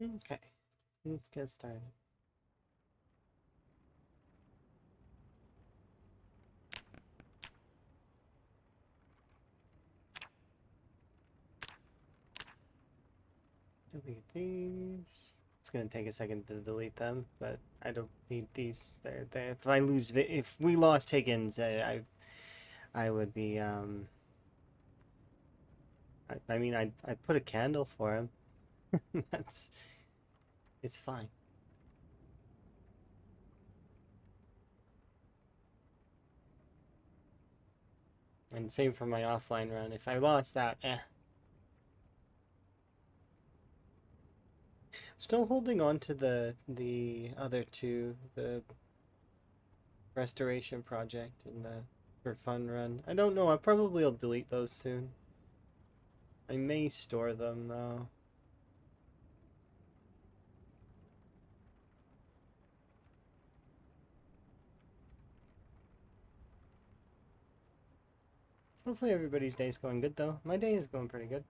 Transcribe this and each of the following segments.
Okay, let's get started. Delete these. It's gonna take a second to delete them, but I don't need these. There. If I lose, if we lost Higgins, I would be I mean, I put a candle for him. That's it's fine. And same for my offline run. If I lost that, Still holding on to the other two, the restoration project and the for fun run. I don't know. I probably will delete those soon. I may store them though. Hopefully everybody's day's going good though. My day is going pretty good.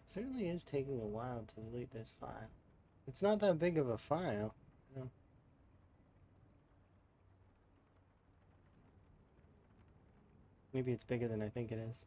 Certainly is taking a while to delete this file. It's not that big of a file. You know. Maybe it's bigger than I think it is.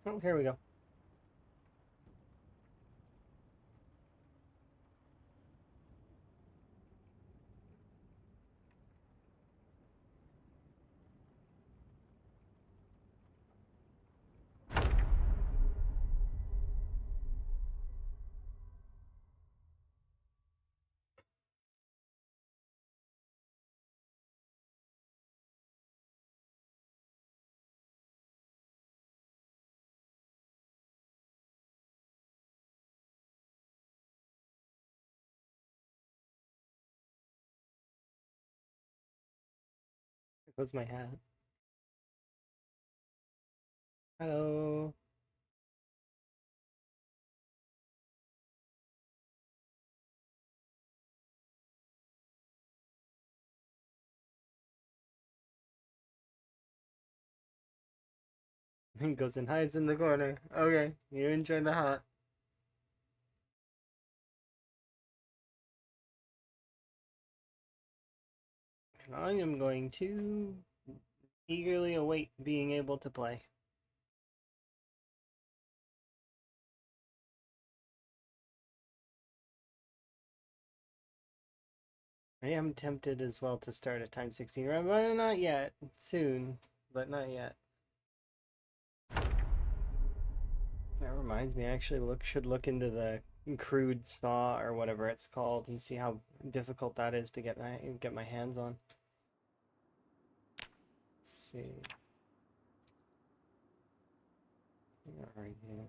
Oh, here we go. Here goes my hat. Hello. He goes and hides in the corner. Okay, you enjoy the hat. I am going to eagerly await being able to play. I am tempted as well to start a time 16 run, but not yet. Soon, but not yet. Never reminds me, I actually should look into the crude saw or whatever it's called and see how difficult that is to get my hands on. Let's see. Where are you?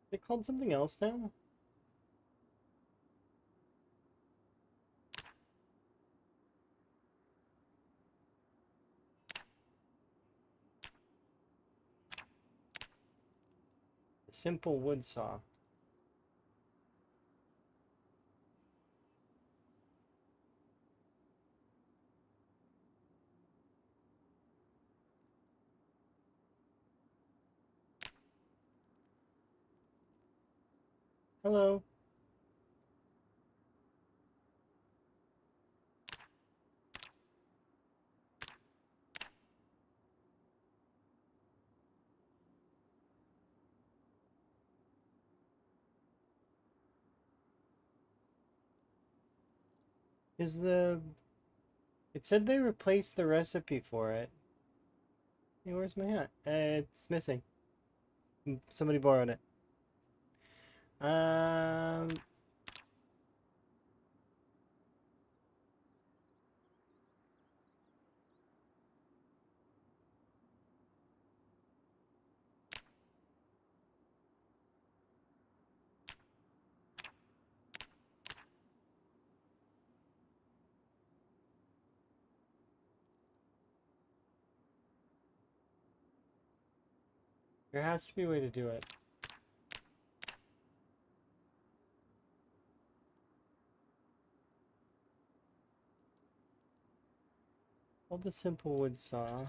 They called something else now? A simple wood saw. Hello. Is the... It said they replaced the recipe for it. Hey, where's my hat? It's missing. Somebody borrowed it. Um... There has to be a way to do it. Hold the simple wood saw.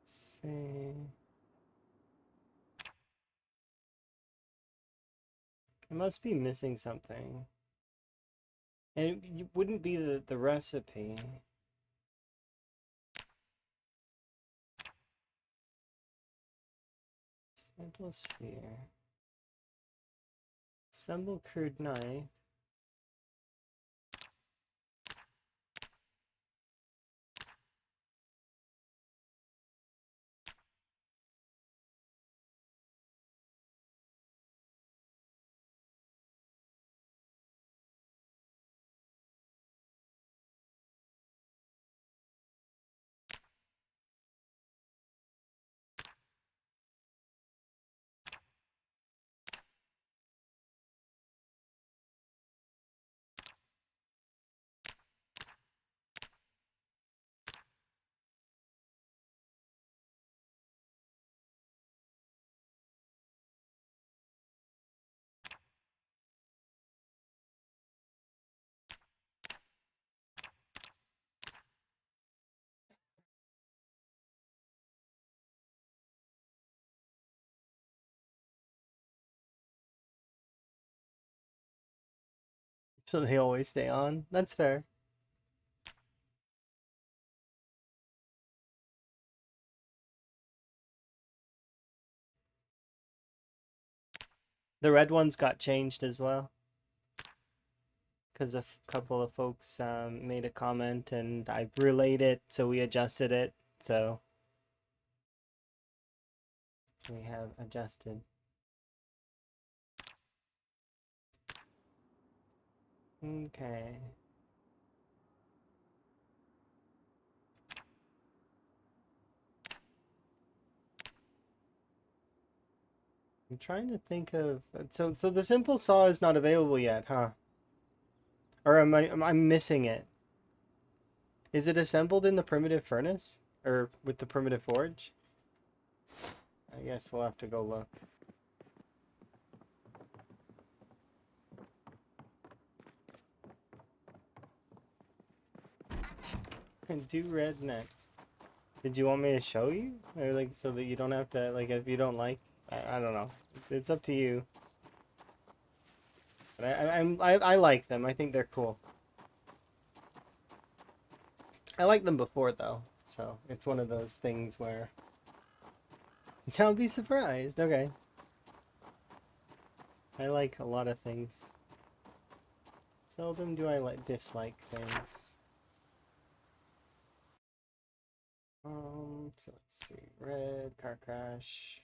Let's see. I must be missing something. And it wouldn't be the recipe. Simple sphere. Assemble crude knife. So they always stay on. That's fair. The red ones got changed as well. Because a couple of folks made a comment and I relayed it, so we adjusted it. So we have adjusted. Okay. I'm trying to think of so the simple saw is not available yet, huh? Or am I missing it? Is it assembled in the primitive furnace? Or with the primitive forge? I guess we'll have to go look. And do red next. Did you want me to show you? Or like so that you don't have to, like, if you don't like, I don't know. It's up to you. But I like them. I think they're cool. I liked them before though, so it's one of those things where I'll be surprised. Okay. I like a lot of things. Seldom do I dislike things. So let's see. Red, car crash.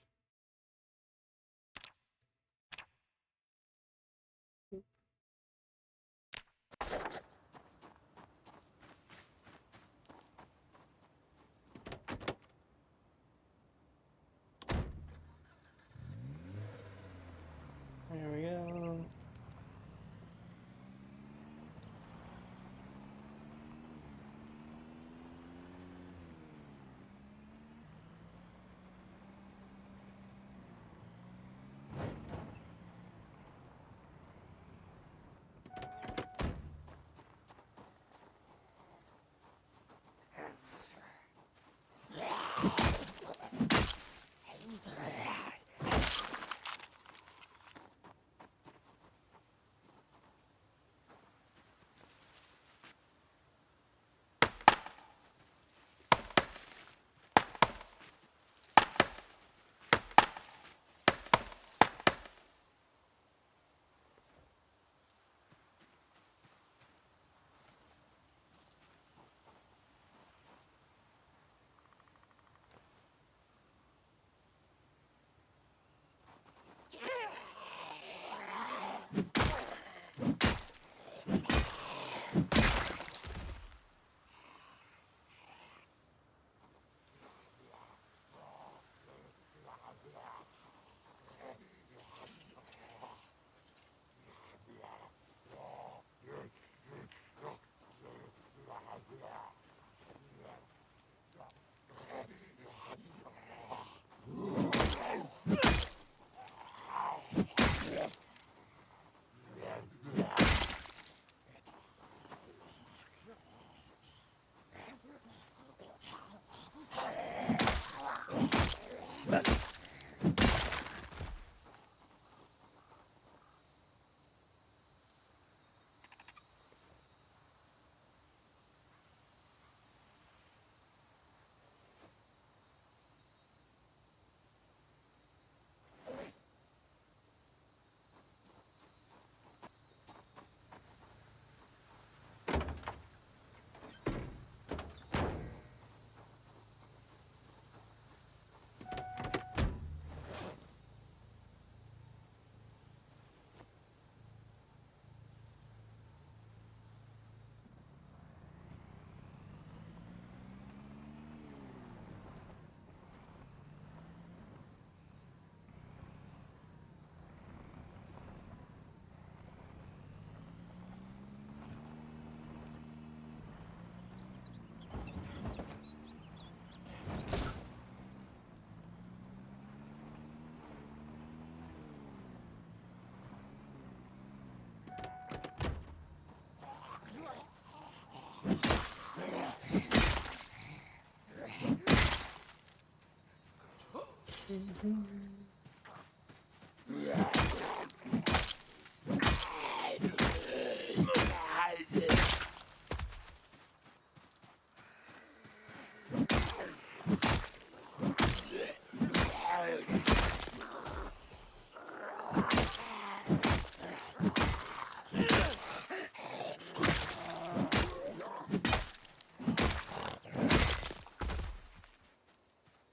There we go.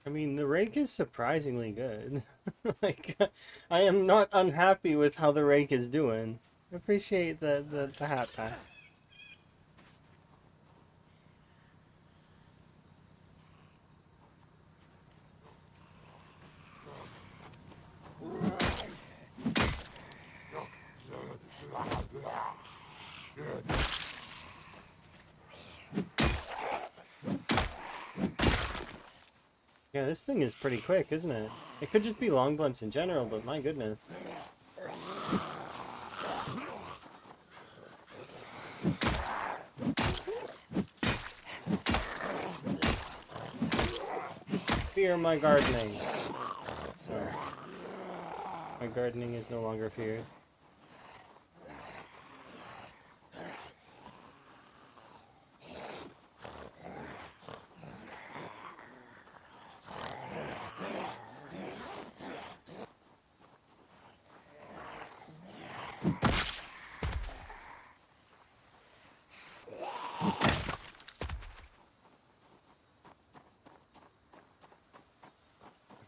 I mean, the rake is surprisingly good. Like, I am not unhappy with how the rake is doing. Appreciate the hat pack. Yeah, this thing is pretty quick, isn't it? It could just be long blunts in general, but my goodness. Fear my gardening. Oh, my gardening is no longer feared.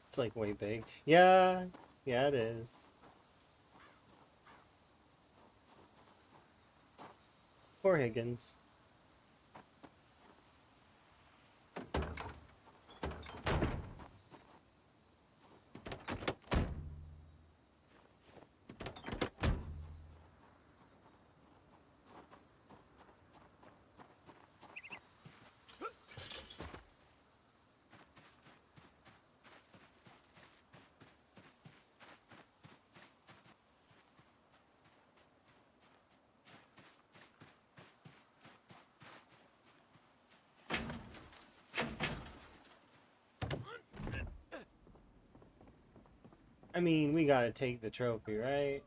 It's like way big. Yeah, yeah it is. Poor Higgins. I mean, we gotta take the trophy, right?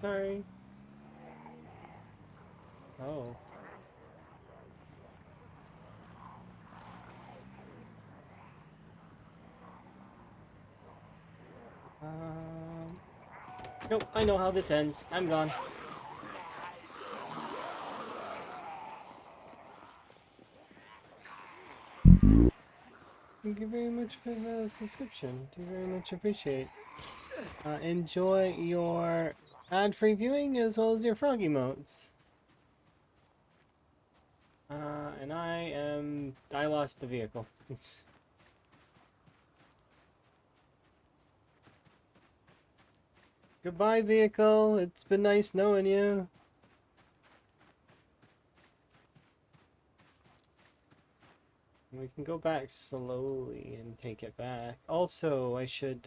Sorry. Oh. Nope, I know how this ends. I'm gone. Thank you very much for the subscription. Do very much appreciate. Enjoy your ad-free viewing as well as your frog emotes. And I lost the vehicle. It's... Goodbye, vehicle. It's been nice knowing you. We can go back slowly and take it back. Also, I should,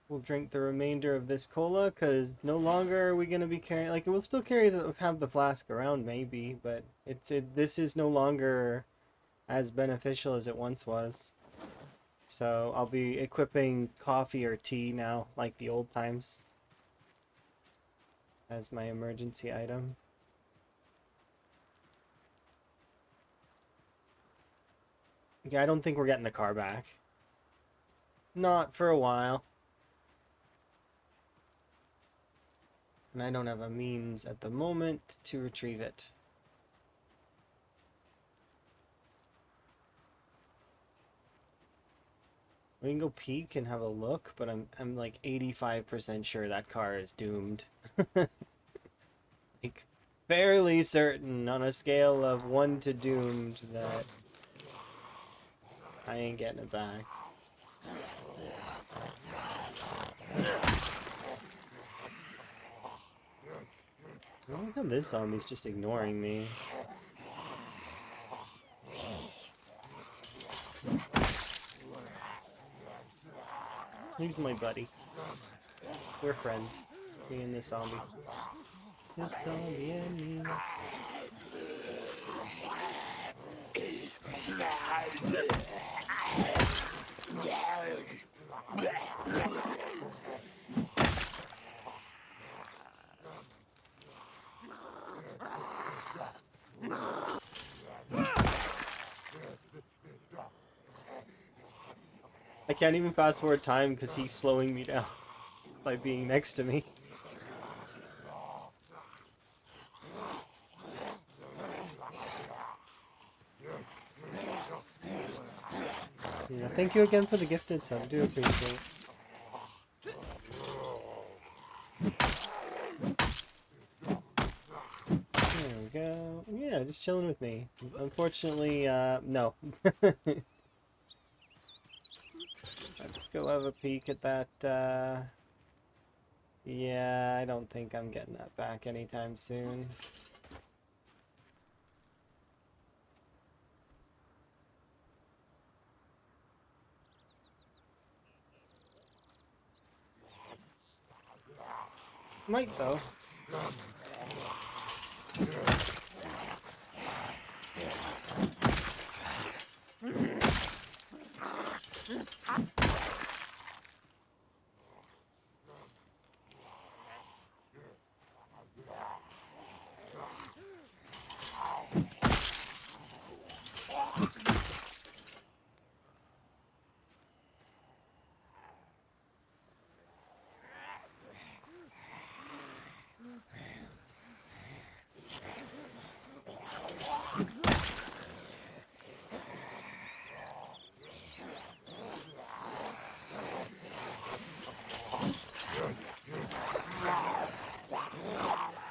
we'll drink the remainder of this cola, because no longer are we going to be carrying, like, we'll still have the flask around, maybe, but this is no longer as beneficial as it once was. So I'll be equipping coffee or tea now, like the old times, as my emergency item. Yeah, I don't think we're getting the car back. Not for a while. And I don't have a means at the moment to retrieve it. We can go peek and have a look, but I'm like 85% sure that car is doomed. Like, fairly certain on a scale of 1 to doomed that I ain't getting it back. I don't like how this zombie's just ignoring me. He's my buddy. We're friends. Me and this zombie. This zombie and me. I can't even fast forward time because he's slowing me down by being next to me. Yeah, thank you again for the gifted sub. Do appreciate it. There we go. Yeah, just chilling with me. Unfortunately, no. Let's go have a peek at that. Yeah, I don't think I'm getting that back anytime soon. Might though.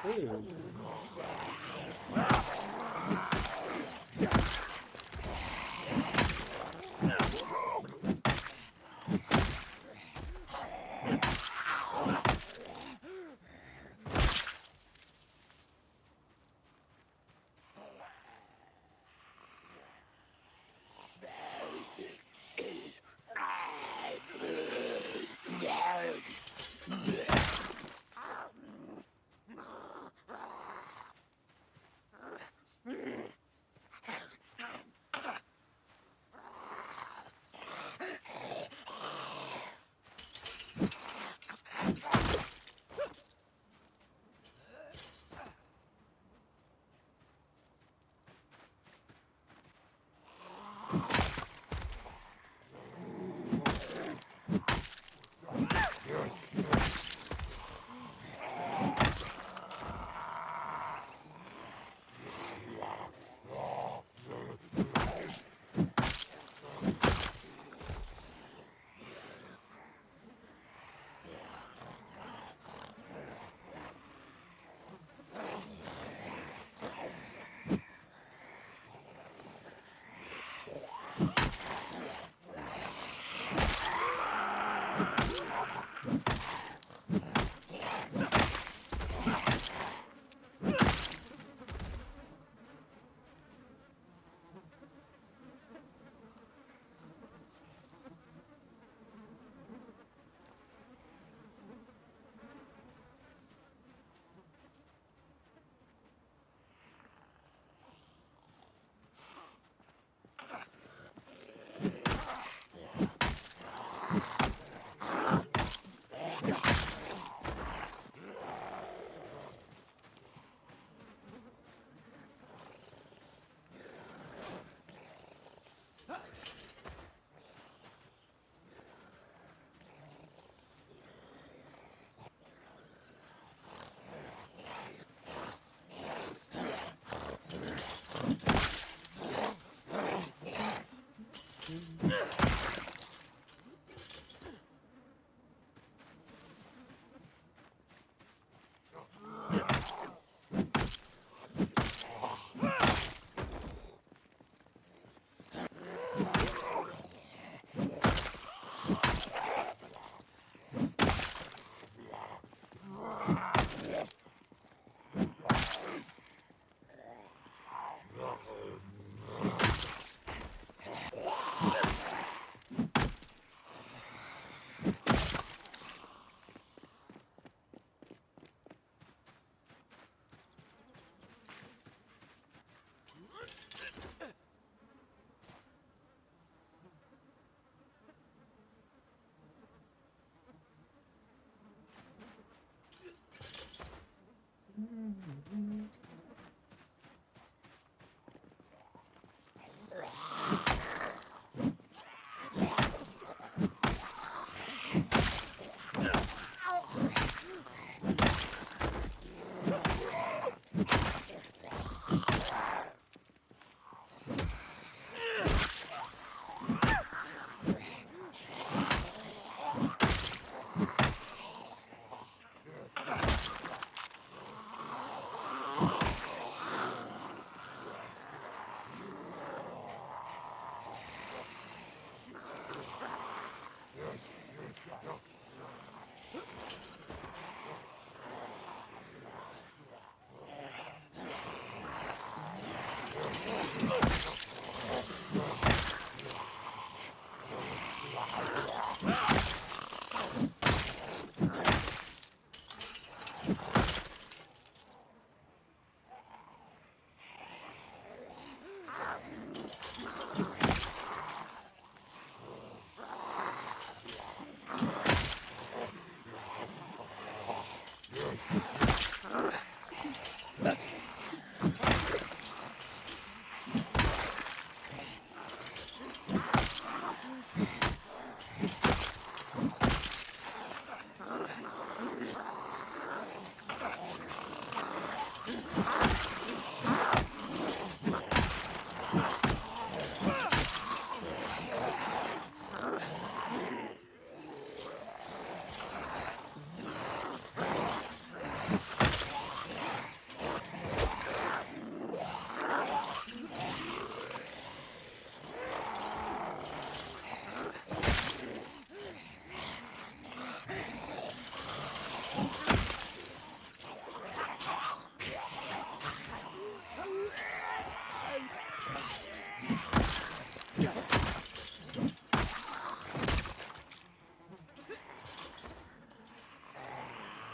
Ooh.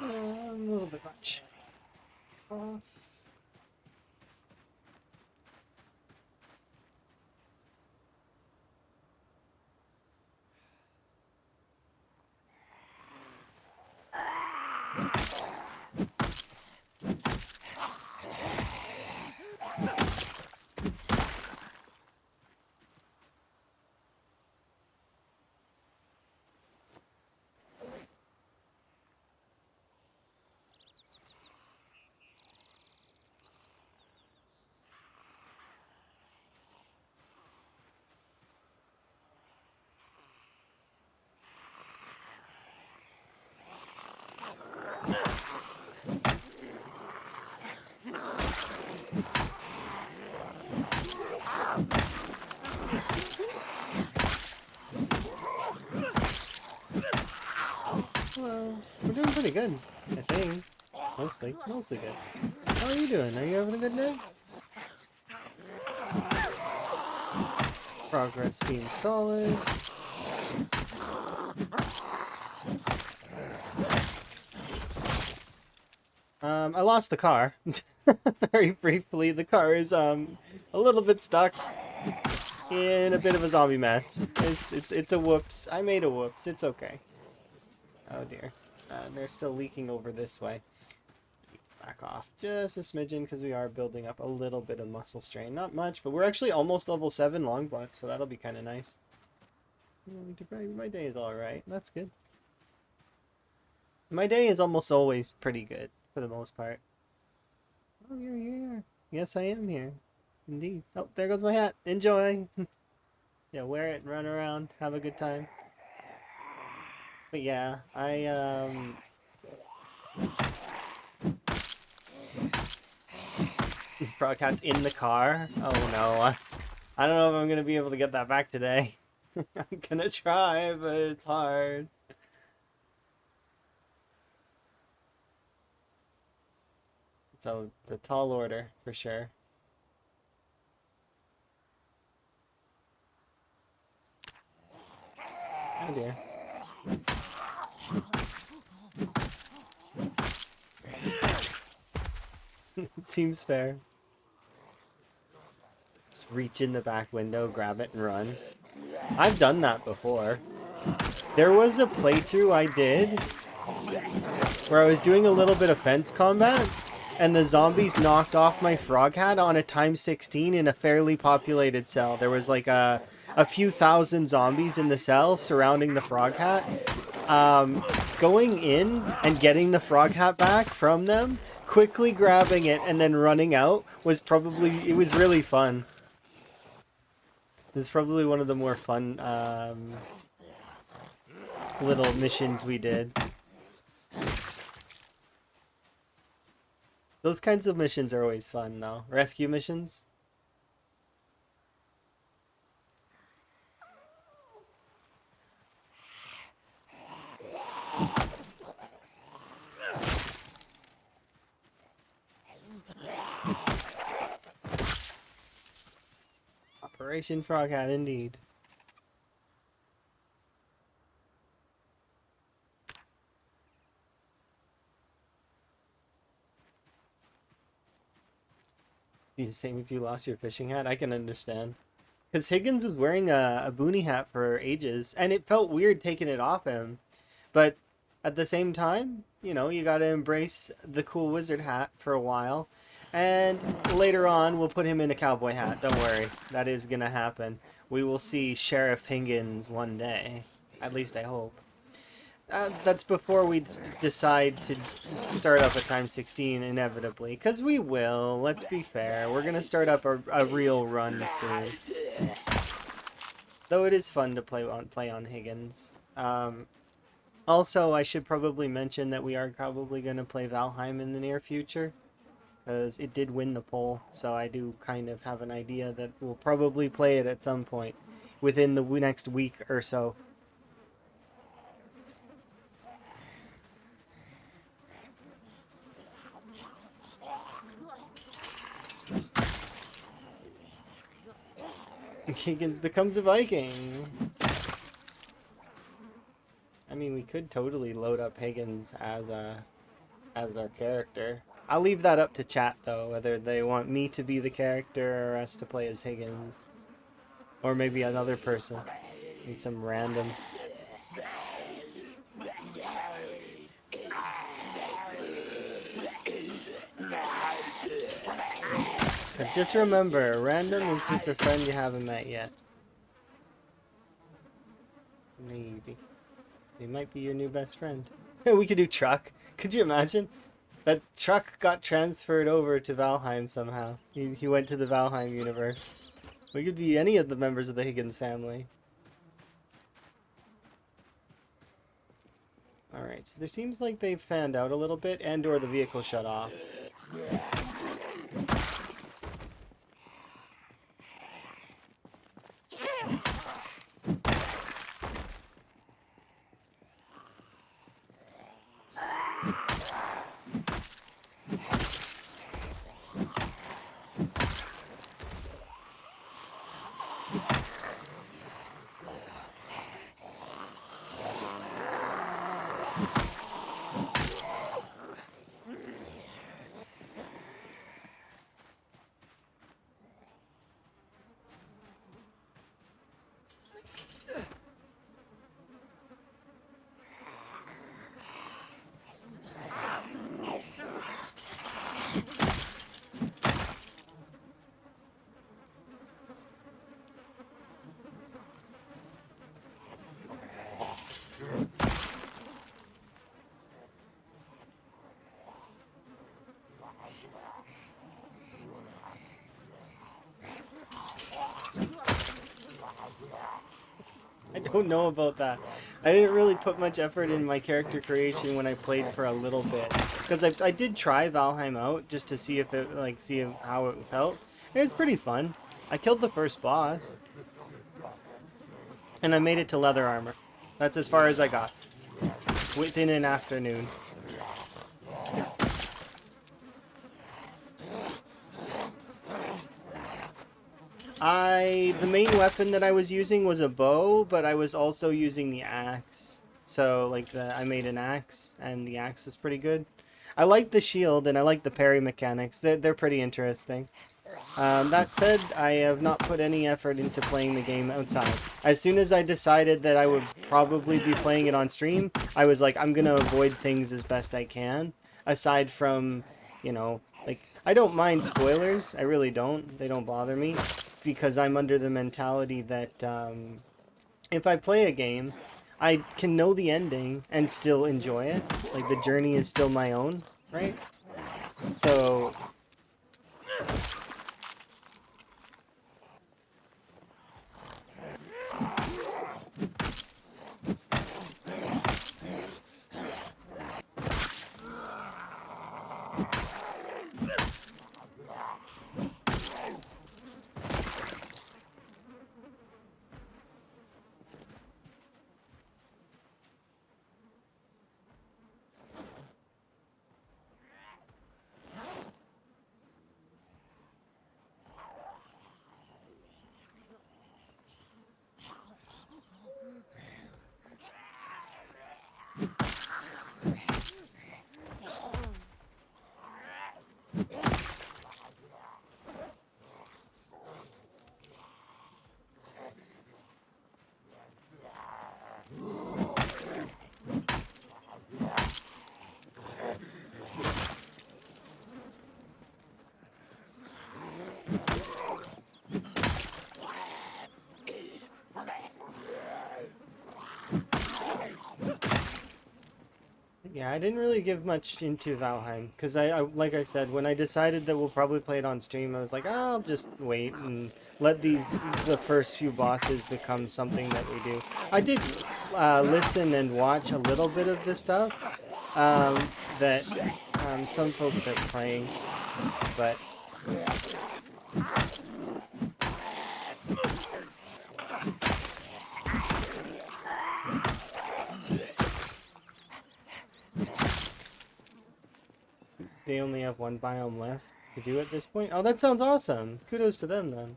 A little bit much. Off. Well, we're doing pretty good, I think. Mostly good. How are you doing? Are you having a good day? Progress seems solid. I lost the car. Very briefly, the car is a little bit stuck in a bit of a zombie mess. It's a whoops. I made a whoops. It's okay. Oh dear. They're still leaking over this way. Back off just a smidgen because we are building up a little bit of muscle strain. Not much, but we're actually almost level 7 Longbot, so that'll be kind of nice. My day is alright. That's good. My day is almost always pretty good, for the most part. Oh, you're here. Yes, I am here. Indeed. Oh, there goes my hat. Enjoy. Yeah, wear it, run around, have a good time. But yeah, Frogcat's in the car. Oh no. I don't know if I'm gonna be able to get that back today. I'm gonna try, but it's hard. It's a tall order, for sure. Oh dear. It seems fair. Just reach in the back window, grab it, and run. I've done that before. There was a playthrough I did where I was doing a little bit of fence combat, and the zombies knocked off my frog hat on a times 16 in a fairly populated cell. There was like a few thousand zombies in the cell surrounding the frog hat. Going in and getting the frog hat back from them, quickly grabbing it and then running out it was really fun. It's probably one of the more fun little missions we did. Those kinds of missions are always fun, though. Rescue missions. Operation Frog Hat, indeed. Be the same if you lost your fishing hat. I can understand. Because Higgins was wearing a boonie hat for ages, and it felt weird taking it off him. But at the same time, you know, you gotta embrace the cool wizard hat for a while. And later on, we'll put him in a cowboy hat. Don't worry. That is gonna happen. We will see Sheriff Higgins one day. At least I hope. That's before we decide to start up at time 16 inevitably, because we will. Let's be fair. We're gonna start up a real run soon. Though it is fun to play on Higgins. Also, I should probably mention that we are probably gonna play Valheim in the near future, because it did win the poll. So I do kind of have an idea that we'll probably play it at some point within the next week or so. Higgins becomes a Viking. I mean, we could totally load up Higgins as our character. I'll leave that up to chat though, whether they want me to be the character or us to play as Higgins, or maybe another person, maybe some random. But just remember, random is just a friend you haven't met yet. Maybe. They might be your new best friend. We could do Truck. Could you imagine? That Truck got transferred over to Valheim somehow. He went to the Valheim universe. We could be any of the members of the Higgins family. Alright, so there seems like they've fanned out a little bit, and or the vehicle shut off. I don't know about that. I didn't really put much effort in my character creation when I played for a little bit, because I did try Valheim out just to see if it how it felt. It was pretty fun. I killed the first boss, and I made it to leather armor. That's as far as I got within an afternoon. The main weapon that I was using was a bow, but I was also using the axe. So like I made an axe, and the axe is pretty good. I like the shield and I like the parry mechanics. They're pretty interesting. That said, I have not put any effort into playing the game outside. As soon as I decided that I would probably be playing it on stream, I was like, I'm gonna avoid things as best I can. Aside from, you know, like, I don't mind spoilers. I really don't. They don't bother me. Because I'm under the mentality that if I play a game, I can know the ending and still enjoy it. Like, the journey is still my own, right? So... Yeah, I didn't really give much into Valheim because like I said, when I decided that we'll probably play it on stream, I was like, oh, I'll just wait and let the first few bosses become something that we do. I did listen and watch a little bit of the stuff that some folks are playing, but they only have one biome left to do at this point. Oh, that sounds awesome. Kudos to them then.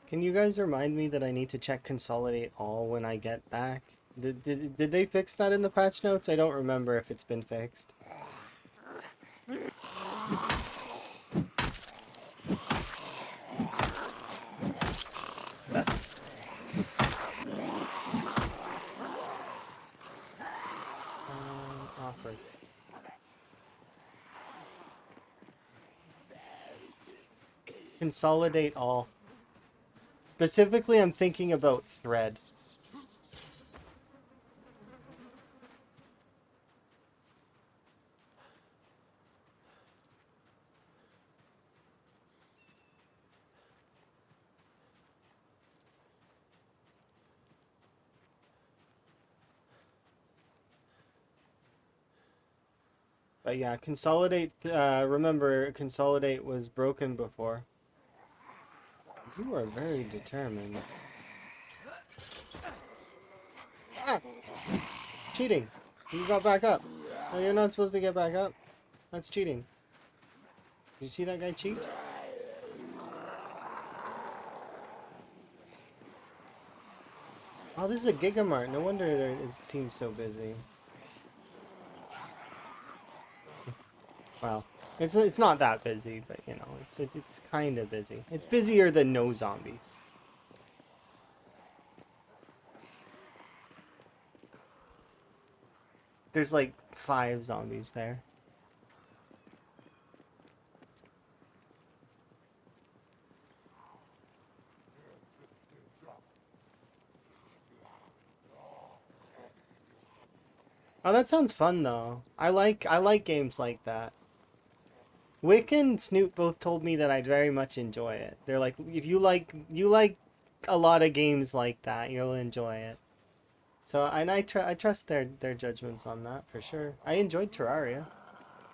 Can you guys remind me that I need to check consolidate all when I get back? Did they fix that in the patch notes? I don't remember if it's been fixed. Offer. Consolidate all. Specifically, I'm thinking about thread. But yeah, consolidate, remember, consolidate was broken before. You are very determined. Ah! Cheating! You got back up. No, you're not supposed to get back up. That's cheating. Did you see that guy cheat? Oh, this is a Gigamart. No wonder it seems so busy. Well, it's not that busy, but you know, it's kind of busy. It's busier than no zombies. There's like 5 zombies there. Oh, that sounds fun though. I like games like that. Wick and Snoop both told me that I'd very much enjoy it. They're like, if you like a lot of games like that, you'll enjoy it. So, and I trust their judgments on that for sure. I enjoyed Terraria.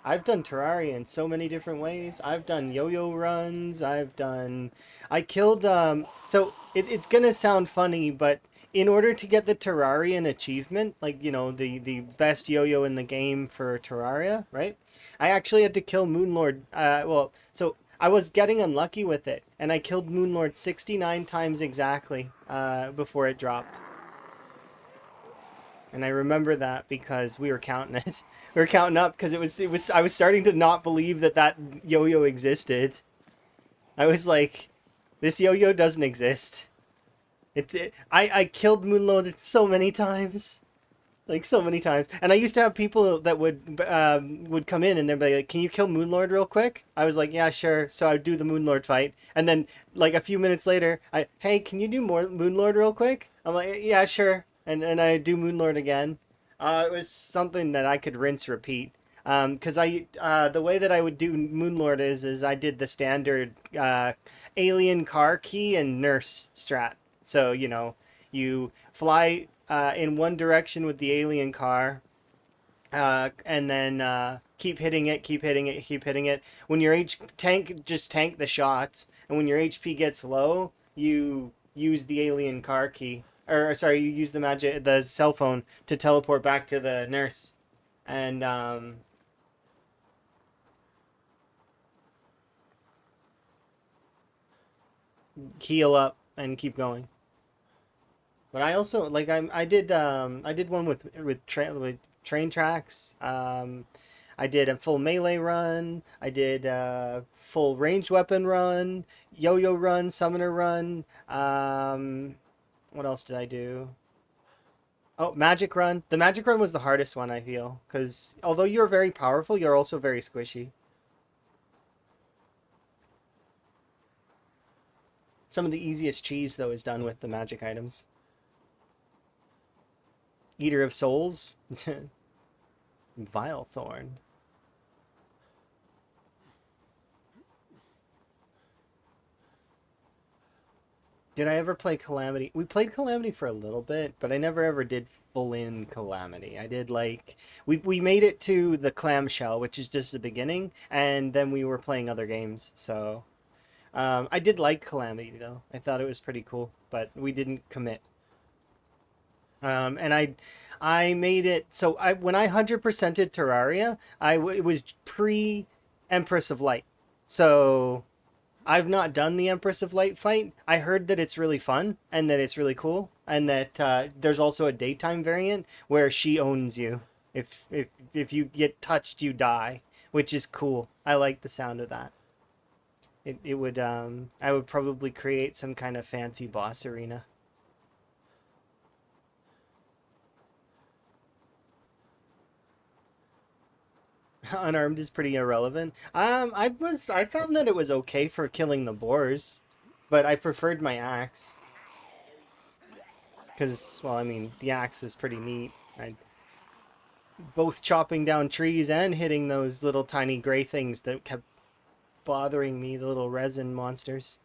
I've done Terraria in so many different ways. I've done yo-yo runs. I killed so it's gonna sound funny, but in order to get the Terrarian achievement, like, you know, the best yo-yo in the game for Terraria, right? I actually had to kill Moonlord. Well, so I was getting unlucky with it, and I killed Moonlord 69 times exactly before it dropped. And I remember that because we were counting it. We were counting up because it was I was starting to not believe that yo-yo existed. I was like, this yo-yo doesn't exist. I killed Moonlord so many times. Like so many times. And I used to have people that would come in and they'd be like, "Can you kill Moonlord real quick?" I was like, "Yeah, sure." So I would do the Moonlord fight, and then like a few minutes later, "Hey, can you do more Moonlord real quick?" I'm like, "Yeah, sure." And I do Moonlord again. It was something that I could rinse repeat. Because the way that I would do Moonlord is I did the standard alien car key and nurse strat. So, you know, you fly in one direction with the alien car, and then keep hitting it, keep hitting it, keep hitting it. When your just tank the shots, and when your HP gets low, you use the alien car key, or sorry, you use the cell phone to teleport back to the nurse, and heal up and keep going. But I also like I did one with train tracks. I did a full melee run. I did a full ranged weapon run, yo-yo run, summoner run. What else did I do? Oh, magic run. The magic run was the hardest one, I feel, because although you're very powerful, you're also very squishy. Some of the easiest cheese though is done with the magic items. Eater of Souls, Vile Thorn. Did I ever play Calamity? We played Calamity for a little bit, but I never ever did full in Calamity. I did like we made it to the clamshell, which is just the beginning, and then we were playing other games. So I did like Calamity though. I thought it was pretty cool, but we didn't commit. And I made it so I when I 100%ed Terraria, it was pre Empress of Light. So I've not done the Empress of Light fight. I heard that it's really fun and that it's really cool, and that there's also a daytime variant where she owns you. If you get touched, you die, which is cool. I like the sound of that. It would I would probably create some kind of fancy boss arena. Unarmed is pretty irrelevant. I found that it was okay for killing the boars, but I preferred my axe because, well, I mean, the axe is pretty neat. I both chopping down trees and hitting those little tiny gray things that kept bothering me, the little resin monsters.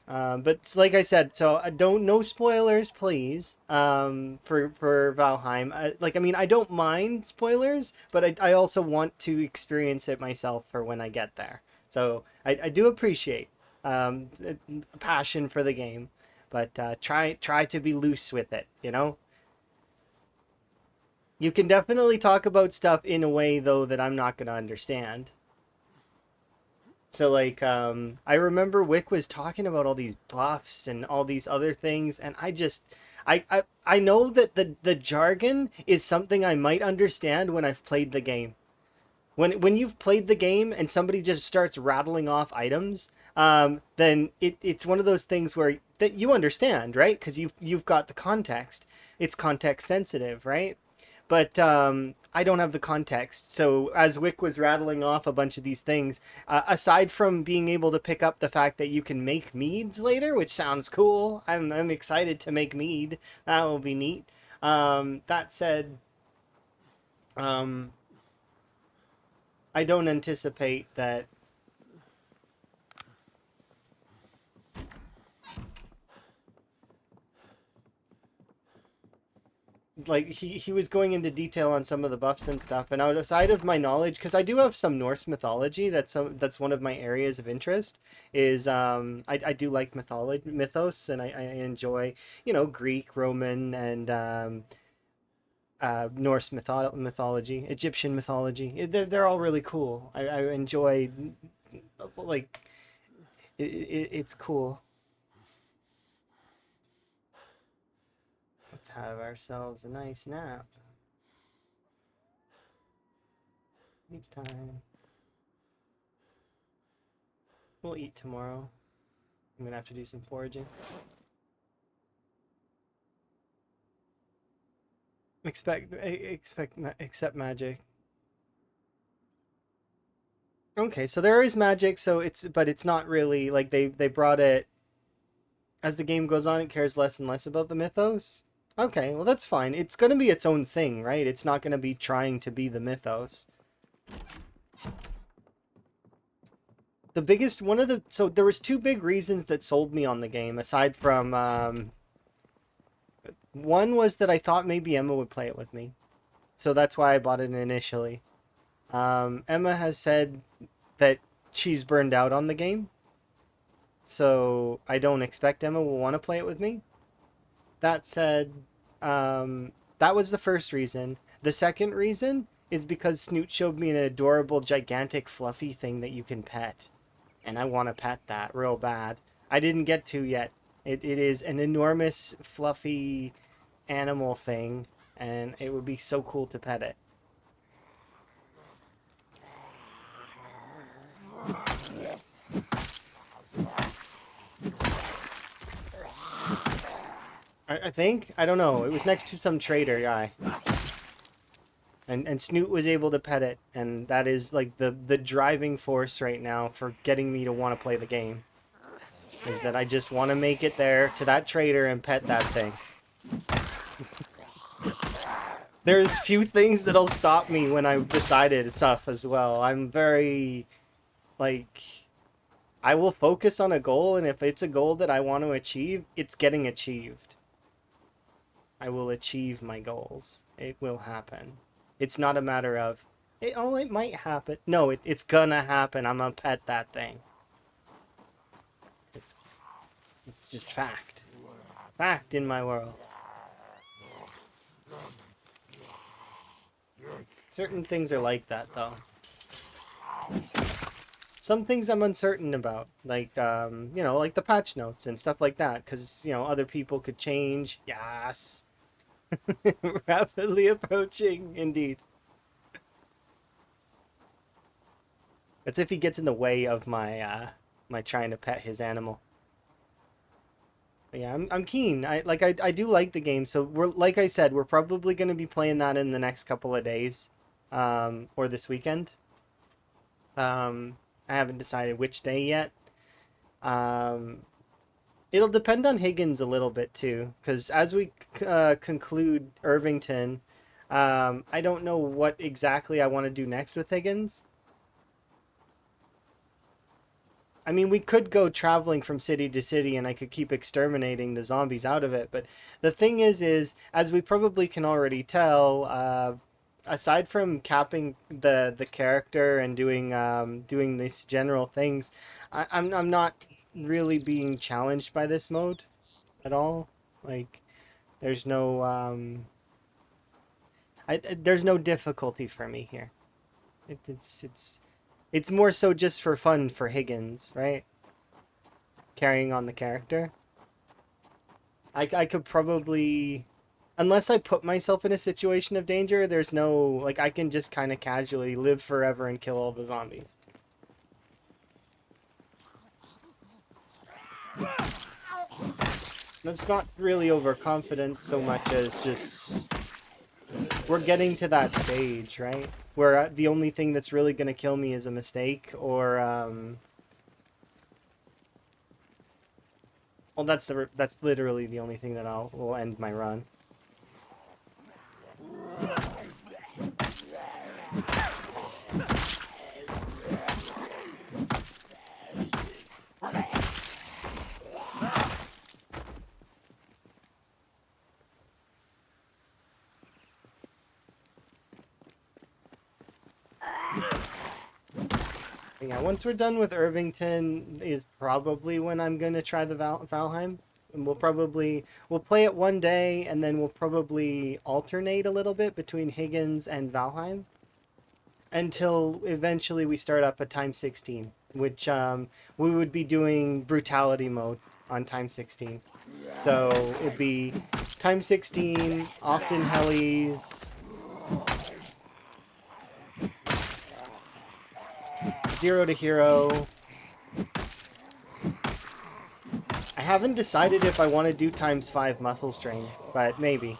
But like I said, so I don't no spoilers, please. For Valheim, like I mean, I don't mind spoilers, but I also want to experience it myself for when I get there. So I do appreciate passion for the game, but try to be loose with it. You know, you can definitely talk about stuff in a way though that I'm not gonna understand. So like I remember Wick was talking about all these buffs and all these other things, and I know that the jargon is something I might understand when I've played the game. When you've played the game and somebody just starts rattling off items, then it's one of those things where that you understand, right? Because you've got the context. It's context sensitive, right? But I don't have the context. So as Wick was rattling off a bunch of these things, aside from being able to pick up the fact that you can make meads later, which sounds cool, I'm excited to make mead. That will be neat. That said, um, I don't anticipate that like he was going into detail on some of the buffs and stuff, and outside of my knowledge, because I do have some Norse mythology, that's one of my areas of interest, is I do like mythos, and I enjoy, Greek, Roman, and Norse mythology, Egyptian mythology. They're all really cool. I enjoy, like, it's cool. Let's have ourselves a nice nap. Sleep time. We'll eat tomorrow. I'm gonna have to do some foraging. Accept magic. Okay, so there is magic, so it's not really like they brought it as the game goes on. It cares less and less about the mythos. Okay, well that's fine. It's gonna be its own thing, right? It's not gonna be trying to be the mythos. The biggest one of the so there was two big reasons that sold me on the game aside from one was that I thought maybe Emma would play it with me. So that's why I bought it initially. Emma has said that she's burned out on the game. So I don't expect Emma will want to play it with me. That said, that was the first reason. The second reason is because Snoot showed me an adorable, gigantic, fluffy thing that you can pet. And I want to pet that real bad. I didn't get to yet. It is an enormous, fluffy animal thing, and it would be so cool to pet it. I think? I don't know. It was next to some trader guy. And Snoot was able to pet it, and that is like the driving force right now for getting me to want to play the game. Is that I just want to make it there to that trader and pet that thing. There's few things that'll stop me when I've decided it's off as well. I'm very, like, I will focus on a goal, and if it's a goal that I want to achieve, it's getting achieved. I will achieve my goals. It will happen. It's not a matter of, it might happen. No, it's gonna happen. I'm gonna pet that thing. It's, it's just fact. Fact in my world. Certain things are like that, though. Some things I'm uncertain about, like, like the patch notes and stuff like that, because, other people could change. Yes. Rapidly approaching, indeed. That's if he gets in the way of my trying to pet his animal. But yeah, I'm keen. I do like the game, so like I said, we're probably going to be playing that in the next couple of days, or this weekend. I haven't decided which day yet. It'll depend on Higgins a little bit too, because as we conclude Irvington, I don't know what exactly I want to do next with Higgins. I mean, we could go traveling from city to city and I could keep exterminating the zombies out of it. But the thing is as we probably can already tell, aside from capping the character and doing these general things, I'm not really being challenged by this mode at all. Like, there's no there's no difficulty for me here. It's more so just for fun for Higgins, right? Carrying on the character. I could probably, unless I put myself in a situation of danger, there's no, like, I can just kind of casually live forever and kill all the zombies. That's not really overconfidence so much as just, we're getting to that stage, right? Where the only thing that's really going to kill me is a mistake, or well, that's literally the only thing that will end my run. Yeah, once we're done with Irvington is probably when I'm gonna try the Valheim. And we'll play it one day and then we'll probably alternate a little bit between Higgins and Valheim until eventually we start up at time 16, which we would be doing brutality mode on time 16. So it'd be time 16, often helis, 0 to hero. I haven't decided if I want to do ×5 muscle strain, but maybe.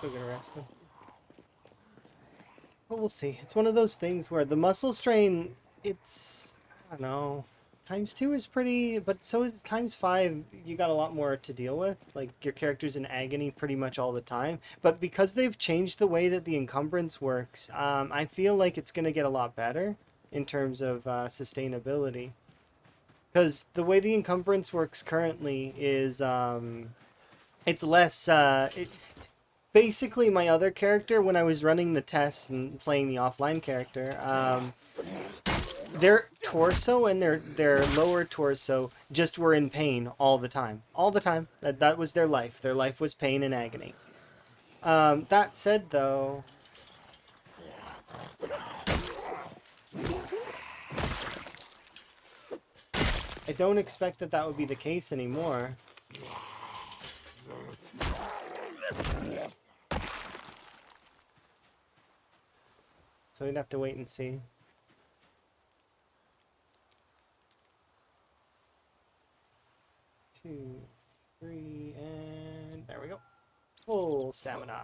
Let's go get arrested. But we'll see. It's one of those things where the muscle strain, it's, I don't know, times 2 is pretty, but so is times 5. You got a lot more to deal with. Like, your character's in agony pretty much all the time. But because they've changed the way that the encumbrance works, I feel like it's going to get a lot better in terms of sustainability. Because the way the encumbrance works currently is, it's less, basically my other character, when I was running the test and playing the offline character, their torso and their lower torso just were in pain all the time. All the time. That was their life. Their life was pain and agony. That said, though, I don't expect that would be the case anymore. So we'd have to wait and see. 2, 3, and there we go. Full stamina.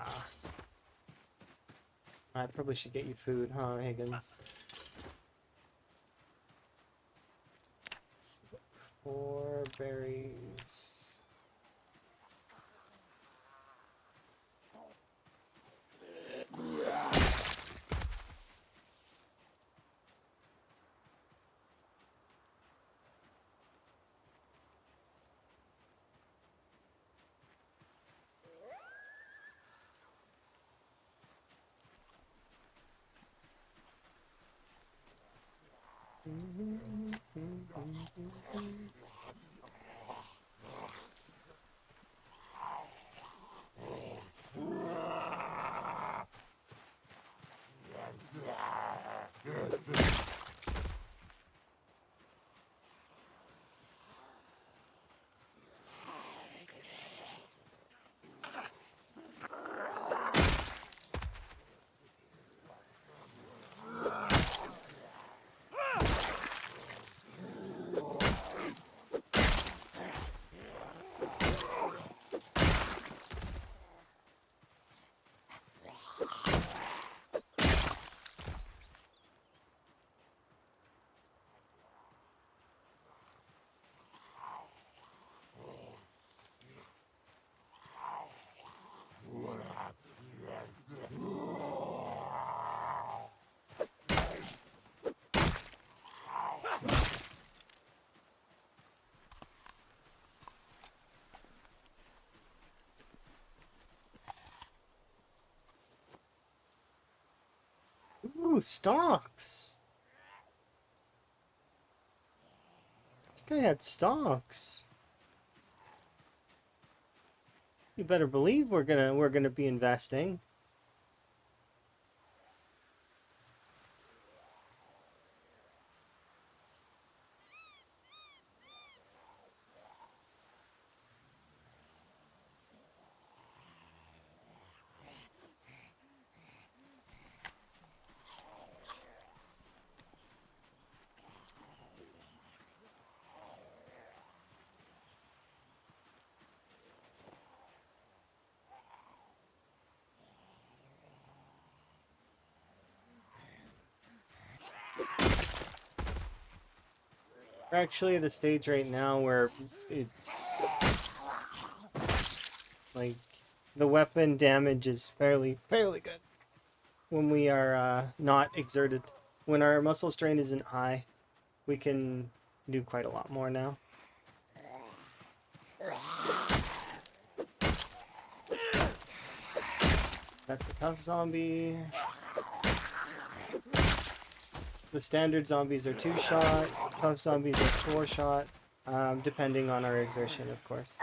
I probably should get you food, huh, Higgins? Let's look for berries. Ooh, stocks. This guy had stocks. You better believe we're gonna be investing. We're actually at a stage right now where it's like the weapon damage is fairly good when we are not exerted. When our muscle strain isn't high, we can do quite a lot more now. That's a tough zombie. The standard zombies are 2-shot, tough zombies are 4-shot, depending on our exertion, of course.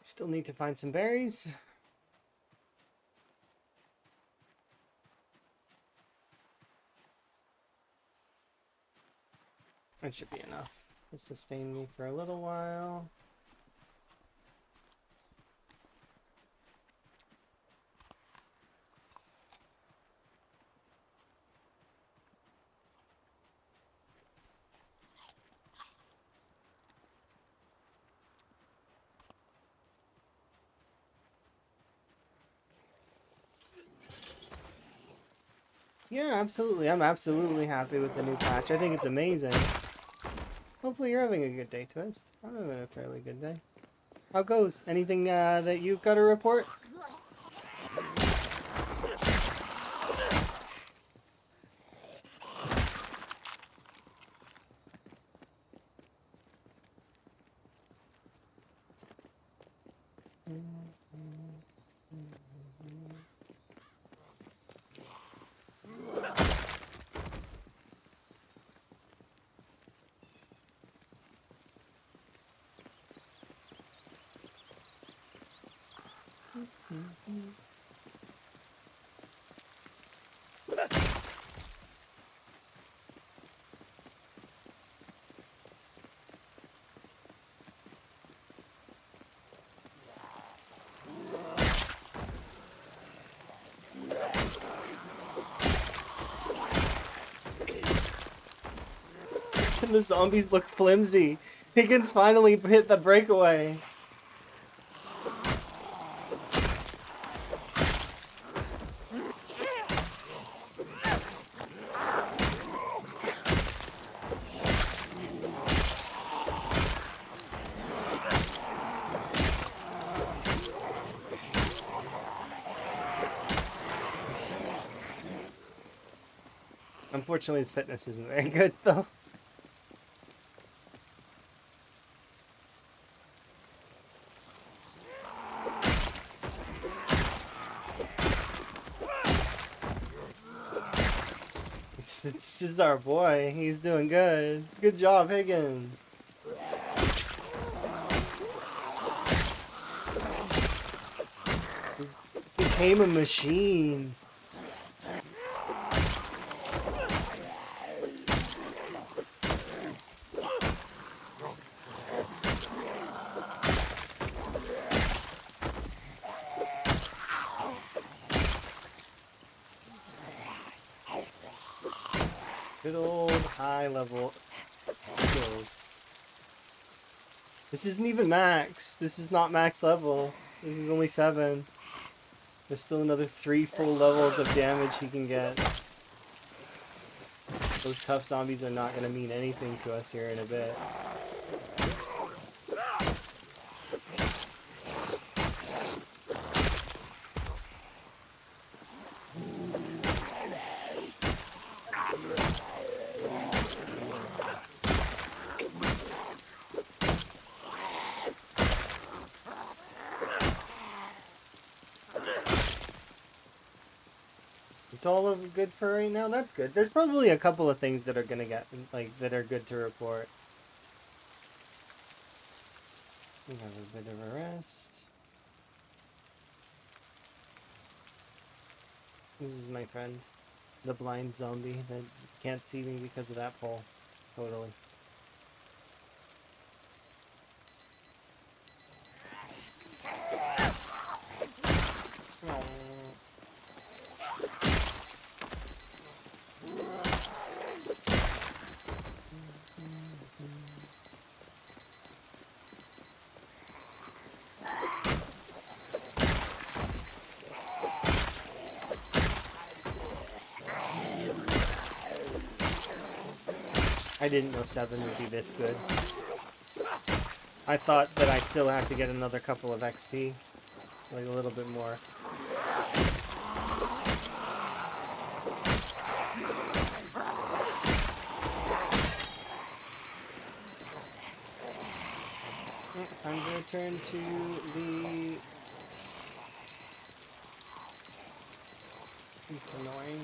Still need to find some berries. That should be enough to sustain me for a little while. Yeah, absolutely. I'm absolutely happy with the new patch. I think it's amazing. Hopefully you're having a good day, Twist. I'm having a fairly good day. How goes? Anything that you've got to report? The zombies look flimsy. Higgins finally hit the breakaway. Unfortunately, his fitness isn't very good, though. This is our boy. He's doing good. Good job, Higgins. He became a machine. Good old high level skills. This isn't even max. This is not max level. This is only 7. There's still another 3 full levels of damage he can get. Those tough zombies are not going to mean anything to us here in a bit. It's all good for right now. That's good. There's probably a couple of things that are gonna get that are good to report. We have a bit of a rest. This is my friend, the blind zombie that can't see me because of that pole. Totally. I didn't know 7 would be this good. I thought that I still have to get another couple of XP. Like a little bit more. Time to return to the... It's annoying.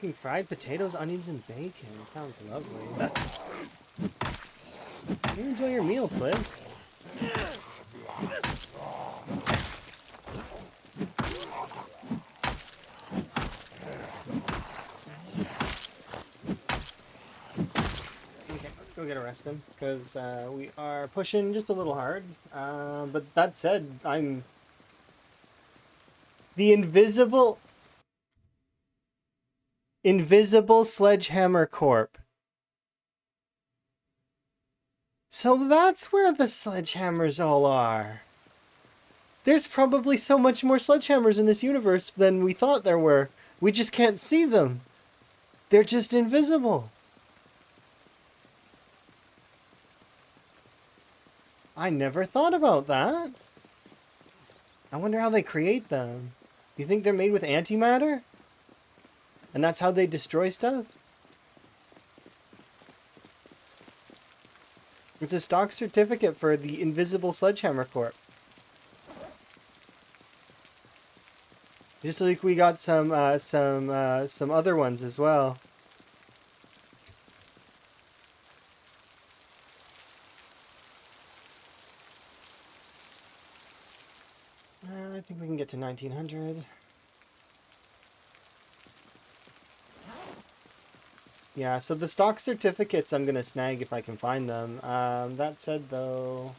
Making fried potatoes, onions, and bacon. Sounds lovely. You enjoy your meal, please. Okay, let's go get arrested because we are pushing just a little hard. But that said, I'm the invisible sledgehammer corp. So that's where the sledgehammers all are. There's probably so much more sledgehammers in this universe than we thought there were. We just can't see them. They're just invisible. I never thought about that. I wonder how they create them. You think they're made with antimatter? And that's how they destroy stuff? It's a stock certificate for the Invisible Sledgehammer Corp. Just like we got some other ones as well. I think we can get to 1900. Yeah, so the stock certificates I'm gonna snag if I can find them. That said, though,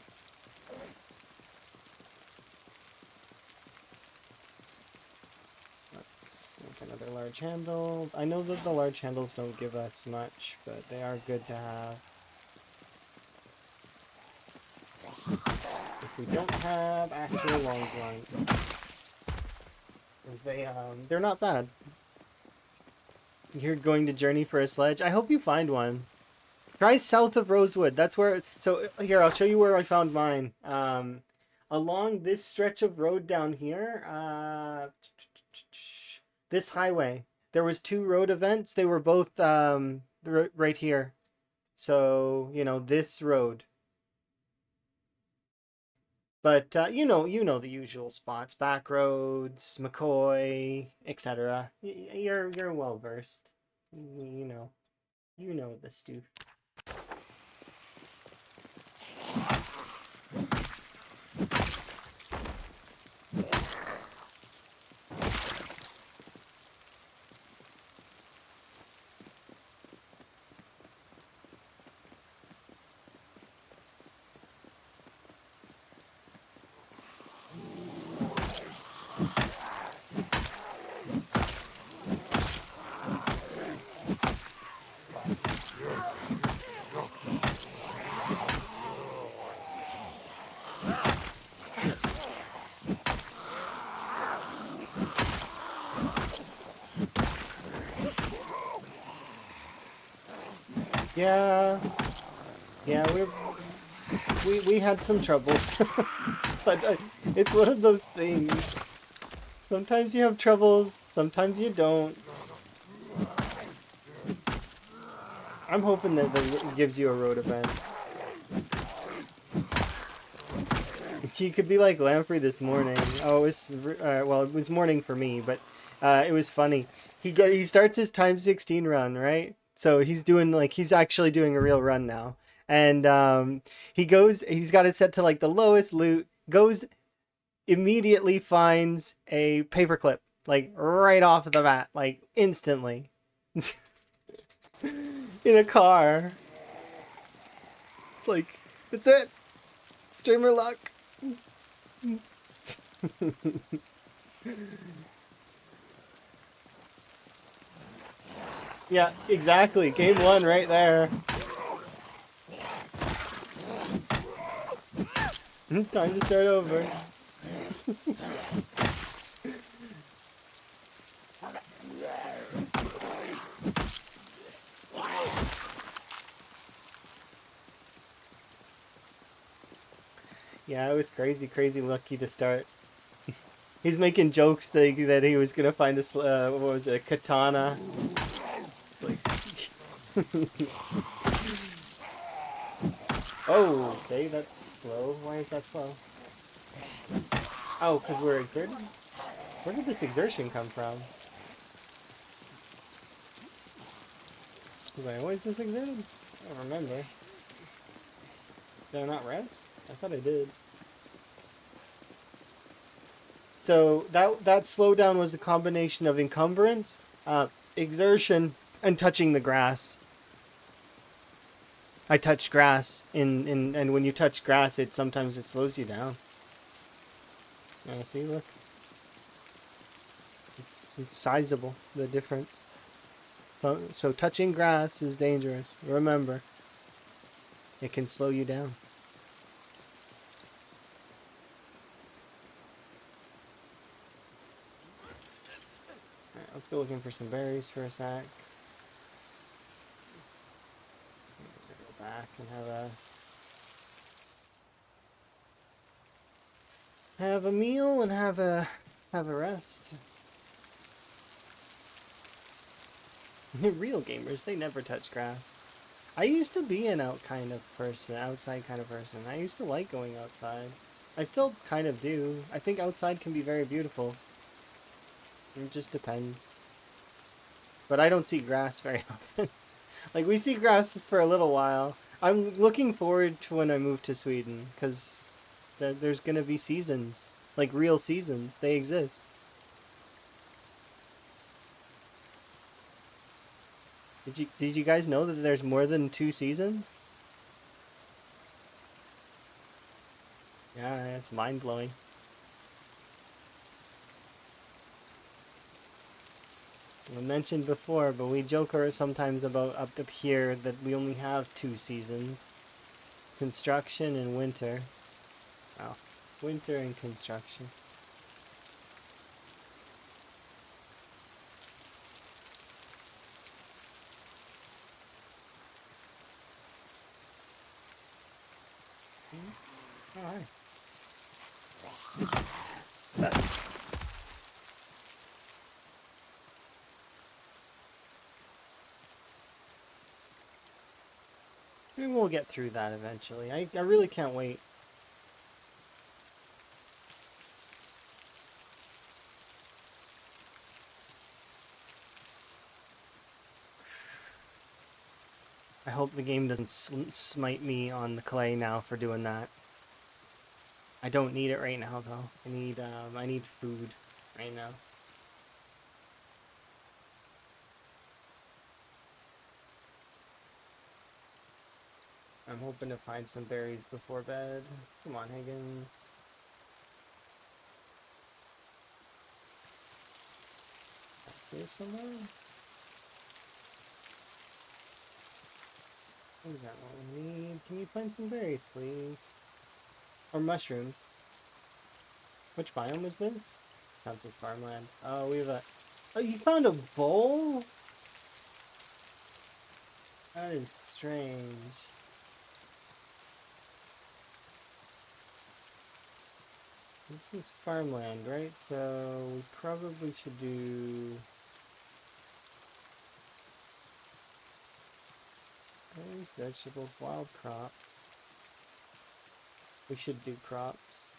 let's make another large handle. I know that the large handles don't give us much, but they are good to have. If we don't have actual long blunts, because they're not bad. You're going to journey for a sledge? I hope you find one. Try south of Rosewood. That's where... So, here, I'll show you where I found mine. Along this stretch of road down here, this highway, there was 2 road events. They were both right here. So, you know, this road. But, you know the usual spots. Back roads, McCoy, etc. You're well versed. You know the stuff. Yeah, we had some troubles, but it's one of those things. Sometimes you have troubles, sometimes you don't. I'm hoping that it gives you a road event. You could be like Lamprey this morning. Oh, it was morning for me, but it was funny. He starts his times 16 run, right? So he's actually doing a real run now. And he's got it set to like the lowest loot, goes, immediately finds a paperclip, like right off the bat, like instantly. In a car. It's like, that's it. Streamer luck. Yeah, exactly. Game 1 right there. Time to start over. Yeah, it was crazy lucky to start. He's making jokes that he was gonna find what was it, a katana. It's like... Oh, okay, that's slow. Why is that slow? Oh, because we're exerting? Where did this exertion come from? Did I always this exam? I don't remember. Did I not rest? I thought I did. So that slowdown was a combination of encumbrance, exertion, and touching the grass. I touched grass and when you touch grass, it sometimes it slows you down. Yeah, see, look, it's sizable, the difference. So touching grass is dangerous. Remember, it can slow you down. All right, let's go looking for some berries for a sec. Go back and have a meal and have a rest. Real gamers, they never touch grass. I used to be an outside kind of person. I used to like going outside. I still kind of do. I think outside can be very beautiful. It just depends. But I don't see grass very often. Like, we see grass for a little while. I'm looking forward to when I move to Sweden, because there's gonna be seasons. Like, real seasons. They exist. Did you guys know that there's more than 2 seasons? Yeah, it's mind-blowing. I mentioned before, but we joke sometimes about up here that we only have 2 seasons. Construction and winter. Well, winter and construction. Alright. Maybe we'll get through that eventually. I really can't wait. I hope the game doesn't smite me on the clay now for doing that. I don't need it right now though. I need food right now. I'm hoping to find some berries before bed. Come on, Higgins. Here somewhere? Is that what we need? Can you find some berries, please? Or mushrooms? Which biome is this? Counts as farmland. Oh, we have a... Oh, you found a bowl? That is strange. This is farmland, right? So we probably should do... berries, vegetables, wild crops. We should do crops.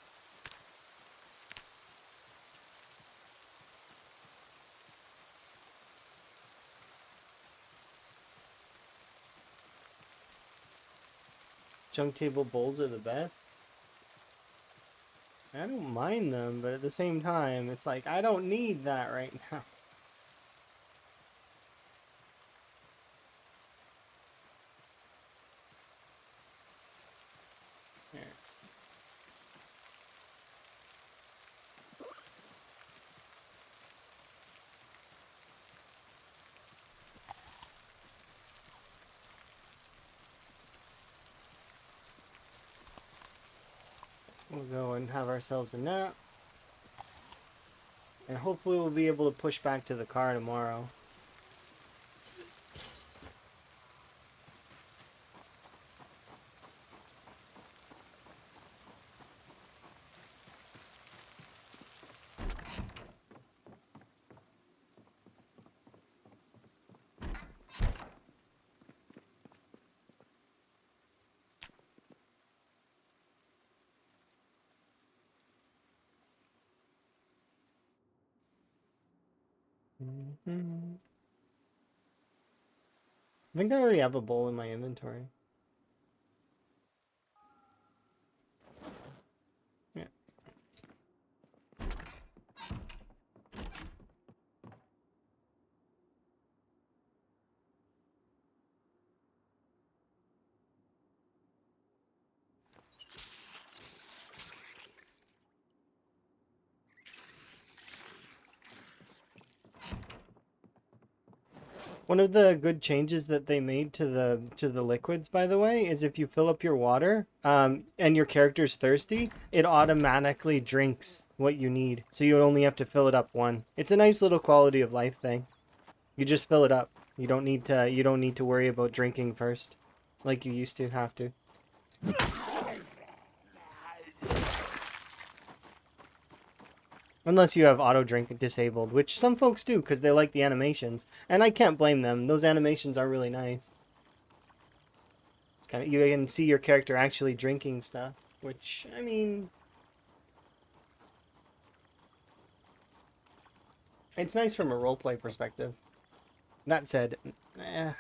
Junk table bowls are the best. I don't mind them, but at the same time, it's like, I don't need that right now. There's... We'll go and have ourselves a nap. And hopefully we'll be able to push back to the car tomorrow. I think I already have a bowl in my inventory. Yeah. One of the good changes that they made to the liquids, by the way, is if you fill up your water, and your character's thirsty, it automatically drinks what you need. So you only have to fill it up one. It's a nice little quality of life thing. You just fill it up. You don't need to worry about drinking first, like you used to have to. Unless you have auto drink disabled, which some folks do because they like the animations, and I can't blame them. Those animations are really nice. It's kind of, you can see your character actually drinking stuff, which I mean, it's nice from a roleplay perspective. That said, a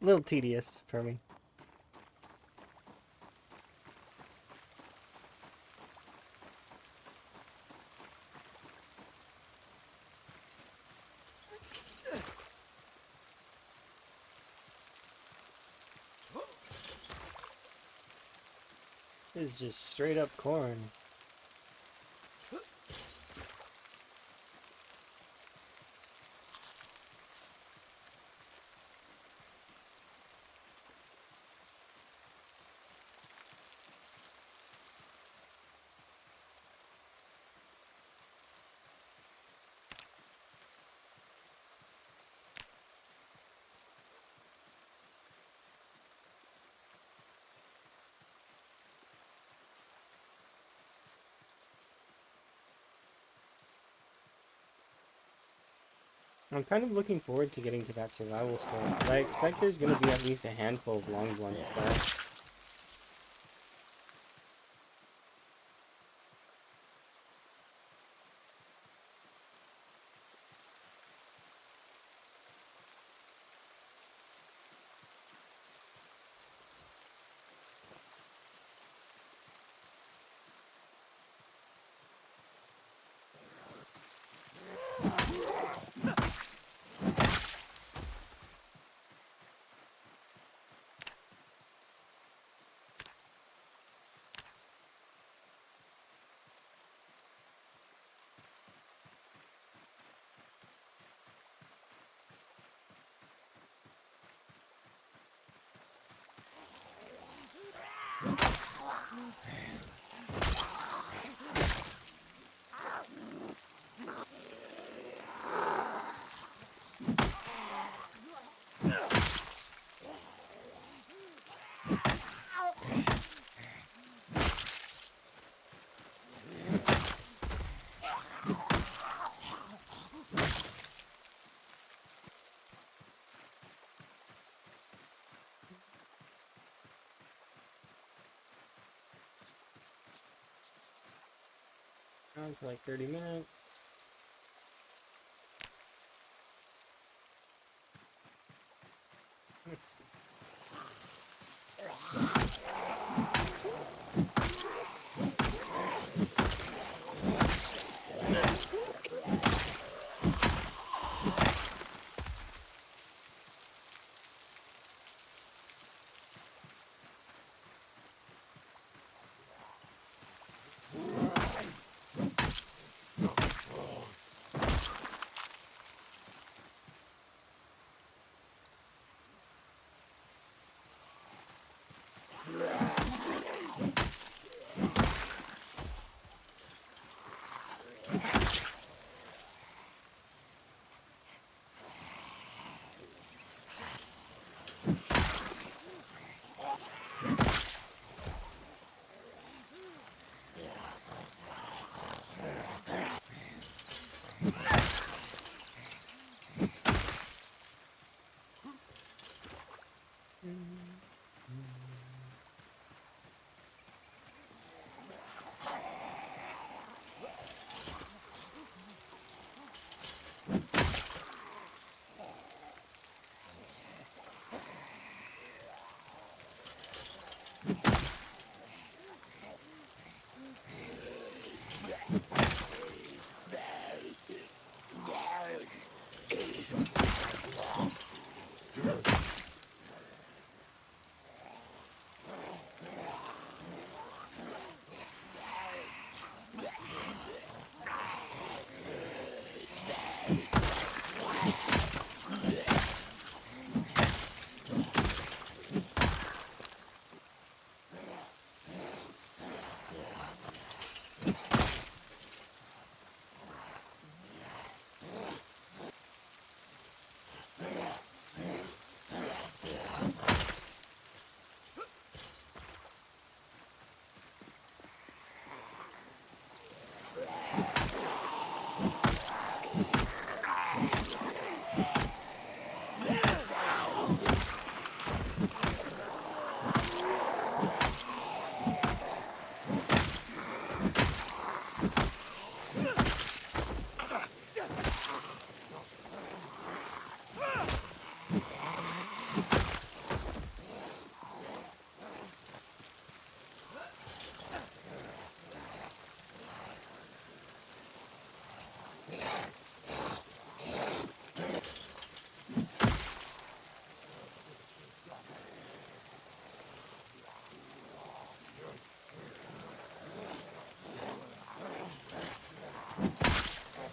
little tedious for me. It's just straight up corn. I'm kind of looking forward to getting to that survival story, but I expect there's going to be at least a handful of long ones there. On for like 30 minutes. Let's see.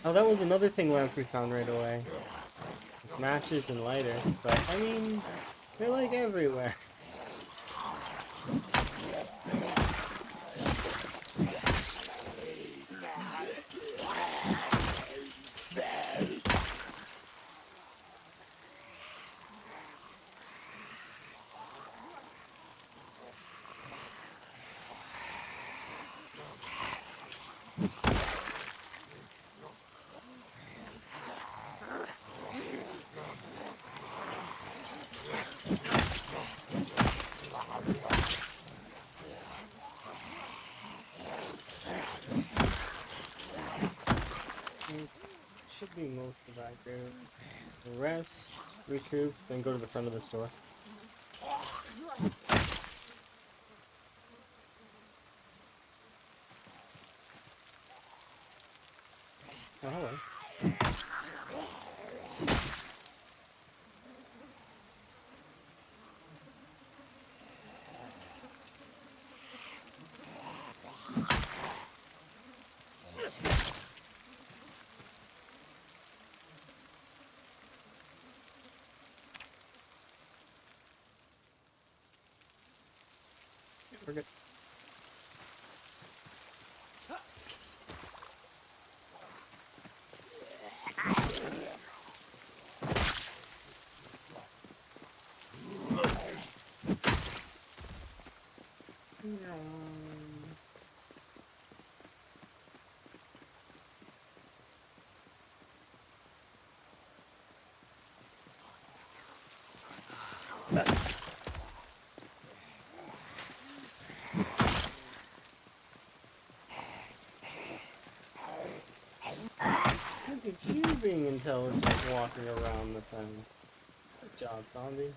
Oh, that was another thing we found right away. It's matches and lighter, but I mean, they're like everywhere. Should be most of that group. Rest, recoup, then go to the front of the store. Oh, hello. We're good. Look at you being intelligent, walking around the thing. Good job, zombie.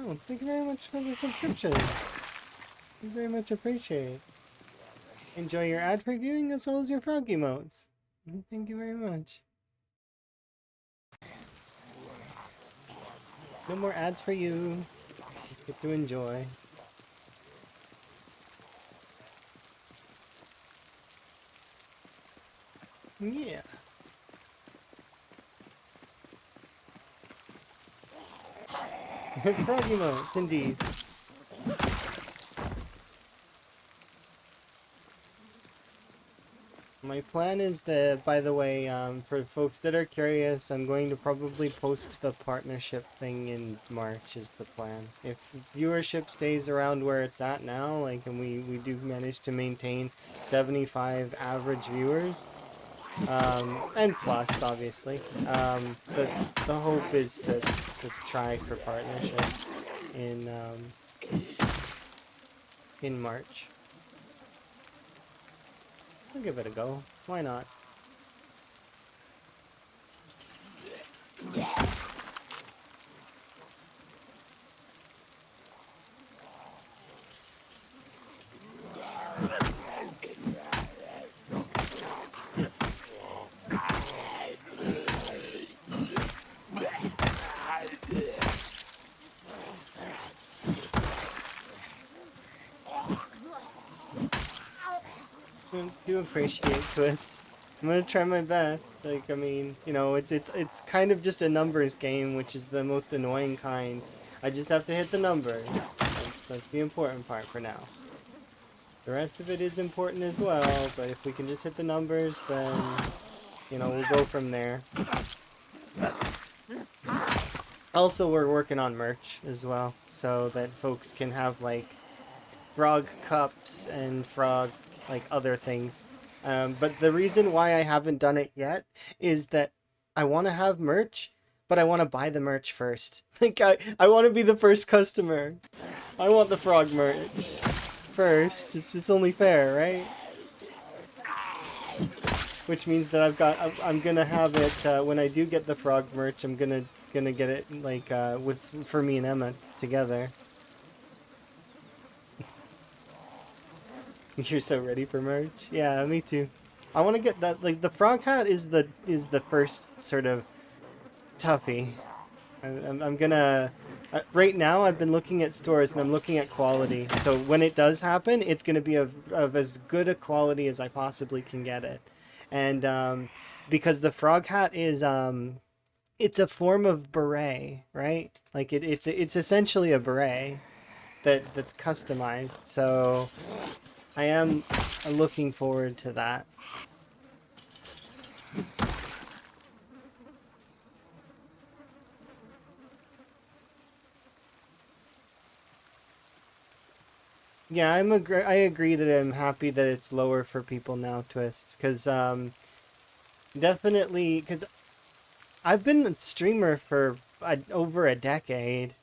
Oh, thank you very much for the subscription. We very much appreciate it. Enjoy your ad previewing as well as your frog emotes. Thank you very much. No more ads for you. Just get to enjoy. Yeah. Frog emotes, indeed. My plan is that, by the way, for folks that are curious, I'm going to probably post the partnership thing in March is the plan. If viewership stays around where it's at now, like, and we do manage to maintain 75 average viewers, and plus, obviously, the hope is to try for partnership in March. I'll give it a go. Why not? I do appreciate Twist. I'm gonna try my best. Like, I mean, you know, it's kind of just a numbers game, which is the most annoying kind. I just have to hit the numbers. That's the important part for now. The rest of it is important as well, but if we can just hit the numbers, then, you know, we'll go from there. Also, we're working on merch as well, so that folks can have, like, frog cups and frog, like, other things. But the reason why I haven't done it yet is that I want to have merch, but I want to buy the merch first. Like, I want to be the first customer. I want the frog merch first. It's only fair, right? Which means that I'm gonna have it when I do get the frog merch. I'm gonna get it like with for me and Emma together. You're so ready for merch. Yeah, me too. I want to get that. Like the frog hat is the first sort of toughie. I'm gonna. Right now, I've been looking at stores and I'm looking at quality. So when it does happen, it's gonna be of as good a quality as I possibly can get it, and because the frog hat is it's a form of beret, right? Like it's essentially a beret that's customized. So I am looking forward to that. Yeah, I agree that I'm happy that it's lower for people now, Twist, because definitely because I've been a streamer for over a decade.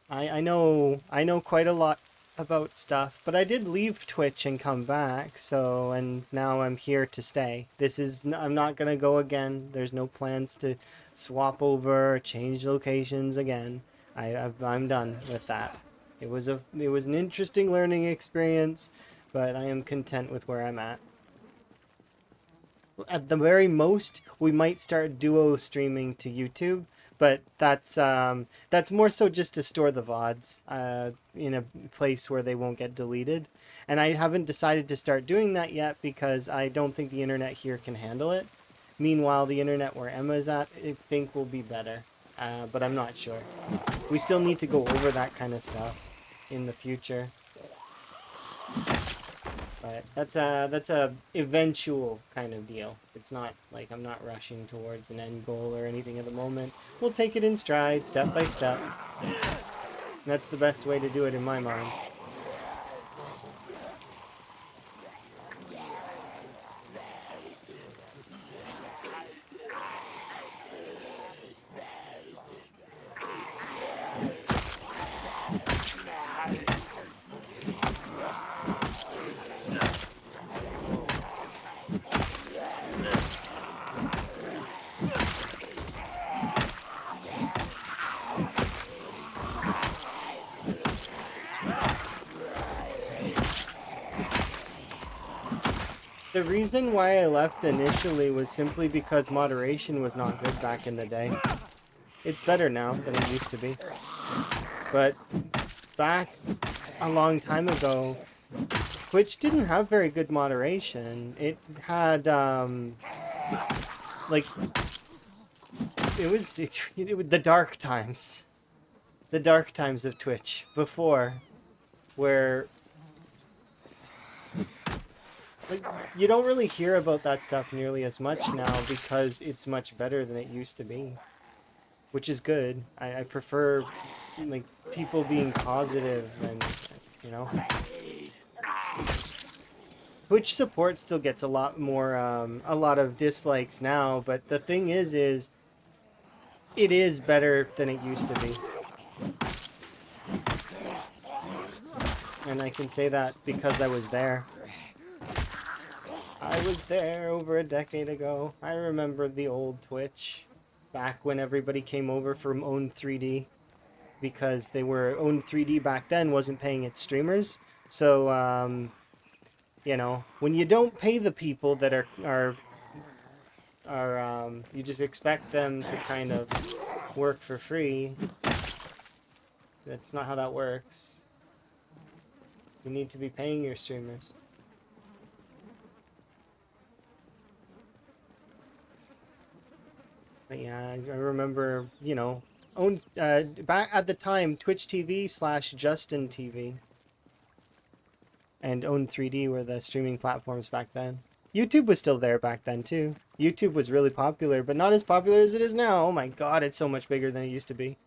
I know quite a lot about stuff, but I did leave Twitch and come back, so and now I'm here to stay. I'm not gonna go again. There's no plans to swap over or change locations again. I'm done with that. It was an interesting learning experience, but I am content with where I'm at. At the very most, we might start duo streaming to YouTube, but that's more so just to store the VODs in a place where they won't get deleted. And I haven't decided to start doing that yet because I don't think the internet here can handle it. Meanwhile, the internet where Emma's at, I think will be better, but I'm not sure. We still need to go over that kind of stuff in the future. But that's a eventual kind of deal. It's not like I'm not rushing towards an end goal or anything at the moment. We'll take it in stride, step by step. And that's the best way to do it in my mind. The reason why I left initially was simply because moderation was not good back in the day. It's better now than it used to be. But back a long time ago, Twitch didn't have very good moderation. It had, like, it was the dark times. The dark times of Twitch before, where like you don't really hear about that stuff nearly as much now because it's much better than it used to be, which is good. I prefer like people being positive and you know. Twitch support still gets a lot more a lot of dislikes now, but the thing is it is better than it used to be. And I can say that because I was there. I was there over a decade ago. I remember the old Twitch, back when everybody came over from Own 3D, because they were Own 3D back then wasn't paying its streamers. So you know, when you don't pay the people that are you just expect them to kind of work for free. That's not how that works. You need to be paying your streamers. But yeah, I remember, you know, own back at the time Twitch TV slash Justin TV and Own 3D were the streaming platforms back then. YouTube was still there back then too. YouTube was really popular, but not as popular as it is now. Oh my god, it's so much bigger than it used to be.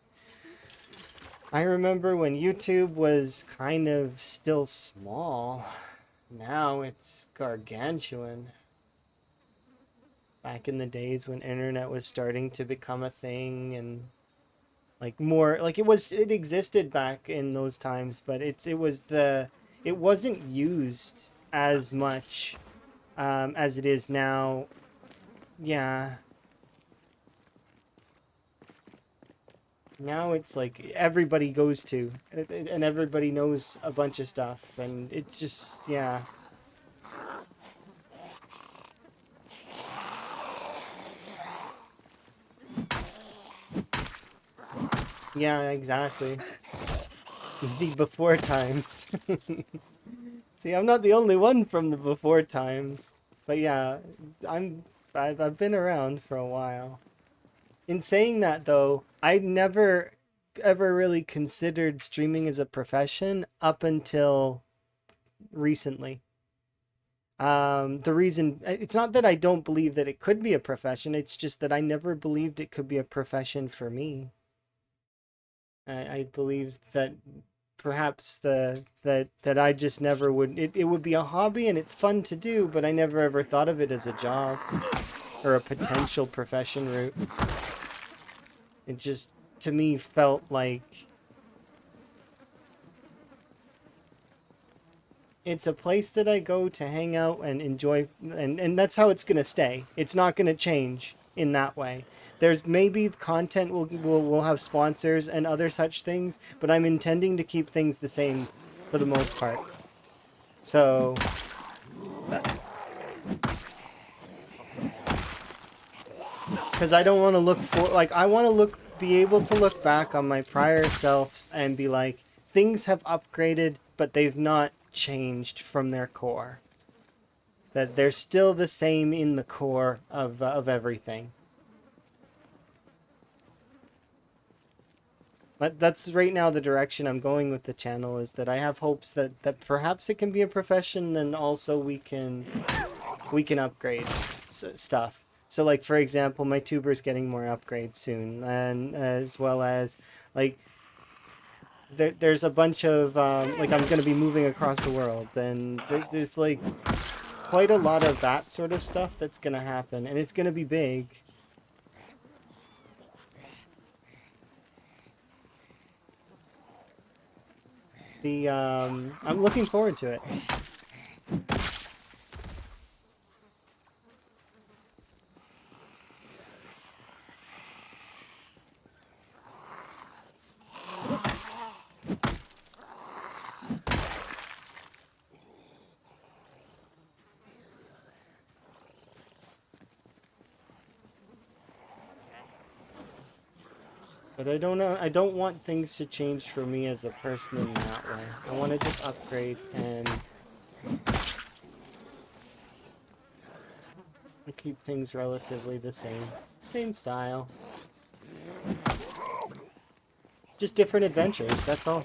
I remember when YouTube was kind of still small. Now it's gargantuan. Back in the days when internet was starting to become a thing and like more like it existed back in those times, but it wasn't used as much as it is now. Yeah. Now it's like everybody goes to and everybody knows a bunch of stuff and it's just yeah. Yeah, exactly. The before times. See, I'm not the only one from the before times. But yeah, I've been around for a while. In saying that though, I never ever really considered streaming as a profession up until recently. The reason it's not that I don't believe that it could be a profession, it's just that I never believed it could be a profession for me. I believe that perhaps that I just never would it would be a hobby and it's fun to do, but I never ever thought of it as a job or a potential profession route. It just to me felt like it's a place that I go to hang out and enjoy and that's how it's gonna stay. It's not gonna change in that way. There's maybe content will have sponsors and other such things, but I'm intending to keep things the same for the most part. So because I don't want to look for like I want to be able to look back on my prior self and be like things have upgraded but they've not changed from their core. That they're still the same in the core of everything. But that's right now the direction I'm going with the channel is that I have hopes that perhaps it can be a profession and also we can upgrade stuff. So like for example, my tuber's getting more upgrades soon and as well as like there's a bunch of like I'm going to be moving across the world and there's like quite a lot of that sort of stuff that's going to happen and it's going to be big. I'm looking forward to it. But I don't know. I don't want things to change for me as a person in that way. I want to just upgrade and keep things relatively the same. Same style. Just different adventures, that's all.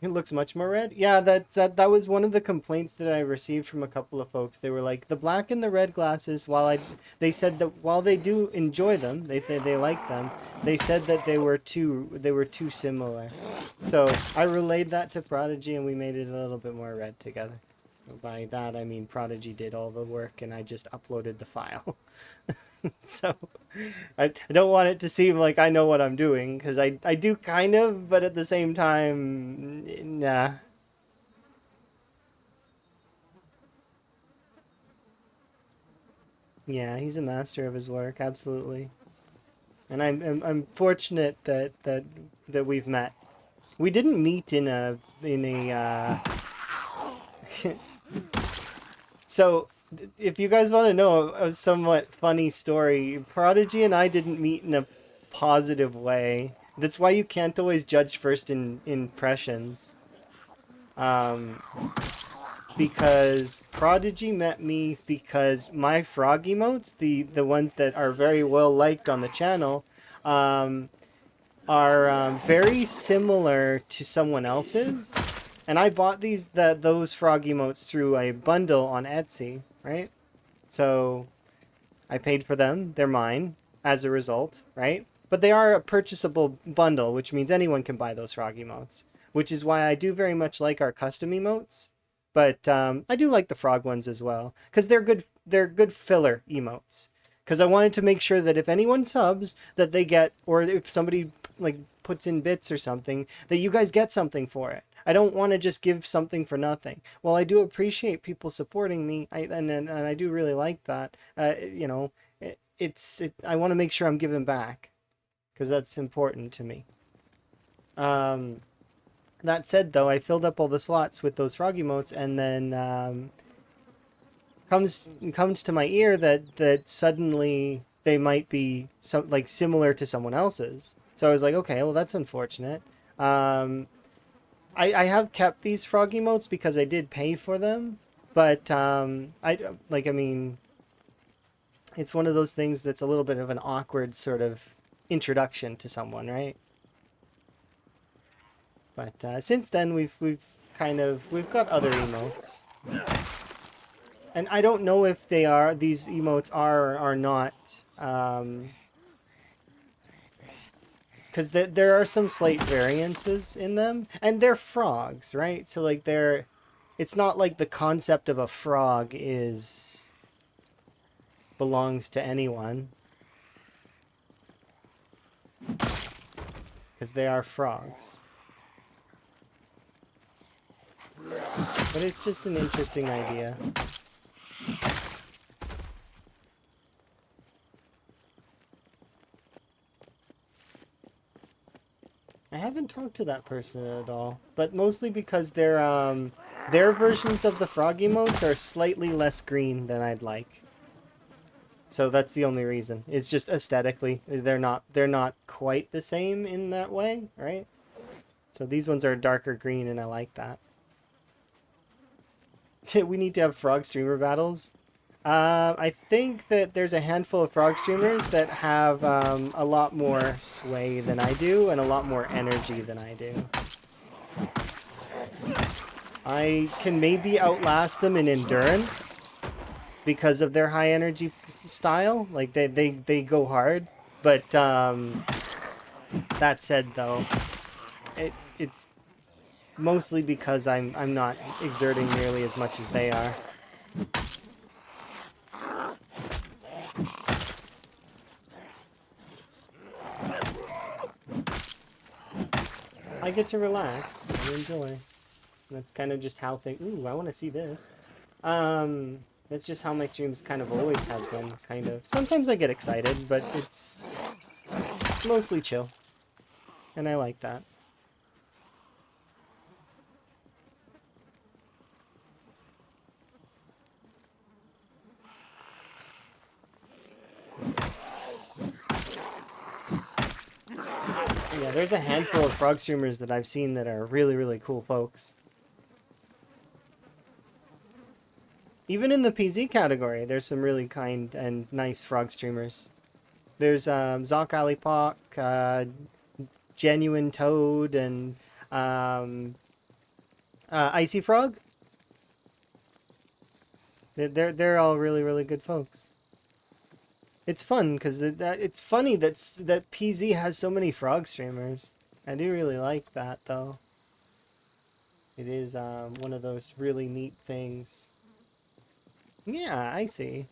It looks much more red. Yeah, that was one of the complaints that I received from a couple of folks. They were like the black and the red glasses. They said that while they do enjoy them, they like them. They said that they were too similar. So I relayed that to Prodigy, and we made it a little bit more red together. By that I mean Prodigy did all the work, and I just uploaded the file. So I don't want it to seem like I know what I'm doing, because I do kind of, but at the same time, nah. Yeah, he's a master of his work, absolutely. And I'm fortunate that we've met. We didn't meet so if you guys want to know a somewhat funny story, Prodigy and I didn't meet in a positive way. That's why you can't always judge first in impressions. Um, because Prodigy met me because my frog emotes, the ones that are very well liked on the channel, um, are very similar to someone else's, and I bought those frog emotes through a bundle on Etsy, right? So I paid for them; they're mine as a result, right? But they are a purchasable bundle, which means anyone can buy those frog emotes. Which is why I do very much like our custom emotes, but I do like the frog ones as well because they're good. They're good filler emotes. Because I wanted to make sure that if anyone subs, that they get, or if somebody like puts in bits or something, that you guys get something for it. I don't want to just give something for nothing. Well, I do appreciate people supporting me, and I do really like that. I want to make sure I'm giving back because that's important to me. Um, that said, though, I filled up all the slots with those frog emotes, and then comes to my ear that suddenly they might be like similar to someone else's. So I was like, okay, well that's unfortunate. Um, I have kept these frog emotes because I did pay for them, but I mean, it's one of those things that's a little bit of an awkward sort of introduction to someone, right? But since then we've got other emotes, and I don't know if these emotes are or are not. Because there are some slight variances in them, and they're frogs, right? So like it's not like the concept of a frog is belongs to anyone, because they are frogs. But it's just an interesting idea. I haven't talked to that person at all, but mostly because their versions of the frog emotes are slightly less green than I'd like. So that's the only reason. It's just aesthetically they're not quite the same in that way, right? So these ones are darker green, and I like that. We need to have frog streamer battles. I think that there's a handful of frog streamers that have a lot more sway than I do and a lot more energy than I do. I can maybe outlast them in endurance because of their high energy style. Like they go hard. But that said, though, it's mostly because I'm not exerting nearly as much as they are. I get to relax and enjoy. That's kind of just how things. Ooh, I want to see this. That's just how my streams kind of always have been. Kind of. Sometimes I get excited, but it's mostly chill, and I like that. Yeah, there's a handful of frog streamers that I've seen that are really, really cool folks. Even in the PZ category, there's some really kind and nice frog streamers. There's Zoc Alipok, Genuine Toad, and um, Icy Frog. They're all really, really good folks. It's fun because it's funny that PZ has so many frog streamers. I do really like that though. It is one of those really neat things. Yeah, I see.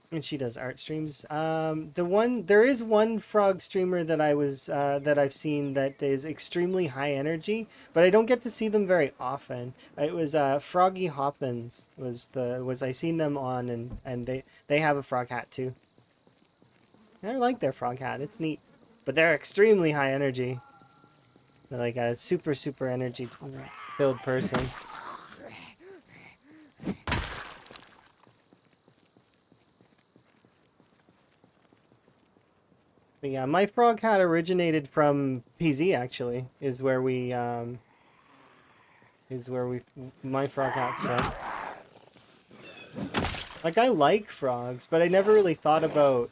And she does art streams. There is one frog streamer that that I've seen that is extremely high energy, but I don't get to see them very often. It was Froggy Hoppins was I seen them on, and they have a frog hat too. I like their frog hat. It's neat, but they're extremely high energy. They're like a super energy filled person. But yeah, my frog hat originated from PZ actually. Is where we my frog hat's from. Like I like frogs, but I never really thought about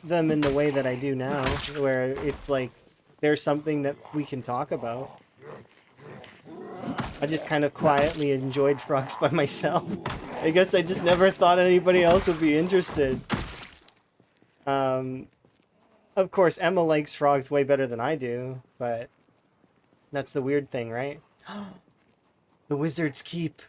them in the way that I do now, where it's like there's something that we can talk about. I just kind of quietly enjoyed frogs by myself. I guess I just never thought anybody else would be interested. Of course, Emma likes frogs way better than I do, but that's the weird thing, right? The Wizard's Keep.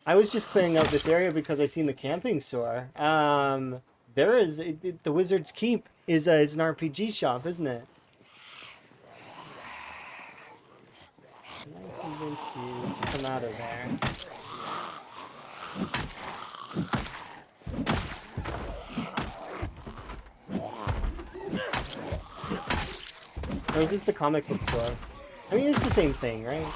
I was just clearing out this area because I seen the camping store. There is the Wizard's Keep is an RPG shop, isn't it? Can I convince you to come out of there? Or is this the comic book store? I mean, it's the same thing, right?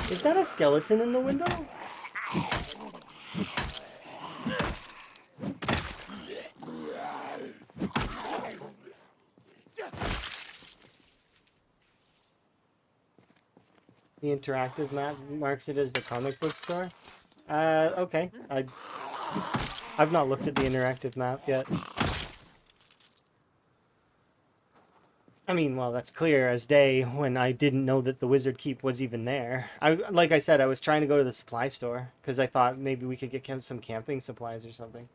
Is that a skeleton in the window? The interactive map marks it as the comic book store. Okay. I've not looked at the interactive map yet. I mean, well, that's clear as day when I didn't know that the Wizard Keep was even there. Like I said, I was trying to go to the supply store because I thought maybe we could get some camping supplies or something.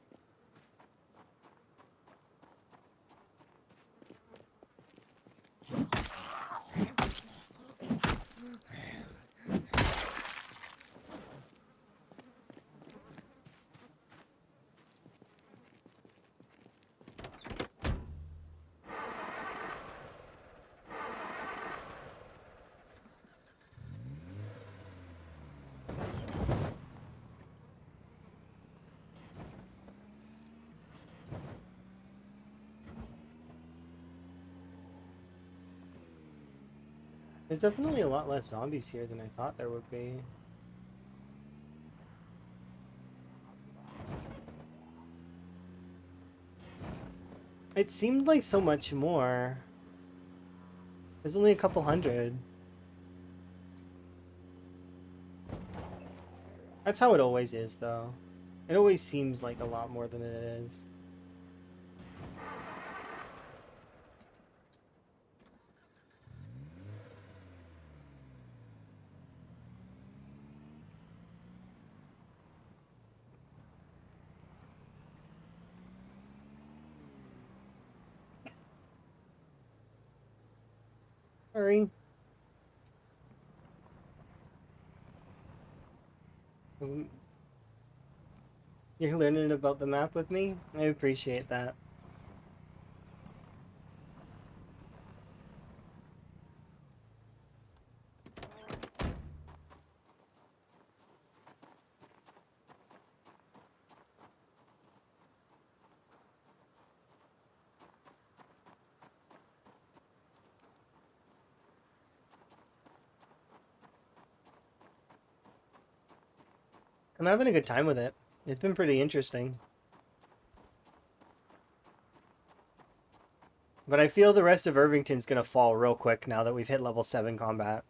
There's definitely a lot less zombies here than I thought there would be. It seemed like so much more. There's only a couple hundred. That's how it always is, though. It always seems like a lot more than it is. Sorry. You're learning about the map with me? I appreciate that. I'm having a good time with it. It's been pretty interesting. But I feel the rest of Irvington's gonna fall real quick now that we've hit level 7 combat.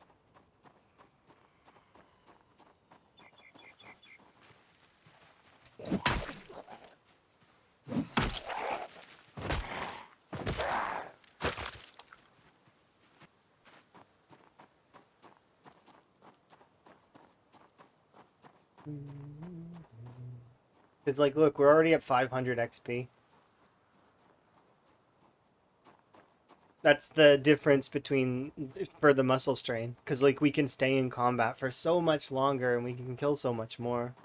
It's like, look, we're already at 500 XP. That's the difference between for the muscle strain, because like we can stay in combat for so much longer and we can kill so much more.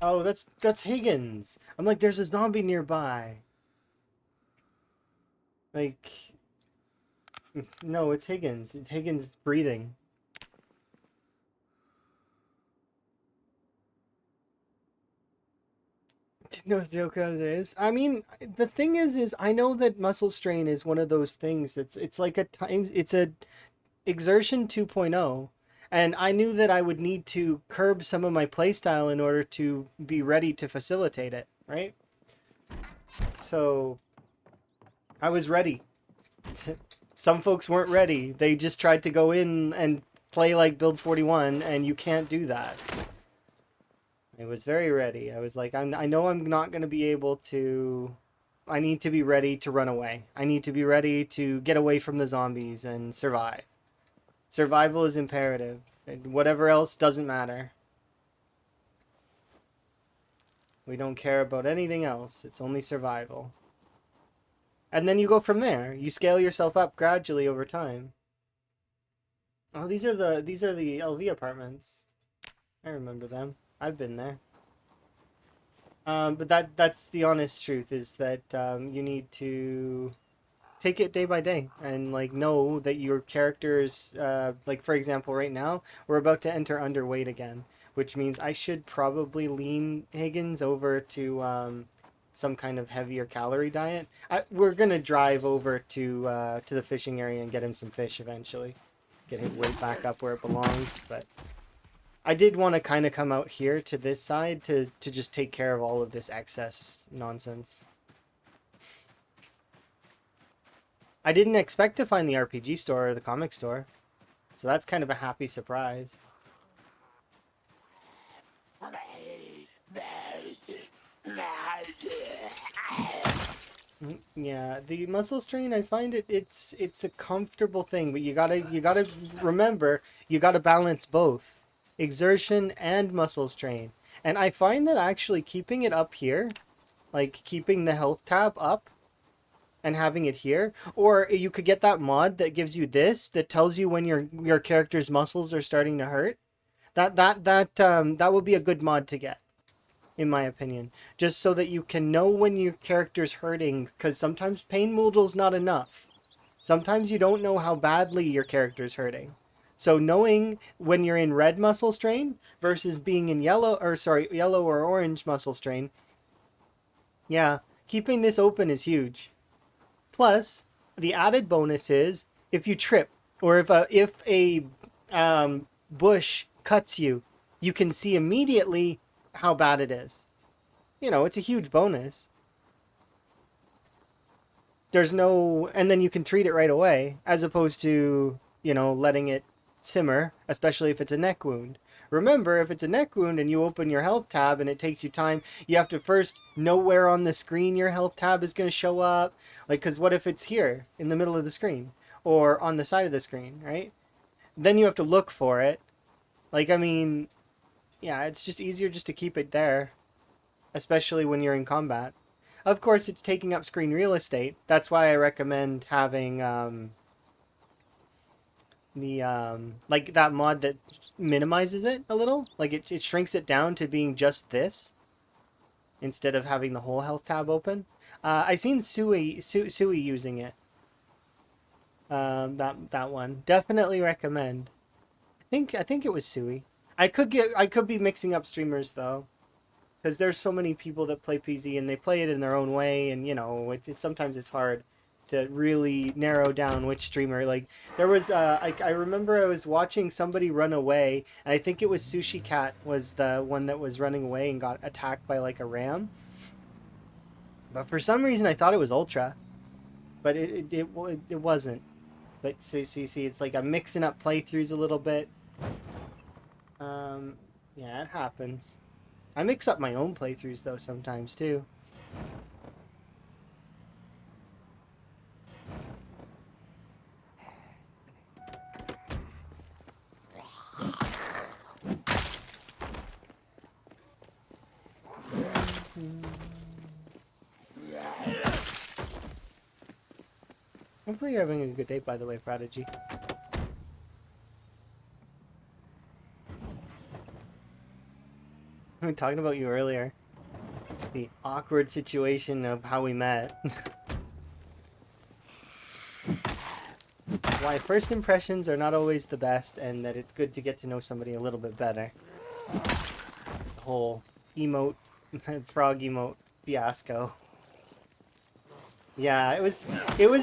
Oh, that's Higgins. I'm like, there's a zombie nearby. Like, no, it's Higgins. Higgins breathing. No joke as it is. I mean, the thing is I know that muscle strain is one of those things it's like it's a exertion 2.0, and I knew that I would need to curb some of my playstyle in order to be ready to facilitate it, right? So I was ready. Some folks weren't ready. They just tried to go in and play like build 41, and you can't do that. I was very ready. I was like, I know I'm not going to be able to. I need to be ready to run away. I need to be ready to get away from the zombies and survive. Survival is imperative. And whatever else doesn't matter. We don't care about anything else. It's only survival. And then you go from there. You scale yourself up gradually over time. Oh, these are the LV apartments. I remember them. I've been there. But that's the honest truth, is that you need to take it day by day and like know that your characters, like for example, right now we're about to enter underweight again, which means I should probably lean Higgins over to some kind of heavier calorie diet. We're gonna drive over to the fishing area and get him some fish eventually, get his weight back up where it belongs, but. I did want to kind of come out here to this side to just take care of all of this excess nonsense. I didn't expect to find the RPG store or the comic store, so that's kind of a happy surprise. Yeah, the muscle strain, I find it's a comfortable thing, but you gotta remember, you gotta balance both exertion and muscle strain. And I find that actually keeping it up here, like keeping the health tab up and having it here, or you could get that mod that gives you this that tells you when your character's muscles are starting to hurt. That would be a good mod to get, in my opinion, just so that you can know when your character's hurting, because sometimes pain moodle's not enough. Sometimes you don't know how badly your character's hurting. So knowing when you're in red muscle strain versus being in yellow or orange muscle strain, yeah, keeping this open is huge. Plus, the added bonus is if you trip or if a bush cuts you, you can see immediately how bad it is. You know, it's a huge bonus. There's no, and then you can treat it right away, as opposed to, letting it simmer, especially if it's a neck wound. Remember, if it's a neck wound and you open your health tab and it takes you time, you have to first know where on the screen your health tab is going to show up. Like, because what if it's here in the middle of the screen or on the side of the screen, right? Then you have to look for it. Like, I mean, yeah, it's just easier just to keep it there, especially when you're in combat. Of course, it's taking up screen real estate. That's why I recommend having the like that mod that minimizes it a little. Like it shrinks it down to being just this instead of having the whole health tab open. I seen Sui using it. That one definitely recommend. I think it was Sui. I could be mixing up streamers though, because there's so many people that play PZ and they play it in their own way, and you know sometimes it's hard to really narrow down which streamer. Like there was I remember I was watching somebody run away, and I think it was Sushi Cat was the one that was running away and got attacked by like a ram. But for some reason I thought it was Ultra, but it wasn't. But so you see, it's like I'm mixing up playthroughs a little bit. Um, yeah, it happens. I mix up my own playthroughs though sometimes too. Hopefully you're having a good day, by the way, Prodigy. We were talking about you earlier. The awkward situation of how we met. Why first impressions are not always the best, and that it's good to get to know somebody a little bit better. The whole emote, frog emote fiasco. Yeah, it was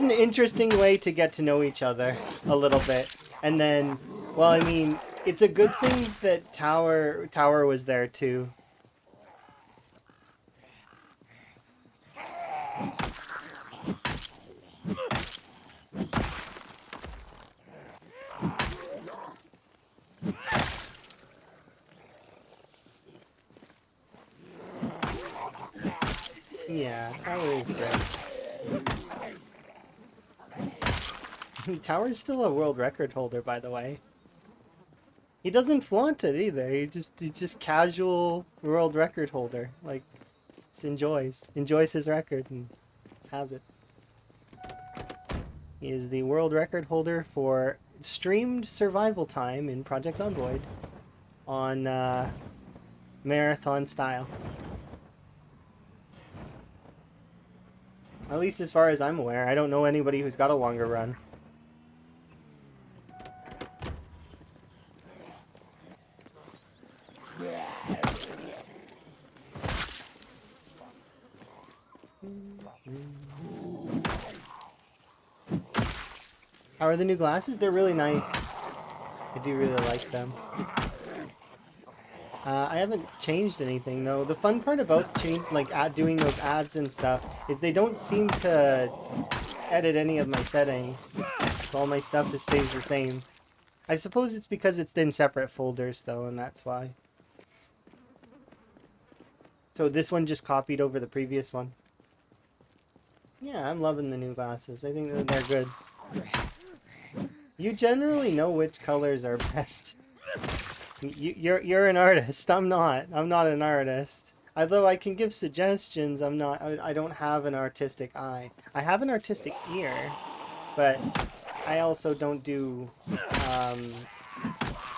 an interesting way to get to know each other a little bit. And then, well, I mean, it's a good thing that Tower was there too. Yeah, Tower is great. Tower's still a world record holder, by the way. He doesn't flaunt it either. He's just casual world record holder. Like, just enjoys his record and just has it. He is the world record holder for streamed survival time in Project Zomboid on marathon style. At least as far as I'm aware. I don't know anybody who's got a longer run. How are the new glasses? They're really nice. I do really like them. I haven't changed anything though. The fun part about doing those ads and stuff is they don't seem to edit any of my settings. So all my stuff just stays the same. I suppose it's because it's in separate folders though, and that's why. So this one just copied over the previous one. Yeah, I'm loving the new glasses. I think they're good. You generally know which colors are best. You're an artist. I'm not. I'm not an artist. Although I can give suggestions, I'm not. I don't have an artistic eye. I have an artistic ear, but I also don't do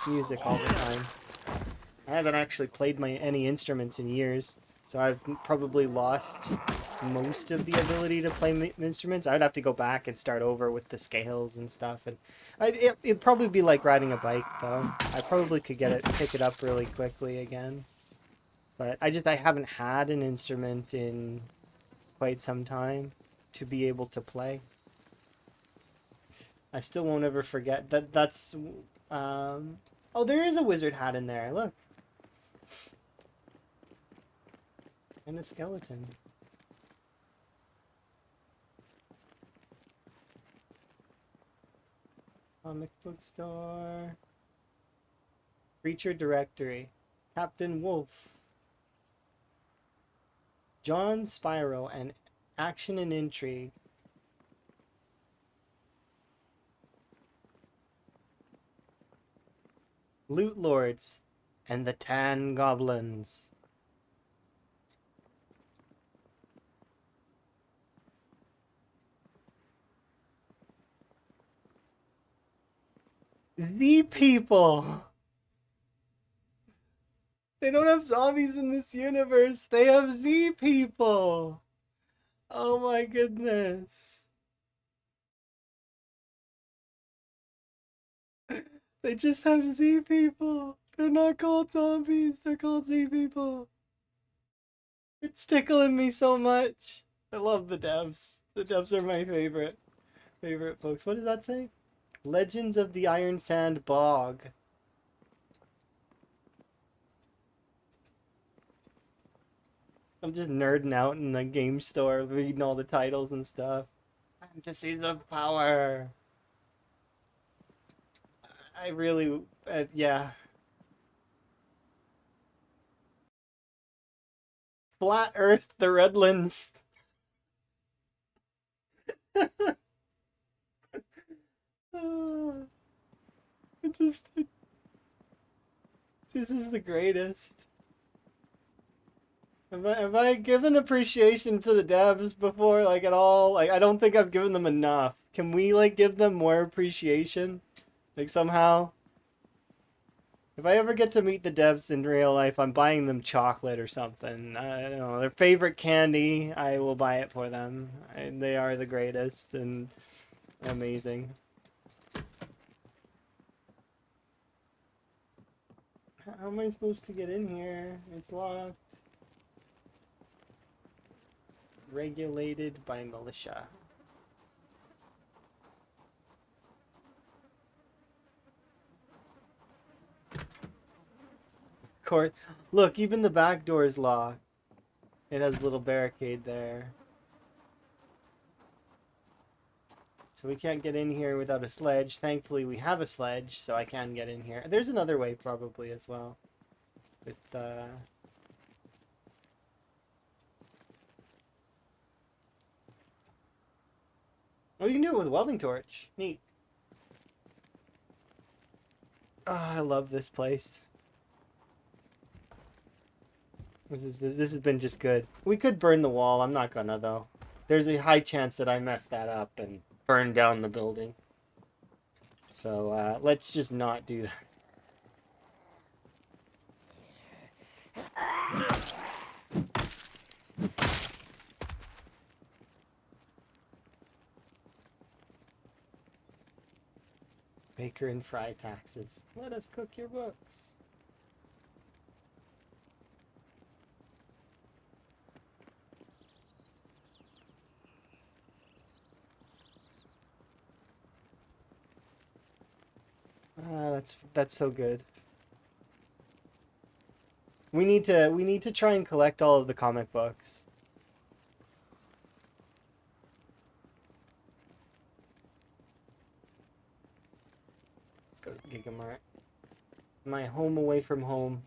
music all the time. I haven't actually played any instruments in years, so I've probably lost most of the ability to play instruments. I'd have to go back and start over with the scales and stuff, and it'd probably be like riding a bike though. I probably could pick it up really quickly again, but I haven't had an instrument in quite some time to be able to play. I still won't ever forget that's oh, there is a wizard hat in there, look. And a skeleton. Comic book store. Creature directory. Captain Wolf. John Spiral and Action and Intrigue. Loot Lords, and the Tan Goblins. Z people! They don't have zombies in this universe. They have Z people. Oh my goodness. They just have Z people. They're not called zombies. They're called Z people. It's tickling me so much. I love the devs. The devs are my favorite folks. What does that say? Legends of the Iron Sand Bog. I'm just nerding out in the game store, reading all the titles and stuff. Fantasies of Power. I really, yeah. Flat Earth, the Redlands. It just, this is the greatest. Have I given appreciation to the devs before, like, at all? Like, I don't think I've given them enough. Can we, like, give them more appreciation? Like, somehow? If I ever get to meet the devs in real life, I'm buying them chocolate or something. I don't know, their favorite candy, I will buy it for them. And they are the greatest and amazing. How am I supposed to get in here? It's locked. Regulated by militia. Course. Look, even the back door is locked. It has a little barricade there. So we can't get in here without a sledge. Thankfully, we have a sledge, so I can get in here. There's another way probably as well. With oh, you can do it with a welding torch. Neat. Oh, I love this place. This has been just good. We could burn the wall. I'm not gonna though. There's a high chance that I messed that up and burn down the building. So let's just not do that. Baker and fry taxes. Let us cook your books. That's so good. We need to try and collect all of the comic books. Let's go to Gigamart. My home away from home.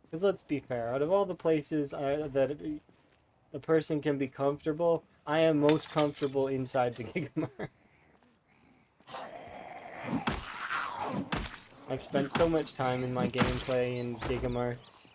Because let's be fair, out of all the places that a person can be comfortable, I am most comfortable inside the Gigamart. I've spent so much time in my gameplay in Gigamarts.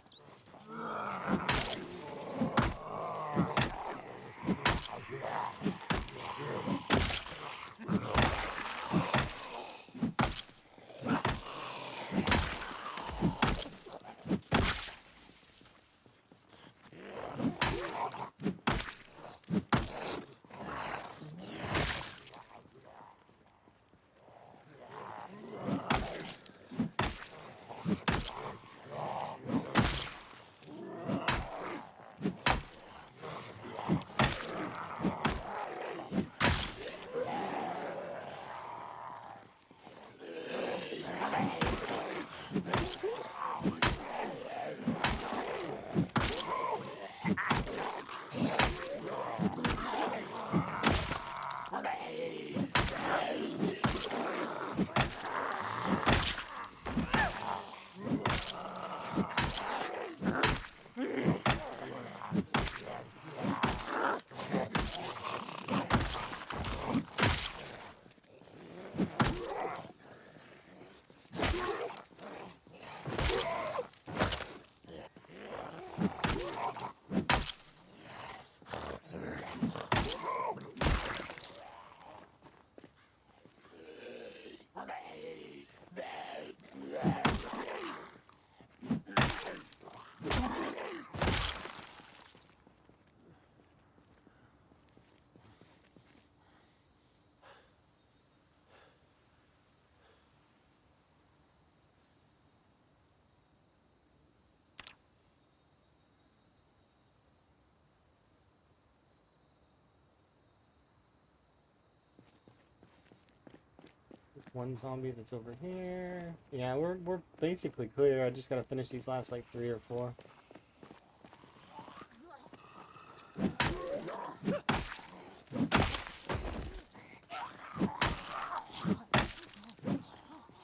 One zombie that's over here. Yeah, we're basically clear. I just gotta finish these last like 3 or 4.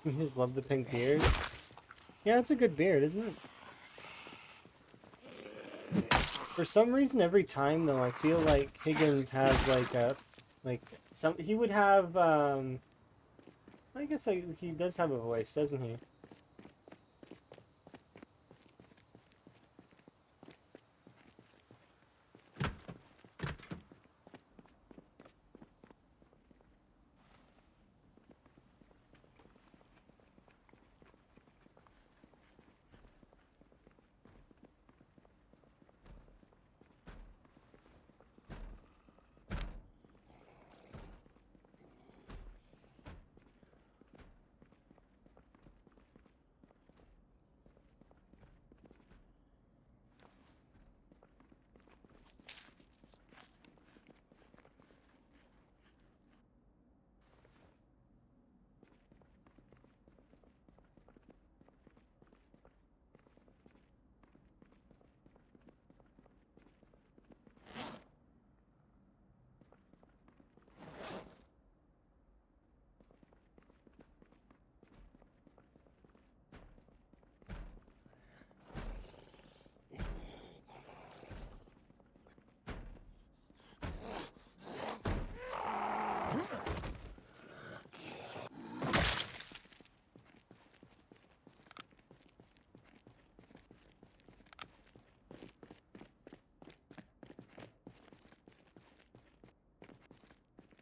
You just love the pink beard. Yeah, it's a good beard, isn't it? For some reason, every time though, I feel like Higgins has like a, like some. He would have. I guess he does have a voice, doesn't he?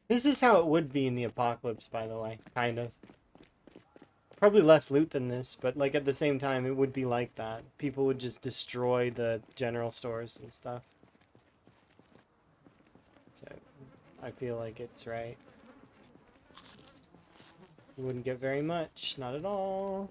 This is how it would be in the apocalypse, by the way, kind of. Probably less loot than this, but like at the same time, it would be like that. People would just destroy the general stores and stuff. So I feel like it's right. You wouldn't get very much, not at all.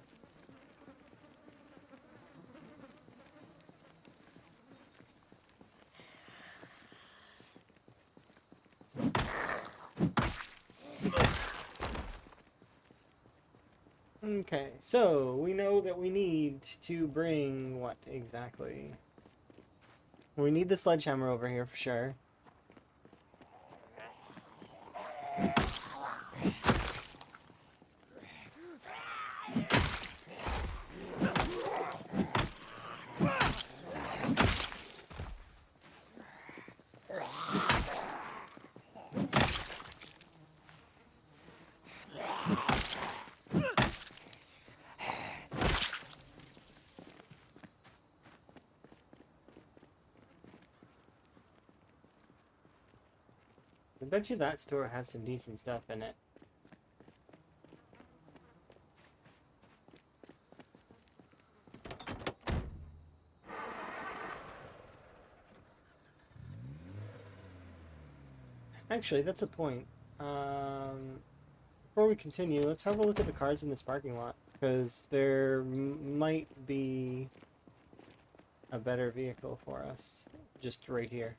Okay, so we know that we need to bring what exactly? We need the sledgehammer over here for sure. I bet you that store has some decent stuff in it. Actually, that's a point. Before we continue, let's have a look at the cars in this parking lot, because there might be a better vehicle for us just right here.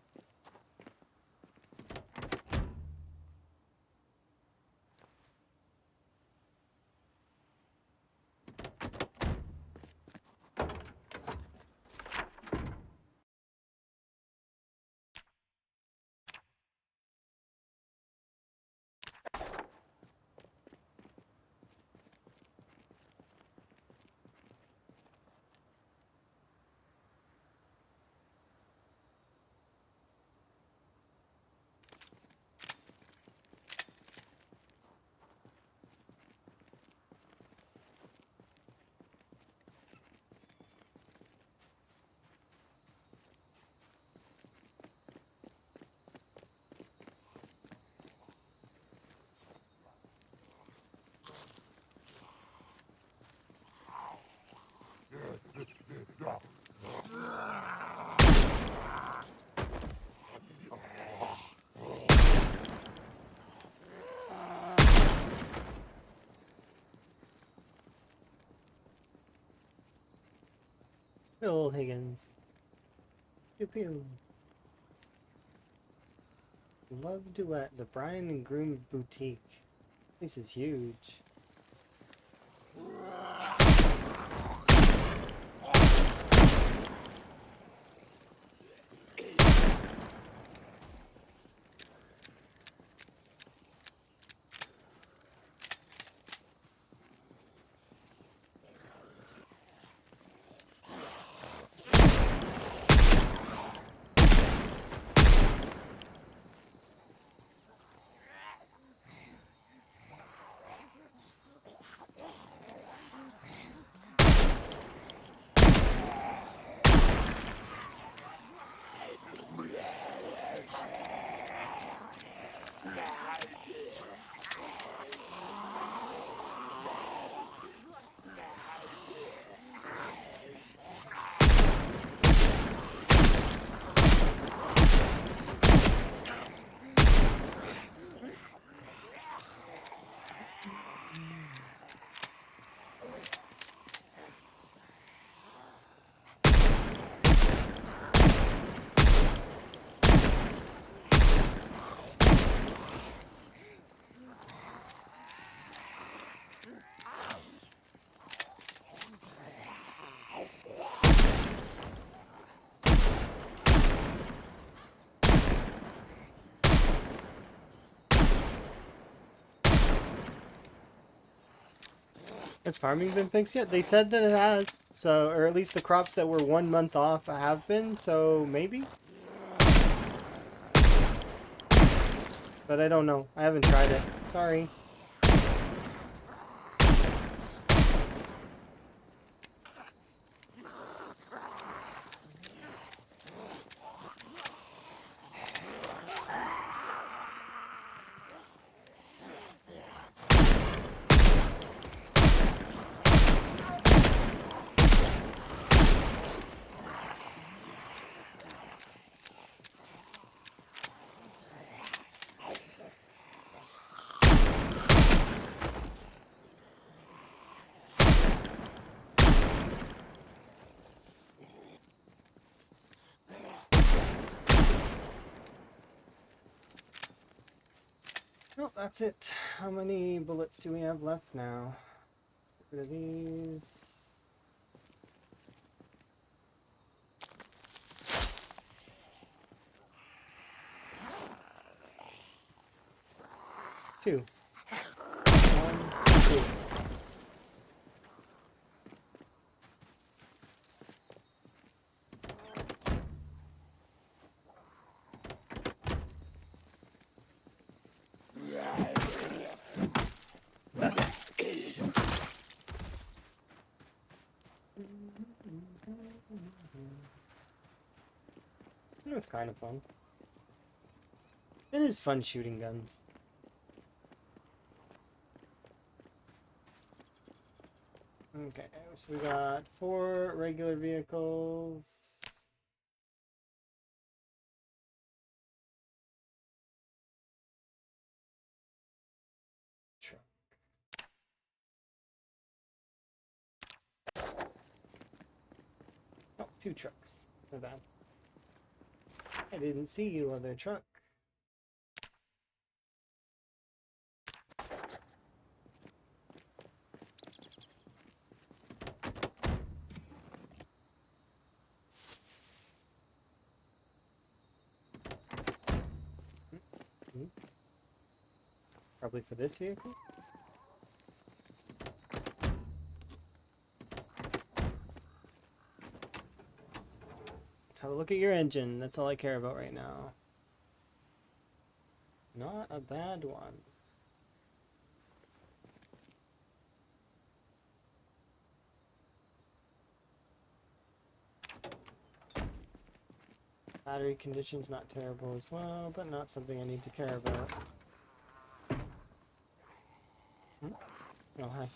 Hello, Higgins. Pew pew. Love Duet, the Brian and Groom Boutique. This is huge. Has farming been fixed yet? They said that it has. So, or at least the crops that were 1 month off have been, so maybe? But I don't know. I haven't tried it. Sorry. Oh, that's it. How many bullets do we have left now? Let's get rid of these. 2. 1, 2. It was kind of fun. It is fun shooting guns. Okay, so we got 4 regular vehicles. Truck. Oh, 2 trucks. My bad. I didn't see you other truck. Probably for this vehicle. Let's have a look at your engine. That's all I care about right now. Not a bad one. Battery condition's not terrible as well, but not something I need to care about. Oh, hi.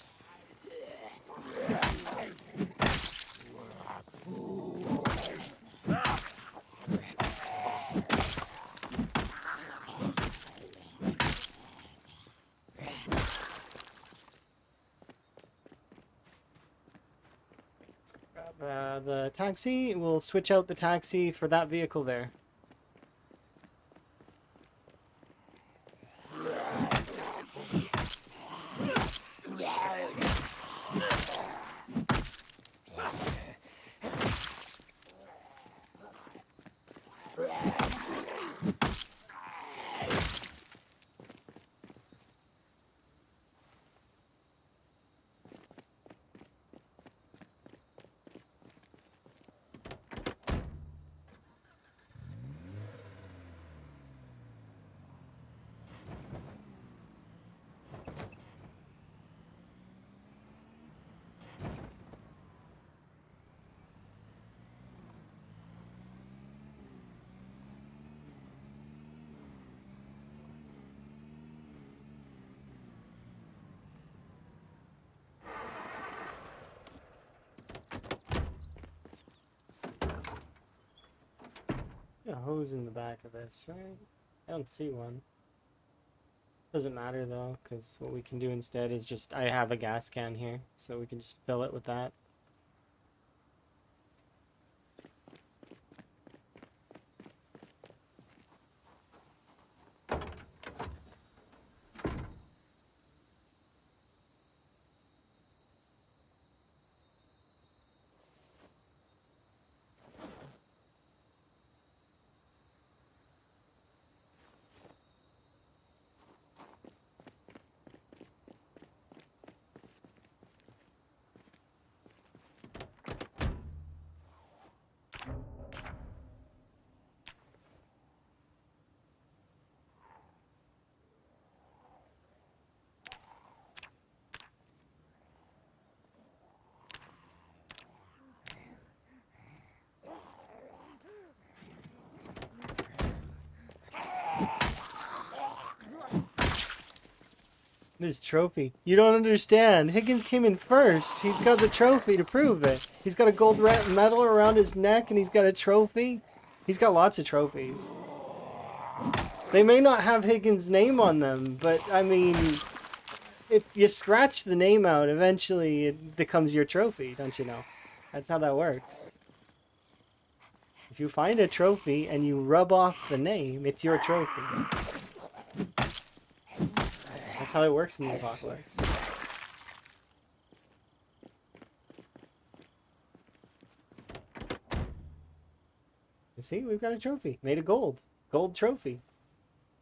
Let's grab the taxi. We'll switch out the taxi for that vehicle there. hose in the back of this, right? I don't see one. Doesn't matter though, because what we can do instead is just, I have a gas can here, so we can just fill it with that. His trophy. You don't understand. Higgins came in first. He's got the trophy to prove it. He's got a gold medal around his neck and he's got a trophy. He's got lots of trophies. They may not have Higgins' name on them, but I mean, if you scratch the name out, eventually it becomes your trophy, don't you know? That's how that works. If you find a trophy and you rub off the name, it's your trophy. That's how it works in the apocalypse. You see, we've got a trophy. Made of gold. Gold trophy.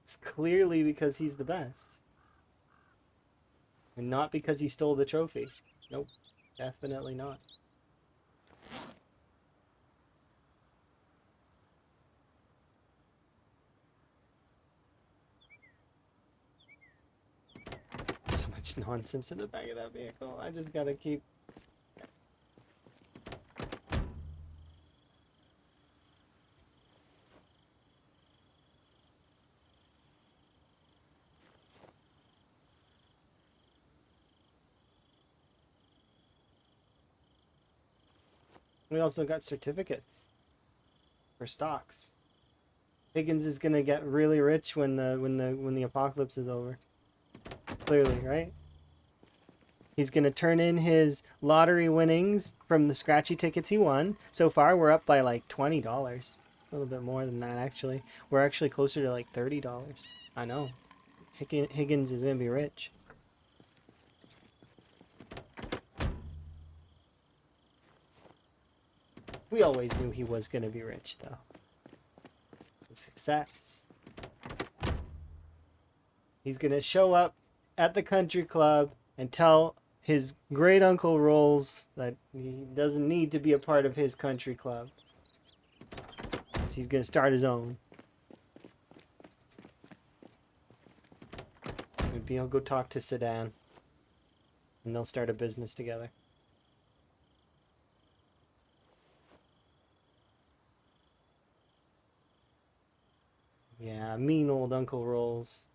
It's clearly because he's the best. And not because he stole the trophy. Nope. Definitely not. So much nonsense in the back of that vehicle. I just gotta keep... We also got certificates for stocks. Higgins is gonna get really rich when the apocalypse is over. Clearly, right? He's gonna turn in his lottery winnings from the scratchy tickets he won. So far, we're up by like $20. A little bit more than that, actually. We're actually closer to like $30. I know. Higgins is gonna be rich. We always knew he was going to be rich, though. Success. He's going to show up at the country club and tell his great uncle Rolls that he doesn't need to be a part of his country club. So he's going to start his own. Maybe he'll go talk to Sedan. And they'll start a business together. Yeah, mean old Uncle Rolls.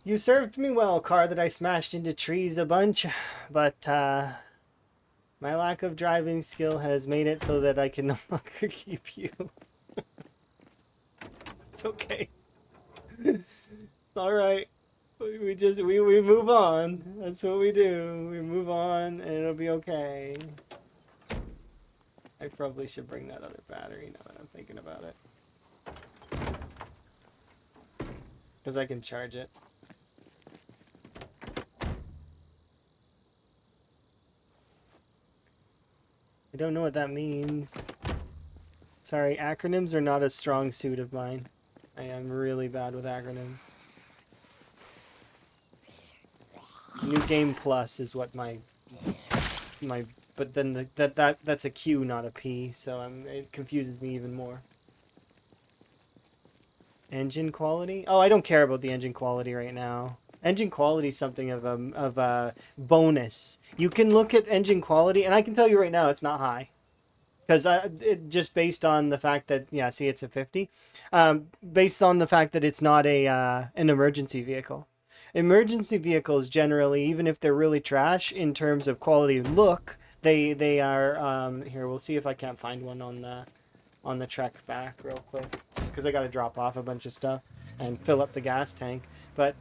You served me well, car that I smashed into trees a bunch, but my lack of driving skill has made it so that I can no longer keep you. It's okay. It's alright. We move on. That's what we do. We move on and it'll be okay. I probably should bring that other battery now that I'm thinking about it. Because I can charge it. I don't know what that means. Sorry, acronyms are not a strong suit of mine. I am really bad with acronyms. New Game Plus is what my but then that's a Q, not a P, so it confuses me even more. Engine quality? Oh, I don't care about the engine quality right now. Engine quality is something of a bonus. You can look at engine quality, and I can tell you right now, it's not high. because just based on the fact that, yeah, see, it's a 50, based on the fact that it's not a an emergency vehicle. Emergency vehicles generally, even if they're really trash in terms of quality of look, they are here. We'll see if I can't find one on the trek back real quick, just because I got to drop off a bunch of stuff and fill up the gas tank. But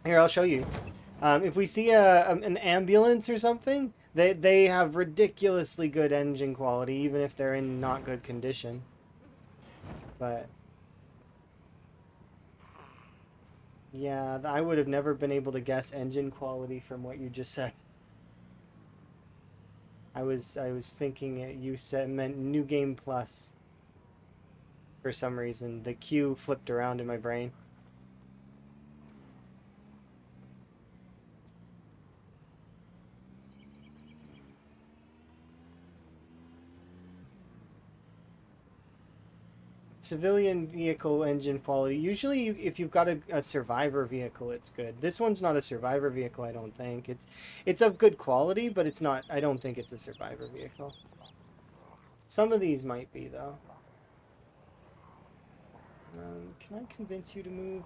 here, I'll show you. If we see an ambulance or something, they have ridiculously good engine quality, even if they're in not good condition. But yeah, I would have never been able to guess engine quality from what you just said. I was thinking you said meant New Game Plus for some reason. The Q flipped around in my brain. Civilian vehicle engine quality. Usually, if you've got a survivor vehicle, it's good. This one's not a survivor vehicle, I don't think. It's of good quality, but it's not. I don't think it's a survivor vehicle. Some of these might be though. Can I convince you to move?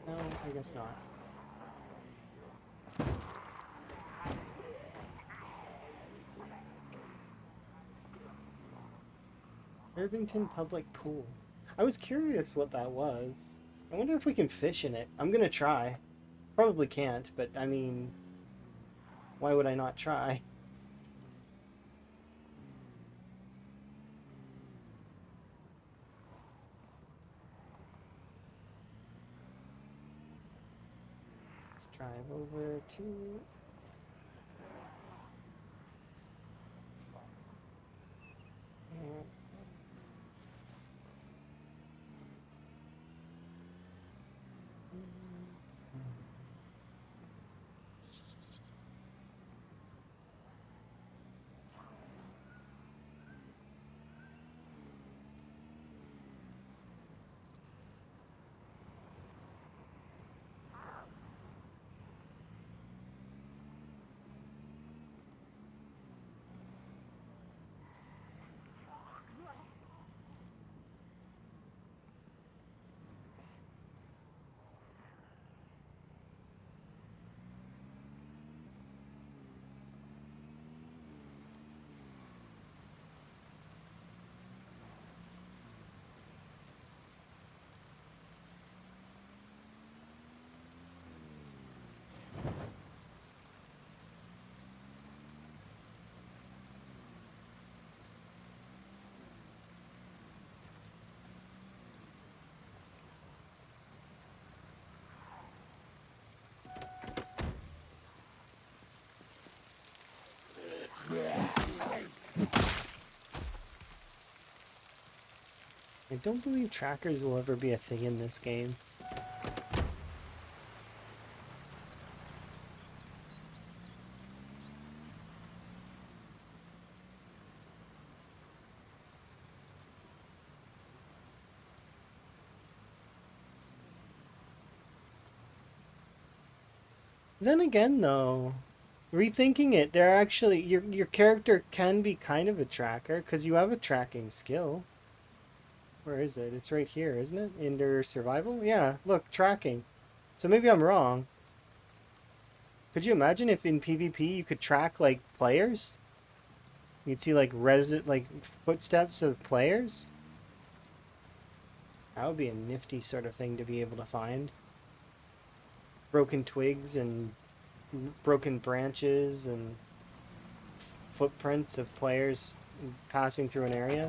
No, I guess not. Irvington Public Pool. I was curious what that was. I wonder if we can fish in it. I'm gonna try. Probably can't, but I mean, why would I not try? Let's drive over to... I don't believe trackers will ever be a thing in this game. Then again, though, rethinking it, they're actually your character can be kind of a tracker because you have a tracking skill. Where is it? It's right here, isn't it? Under survival? Yeah, look, tracking. So maybe I'm wrong. Could you imagine if in PvP you could track like players? You'd see like footsteps of players. That would be a nifty sort of thing to be able to find. Broken twigs and broken branches and footprints of players passing through an area.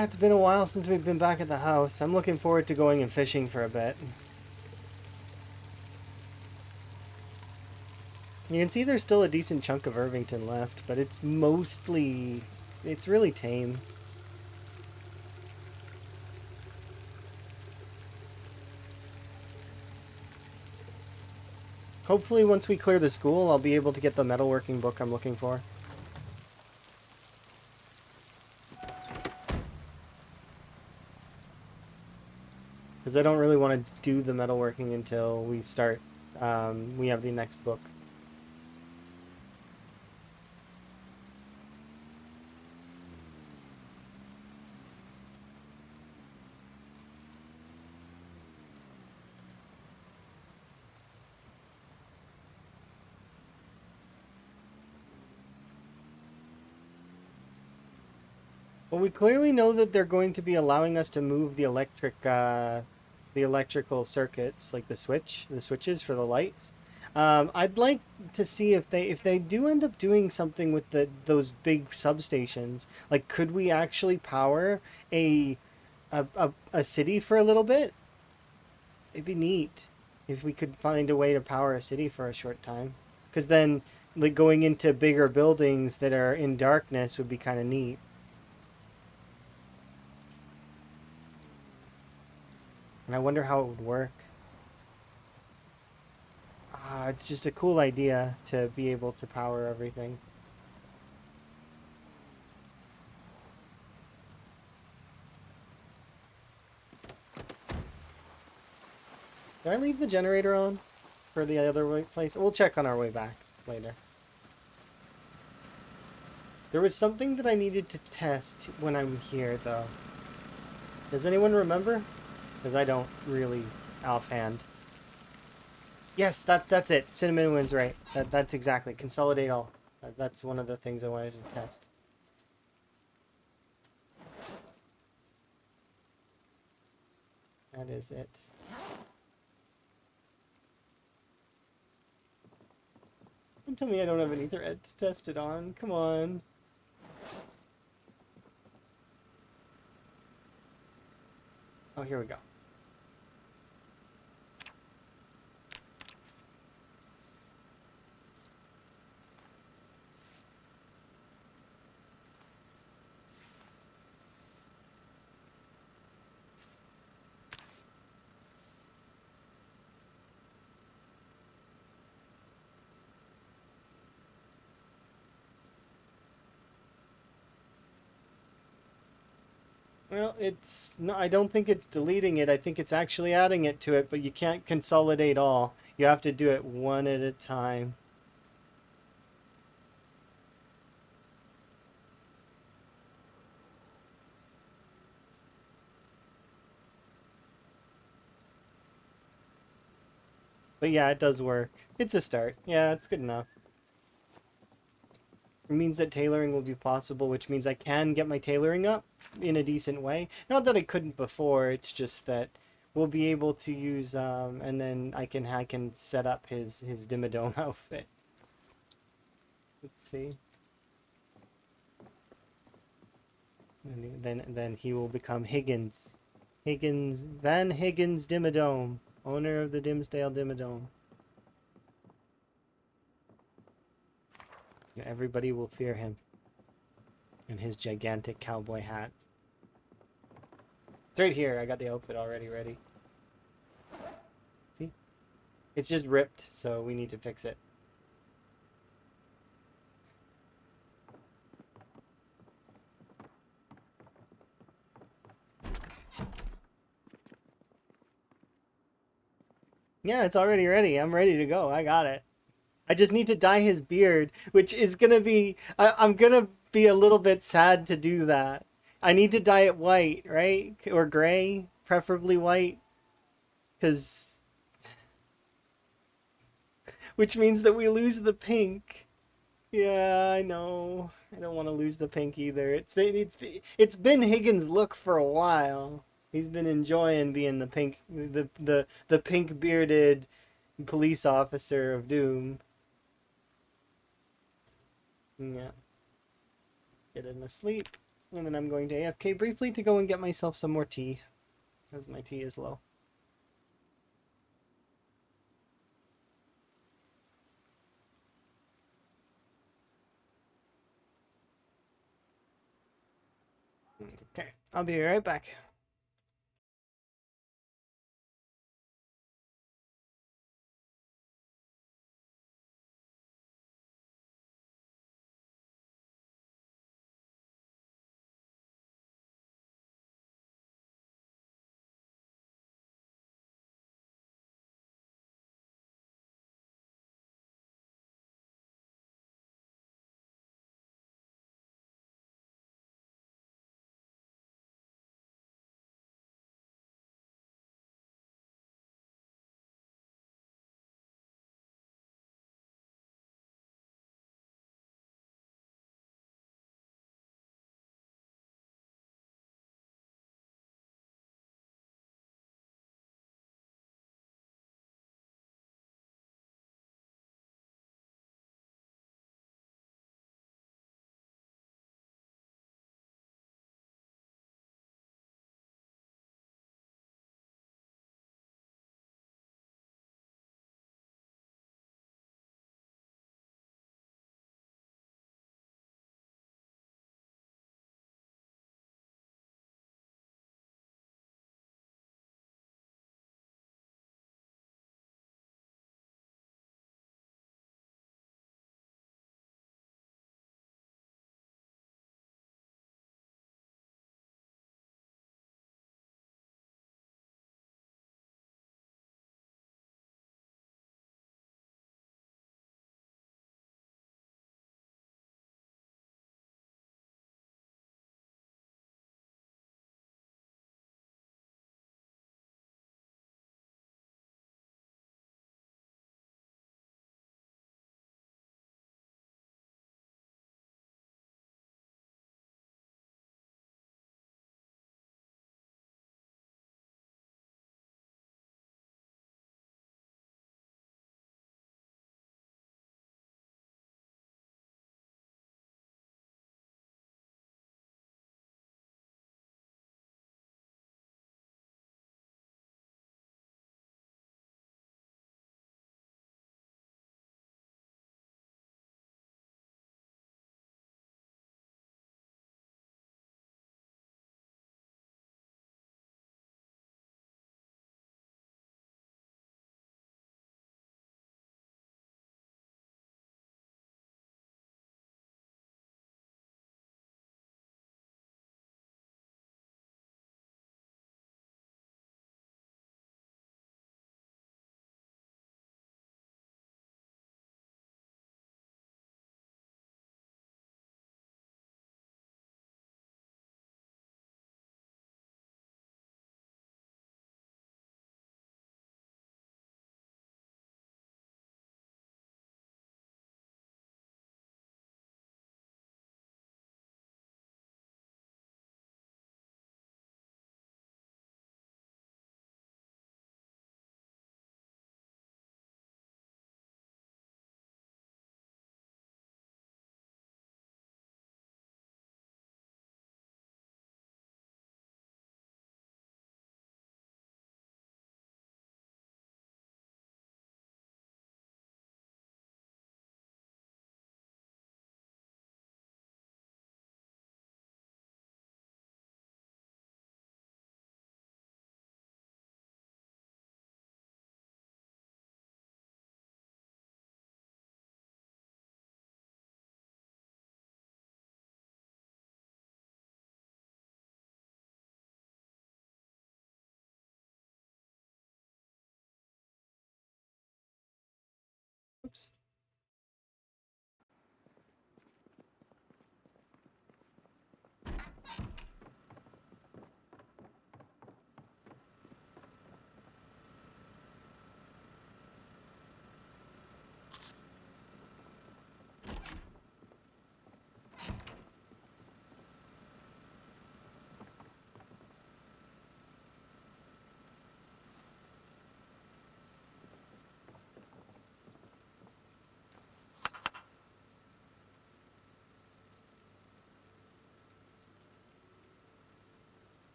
It's been a while since we've been back at the house. I'm looking forward to going and fishing for a bit. You can see there's still a decent chunk of Irvington left, but it's really tame. Hopefully once we clear the school, I'll be able to get the metalworking book I'm looking for. Because I don't really want to do the metalworking until we start. We have the next book. Well, we clearly know that they're going to be allowing us to move the electrical circuits, like the switches for the lights. I'd like to see if they do end up doing something with those big substations. Like, could we actually power a city for a little bit? It'd be neat if we could find a way to power a city for a short time. Because then, like going into bigger buildings that are in darkness would be kind of neat. And I wonder how it would work. It's just a cool idea to be able to power everything. Did I leave the generator on for the other place? We'll check on our way back later. There was something that I needed to test when I'm here, though. Does anyone remember? Because I don't really offhand. Yes, that's it. Cinnamon wins right. That's exactly. Consolidate all. That's one of the things I wanted to test. That is it. Don't tell me I don't have an Ethernet to test it on. Come on. Oh, here we go. Well, it's no, I don't think it's deleting it. I think it's actually adding it to it, but you can't consolidate all. You have to do it one at a time. But yeah, it does work. It's a start. Yeah, it's good enough. It means that tailoring will be possible, which means I can get my tailoring up in a decent way. Not that I couldn't before, it's just that we'll be able to use and then I can set up his Dimmadome outfit. Let's see. And then he will become Higgins. Van Higgins Dimmadome, owner of the Dimsdale Dimmadome. Everybody will fear him and his gigantic cowboy hat. It's right here. I got the outfit already ready. See? It's just ripped, so we need to fix it. Yeah, it's already ready. I'm ready to go. I got it. I just need to dye his beard, which is gonna be... I'm gonna be a little bit sad to do that. I need to dye it white, right? Or gray, preferably white. Because... Which means that we lose the pink. Yeah, I know. I don't want to lose the pink either. It's been Higgins' look for a while. He's been enjoying being the pink bearded police officer of doom. Yeah. Get him asleep. And then I'm going to AFK briefly to go and get myself some more tea, as my tea is low. Okay, I'll be right back.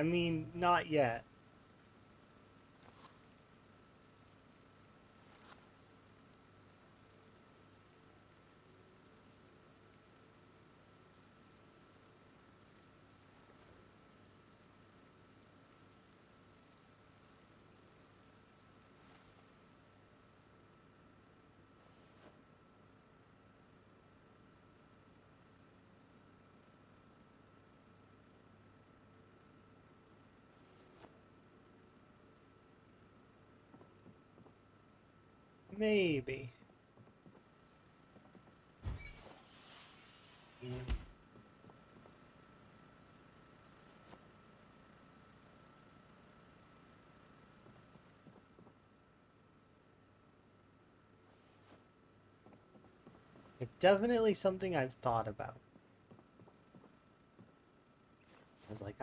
I mean, not yet. Maybe. It's definitely something I've thought about. I was like,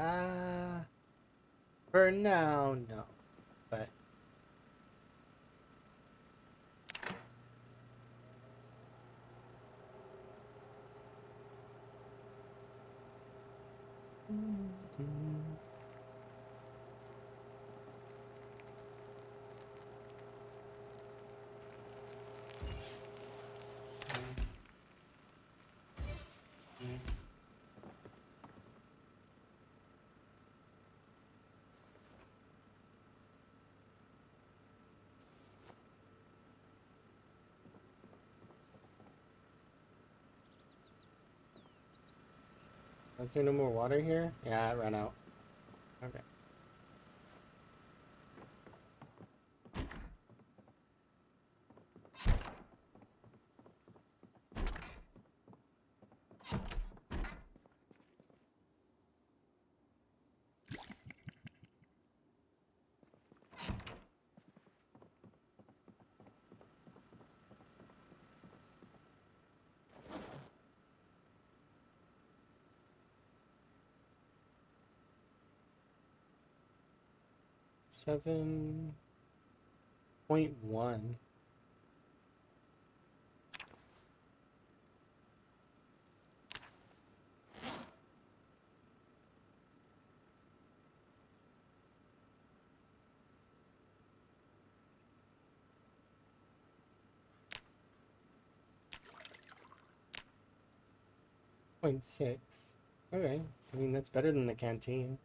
for now, no. But is there no more water here? Yeah, it ran out. Okay. Seven 0.1. 0.6. Okay. I mean, that's better than the canteen.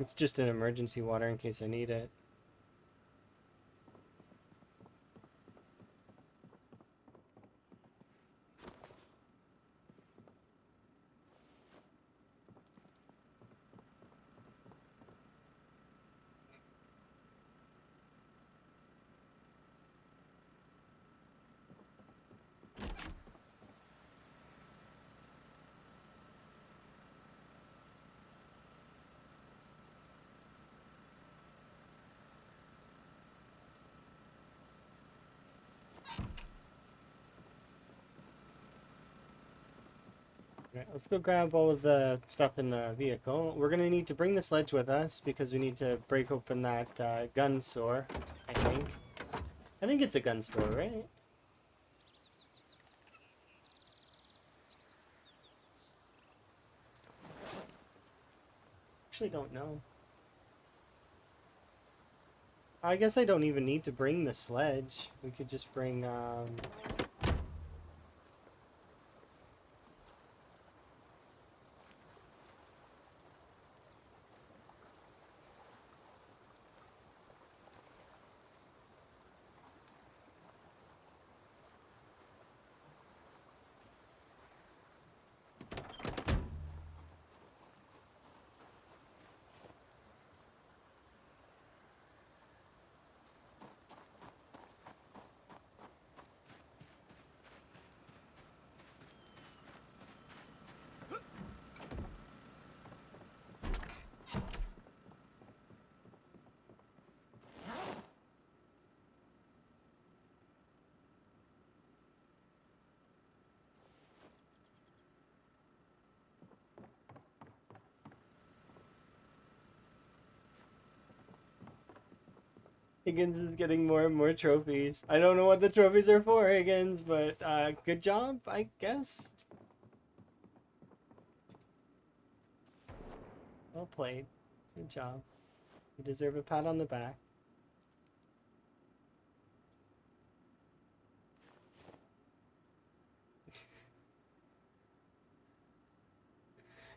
It's just an emergency water in case I need it. Right, let's go grab all of the stuff in the vehicle. We're gonna need to bring the sledge with us because we need to break open that gun store, I think. I think it's a gun store, right? Actually don't know. I guess I don't even need to bring the sledge. We could just bring, Higgins is getting more and more trophies. I don't know what the trophies are for, Higgins, but good job, I guess. Well played. Good job. You deserve a pat on the back.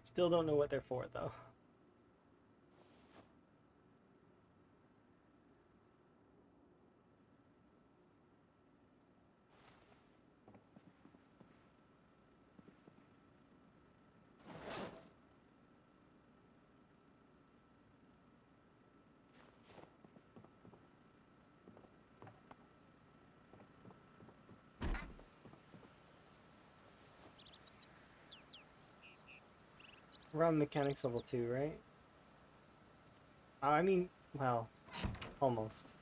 Still don't know what they're for, though. We're on mechanics level 2, right? I mean, well, almost.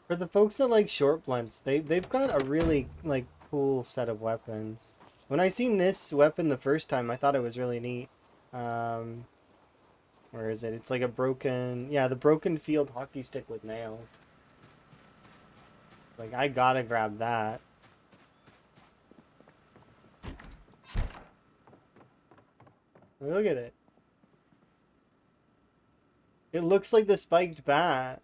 For the folks that like short blunts, they've got a really like cool set of weapons. When I seen this weapon the first time, I thought it was really neat. Um, where is it? It's like a broken, yeah, the broken field hockey stick with nails. Like I gotta grab that. Look at it. It looks like the spiked bat.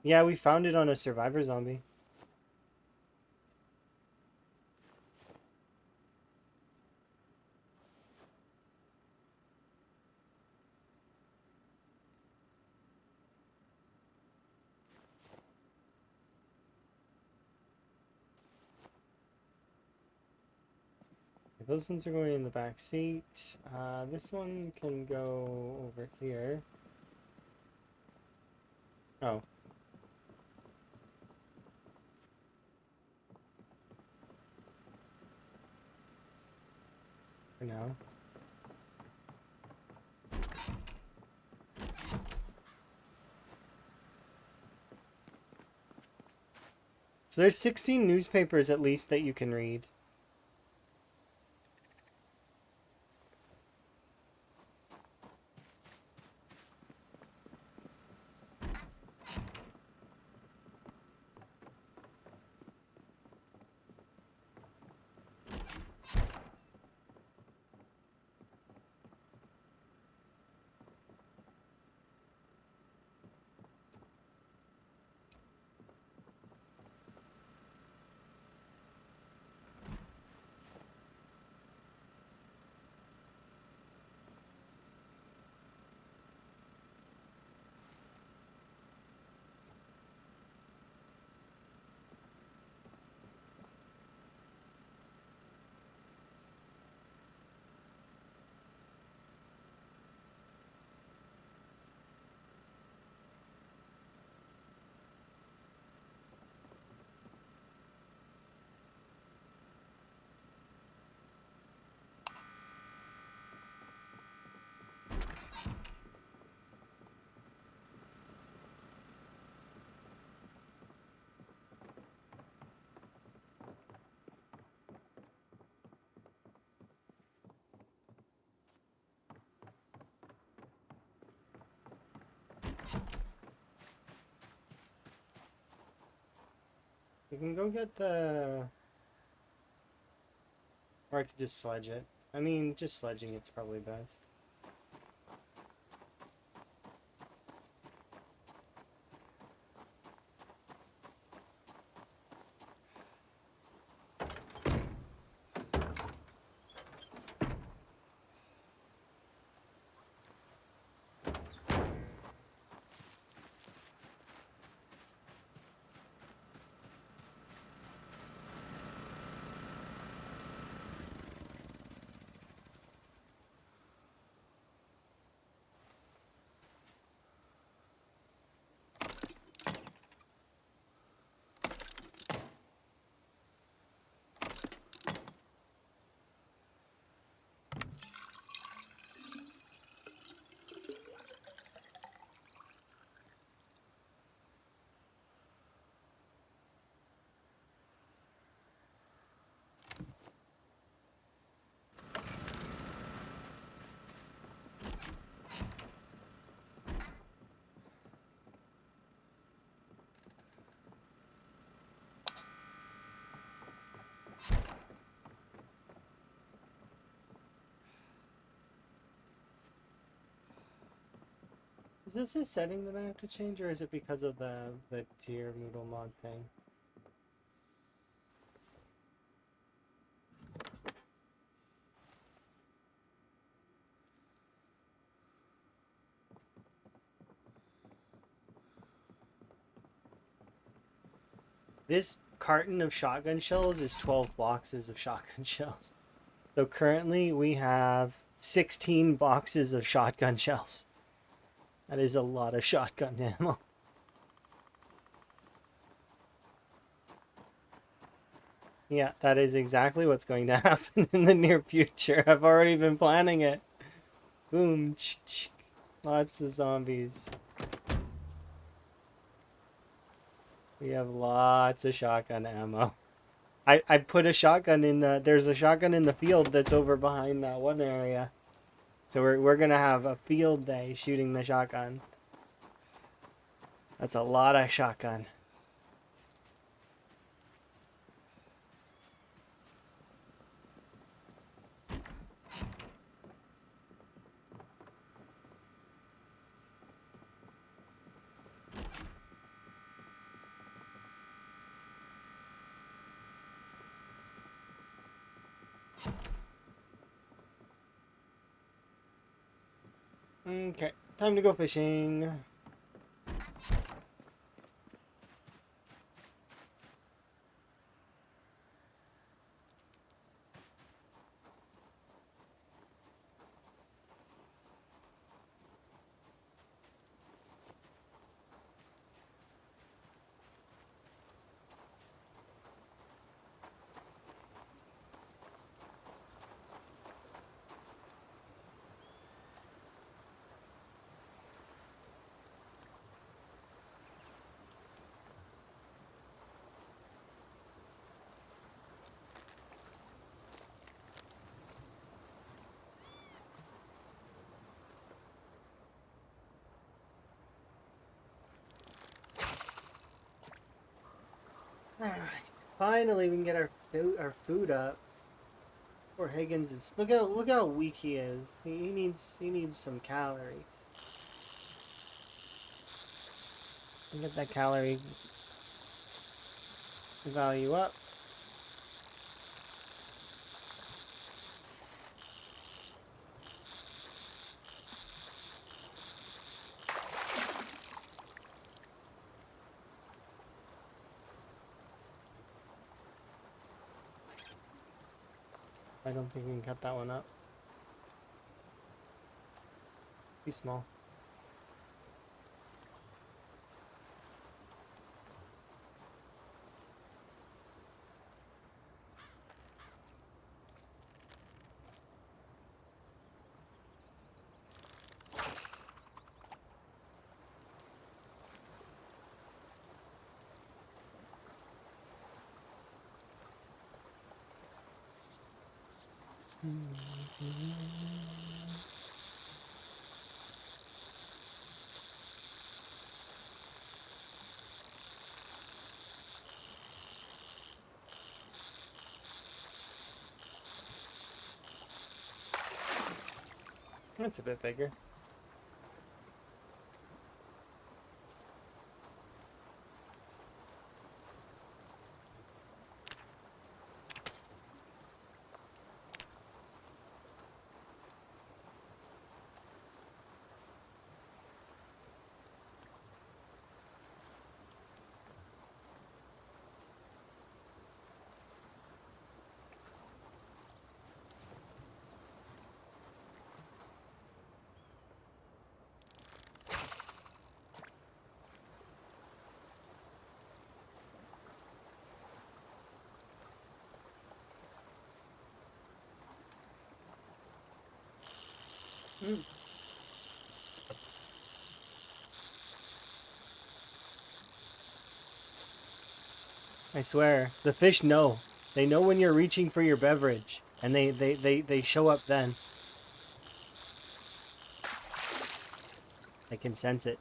Yeah, we found it on a survivor zombie. Those ones are going in the back seat. This one can go over here. Oh. For now. So there's 16 newspapers at least that you can read. You can go get the... Or I could just sledge it. I mean, just sledging it's probably best. Is this a setting that I have to change, or is it because of the tier Moodle mod thing? This carton of shotgun shells is 12 boxes of shotgun shells. So currently we have 16 boxes of shotgun shells. That is a lot of shotgun ammo. Yeah, that is exactly what's going to happen in the near future. I've already been planning it. Boom. Lots of zombies. We have lots of shotgun ammo. I put a shotgun in there's a shotgun in the field that's over behind that one area. So we're gonna have a field day shooting the shotgun. That's a lot of shotgun. Okay, time to go fishing. Alright. Finally we can get our food up. Poor Higgins is look how weak he is. He needs some calories. Get that calorie value up. I don't think we can cut that one up. Too small. That's a bit bigger. Mm. I swear, the fish know. They know when you're reaching for your beverage, and they show up then. I can sense it.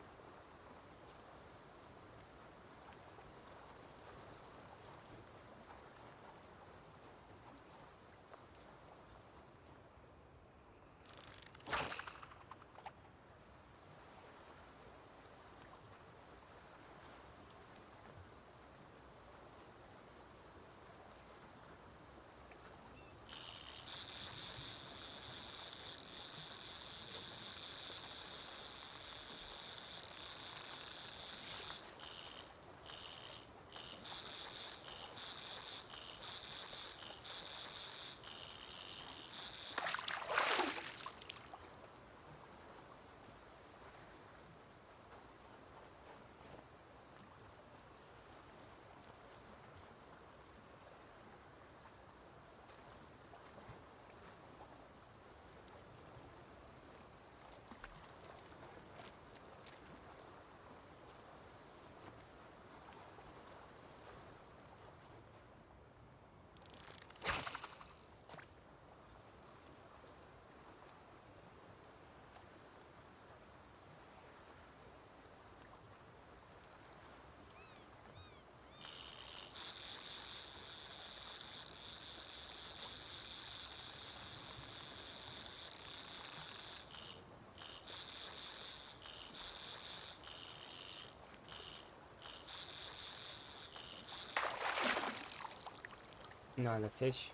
Not a fish.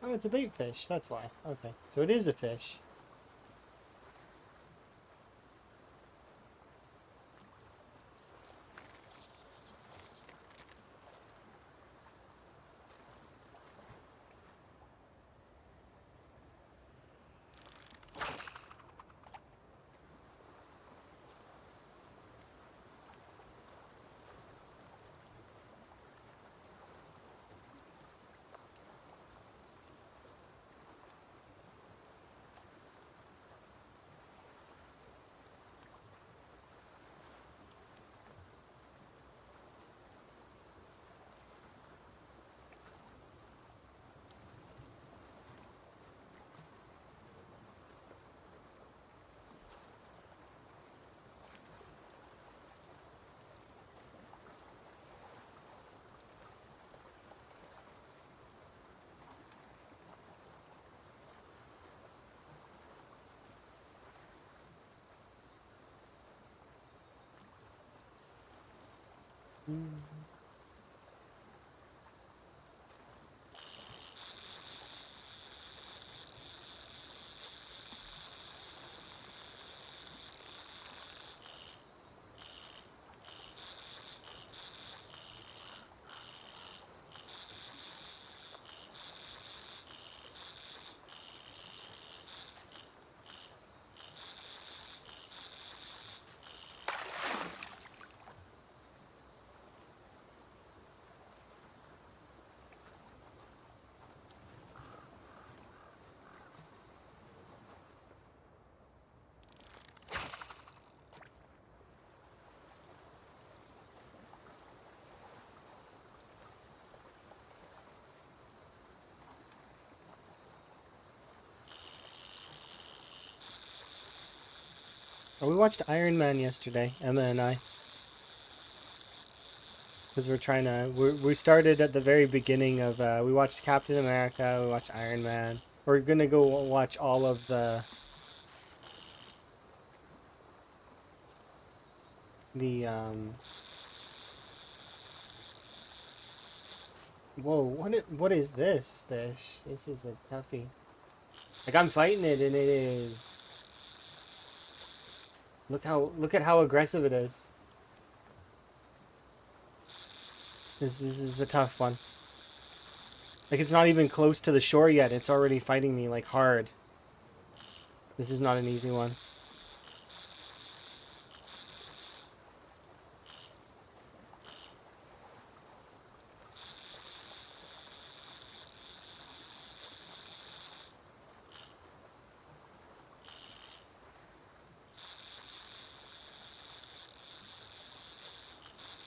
Oh, it's a bait fish. That's why. Okay, so it is a fish. Oh, we watched Iron Man yesterday, Emma and I, because we're trying to. We started at the very beginning of. We watched Captain America. We watched Iron Man. We're gonna go watch all of the. Whoa! What is this fish? This is a toughie. Like I'm fighting it, and it is. Look at how aggressive it is. This is a tough one. Like it's not even close to the shore yet. It's already fighting me like hard. This is not an easy one.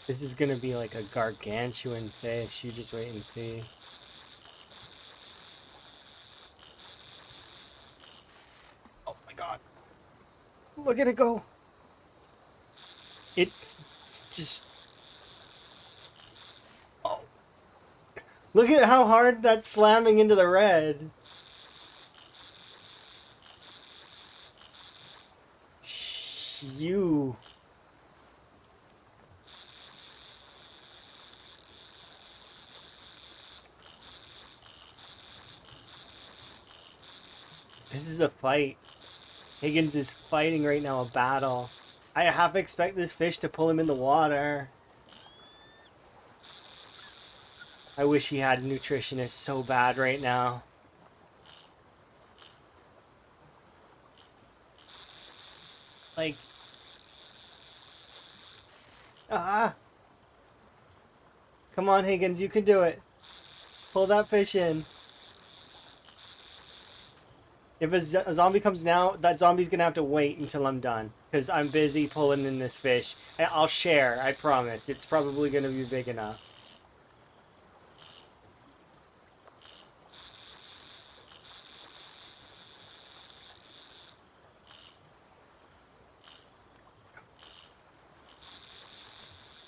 This is gonna be like a gargantuan fish. You just wait and see. Oh my god. Look at it go. It's just... Oh. Look at how hard that's slamming into the red. You... This is a fight. Higgins is fighting right now, a battle. I half expect this fish to pull him in the water. I wish he had a nutritionist so bad right now. Like... Ah! Come on, Higgins, you can do it. Pull that fish in. If a zombie comes now, that zombie's gonna have to wait until I'm done. Because I'm busy pulling in this fish. I'll share, I promise. It's probably gonna be big enough.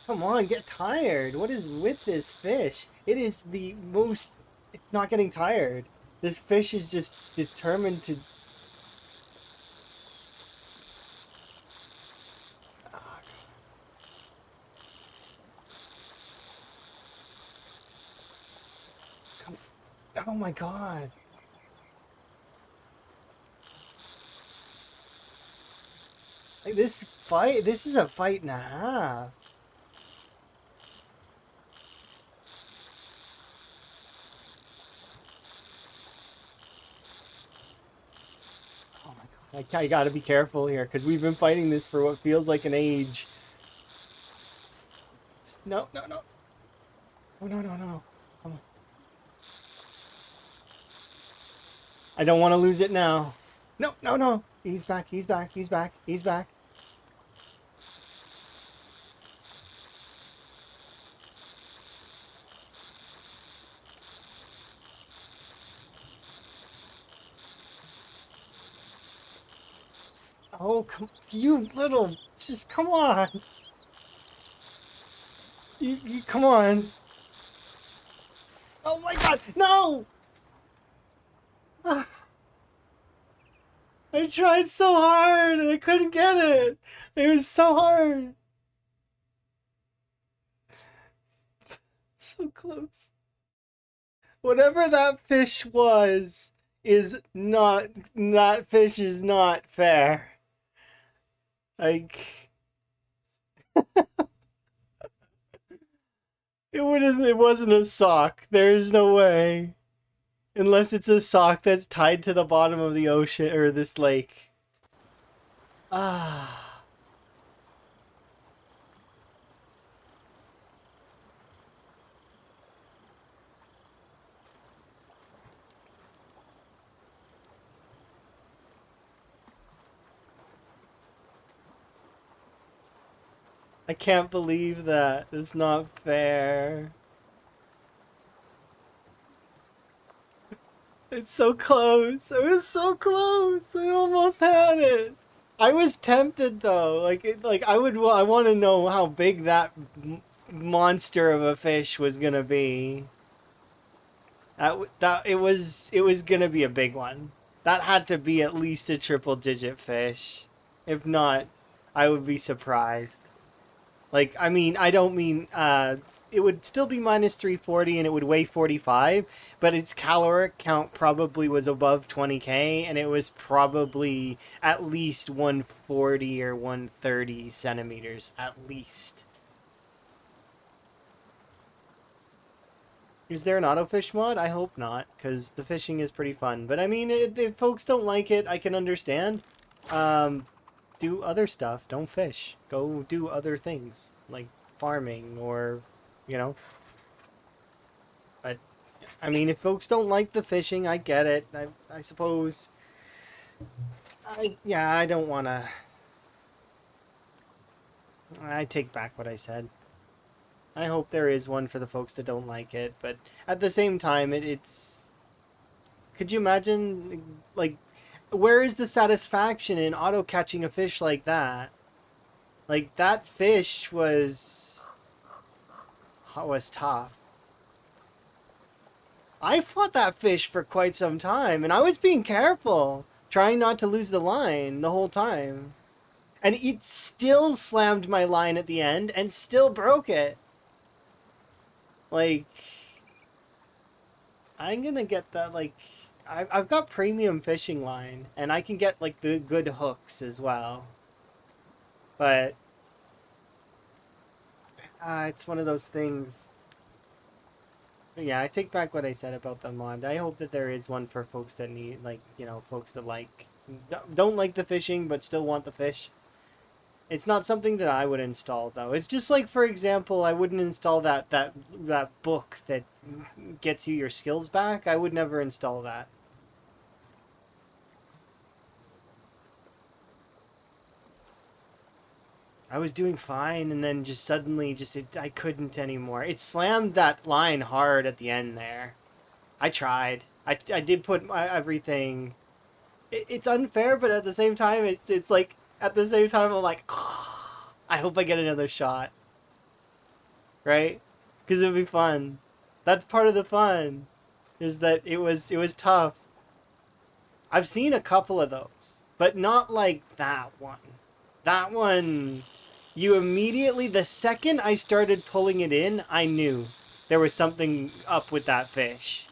Come on, get tired. What is with this fish? It is the most... It's not getting tired. This fish is just determined to... Oh my god. Like this is a fight and a half. Oh my god. I gotta be careful here because we've been fighting this for what feels like an age. No, no, no. Oh, no, no, no. Come on. I don't want to lose it now. No, no, no. He's back, he's back, he's back, he's back. Oh, come, you little, just come on. You come on. Oh my god, no! Ah, I tried so hard and I couldn't get it. It was so hard. So close. Whatever that fish was is not, that fish is not fair. Like, it wasn't a sock. There's no way. Unless it's a sock that's tied to the bottom of the ocean or this lake. Ah. I can't believe that. It's not fair. It's so close. I was so close. I almost had it. I was tempted though. Like I want to know how big that monster of a fish was gonna be. That it was gonna be a big one. That had to be at least a triple digit fish. If not, I would be surprised. Like, I mean, I don't mean, it would still be minus 340 and it would weigh 45, but its caloric count probably was above 20k and it was probably at least 140 or 130 centimeters, at least. Is there an autofish mod? I hope not, because the fishing is pretty fun. But I mean, if folks don't like it, I can understand. Um, do other stuff. Don't fish. Go do other things like farming or, you know. But I mean, if folks don't like the fishing, I get it. I suppose. Yeah, I don't want to. I take back what I said. I hope there is one for the folks that don't like it, but at the same time, it's. Could you imagine, like, where is the satisfaction in auto catching a fish like that? Like that fish was tough. I fought that fish for quite some time, and I was being careful, trying not to lose the line the whole time. And it still slammed my line at the end and still broke it. Like, I'm gonna get that, like, I've got premium fishing line, and I can get, like, the good hooks as well. But, it's one of those things. But yeah, I take back what I said about the mod. I hope that there is one for folks that need, like, you know, folks that like, don't like the fishing, but still want the fish. It's not something that I would install, though. It's just like, for example, I wouldn't install that book that gets you your skills back. I would never install that. I was doing fine, and then just suddenly, I couldn't anymore. It slammed that line hard at the end there. I tried. I did put everything. It's unfair, but at the same time, it's like, at the same time, I'm like, oh, I hope I get another shot. Right? Because it'd be fun. That's part of the fun, is that it was tough. I've seen a couple of those, but not like that one. That one, you immediately, the second I started pulling it in, I knew there was something up with that fish.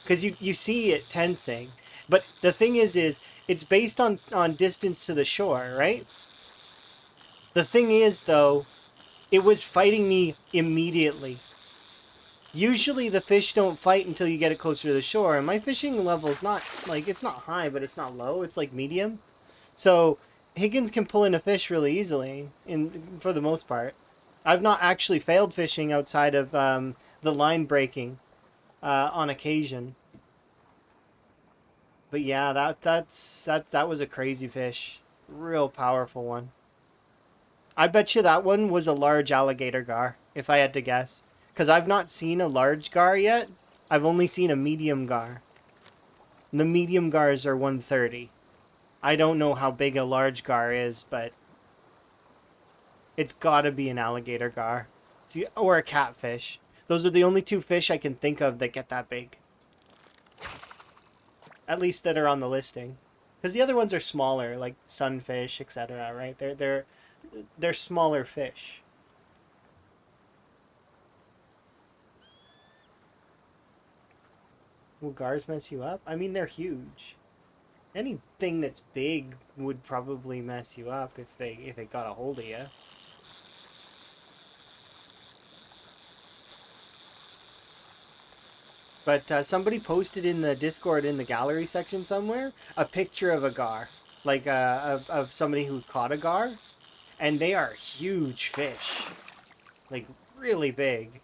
because you see it tensing. But the thing is it's based on distance to the shore, right? The thing is, though, it was fighting me immediately. Usually the fish don't fight until you get it closer to the shore, and my fishing level's not, like, it's not high, but it's not low. It's, like, medium. So Higgins can pull in a fish really easily, for the most part. I've not actually failed fishing outside of the line breaking on occasion. But yeah, that was a crazy fish. Real powerful one. I bet you that one was a large alligator gar, if I had to guess. Because I've not seen a large gar yet. I've only seen a medium gar. And the medium gars are 130. I don't know how big a large gar is, but it's gotta be an alligator gar. Or a catfish. Those are the only two fish I can think of that get that big. At least that are on the listing. Because the other ones are smaller, like sunfish, etc. Right? They're smaller fish. Will gars mess you up? I mean, they're huge. Anything that's big would probably mess you up if it got a hold of you. But somebody posted in the Discord in the gallery section somewhere a picture of a gar, like of somebody who caught a gar, and they are huge fish, like really big.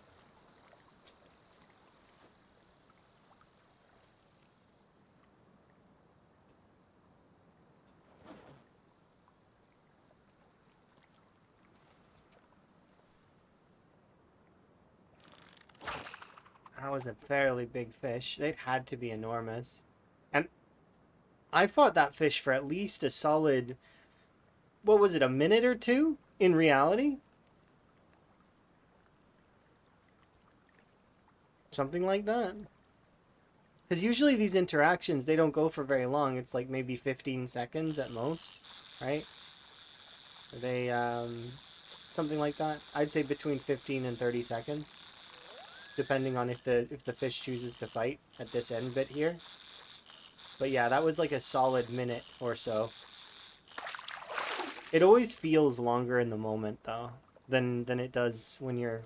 That was a fairly big fish. It had to be enormous. And I fought that fish for at least a solid, what was it, a minute or two in reality? Something like that. Because usually these interactions, they don't go for very long. It's like maybe 15 seconds at most, right? They, something like that. I'd say between 15 and 30 seconds, depending on if the fish chooses to fight at this end bit here. But yeah, that was like a solid minute or so. It always feels longer in the moment, though, than it does when you're...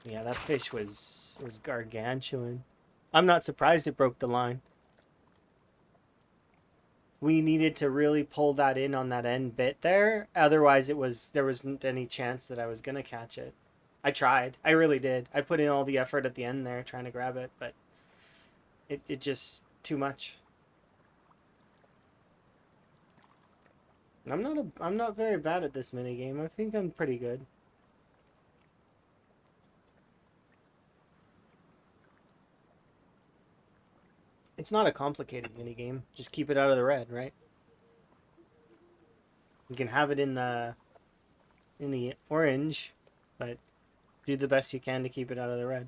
Yeah, that fish was gargantuan. I'm not surprised it broke the line. We needed to really pull that in on that end bit there. Otherwise, there wasn't any chance that I was gonna catch it. I tried. I really did. I put in all the effort at the end there trying to grab it, but it just too much. I'm not very bad at this minigame. I think I'm pretty good. It's not a complicated minigame. Just keep it out of the red, right? You can have it in the orange, but do the best you can to keep it out of the red.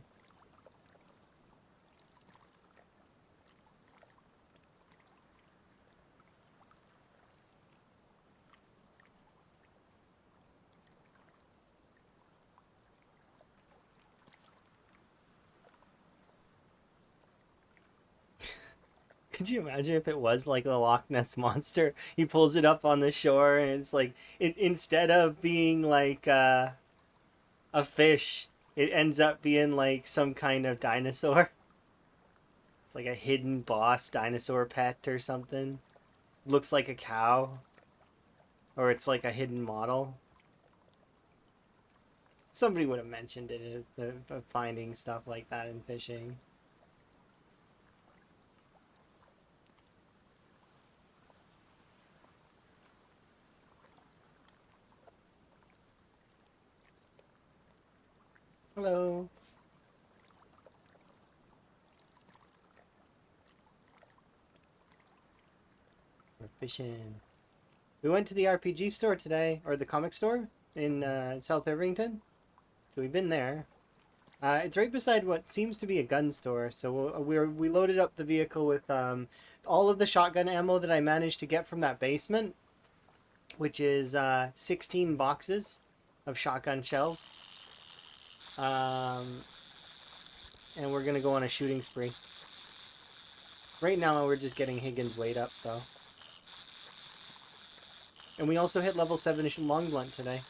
Could you imagine if it was like the Loch Ness monster? He pulls it up on the shore, and it's like instead of being like a fish, it ends up being like some kind of dinosaur. It's like a hidden boss dinosaur pet or something. Looks like a cow, or it's like a hidden model. Somebody would have mentioned it, finding stuff like that in fishing. Hello. We're fishing. We went to the RPG store today, or the comic store in South Irvington. So we've been there. It's right beside what seems to be a gun store. So we loaded up the vehicle with all of the shotgun ammo that I managed to get from that basement, which is 16 boxes of shotgun shells. Um, and we're gonna go on a shooting spree. Right now we're just getting Higgins' weight up though. And we also hit level 7 long blunt today.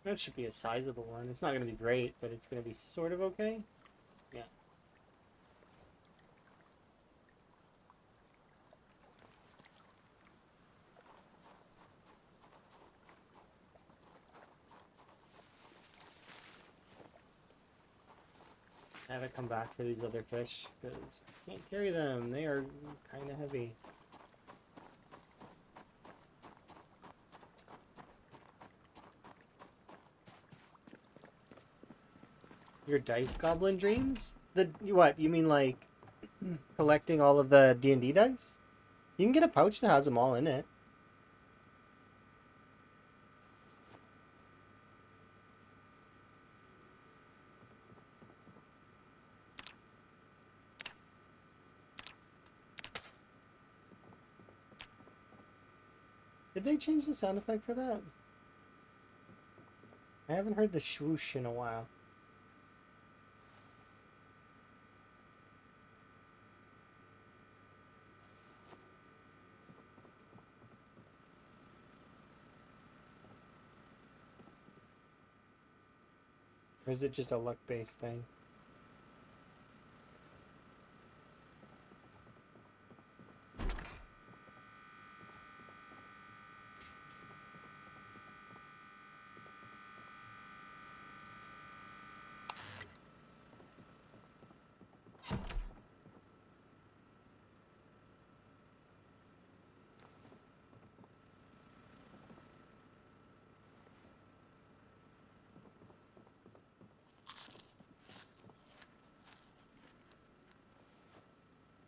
That should be a sizable one. It's not going to be great, but it's going to be sort of okay. Yeah. I haven't come back for these other fish because I can't carry them. They are kind of heavy. Your dice goblin dreams? What? You mean like collecting all of the D&D dice? You can get a pouch that has them all in it. Did they change the sound effect for that? I haven't heard the swoosh in a while. Or is it just a luck-based thing?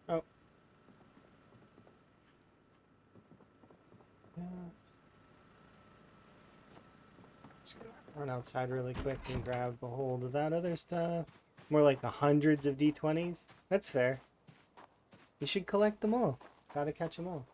Oh. Yeah. Just gonna run outside really quick and grab a hold of that other stuff. More like the hundreds of D20s. That's fair. You should collect them all. Gotta catch them all.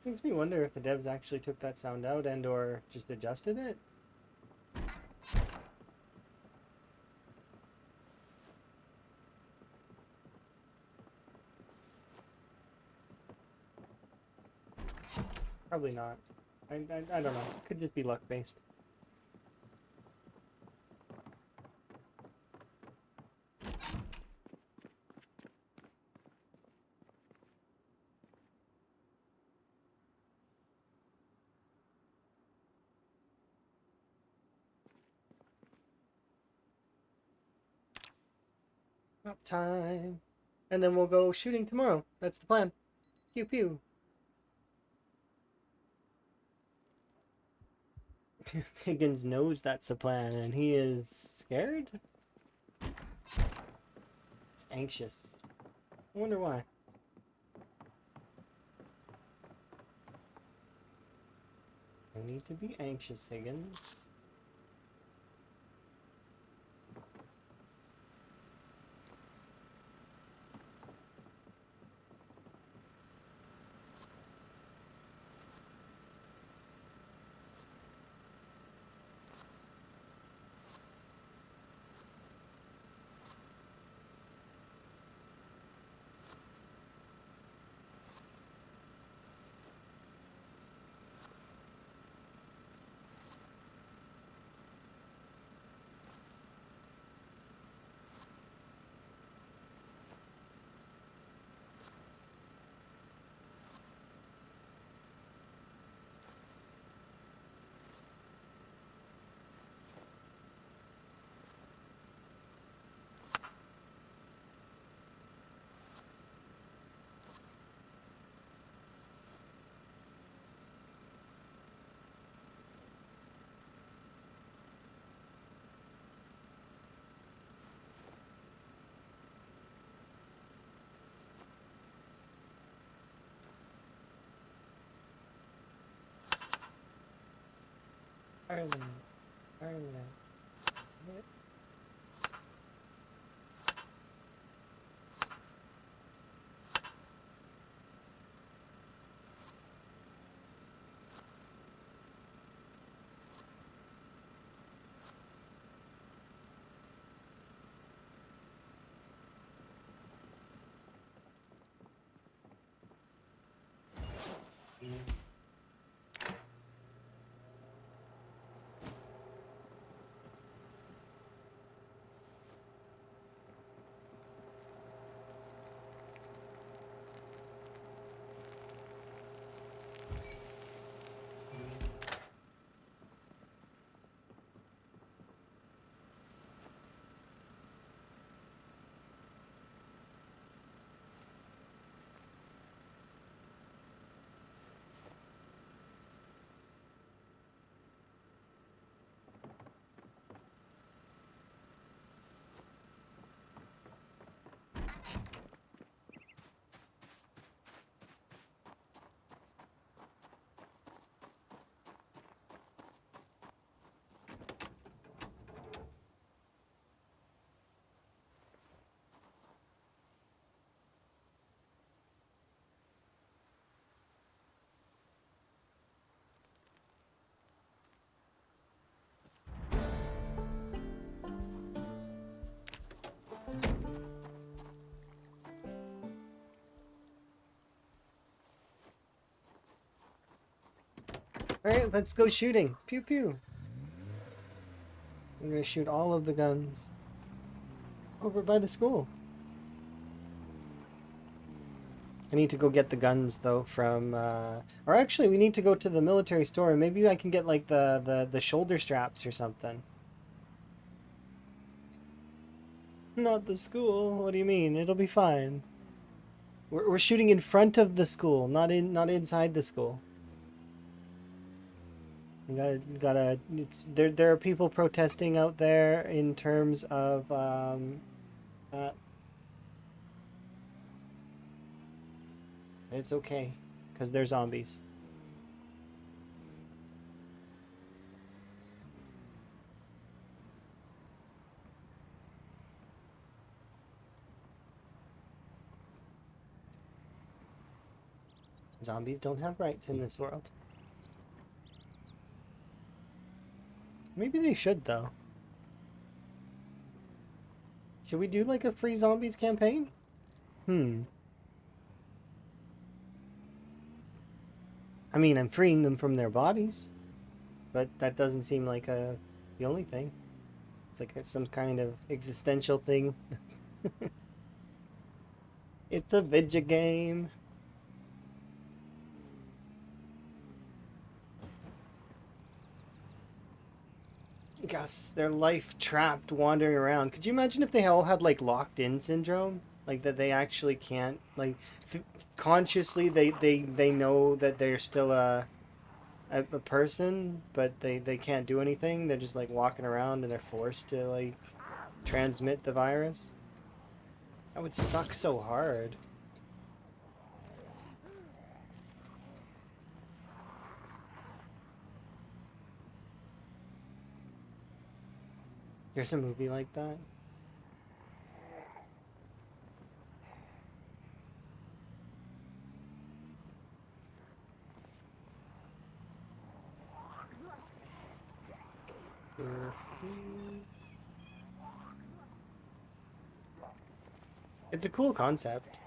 Makes me wonder if the devs actually took that sound out and or just adjusted it. Probably not. I don't know. Could just be luck based. Up time. And then we'll go shooting tomorrow. That's the plan. Pew pew. Higgins knows that's the plan and he is scared? He's anxious. I wonder why. No need to be anxious, Higgins. Ireland. Ireland. What? Alright, let's go shooting. Pew pew. We're gonna shoot all of the guns over by the school. I need to go get the guns though from or actually we need to go to the military store and maybe I can get like the shoulder straps or something. Not the school. What do you mean? It'll be fine. We're shooting in front of the school, not inside the school. You gotta. It's there are people protesting out there in terms of it's okay, because they're zombies. Zombies don't have rights in this world. Maybe they should, though. Should we do like a free zombies campaign? I mean, I'm freeing them from their bodies, but that doesn't seem like the only thing. It's like some kind of existential thing. It's a video game. Yes, their life trapped wandering around. Could you imagine if they all had like locked in syndrome? Like that they actually can't like consciously they know that they're still a person, but they can't do anything. They're just like walking around and they're forced to like transmit the virus. That would suck so hard. There's a movie like that. It's a cool concept.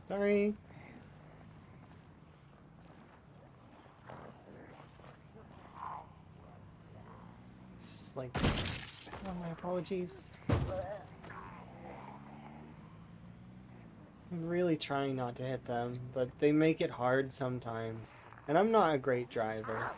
Sorry. It's like, oh, my apologies. I'm really trying not to hit them, but they make it hard sometimes. And I'm not a great driver.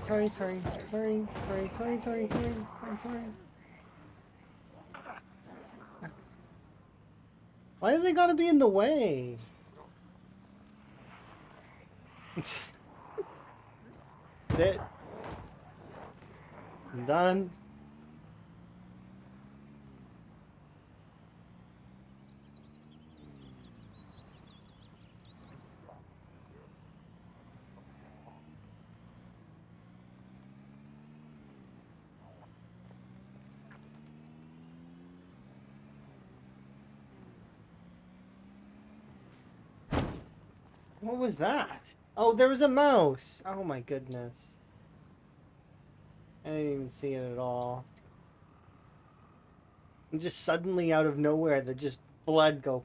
Sorry. Sorry. I'm sorry. Why do they gotta be in the way? That done. What was that? Oh, there was a mouse. Oh my goodness. I didn't even see it at all. And just suddenly out of nowhere, the just blood go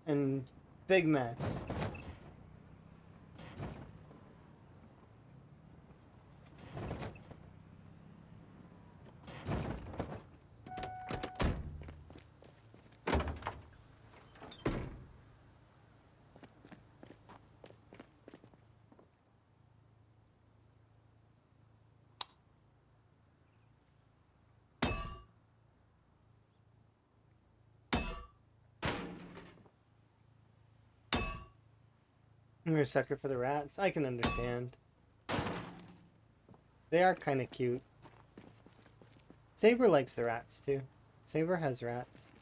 and big mess. You're a sucker for the rats. I can understand. They are kind of cute. Saber likes the rats too. Saber has rats.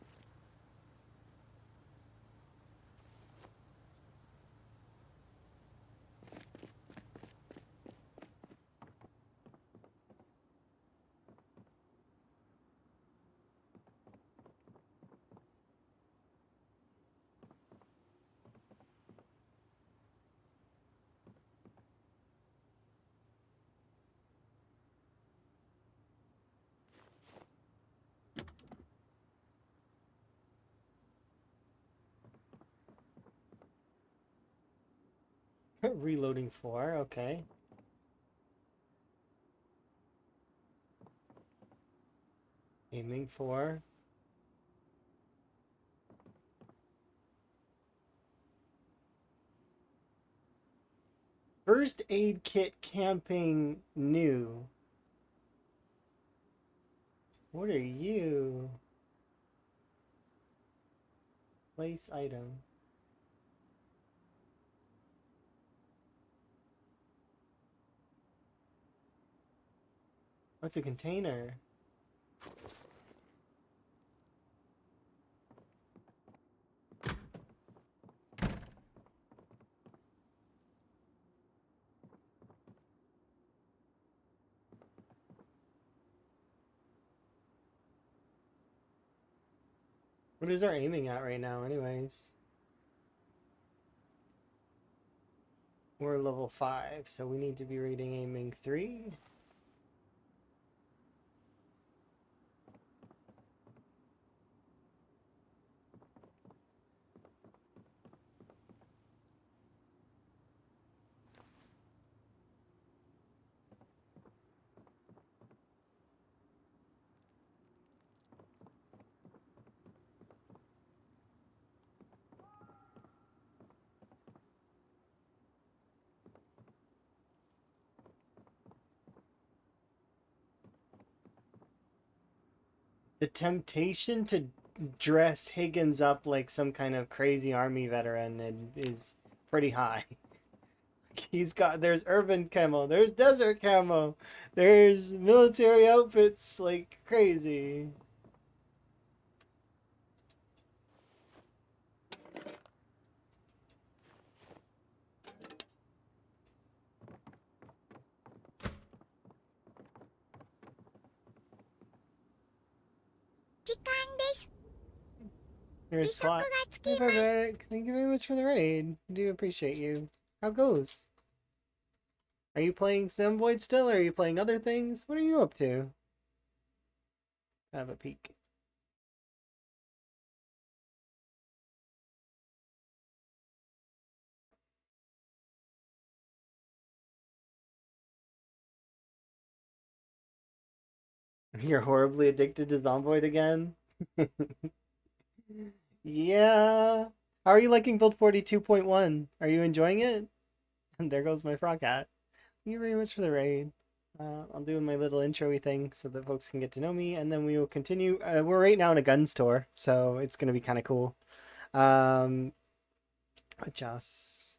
Reloading 4, okay. Aiming 4. First aid kit camping new. What are you? Place item. What's a container? What is our aiming at right now anyways? We're level 5, so we need to be rating aiming 3. The temptation to dress Higgins up like some kind of crazy army veteran is pretty high. There's urban camo, there's desert camo, there's military outfits like crazy. Here's SWAT. Hey, perfect. Thank you very much for the raid. I do appreciate you. How goes? Are you playing Stemvoid still, or are you playing other things? What are you up to? Have a peek. You're horribly addicted to Zomboid again? Yeah. How are you liking build 42.1? Are you enjoying it? And there goes my frog cat. Thank you very much for the raid. I'll do my little intro-y thing so that folks can get to know me, and then we will continue. We're right now in a gun store, so it's going to be kind of cool. Um, adjust.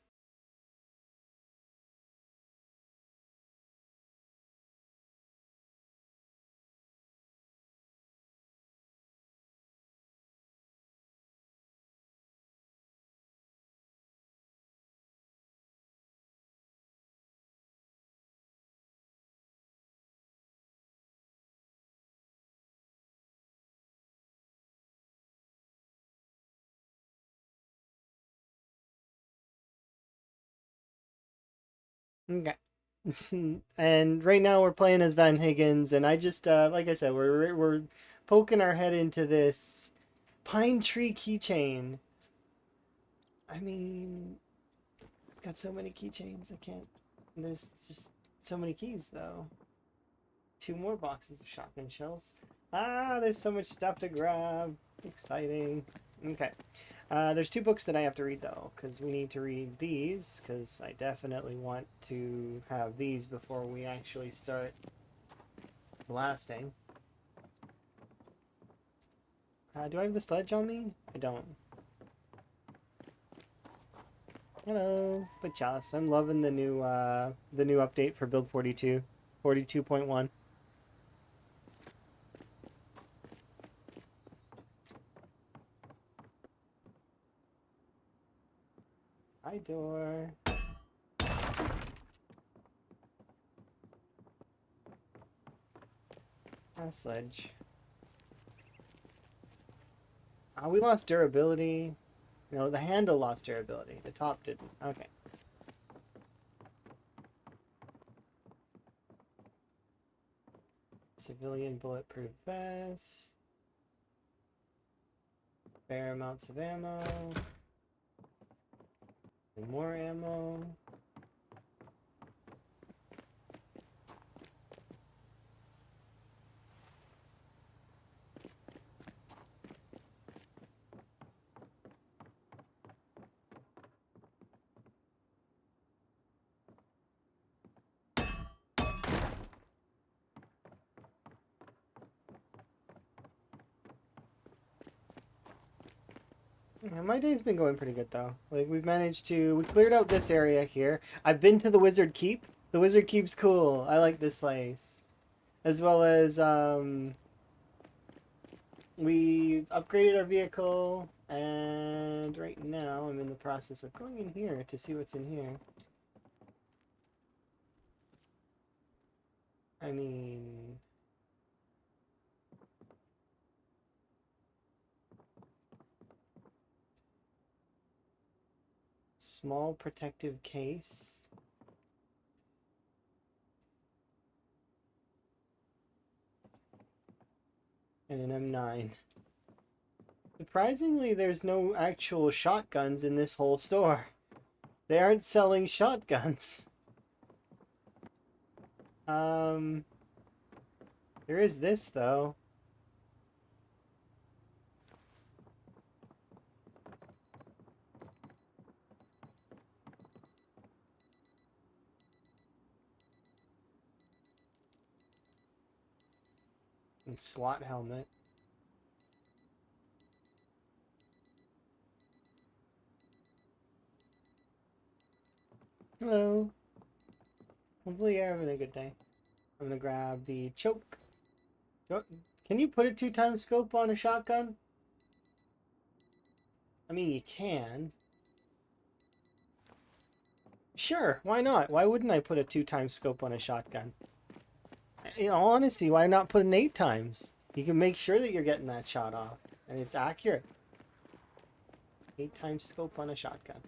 Okay. And right now we're playing as Van Higgins, and I just like I said, we're poking our head into this pine tree keychain. I mean, I've got so many keychains. I can't. There's just so many keys though. Two more boxes of shotgun shells. Ah, there's so much stuff to grab. Exciting. Okay. There's two books that I have to read though, because we need to read these, because I definitely want to have these before we actually start blasting. Do I have the sledge on me? I don't. Hello, Pachas. I'm loving the new update for build 42, 42.1. Hi, door. Sledge. We lost durability. No, the handle lost durability. The top didn't. Okay. Civilian bulletproof vest. Fair amounts of ammo. And more ammo. Yeah, my day's been going pretty good though. Like we cleared out this area here. I've been to the Wizard Keep. The Wizard Keep's cool. I like this place. As well as we upgraded our vehicle, and right now I'm in the process of going in here to see what's in here. I mean, small protective case. And an M9. Surprisingly, there's no actual shotguns in this whole store. They aren't selling shotguns. There is this though. And SWAT helmet. Hello. Hopefully you're having a good day. I'm gonna grab the choke. Can you put a 2x scope on a shotgun? I mean, you can. Sure, why not? Why wouldn't I put a 2x scope on a shotgun? In all honesty, why not put an 8x? You can make sure that you're getting that shot off. And it's accurate. 8x scope on a shotgun.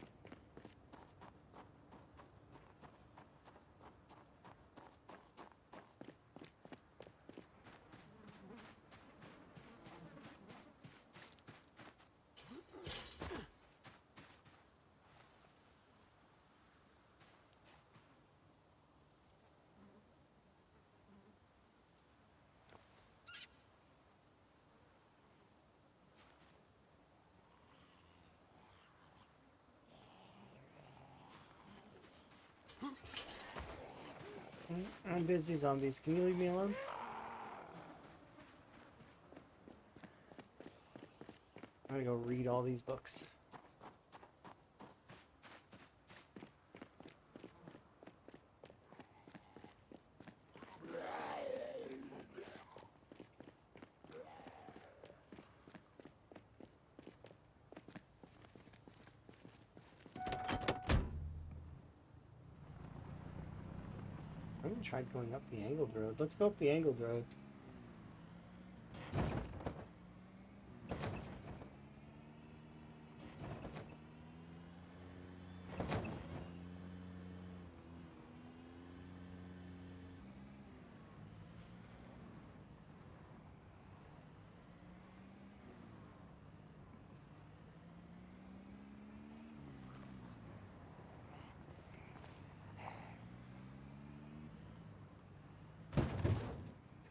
I'm busy, zombies. Can you leave me alone? I'm gonna go read all these books. I haven't tried going up the angled road. Let's go up the angled road.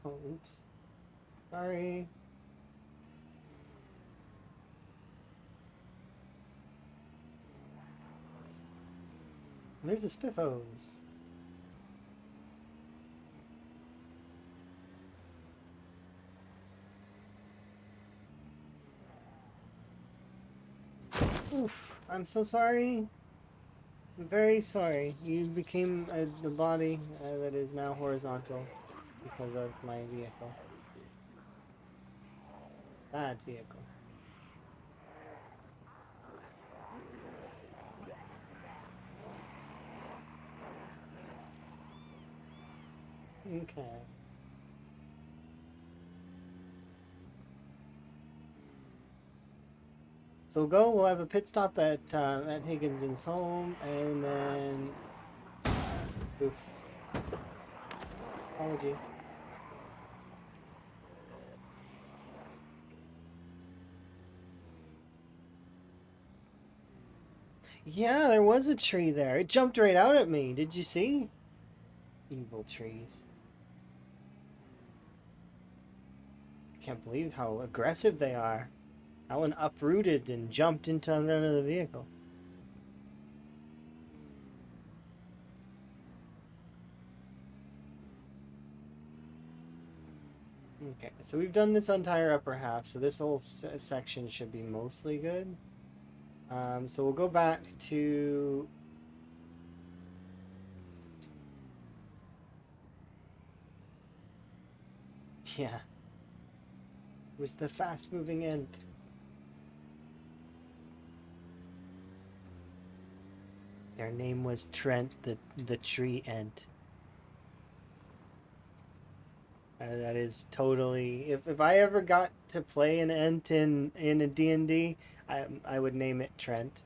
Oh, oops. Sorry. There's the Spiffos. Oof. I'm so sorry. I'm very sorry. You became a body that is now horizontal because of my vehicle. Bad vehicle. Okay. So we'll have a pit stop at Higgins' home, and then... Oof. Apologies. Yeah, there was a tree there. It jumped right out at me. Did you see? Evil trees. I can't believe how aggressive they are. That one uprooted and jumped into the front of the vehicle. Okay, so we've done this entire upper half, so this whole section should be mostly good. So we'll go back to... Yeah. It was the fast-moving ant. Their name was Trent, the tree ant. That is totally... If I ever got to play an ant in a D&D, I would name it Trent.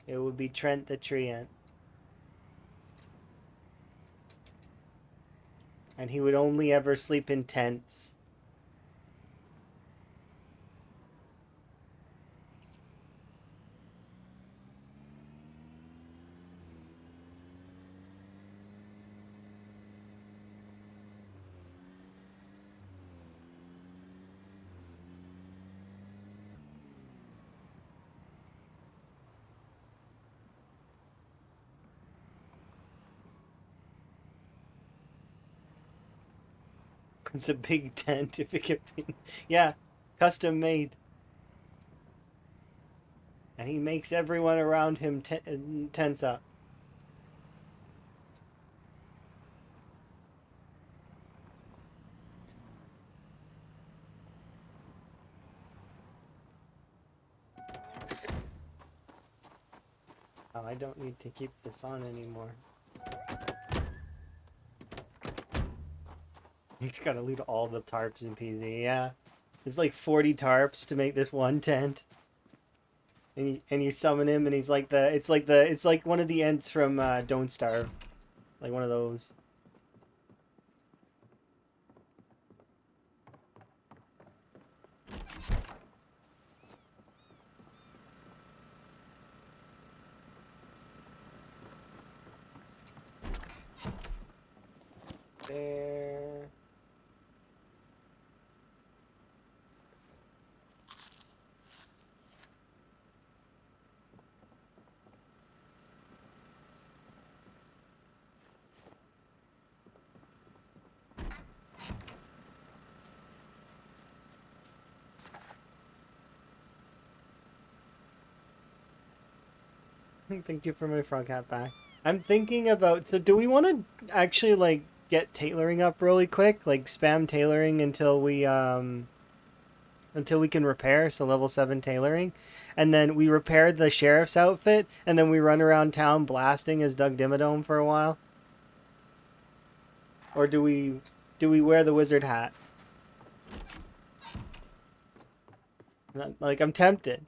It would be Trent the tree ant. And he would only ever sleep in tents. It's a big tent if it kept being... Yeah, custom made. And he makes everyone around him tense up. Oh, I don't need to keep this on anymore. He's gotta loot all the tarps in PZ, yeah. It's like 40 tarps to make this one tent. And you summon him and he's like it's like one of the ents from Don't Starve. Like one of those. There. Thank you for my frog hat back. I'm thinking about, so do we want to actually like get tailoring up really quick? Like spam tailoring until we can repair, so level 7 tailoring. And then we repair the sheriff's outfit and then we run around town blasting as Doug Dimmadome for a while? Or do we wear the wizard hat? Like I'm tempted.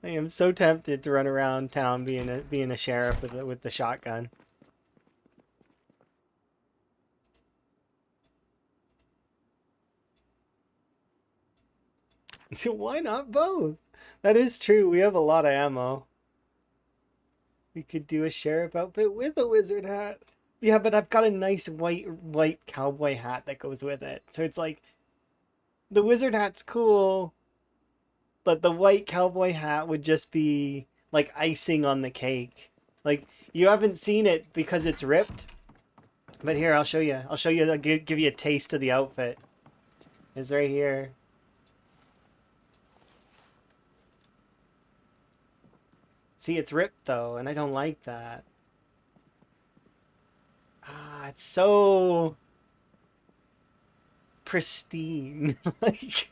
I am so tempted to run around town being a sheriff with the shotgun. So why not both? That is true. We have a lot of ammo. We could do a sheriff outfit with a wizard hat. Yeah, but I've got a nice white cowboy hat that goes with it. So it's like the wizard hat's cool, but the white cowboy hat would just be like icing on the cake. Like you haven't seen it because it's ripped, but here I'll show you. I'll give you a taste of the outfit. It's right here. See, it's ripped though, and I don't like that. Ah, it's so pristine. Like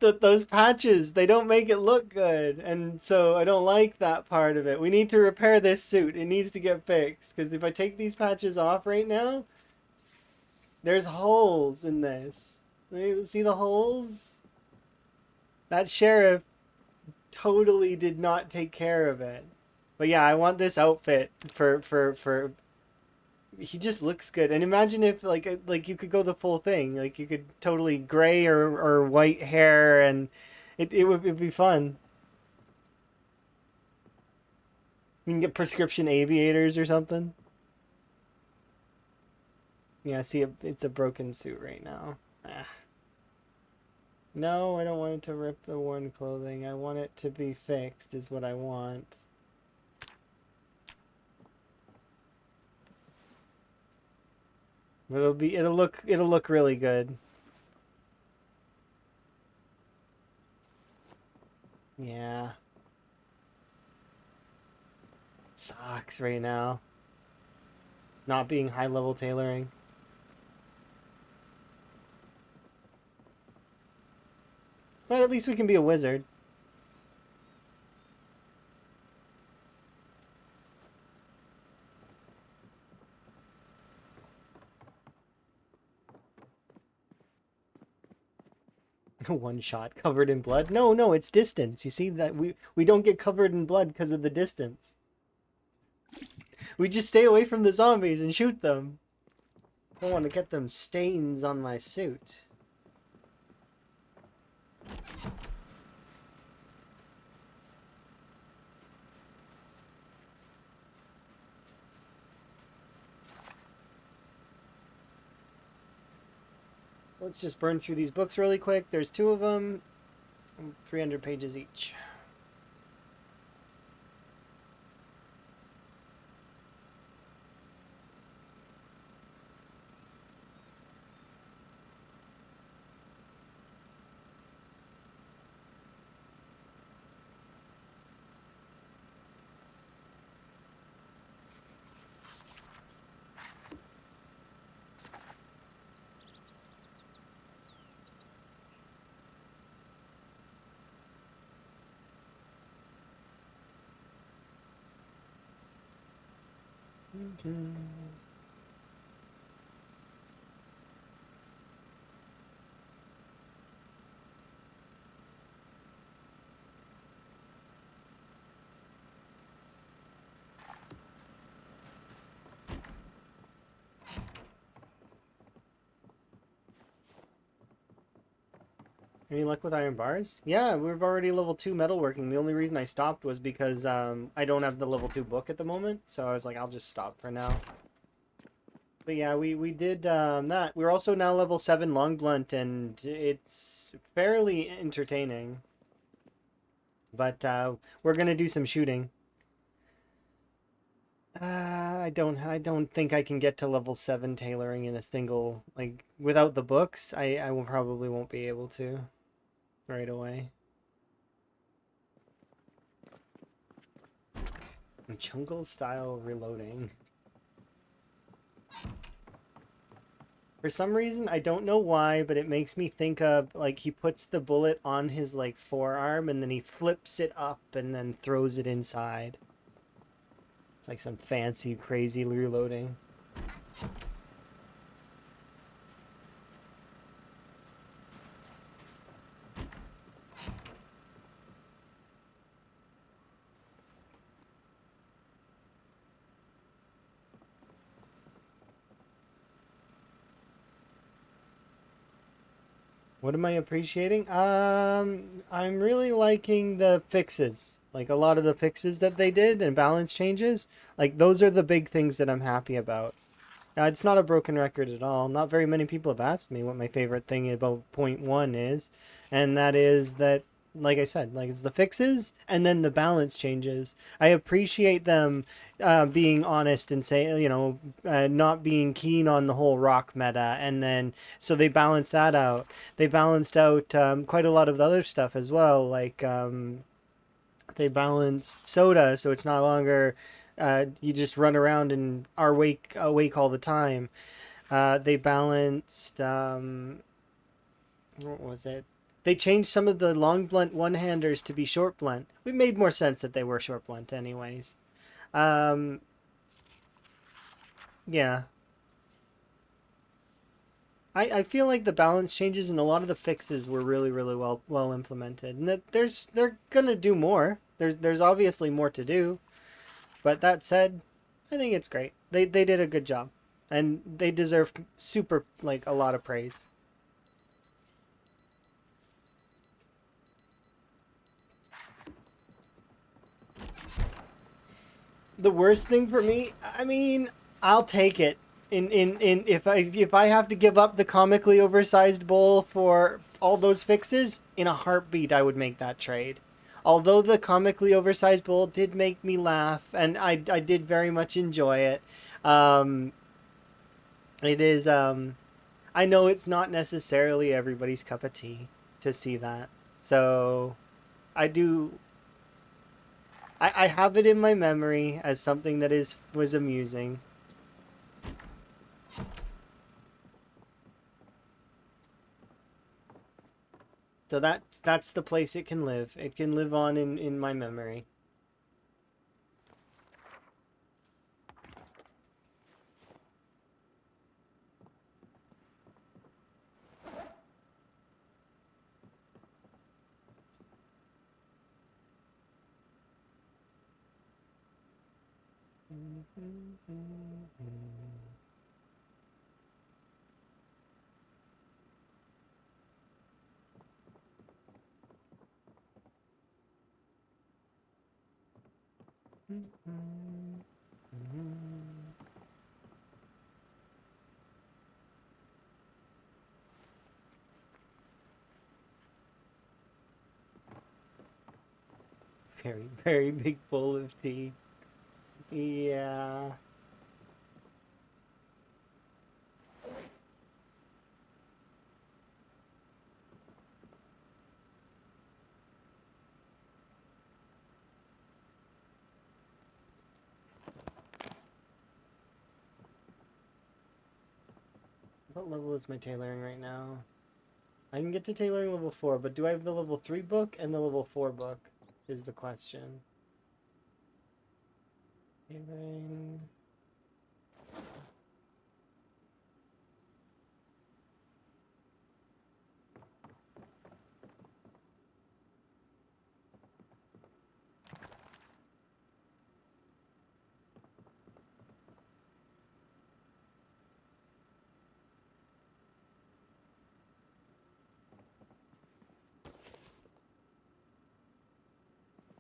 those patches, they don't make it look good, and so I don't like that part of it. We need to repair this suit. It needs to get fixed, because if I take these patches off right now, there's holes in this. See the holes? That sheriff totally did not take care of it. But yeah, I want this outfit for he just looks good. And imagine if like you could go the full thing. Like you could totally gray or white hair and it'd be fun. You can get prescription aviators or something. Yeah, see it's a broken suit right now. Ah. No, I don't want it to rip the worn clothing. I want it to be fixed is what I want. But it'll look really good. Yeah. It sucks right now. Not being high level tailoring. But at least we can be a wizard. One shot covered in blood. No, no, it's distance. You see that we don't get covered in blood because of the distance. We just stay away from the zombies and shoot them. I don't want to get them stains on my suit. Let's just burn through these books really quick. There's 2 of them, 300 pages each. Any luck with iron bars? Yeah, we've already level 2 metalworking. The only reason I stopped was because I don't have the level 2 book at the moment, so I was like, I'll just stop for now. But yeah, we did that. We're also now level 7 long blunt, and it's fairly entertaining. But we're gonna do some shooting. I don't think I can get to level 7 tailoring in a single, like without the books. I will probably won't be able to right away. Jungle style reloading. For some reason, I don't know why, but it makes me think of, like, he puts the bullet on his, like, forearm and then he flips it up and then throws it inside. It's like some fancy, crazy reloading. What am I appreciating? I'm really liking the fixes. Like a lot of the fixes that they did and balance changes. Like those are the big things that I'm happy about. It's not a broken record at all. Not very many people have asked me what my favorite thing about point one is, and that is that, like I said, like it's the fixes and then the balance changes. I appreciate them being honest and say, not being keen on the whole rock meta, and then so they balance that out. They balanced out quite a lot of the other stuff as well, like they balanced soda, so it's no longer you just run around and are awake all the time. They balanced what was it? They changed some of the long blunt one handers to be short blunt. It made more sense that they were short blunt, anyways. Um, yeah, I feel like the balance changes and a lot of the fixes were really well implemented, and that they're gonna do more. There's obviously more to do, but that said, I think it's great. They did a good job, and they deserve super like a lot of praise. The worst thing for me, I mean, I'll take it. In if I have to give up the comically oversized bowl for all those fixes, in a heartbeat I would make that trade. Although the comically oversized bowl did make me laugh, and I did very much enjoy it. Um, it is I know it's not necessarily everybody's cup of tea to see that. So I do I have it in my memory as something that is was amusing. So that's the place it can live. It can live on in my memory. Very big bowl of tea. Yeah. What level is my tailoring right now? I can get to tailoring level 4, but do I have the level 3 book and the level 4 book? Is the question. Tailoring.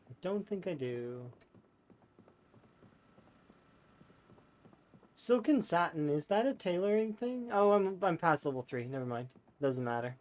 I don't think I do. Silk and satin, is that a tailoring thing? Oh, I'm past level 3. Never mind. Doesn't matter.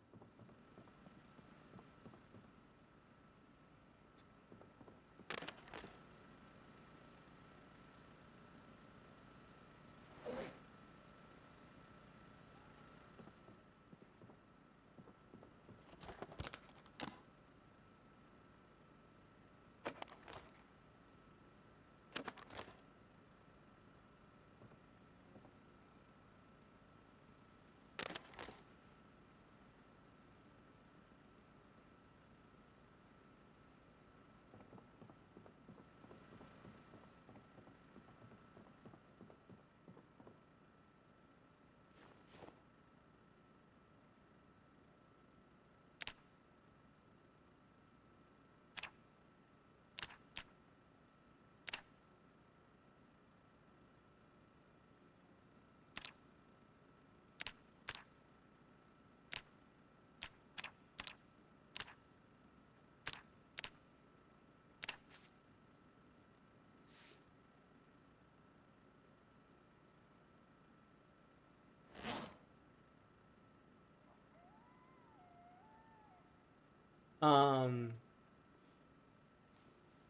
Um,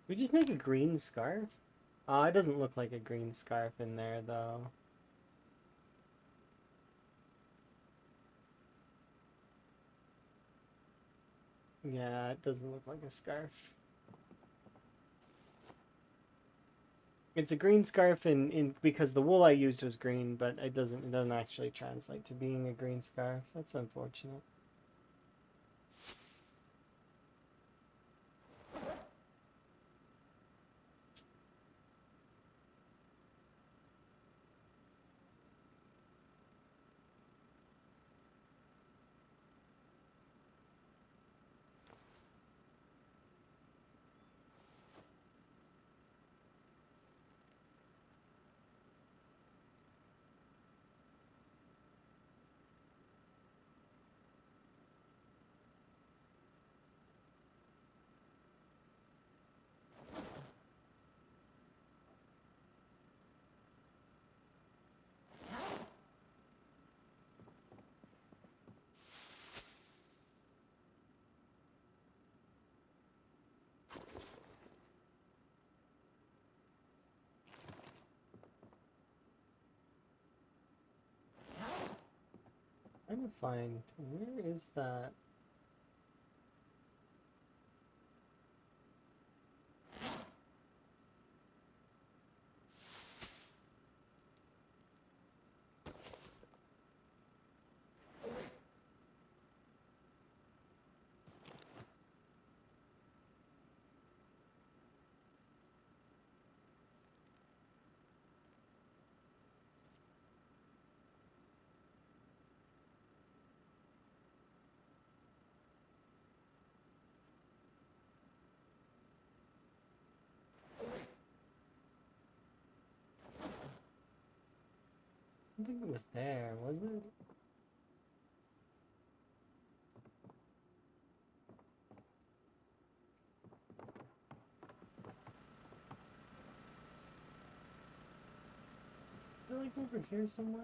we just make a green scarf? It doesn't look like a green scarf in there though. Yeah, it doesn't look like a scarf. It's a green scarf in because the wool I used was green, but it doesn't actually translate to being a green scarf. That's unfortunate. I'm trying to find where is that? I don't think it was there, was it? Is it like over here somewhere?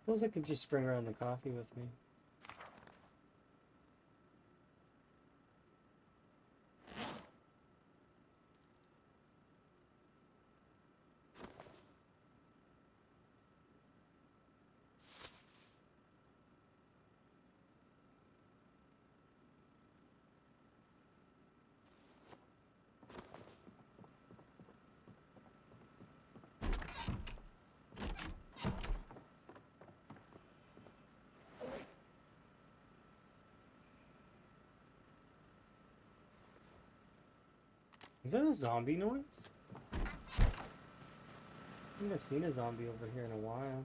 Feels like I could just bring around the coffee with me. Is that a zombie noise? I think I've seen a zombie over here in a while.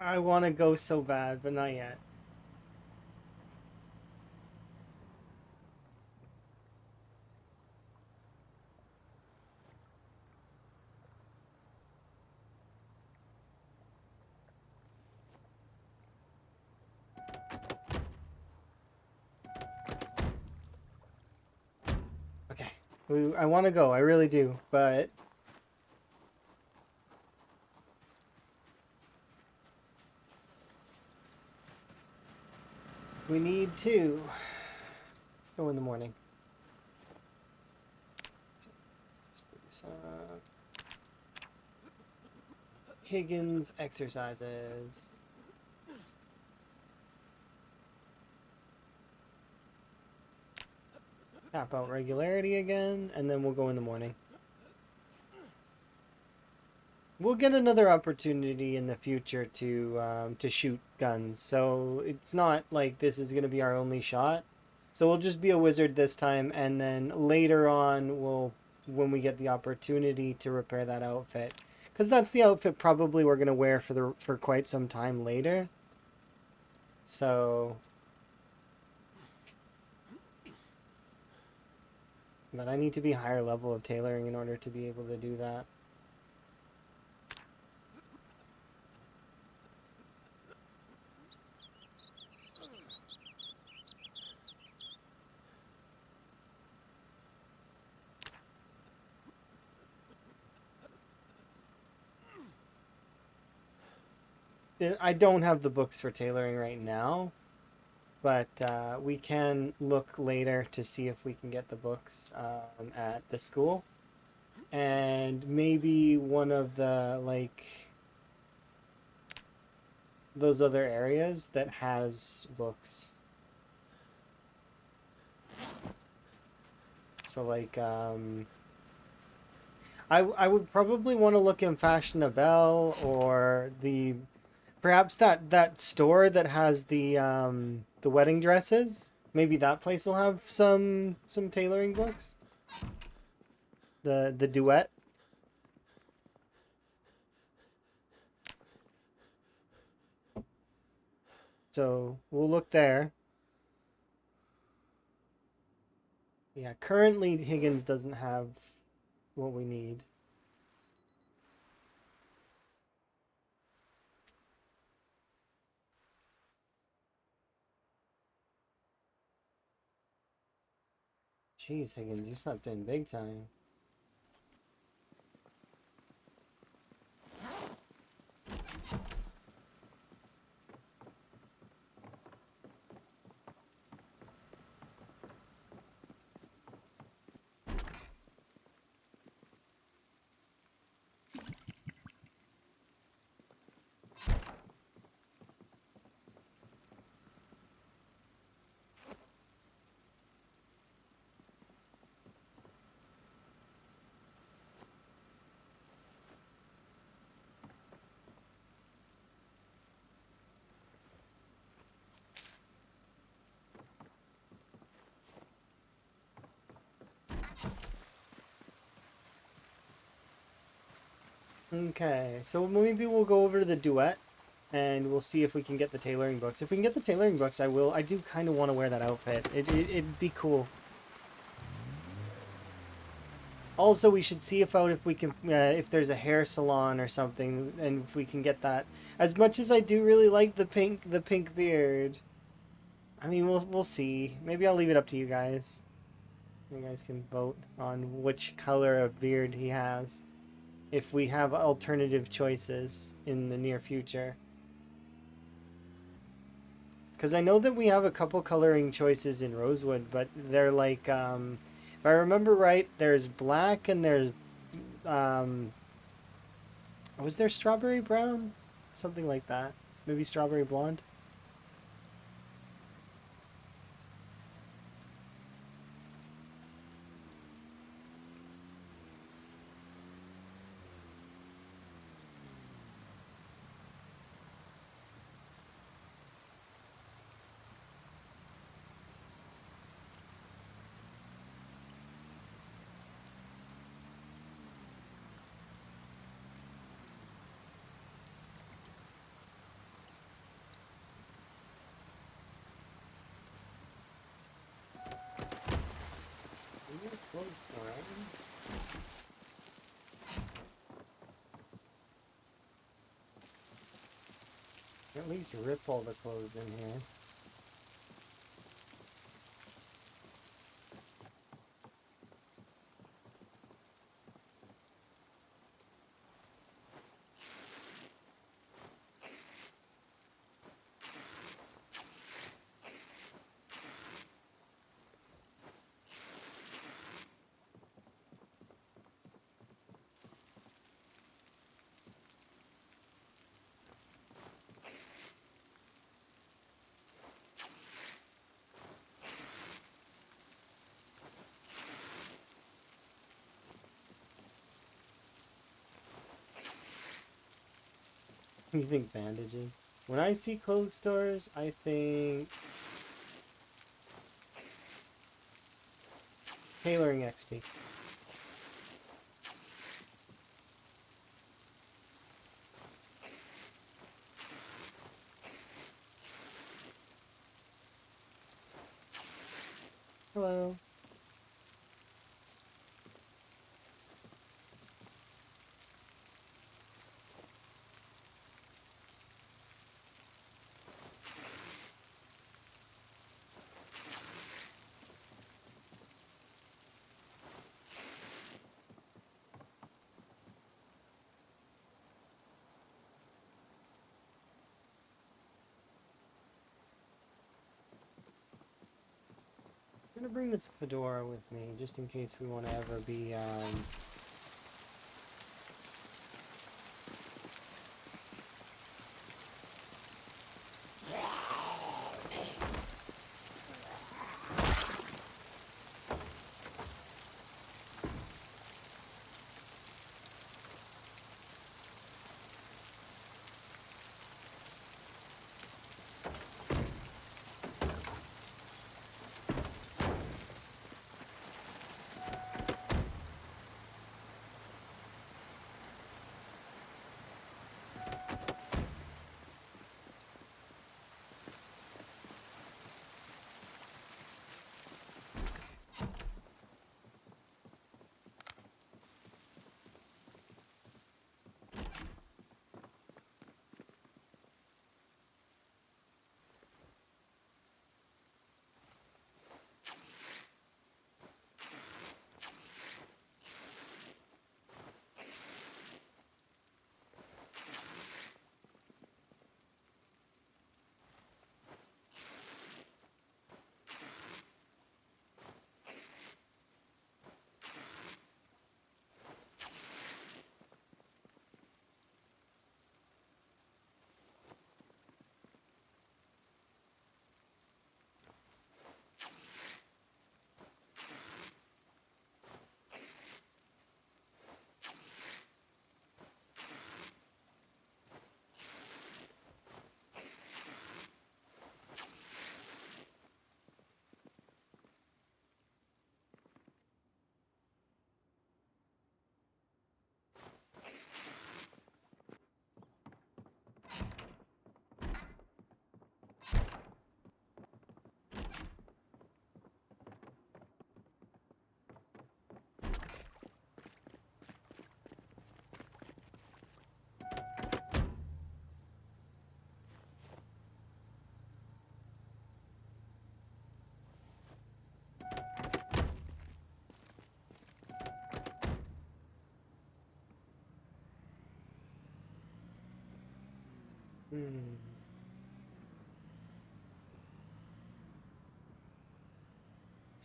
I want to go so bad, but not yet. Okay. I want to go. I really do, but we need to go in the morning. Higgins exercises. Tap out regularity again, and then we'll go in the morning. We'll get another opportunity in the future to shoot guns, so it's not like this is going to be our only shot. So we'll just be a wizard this time, and then later on, when we get the opportunity to repair that outfit, because that's the outfit probably we're gonna wear for quite some time later. So, but I need to be higher level of tailoring in order to be able to do that. I don't have the books for tailoring right now, but we can look later to see if we can get the books at the school. And maybe one of the, like, those other areas that has books. So, like, I would probably want to look in Fashionable or perhaps that store that has the wedding dresses. Maybe that place will have some tailoring books. The duet. So we'll look there. Yeah, currently Higgins doesn't have what we need. Jeez, Higgins, you slept in big time. Okay, so maybe we'll go over to the duet and we'll see if we can get the tailoring books. If we can get the tailoring books, I will. I do kind of want to wear that outfit. It'd be cool. Also, we should see if we can if there's a hair salon or something, and if we can get that. As much as I do really like the pink beard, I mean we'll see. Maybe I'll leave it up to you guys. You guys can vote on which color of beard he has. If we have alternative choices in the near future. Because I know that we have a couple coloring choices in Rosewood, but they're like, if I remember right, there's black and there's, um, was there strawberry brown? Something like that. Maybe strawberry blonde? Clothes store. At least rip all the clothes in here. You think bandages? When I see clothes stores, I think tailoring XP. Hello. I'm gonna bring this fedora with me, just in case we want to ever be,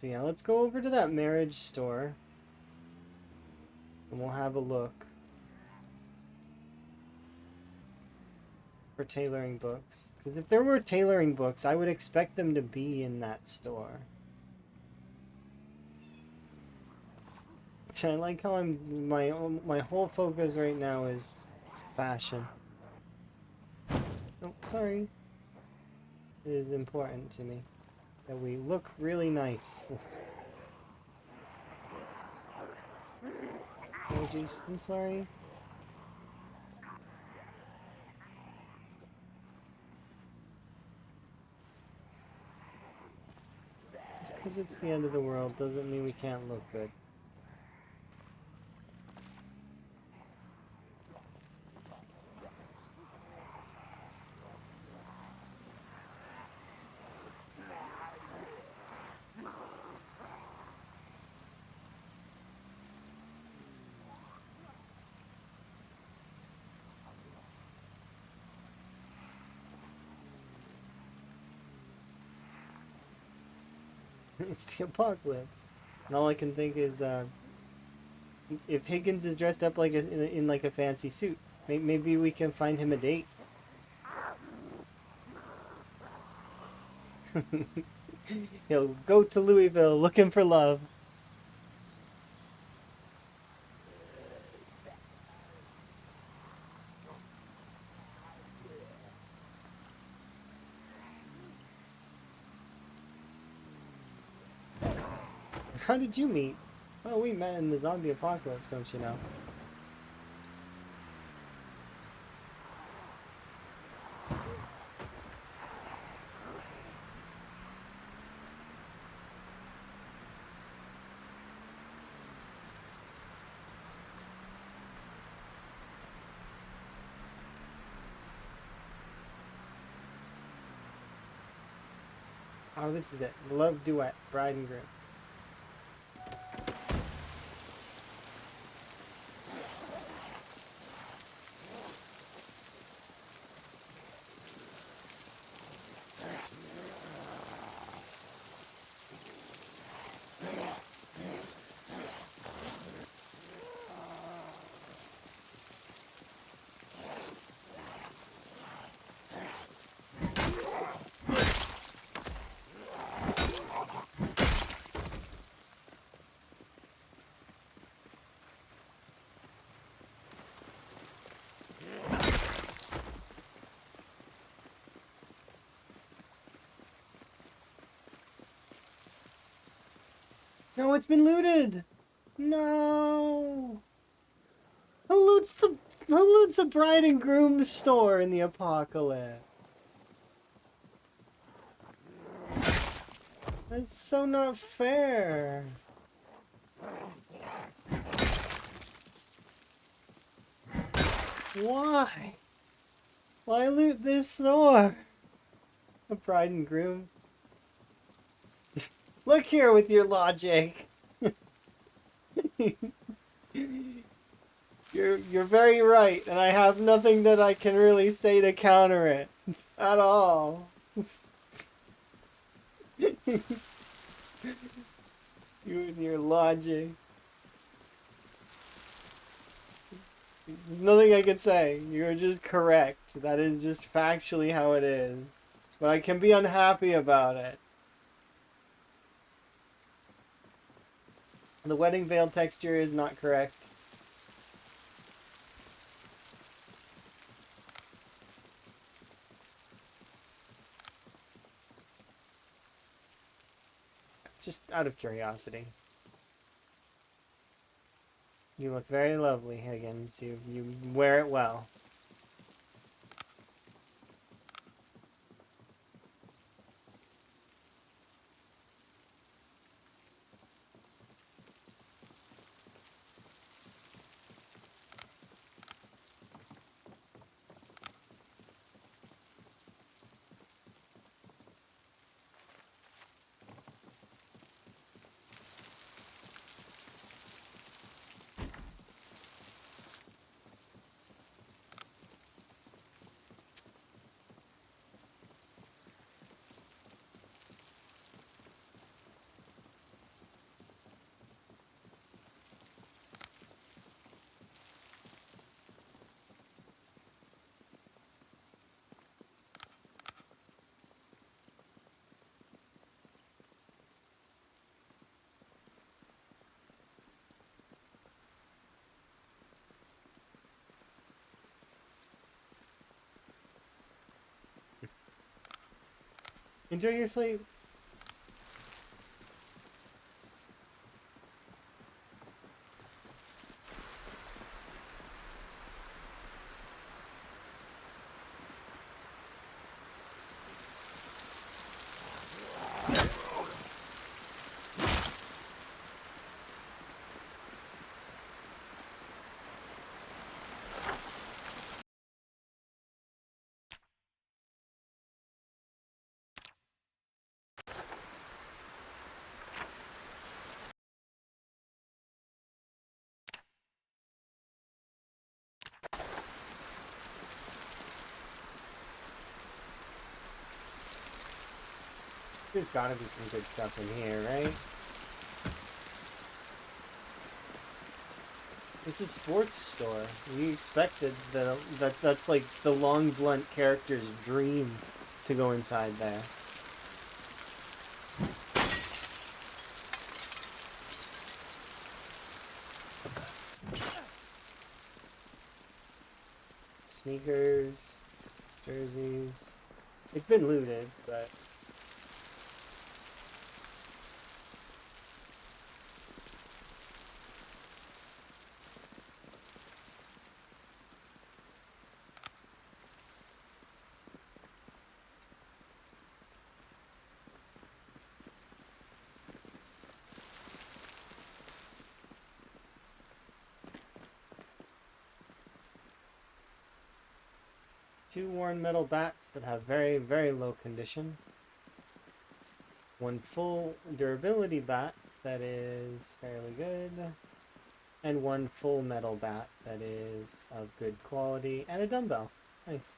So yeah, let's go over to that marriage store. And we'll have a look. For tailoring books. Because if there were tailoring books, I would expect them to be in that store. I like how my whole focus right now is fashion. Oh, sorry. It is important to me that we look really nice. Oh jeez, I'm sorry. Just Because it's the end of the world doesn't mean we can't look good. It's the apocalypse. And all I can think is, if Higgins is dressed up like in like a fancy suit, maybe we can find him a date. He'll go to Louisville looking for love. How did you meet? Oh, we met in the zombie apocalypse, don't you know? Oh, this is it. Love duet, bride and groom. No, it's been looted! No! Who loots the bride and groom store in the apocalypse? That's so not fair. Why? Why loot this store? A bride and groom? Look here with your logic. You're very right, and I have nothing that I can really say to counter it at all. You and your logic. There's nothing I can say. You're just correct. That is just factually how it is. But I can be unhappy about it. The wedding veil texture is not correct. Just out of curiosity. You look very lovely, Higgins. You wear it well. Enjoy your sleep. there's gotta be some good stuff in here, right? It's a sports store. You expected that's like the long blunt character's dream to go inside there. Sneakers, jerseys. It's been looted, but 2 worn metal bats that have very, very low condition. 1 full durability bat that is fairly good. And 1 full metal bat that is of good quality. And a dumbbell. Nice.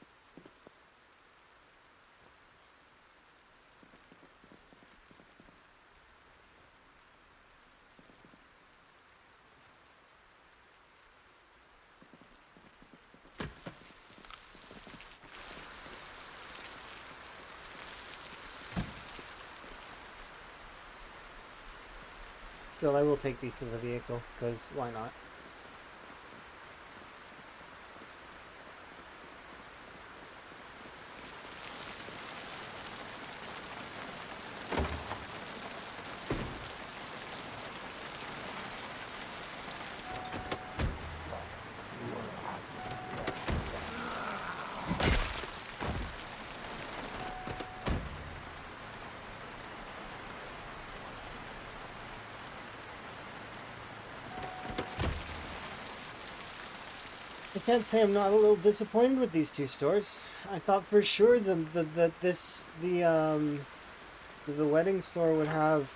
Still, I will take these to the vehicle, because why not? I can't say I'm not a little disappointed with these 2 stores. I thought for sure the wedding store would have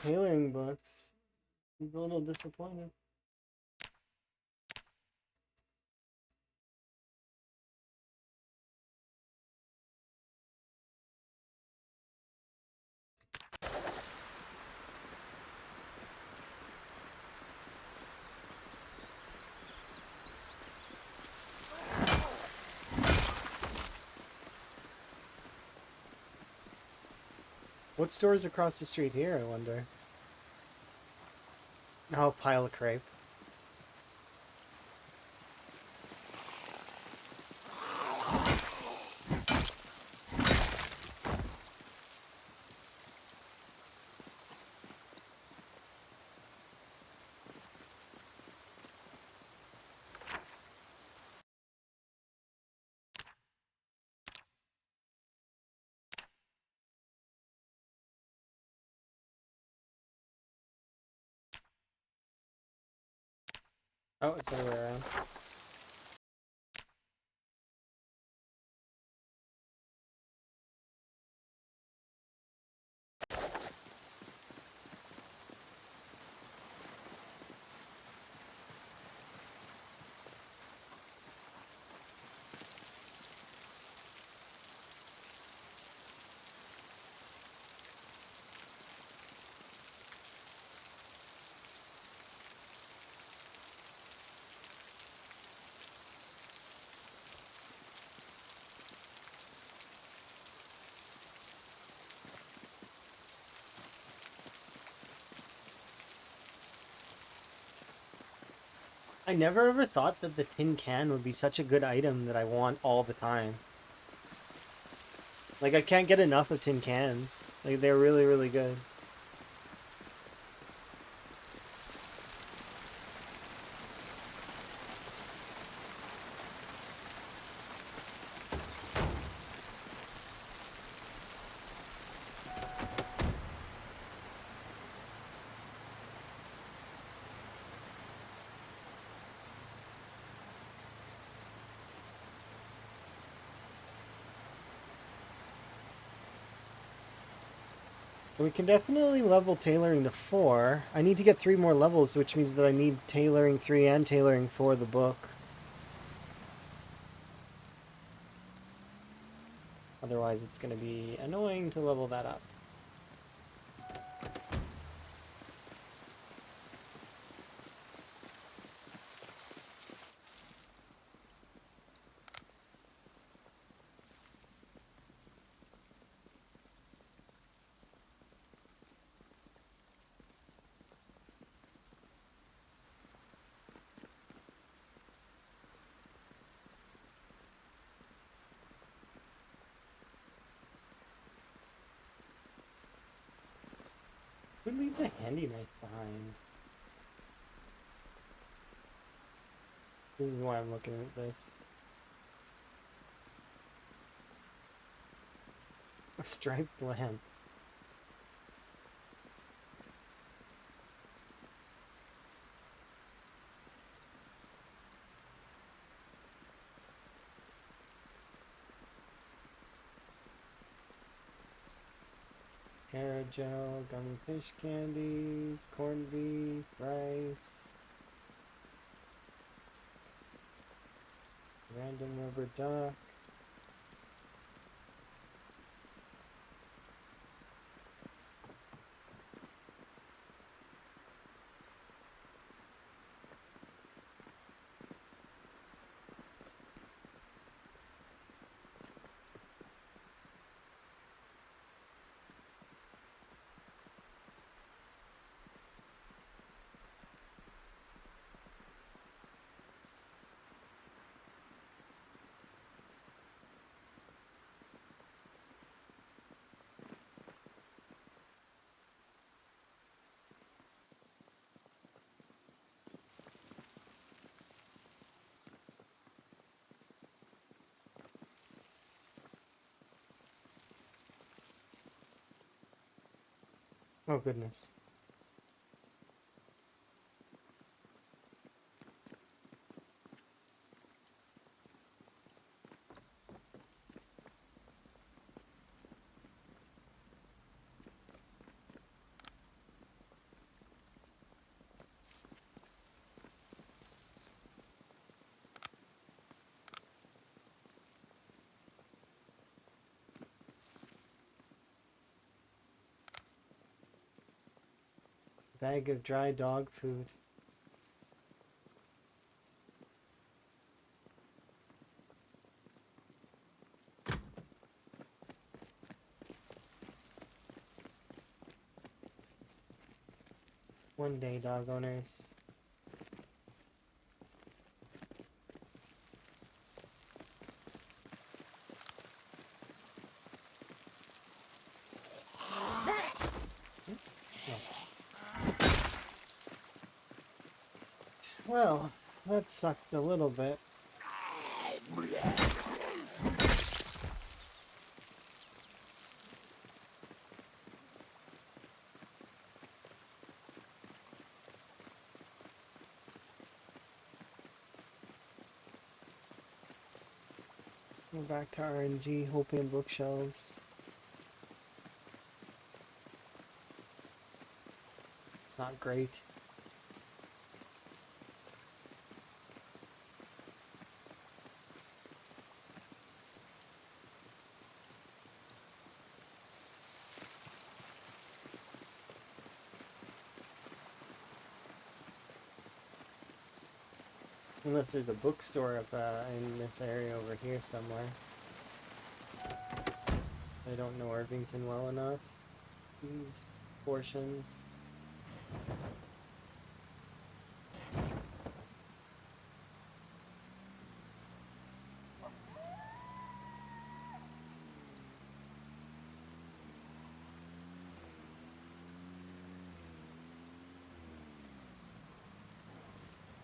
tailoring books. I'm a little disappointed. What store is across the street here, I wonder? Oh, pile of crepe. Oh, it's the other way around. I never ever thought that the tin can would be such a good item that I want all the time. Like, I can't get enough of tin cans. Like, they're really, really good. We can definitely level tailoring to 4. I need to get 3 more levels, which means that I need tailoring 3 and tailoring 4 the book. Otherwise, it's going to be annoying to level that up. Who leaves a handy knife behind? This is why I'm looking at this. A striped lamp. Aerogel, gummy fish candies, corned beef, rice, random rubber duck. Oh goodness. Bag of dry dog food. One day, dog owners. Well, that sucked a little bit. Go back to RNG, hoping bookshelves. It's not great. Unless there's a bookstore up in this area over here somewhere. I don't know Irvington well enough. These portions.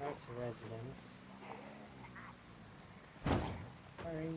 Out to residence. Sorry.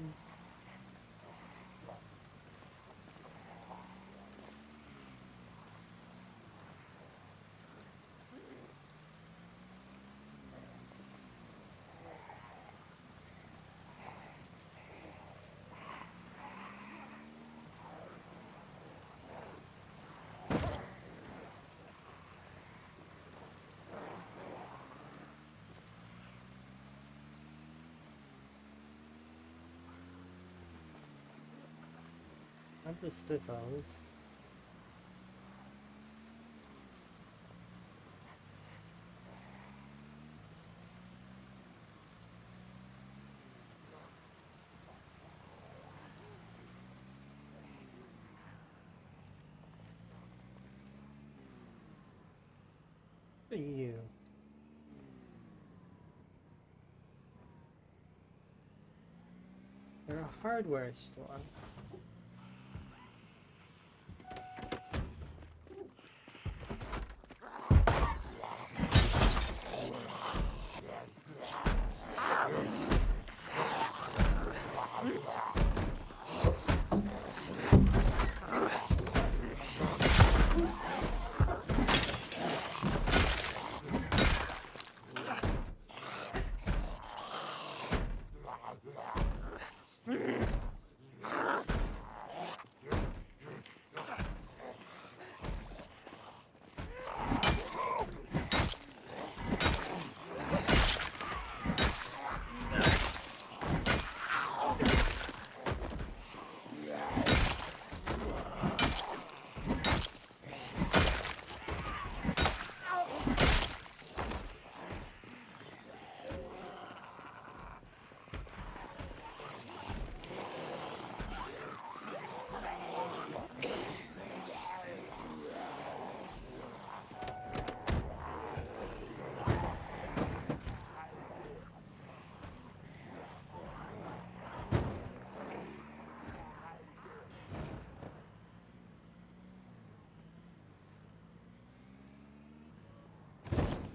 Lots of spiffos. You. They're a hardware store.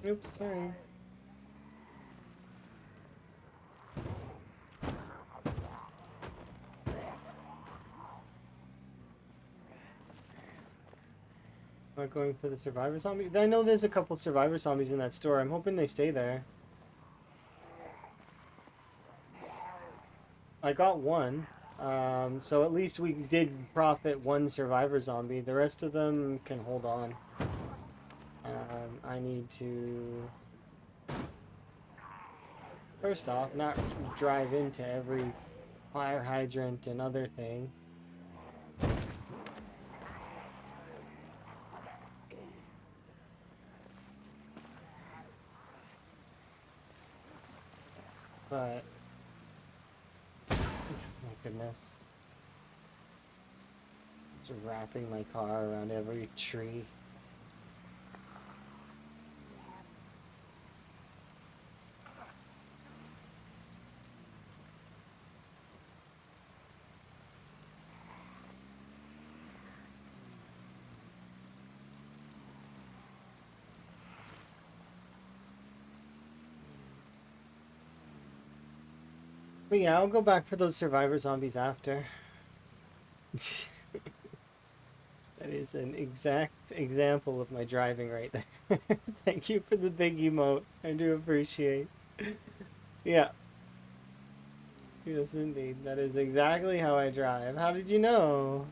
Oops, sorry. Am I going for the survivor zombie? I know there's a couple survivor zombies in that store. I'm hoping they stay there. I got one. So at least we did profit one survivor zombie. The rest of them can hold on. I need to... First off, not drive into every fire hydrant and other thing. But... my goodness. It's wrapping my car around every tree. But yeah, I'll go back for those survivor zombies after. That is an exact example of my driving right there. Thank you for the big emote. I do appreciate. Yeah. Yes, indeed. That is exactly how I drive. How did you know?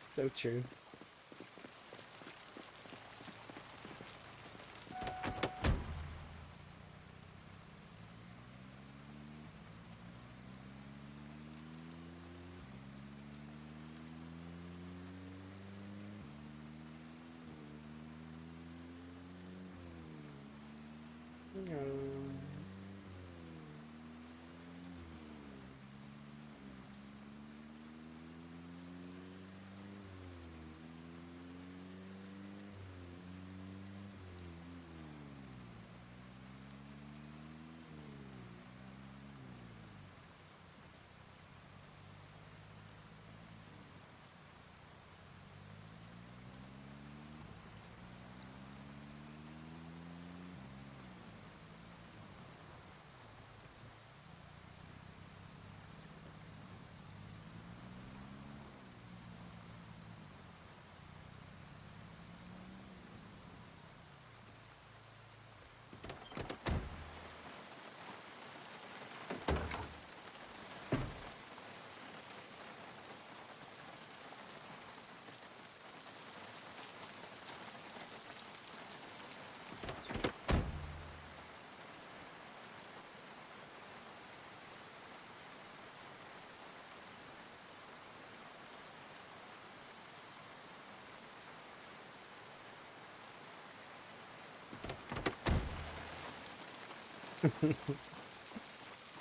So true.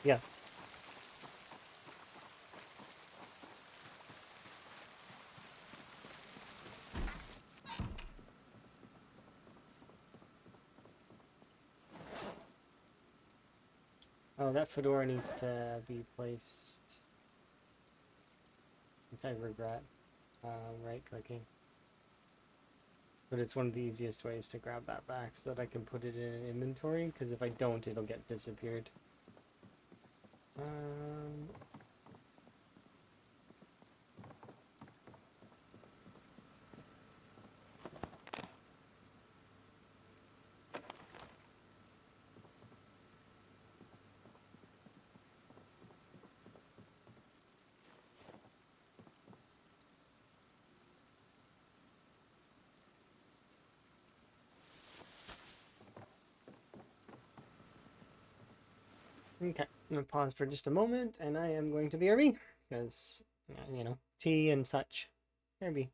Yes. Oh, that fedora needs to be placed, which I regret, right clicking. But it's one of the easiest ways to grab that back so that I can put it in an inventory, because if I don't, it'll get disappeared. Um, okay, I'm gonna pause for just a moment, and I am going to BRB, because, you know, tea and such. BRB.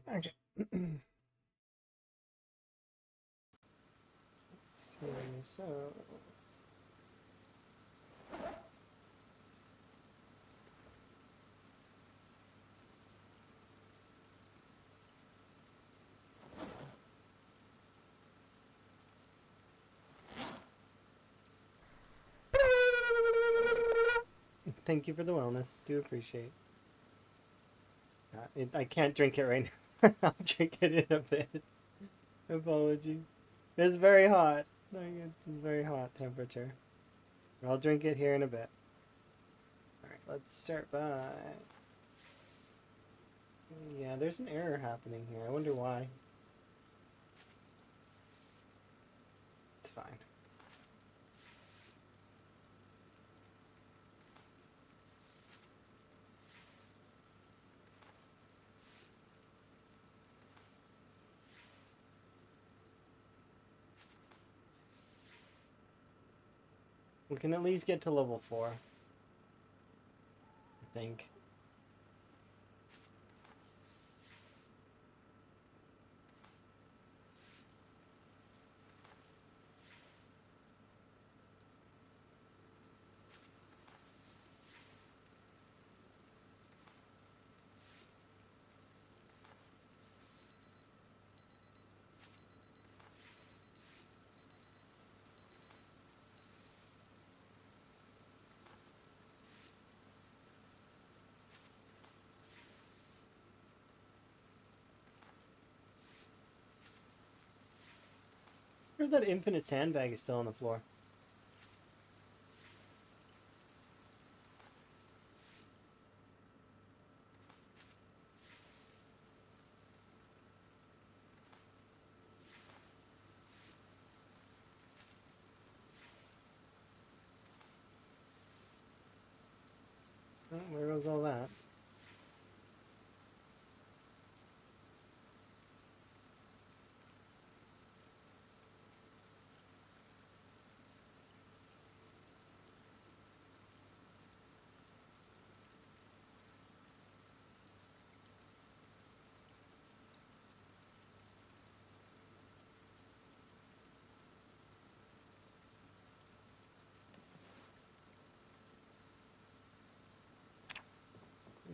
Okay. Let's see, so... Thank you for the wellness. Do appreciate. I can't drink it right now. I'll drink it in a bit. Apologies. It's very hot. Like, it's very hot temperature. I'll drink it here in a bit. Alright, let's start by... Yeah, there's an error happening here. I wonder why. It's fine. We can at least get to level 4. I think. Or that infinite sandbag is still on the floor. Oh, where goes all that?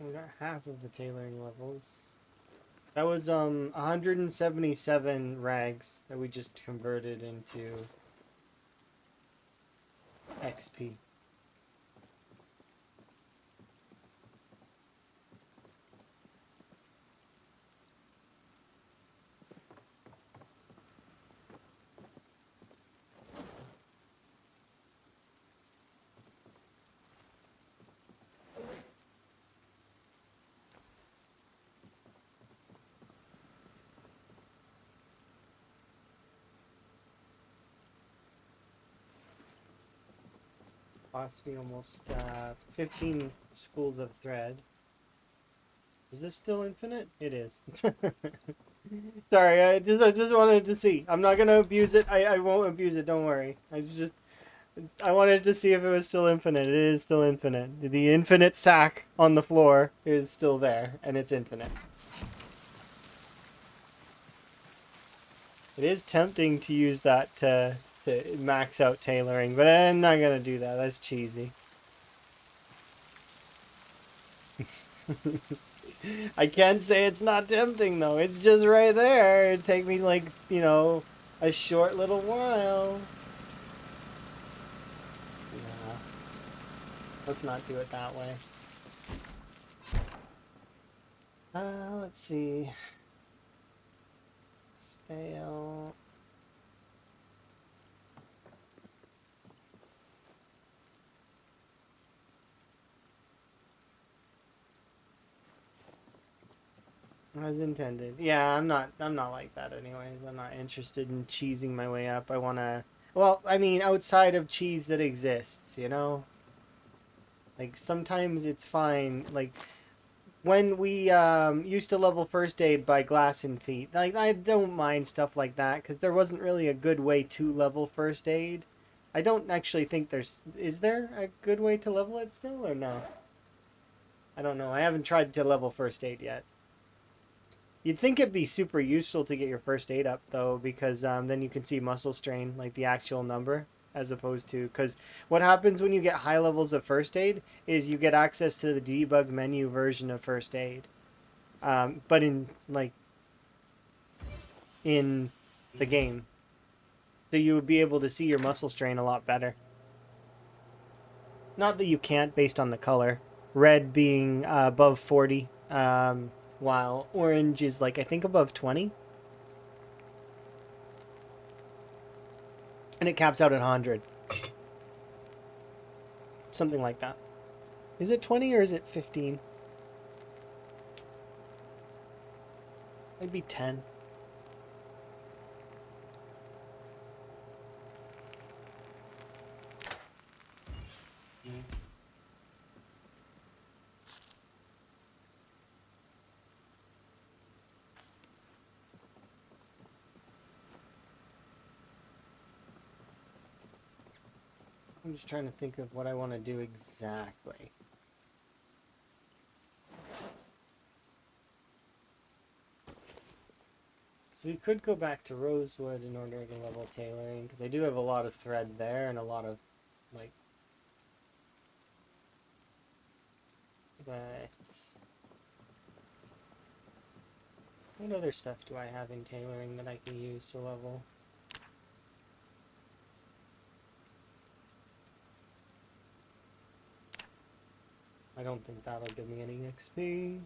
We got half of the tailoring levels. That was 177 rags that we just converted into XP. Cost me almost 15 spools of thread. Is this still infinite? It is. Sorry, I just wanted to see. I'm not gonna abuse it. I won't abuse it. Don't worry. I wanted to see if it was still infinite. It is still infinite. The infinite sack on the floor is still there, and it's infinite. It is tempting to use that to max out tailoring, but I'm not gonna do that. That's cheesy. I can't say it's not tempting though. It's just right there. It'd take me like, a short little while. Yeah. Let's not do it that way. Let's see. Stale. As intended. Yeah, I'm not like that anyways. I'm not interested in cheesing my way up. I wanna, well, I mean, outside of cheese that exists, Like, sometimes it's fine. Like, when we used to level first aid by glass and feet, like, I don't mind stuff like that, because there wasn't really a good way to level first aid. I don't actually think is there a good way to level it still, or no? I don't know. I haven't tried to level first aid yet. You'd think it'd be super useful to get your first aid up, though, because then you can see muscle strain, like the actual number, as opposed to... Because what happens when you get high levels of first aid is you get access to the debug menu version of first aid. But in the game. So you would be able to see your muscle strain a lot better. Not that you can't based on the color. Red being above 40, while orange is like I think above 20. And it caps out at 100. Something like that. Is it 20 or is it 15? Maybe 10. I'm just trying to think of what I want to do exactly. So we could go back to rosewood in order to level tailoring, because I do have a lot of thread there and a lot of, like... But... What other stuff do I have in tailoring that I can use to level? I don't think that'll give me any XP.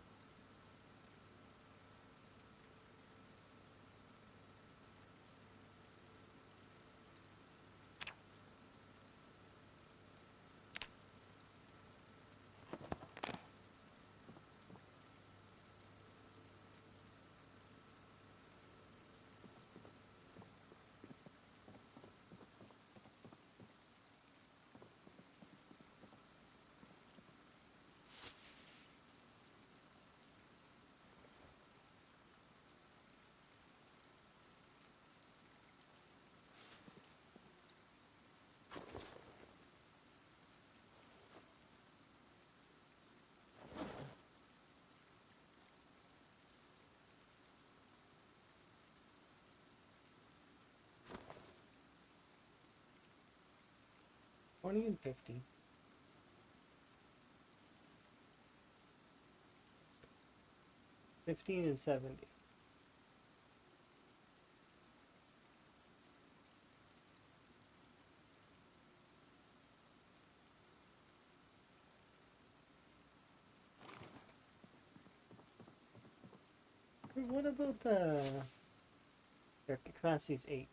$20 and $50. 15 and 70. What about their capacity's 8?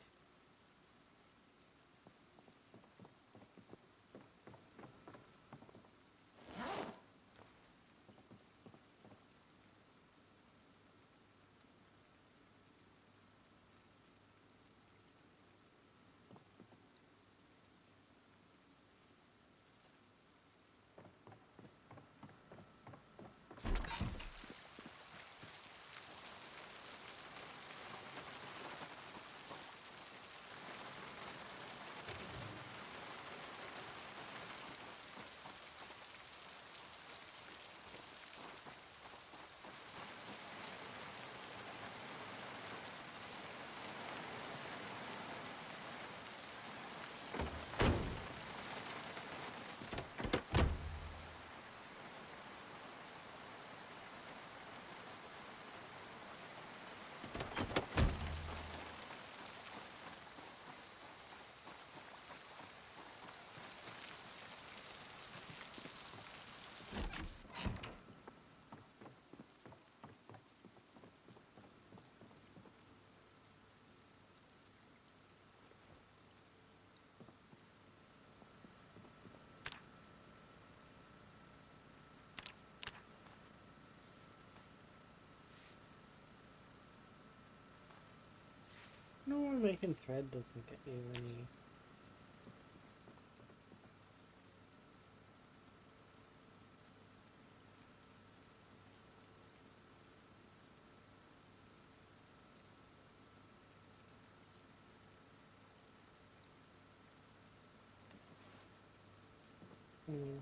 No, making thread doesn't get you any... Hmm.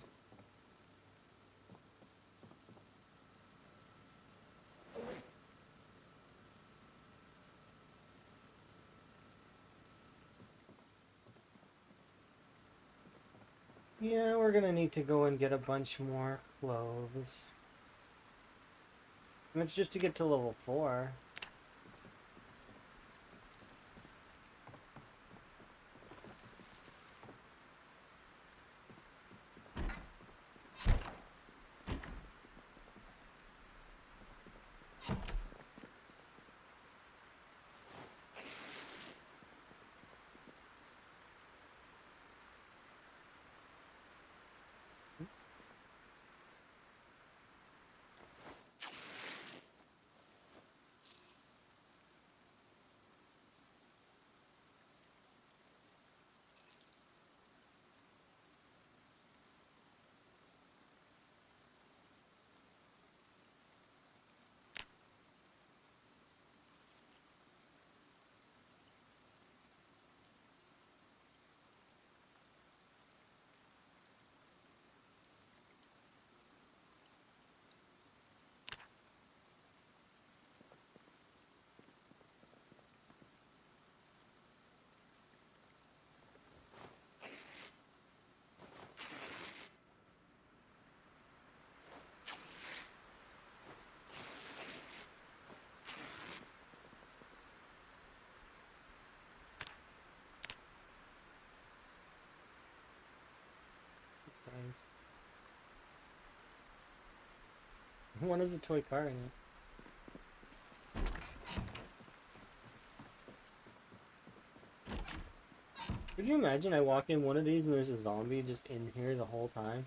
Yeah, we're gonna need to go and get a bunch more cloves. And it's just to get to level 4. One has a toy car in it. Could you imagine I walk in one of these and there's a zombie just in here the whole time?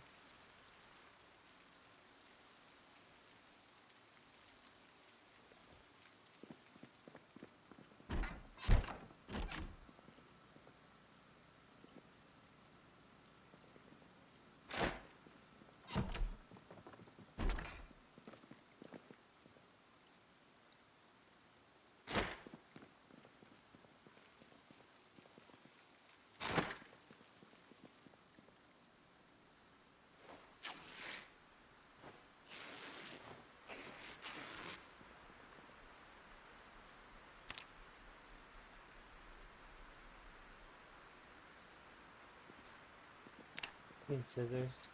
Need scissors.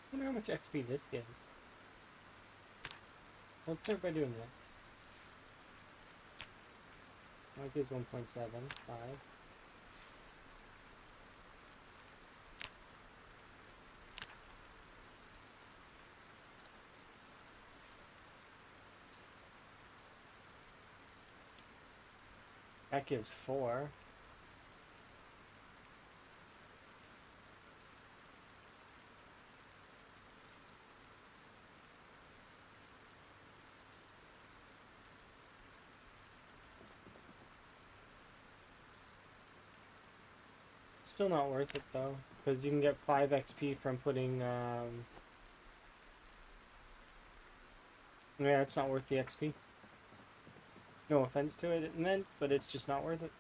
I wonder how much XP this gives. Let's start by doing this. That gives 1.75. That gives 4. Still not worth it though, because you can get 5 XP from putting, yeah, it's not worth the XP. No offense to it meant, but it's just not worth it.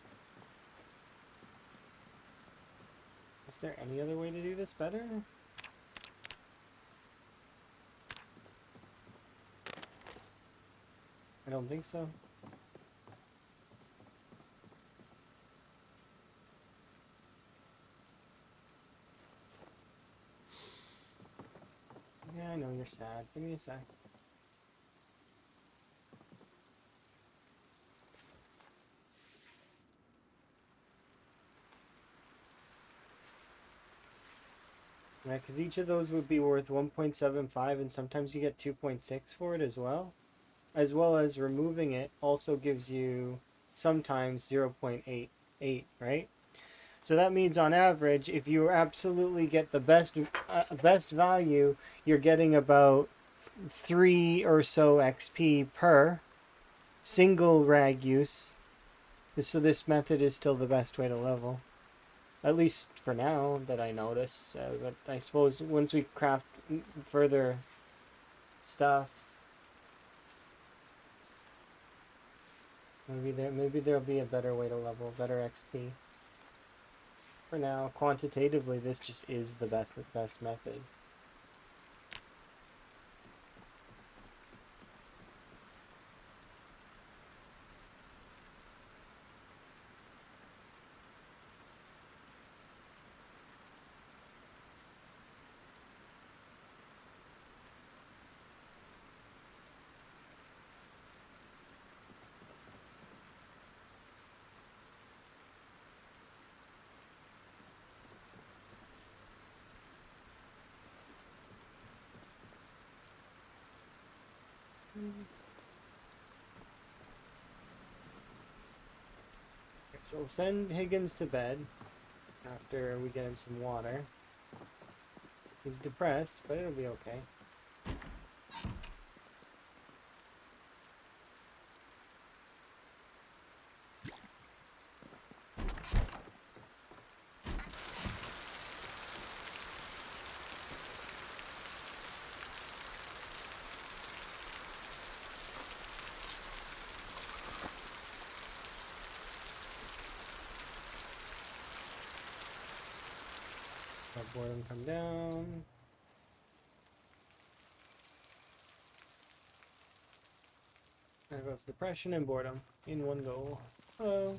Is there any other way to do this better? I don't think so. Yeah, I know you're sad. Give me a sec. Yeah, because each of those would be worth 1.75, and sometimes you get 2.6 for it as well. As well as removing it also gives you sometimes 0.88, right? So that means on average, if you absolutely get the best value, you're getting about 3 or so XP per single rag use. So this method is still the best way to level. At least for now that I notice. But I suppose once we craft further stuff, maybe there'll be a better way to level, better XP. For now, quantitatively, this just is the best method. So send Higgins to bed. after we get him some water. He's depressed, but it'll be okay. Let boredom come down. There goes depression and boredom in one go. Hello.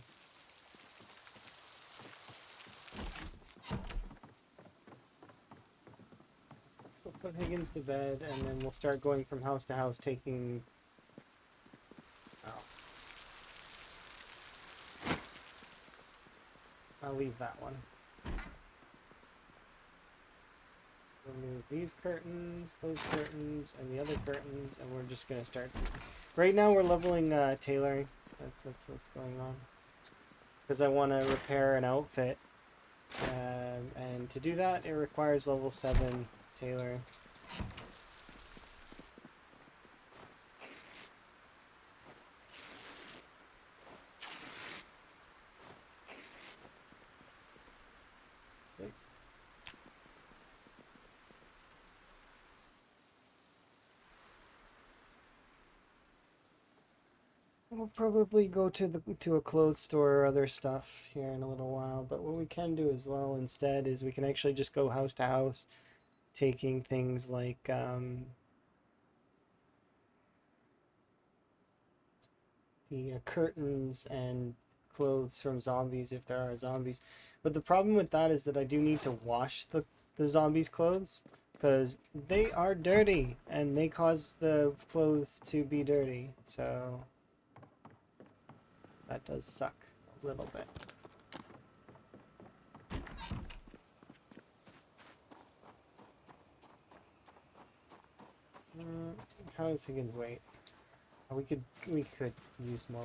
Let's go put Higgins to bed, and then we'll start going from house to house taking... Oh. I'll leave that one. Remove these curtains, those curtains, and the other curtains, and we're just gonna start. Right now we're leveling tailoring. That's what's going on. Because I want to repair an outfit, and to do that it requires level 7 tailoring. Sick. We'll probably go to a clothes store or other stuff here in a little while, but what we can do as well instead is we can actually just go house to house, taking things like the curtains and clothes from zombies if there are zombies. But the problem with that is that I do need to wash the zombies' clothes because they are dirty and they cause the clothes to be dirty. So that does suck a little bit. How is Higgins' weight? Oh, we could use more.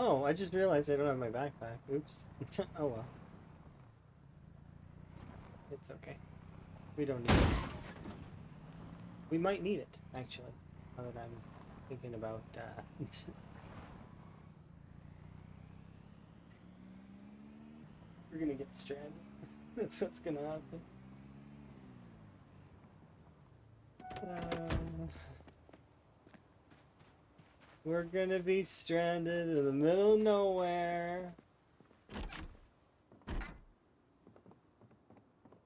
Oh, I just realized I don't have my backpack. Oops. Oh well. It's okay. We don't need it. We might need it, actually. Now that I'm thinking about, we're gonna get stranded. That's what's gonna happen. We're gonna be stranded in the middle of nowhere.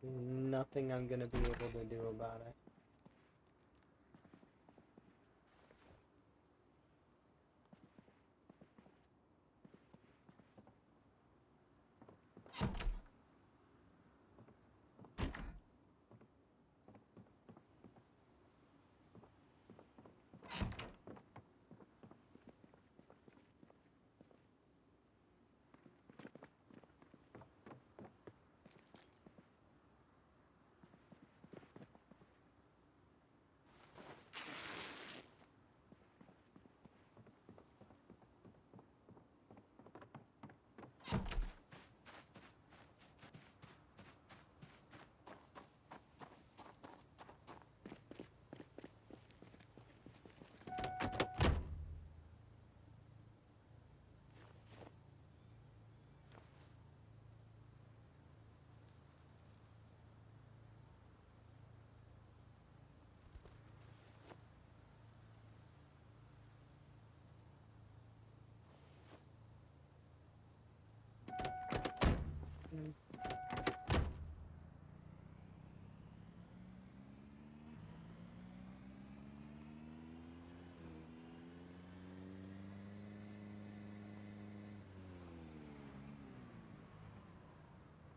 Nothing I'm gonna be able to do about it.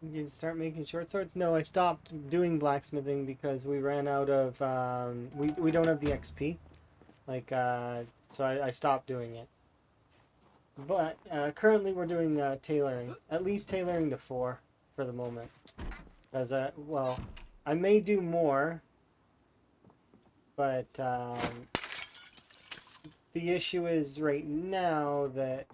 You can start making short swords? No, I stopped doing blacksmithing because we ran out of, we don't have the XP. Like, so I stopped doing it. But, currently we're doing, tailoring. At least tailoring to 4 for the moment. As, well, I may do more, but, the issue is right now that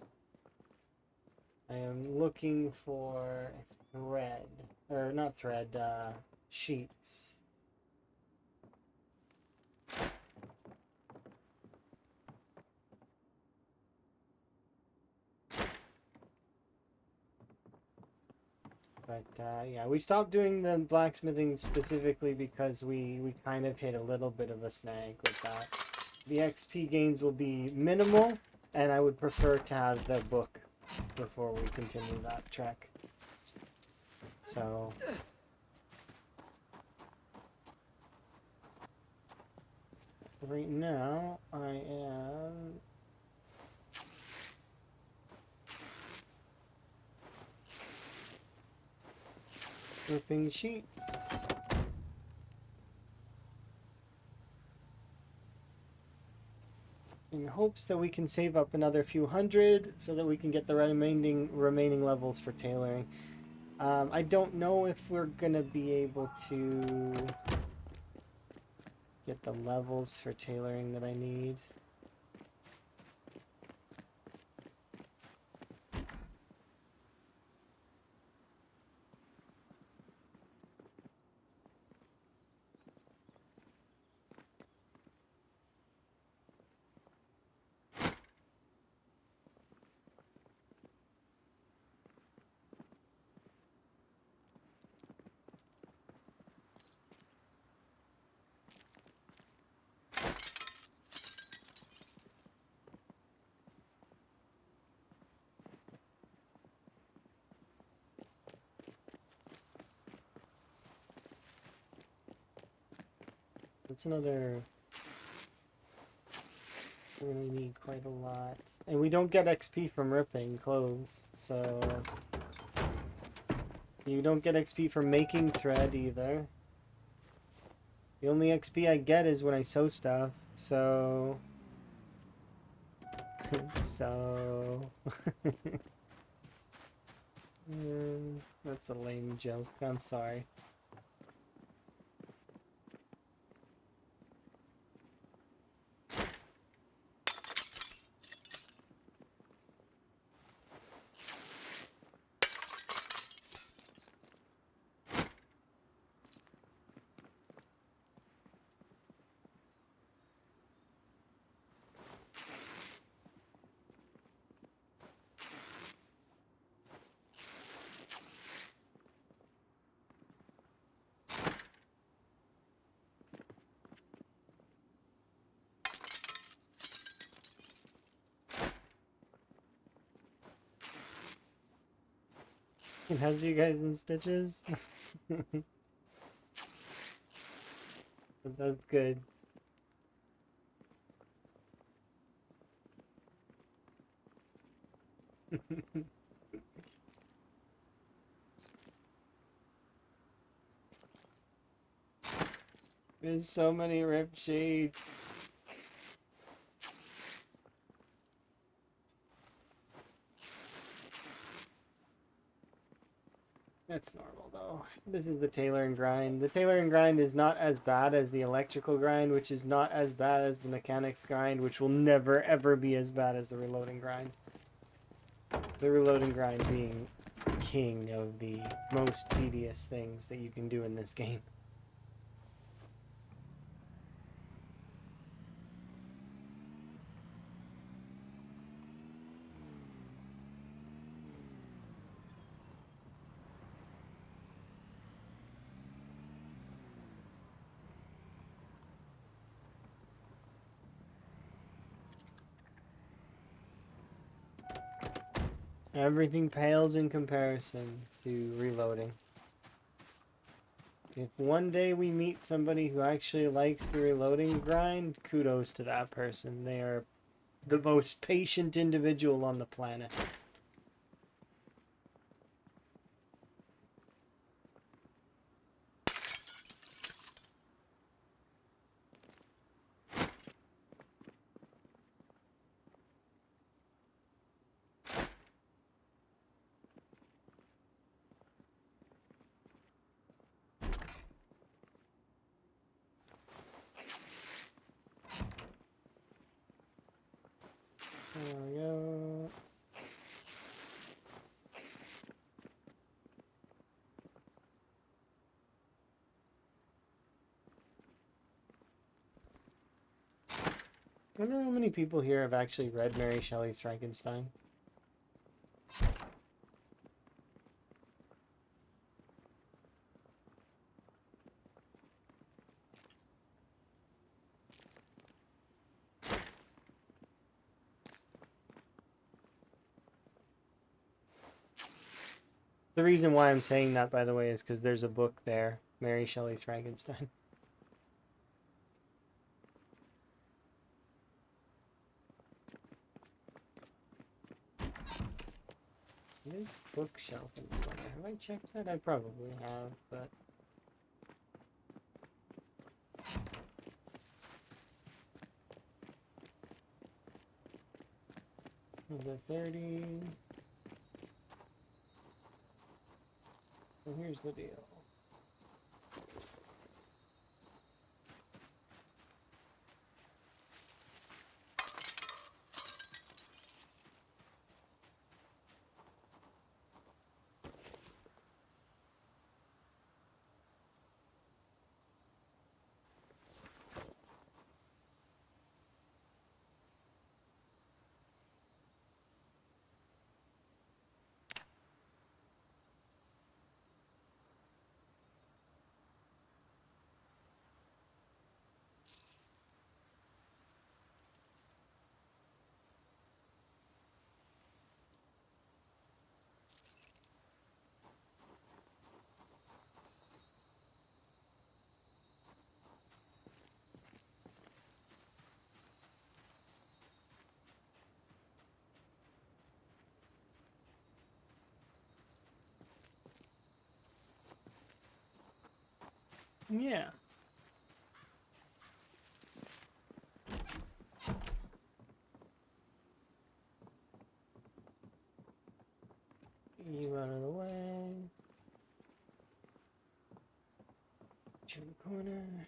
I am looking for thread, or not thread, sheets. But yeah, we stopped doing the blacksmithing specifically because we kind of hit a little bit of a snag with that. The XP gains will be minimal, and I would prefer to have the book before we continue that trek. So right now I am flipping sheets. In hopes that we can save up another few hundred so that we can get the remaining levels for tailoring. I don't know if we're gonna be able to get the levels for tailoring that I need. That's another... We're gonna need quite a lot. And we don't get XP from ripping clothes, so... You don't get XP from making thread either. The only XP I get is when I sew stuff, so... so... that's a lame joke, I'm sorry. It has you guys in stitches. But that's good. There's so many ripped sheets. That's normal though. This is the tailor and grind. The tailor and grind is not as bad as the electrical grind, which is not as bad as the mechanics grind, which will never ever be as bad as the reloading grind. The reloading grind being king of the most tedious things that you can do in this game. Everything pales in comparison to reloading. If one day we meet somebody who actually likes the reloading grind, kudos to that person. They are the most patient individual on the planet. There we go. I wonder how many people here have actually read Mary Shelley's Frankenstein. The reason why I'm saying that, by the way, is because there's a book there, Mary Shelley's Frankenstein. There's a bookshelf in the corner. Have I checked that? I probably have, but... The 30... So here's the deal. Yeah. You out of the way. To the corner.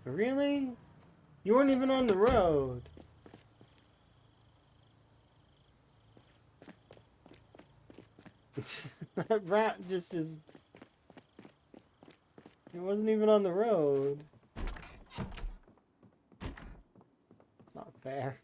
Really? You weren't even on the road. That rat just is... It wasn't even on the road. It's not fair.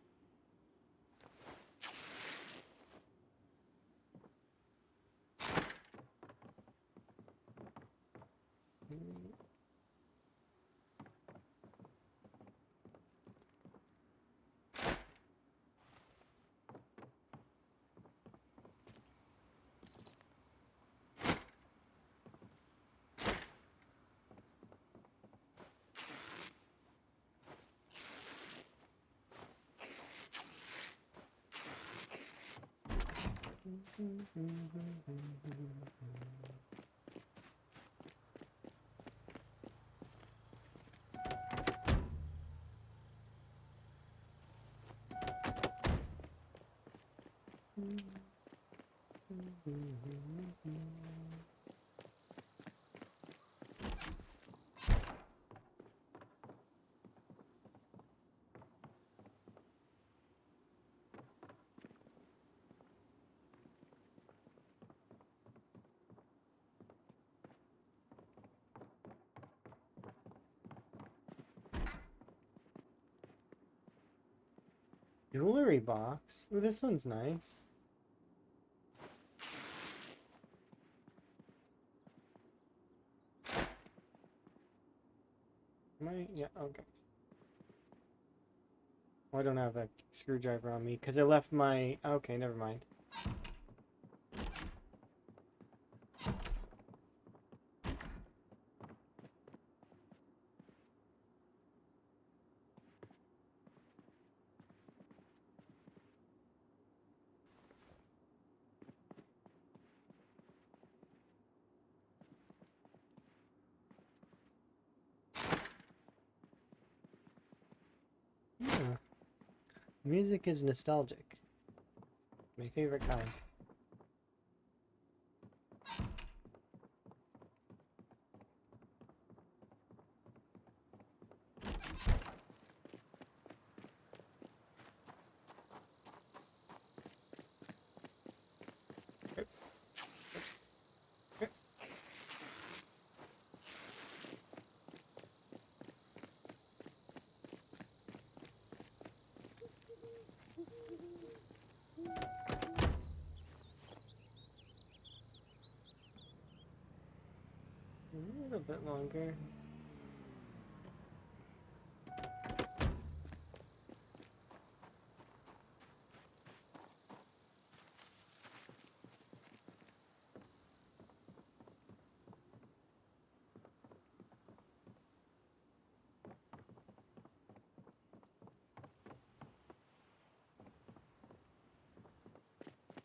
Jewelry box? Ooh, this one's nice. Am I? Yeah, okay. Well, I don't have a screwdriver on me because I left my... Okay, never mind. Yeah. Music is nostalgic. My favorite kind. A little bit longer.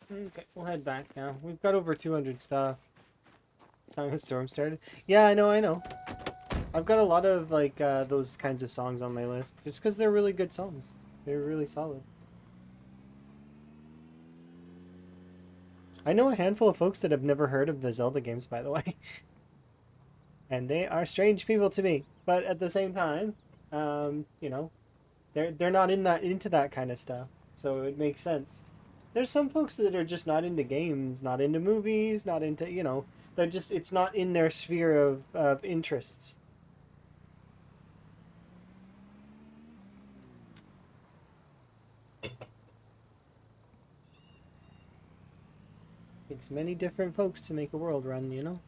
Okay, we'll head back now. We've got over 200 stuff. Song of Storm started. Yeah, I know, I know. I've got a lot of like those kinds of songs on my list, just because they're really good songs. They're really solid. I know a handful of folks that have never heard of the Zelda games, by the way, and they are strange people to me. But at the same time, you know, they're not into that kind of stuff, so it makes sense. There's some folks that are just not into games, not into movies, not into they're just it's not in their sphere of interests. Takes many different folks to make a world run, you know?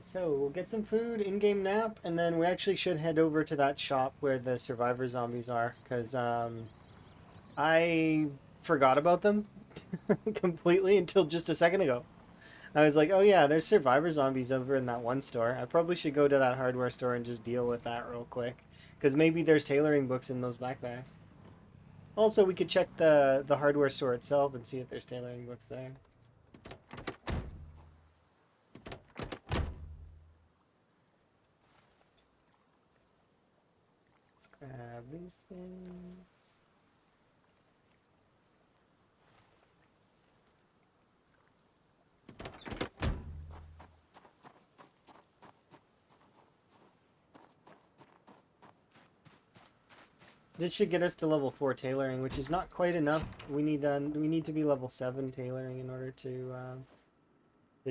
So we'll get some food, in-game nap, and then we actually should head over to that shop where the survivor zombies are, because I forgot about them completely until just a second ago. I was like, oh yeah, there's survivor zombies over in that one store. I probably should go to that hardware store and just deal with that real quick, because maybe there's tailoring books in those backpacks. Also, we could check the hardware store itself and see if there's tailoring books there. Let's grab these things. This should get us to level 4 tailoring, which is not quite enough. We need to be level 7 tailoring in order to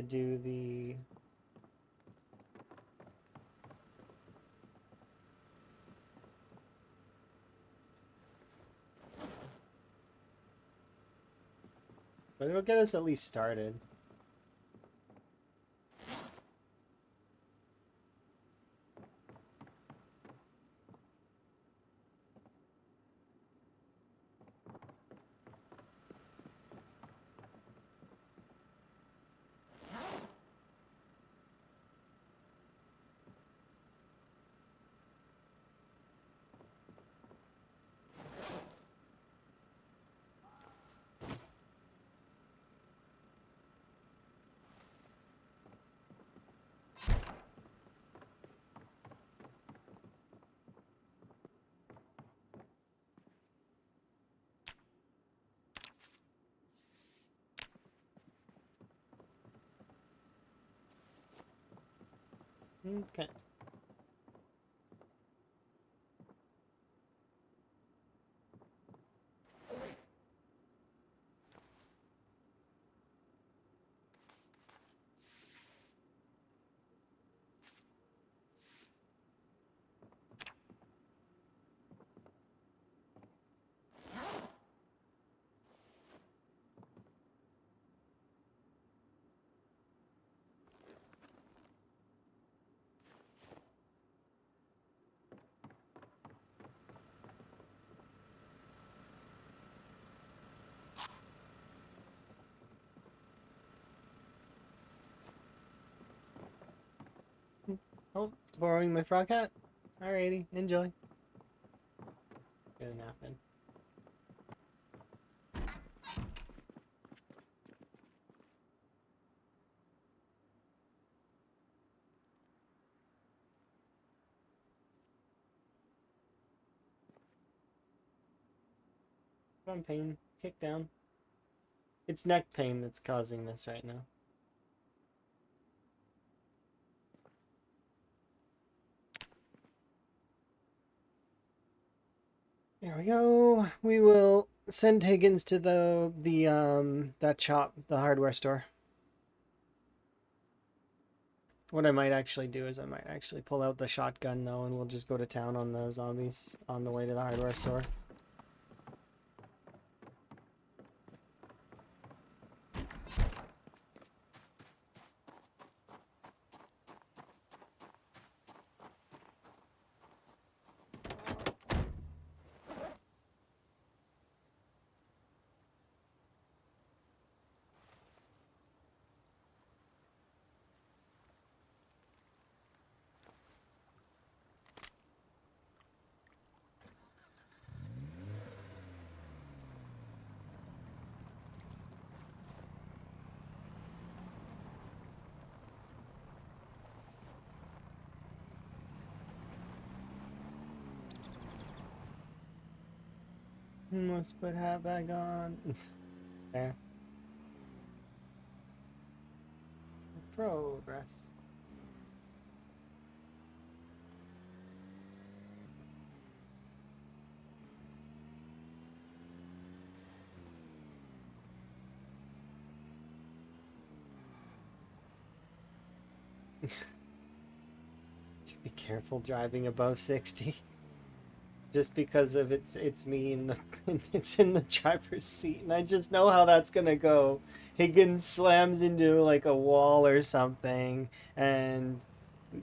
do the. But it'll get us at least started. Okay. Oh, borrowing my frog hat? Alrighty, enjoy. Get a nap in. Come on, pain. Kick down. It's neck pain that's causing this right now. There we go. We will send Higgins to that shop, the hardware store. What I might actually do is I might actually pull out the shotgun though, and we'll just go to town on the zombies on the way to the hardware store. Must put hat back on. There. Progress. Should be careful driving above 60. Just because of it's me in the it's in the driver's seat, and I just know how that's gonna go. Higgins slams into like a wall or something, and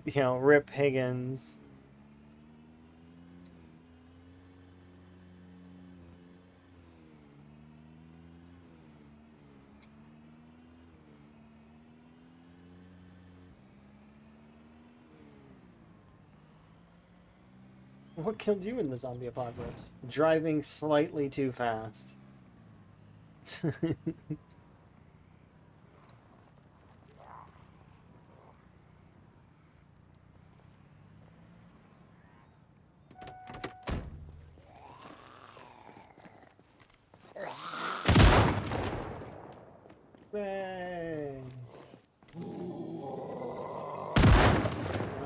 rip Higgins. What killed you in the zombie apocalypse? Driving slightly too fast. 'Bang! Oh,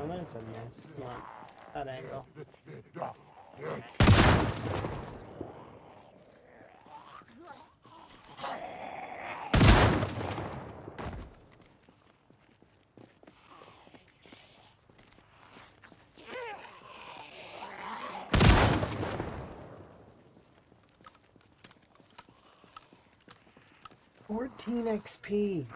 that's a miss. Not that angle. 14 XP.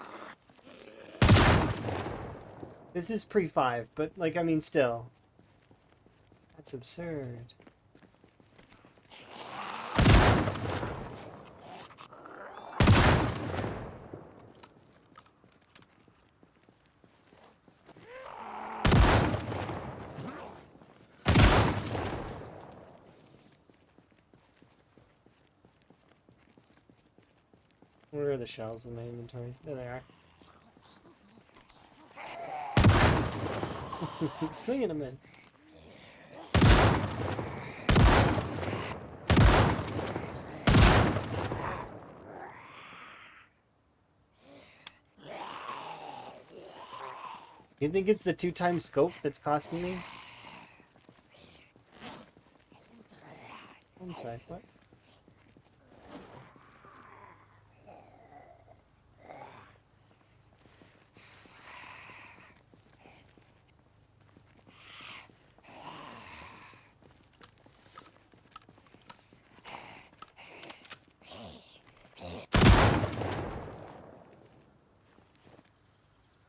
This is pre-5, but, like, I mean, still. That's absurd. Where are the shells in my inventory? There they are. Swing and a miss. You think it's the 2x scope that's costing me? I'm sorry, what?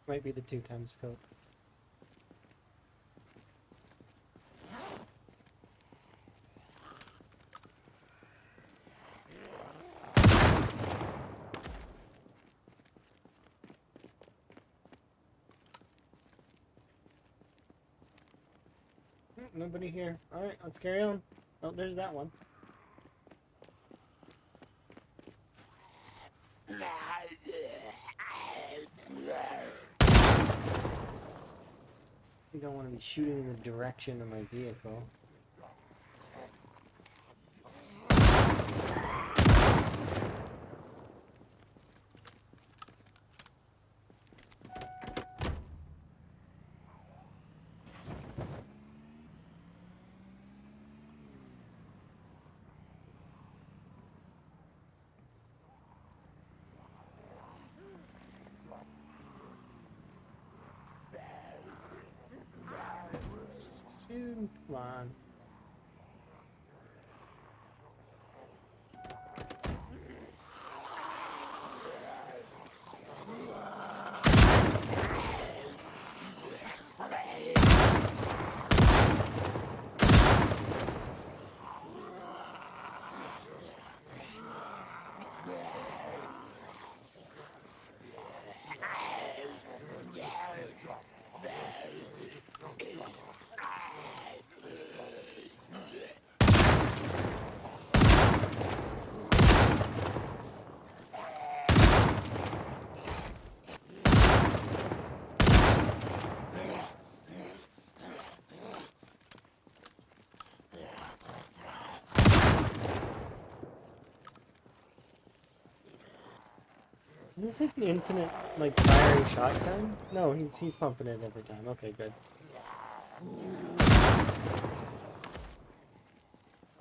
Might be the 2x scope. Nobody here. Alright, let's carry on. Oh, there's that one. You don't want to be shooting in the direction of my vehicle. Dude, come on. Is this like an infinite, like, firing shotgun? No, he's pumping it every time. Okay, good.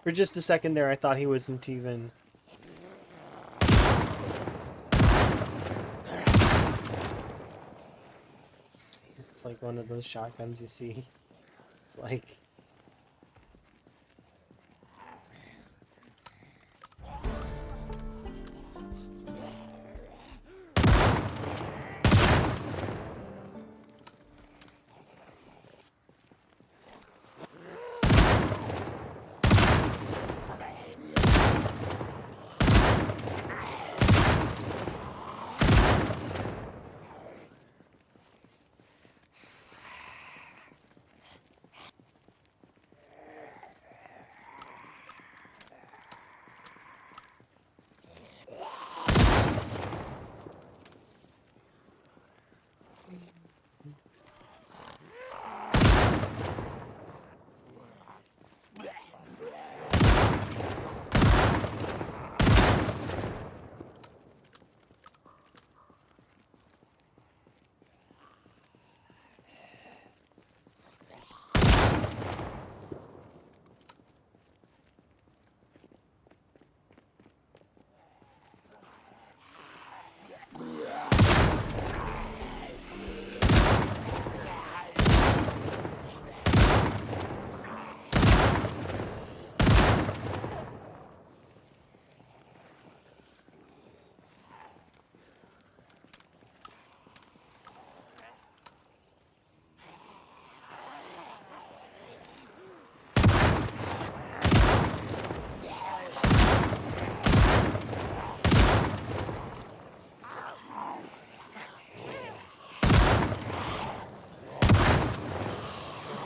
For just a second there, I thought he wasn't even... It's like one of those shotguns you see. It's like...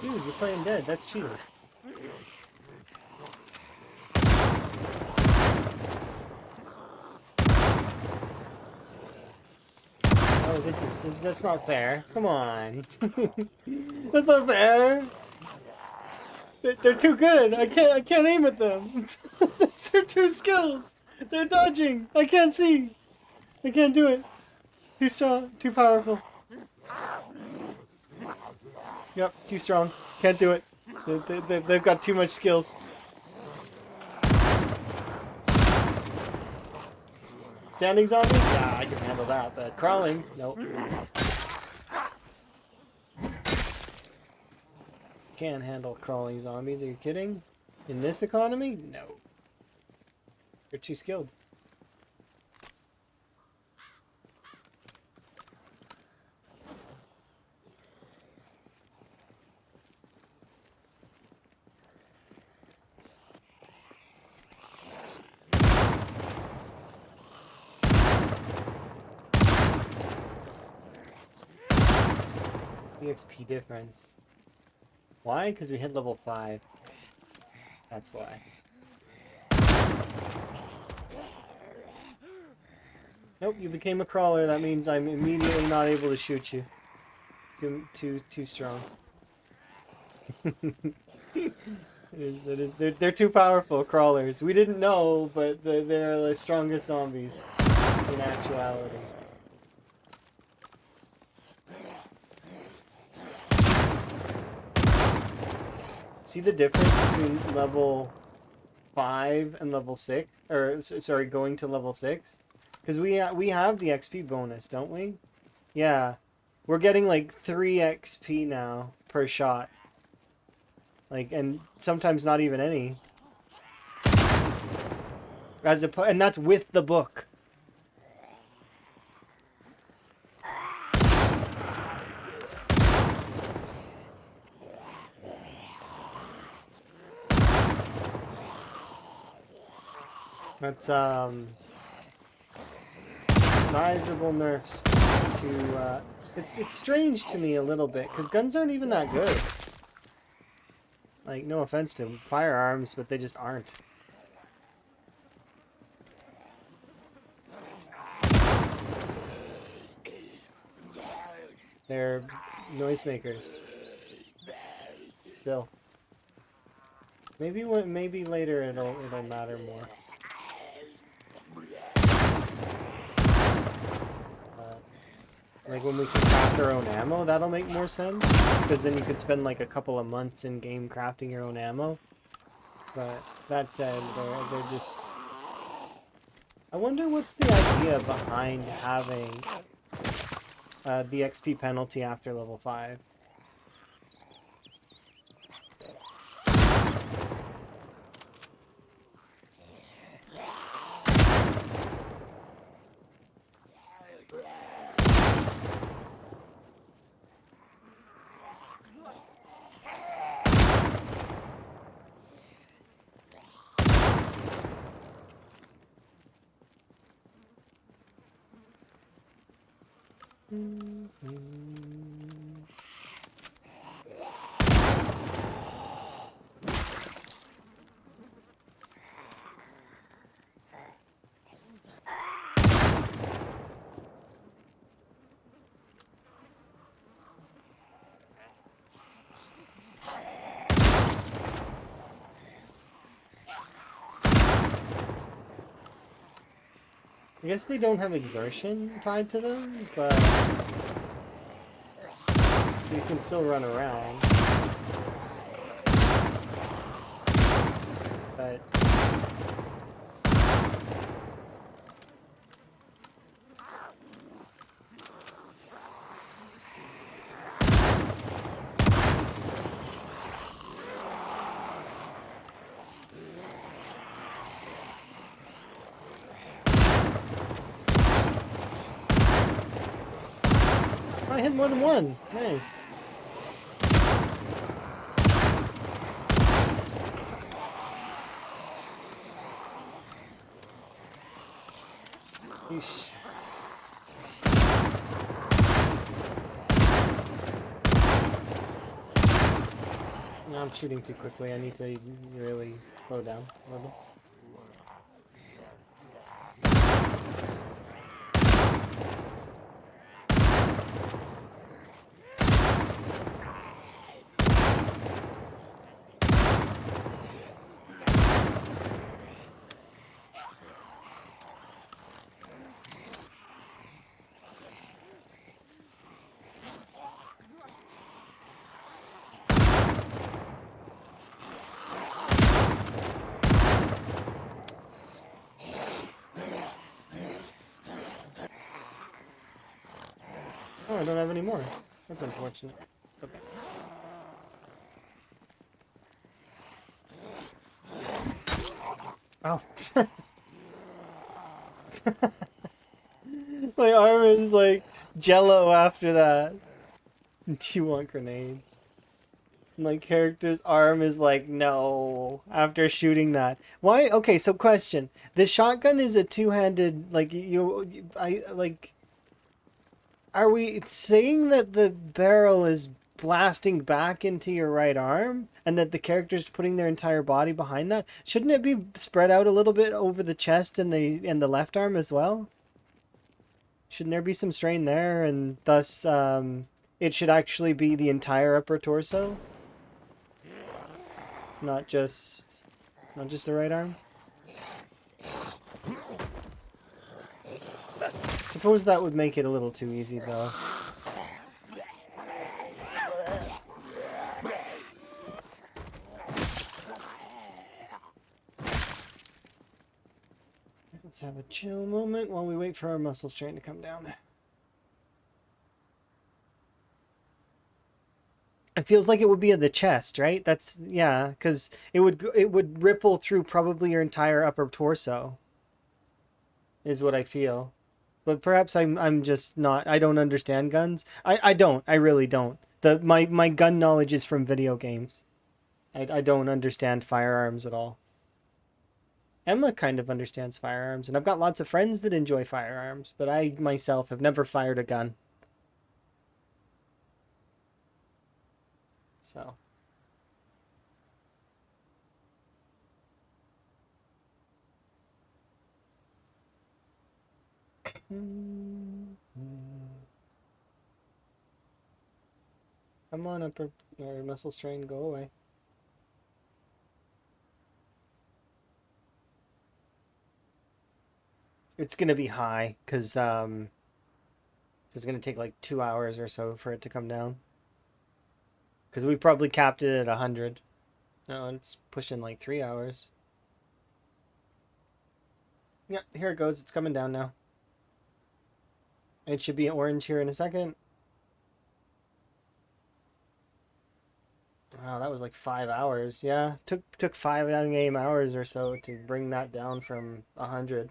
Dude, you're playing dead. That's cheating. Oh, that's not fair. Come on. That's not fair. They're too good. I can't aim at them. They're too skills. They're dodging. I can't see. I can't do it. Too strong. Too powerful. Yep, too strong. Can't do it. They've got too much skills. Standing zombies? Yeah, I can handle that, but crawling? Nope. Can't handle crawling zombies. Are you kidding? In this economy? No. You're too skilled. The XP difference. Why? Because we hit level 5. That's why. Nope, you became a crawler. That means I'm immediately not able to shoot you. Too strong. They're too powerful, crawlers. We didn't know, but they're the strongest zombies in actuality. See the difference between level 5 and level 6? Or, sorry, going to level 6? Because we have the XP bonus, don't we? Yeah. We're getting like 3 XP now per shot. Like, and sometimes not even any. And that's with the book. That's sizable nerfs to it's strange to me a little bit because guns aren't even that good. Like, no offense to firearms, but they just aren't. They're noisemakers. Still. Maybe later it'll matter more. Like when we can craft our own ammo, that'll make more sense. Because then you could spend like a couple of months in game crafting your own ammo. But that said, they're just... I wonder what's the idea behind having the XP penalty after level 5. I guess they don't have exertion tied to them, but... So you can still run around. But... I hit more than one. Nice. Yeesh. No, I'm shooting too quickly. I need to really slow down a little. Oh, I don't have any more. That's unfortunate. Okay. Oh. My arm is like jello after that. Do you want grenades? My character's arm is like, no, after shooting that. Why? Okay, so question. The shotgun is a two-handed, like, are we saying that the barrel is blasting back into your right arm and that the character's putting their entire body behind that? Shouldn't it be spread out a little bit over the chest and the left arm as well? Shouldn't there be some strain there, and thus it should actually be the entire upper torso, not just the right arm? Suppose that would make it a little too easy though. Let's have a chill moment while we wait for our muscle strain to come down. It feels like it would be in the chest, right? That's, yeah, because it would ripple through probably your entire upper torso, is what I feel. But perhaps I'm just not. I don't understand guns. I don't. I really don't. My gun knowledge is from video games. I don't understand firearms at all. Emma kind of understands firearms, and I've got lots of friends that enjoy firearms, but I myself have never fired a gun. So. Come on, upper or muscle strain, go away. It's gonna be high because it's gonna take like 2 hours or so for it to come down. Because we probably capped it at 100. No, it's pushing like 3 hours. Yeah, here it goes. It's coming down now. It should be orange here in a second. Wow, that was like 5 hours. Yeah, took 5 hours or so to bring that down from 100.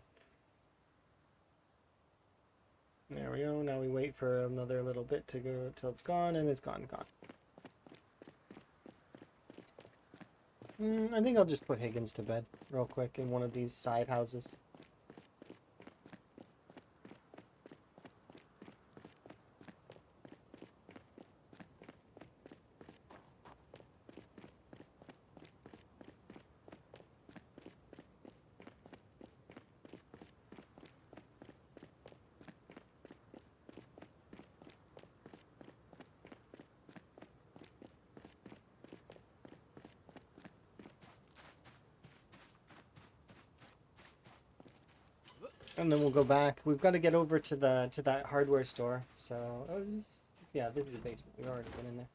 There we go. Now we wait for another little bit to go till it's gone, and it's gone. I think I'll just put Higgins to bed real quick in one of these side houses. And then we'll go back. We've got to get over to that hardware store. So, yeah, this is the basement. We've already been in there.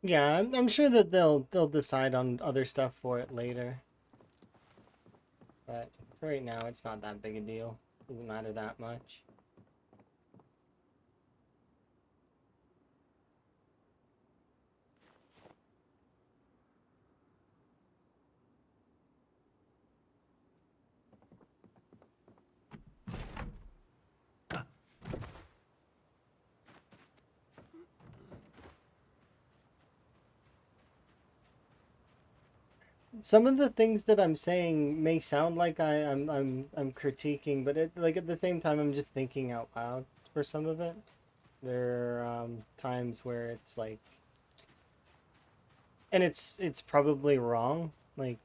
Yeah, I'm sure that they'll decide on other stuff for it later. But for right now, it's not that big a deal. Doesn't matter that much. Some of the things that I'm saying may sound like I'm critiquing, but like at the same time I'm just thinking out loud for some of it. There are times where it's like, and it's probably wrong, like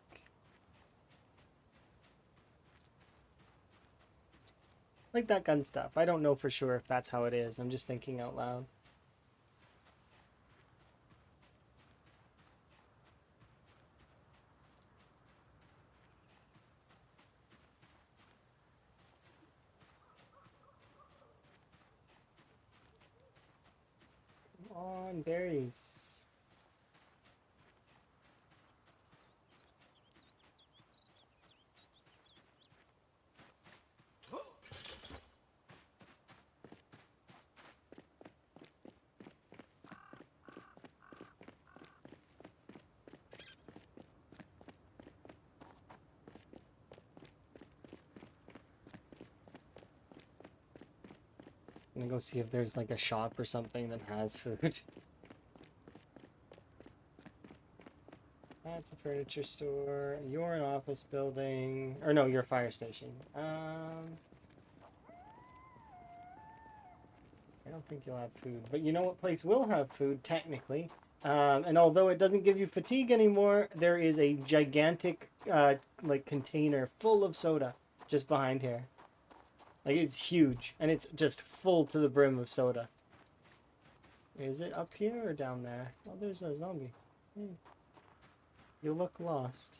that gun stuff. I don't know for sure if that's how it is. I'm just thinking out loud. Come on, berries. I'm gonna go see if there's like a shop or something that has food. That's a furniture store. You're an office building. Or no, you're a fire station. I don't think you'll have food. But you know what place will have food, technically? And although it doesn't give you fatigue anymore, there is a gigantic like container full of soda just behind here. Like it's huge, and it's just full to the brim of soda. Is it up here or down there? Oh, there's a zombie. Hey. You look lost.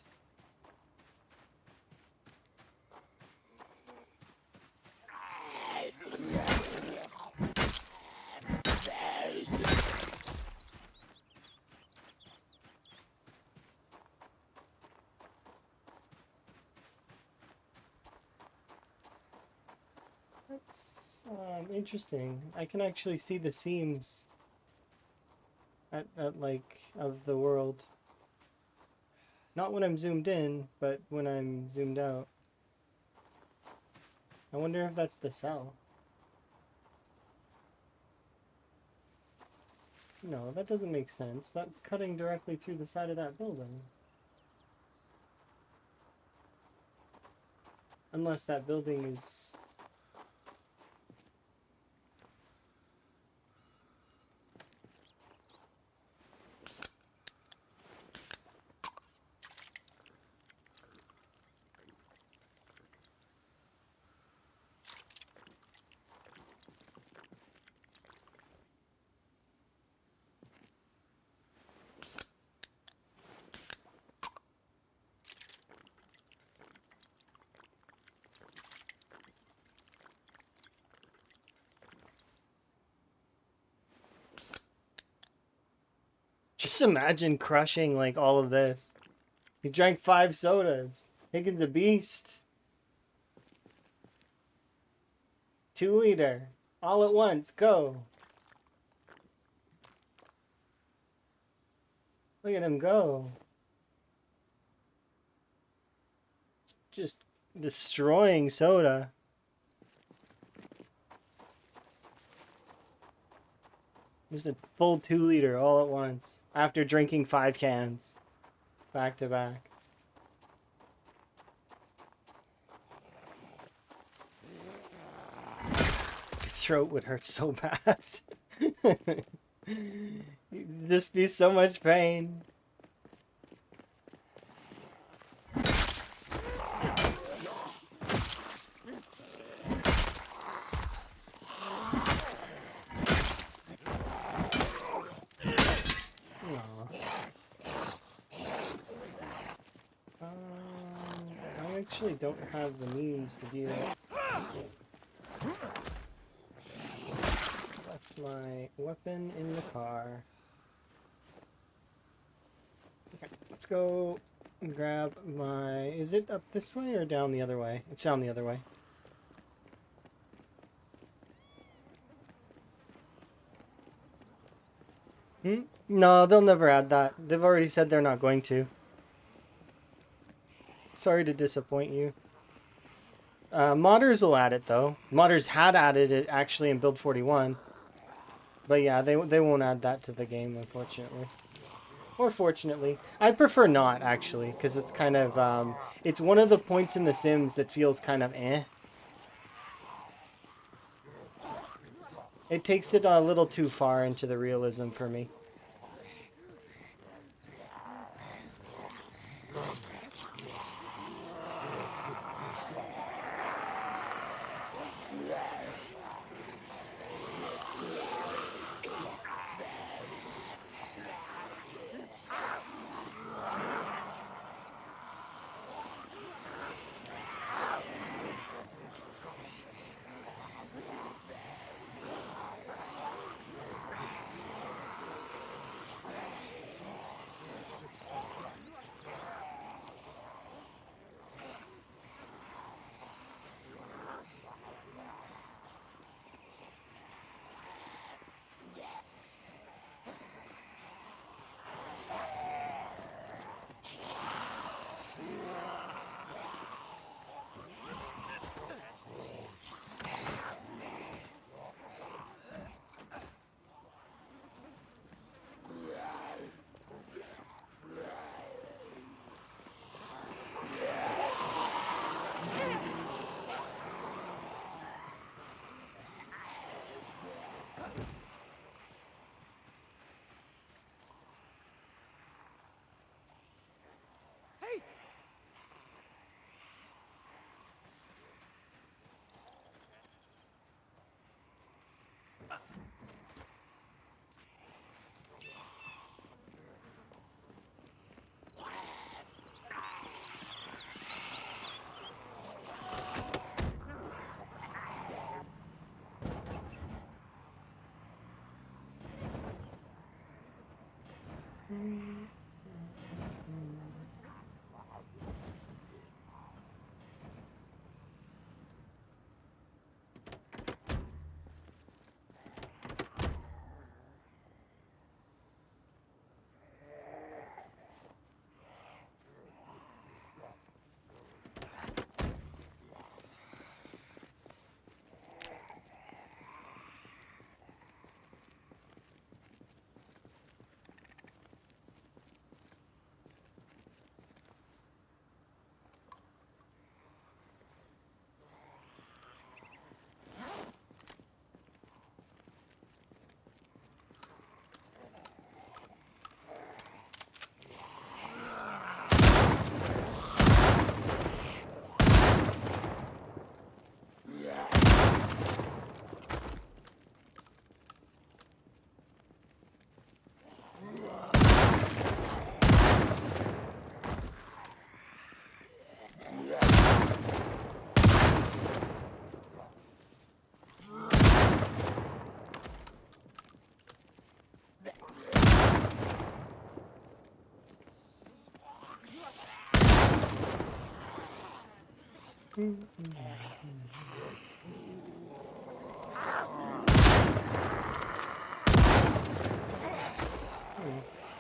That's interesting. I can actually see the seams at like of the world. Not when I'm zoomed in, but when I'm zoomed out. I wonder if that's the cell. No, that doesn't make sense. That's cutting directly through the side of that building. Unless that building is... Just imagine crushing like all of this. He drank 5 sodas. Higgins a beast. 2-liter. All at once. Go. Look at him go. Just destroying soda. Just a full 2-liter all at once. After drinking 5 cans. Back to back. Your throat would hurt so bad. You'd just be so much pain. I actually don't have the means to do that. Left my weapon in the car. Okay, let's go grab my... Is it up this way or down the other way? It's down the other way. No, they'll never add that. They've already said they're not going to. Sorry to disappoint you. Modders will add it, though. Modders had added it, actually, in Build 41. But yeah, they won't add that to the game, unfortunately. Or fortunately. I'd prefer not, actually, because it's kind of... it's one of the points in The Sims that feels kind of eh. It takes it a little too far into the realism for me.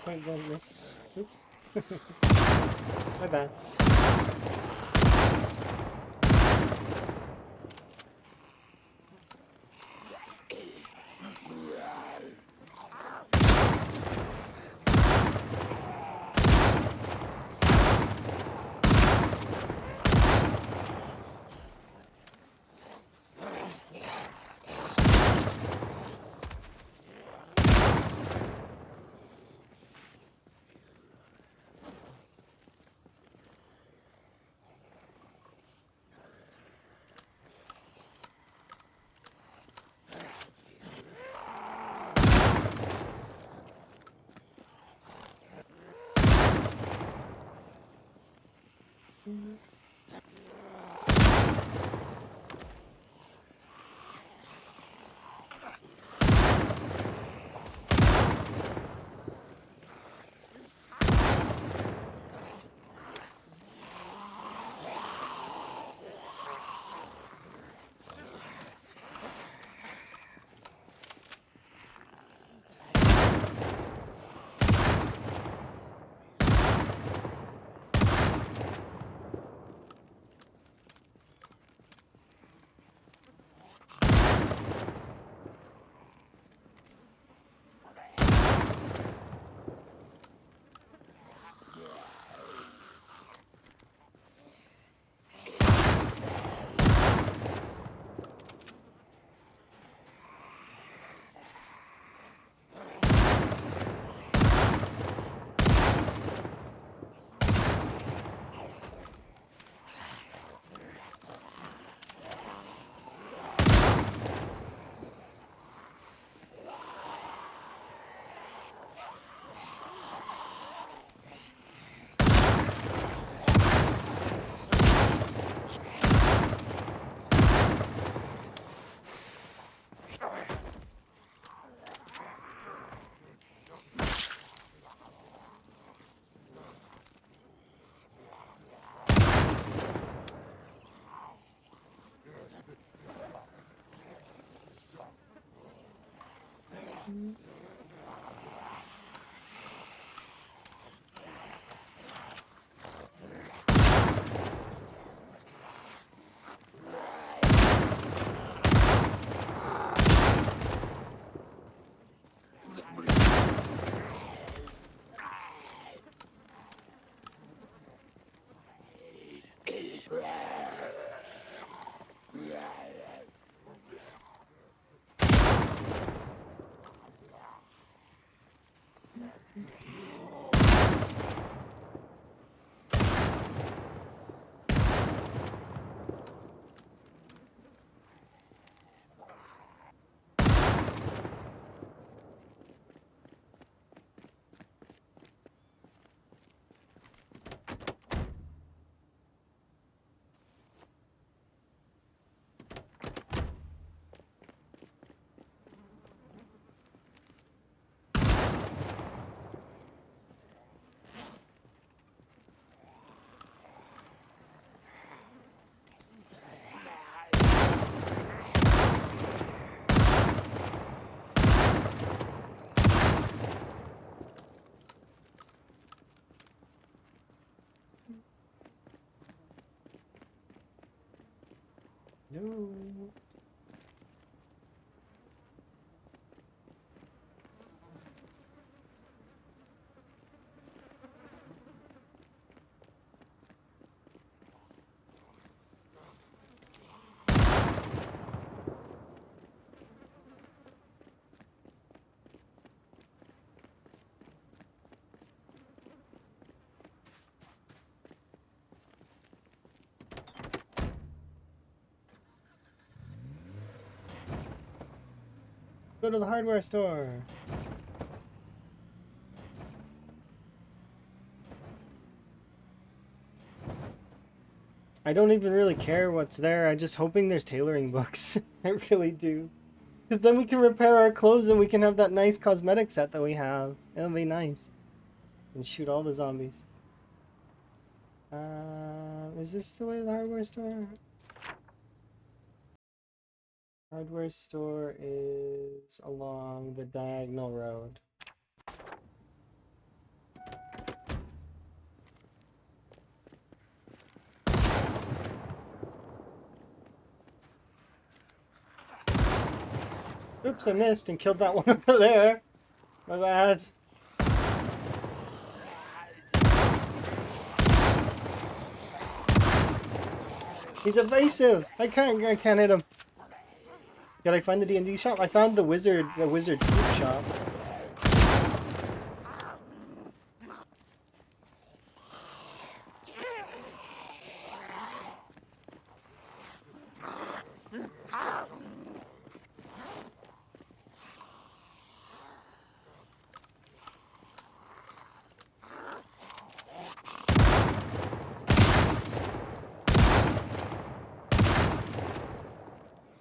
Quite well missed. Oops. My bad. No. Go to the hardware store. I don't even really care what's there. I'm just hoping there's tailoring books. I really do. Because then we can repair our clothes and we can have that nice cosmetic set that we have. It'll be nice. And shoot all the zombies. Is this the way to the hardware store? Hardware store is along the diagonal road. Oops, I missed and killed that one over there. My bad. He's evasive. I can't hit him. Did I find the D&D shop? I found the wizard's cube shop.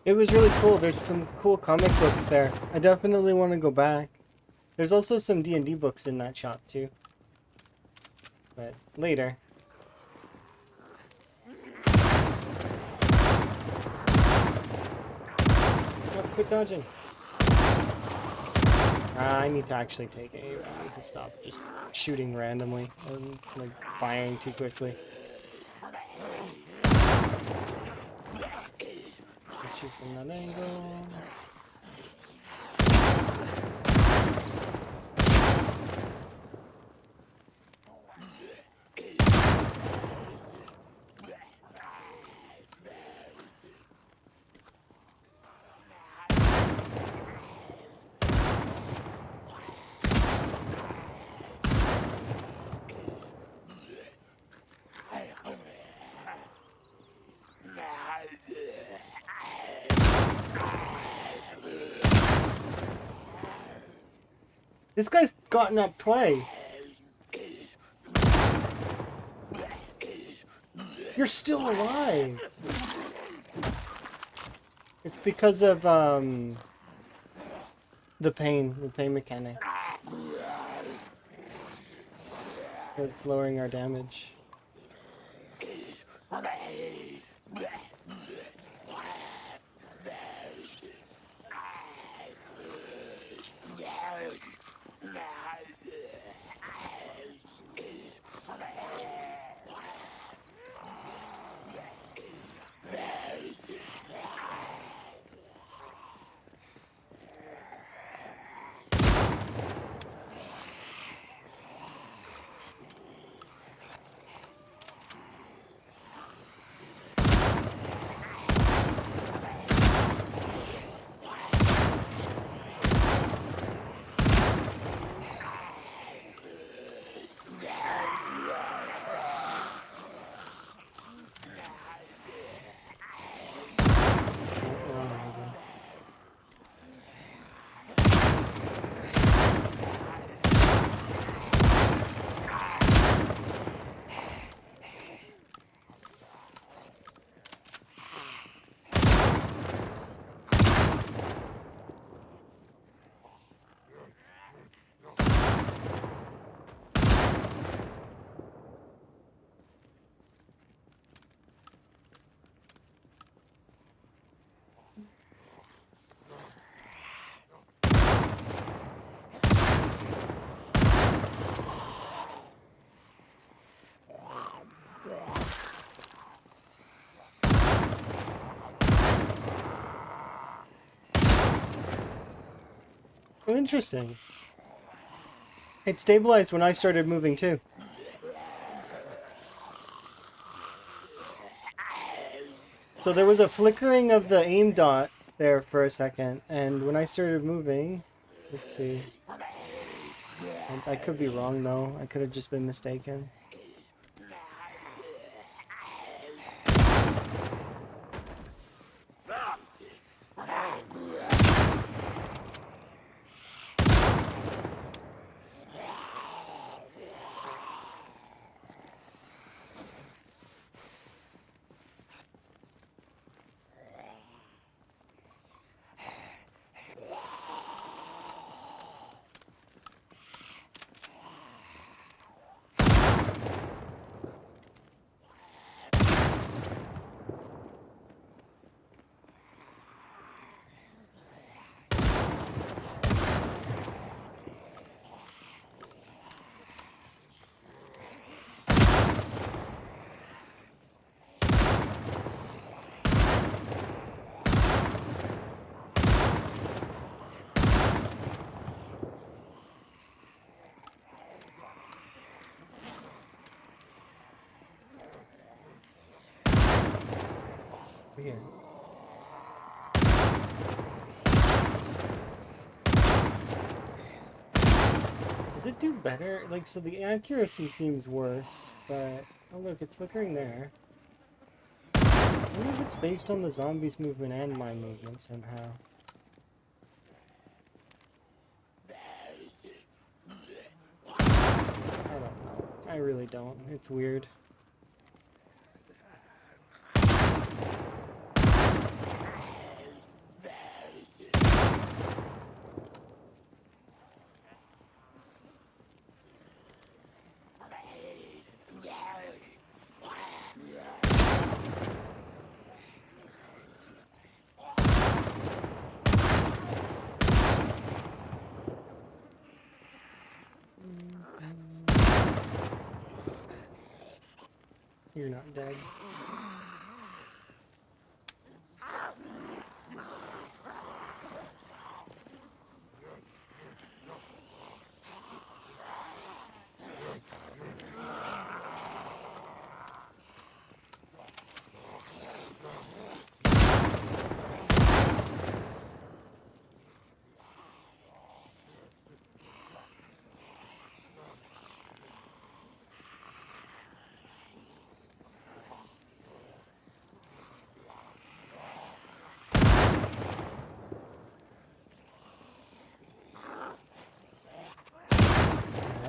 It was really cool. There's some cool comic books there. I definitely want to go back. There's also some D&D books in that shop too. But later. Oh, quit dodging. I need to actually take a round to stop just shooting randomly and like firing too quickly. Shoot from that angle. This guy's gotten up twice. You're still alive. It's because of the pain mechanic. It's lowering our damage. Oh, interesting. It stabilized when I started moving too. So there was a flickering of the aim dot there for a second, and when I started moving, let's see. I could be wrong though. I could have just been mistaken. Weird. Does it do better? Like, so the accuracy seems worse, but... Oh look, it's flickering there. I wonder if it's based on the zombies' movement and my movement somehow. I don't know. I really don't. It's weird. You're not dead.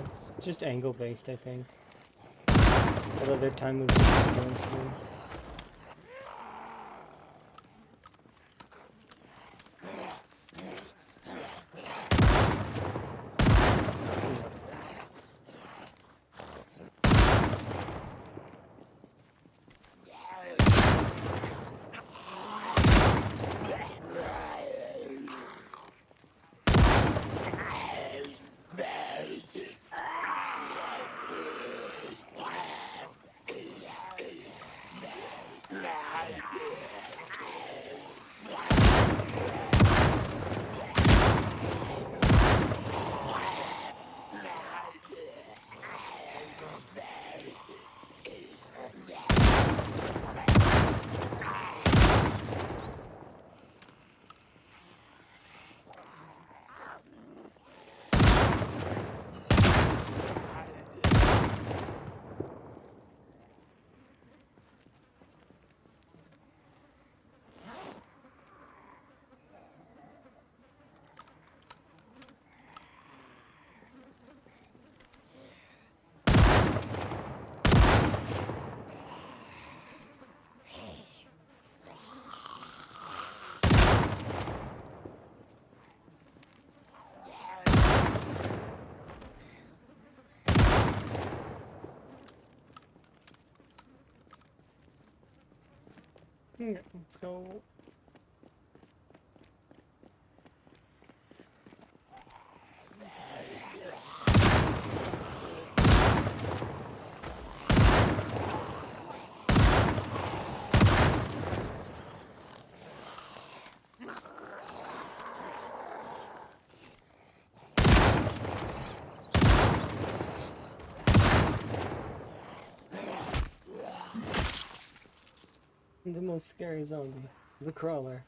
It's just angle based, I think. Although their time was just a coincidence. Yeah, let's go. The most scary zombie. The crawler.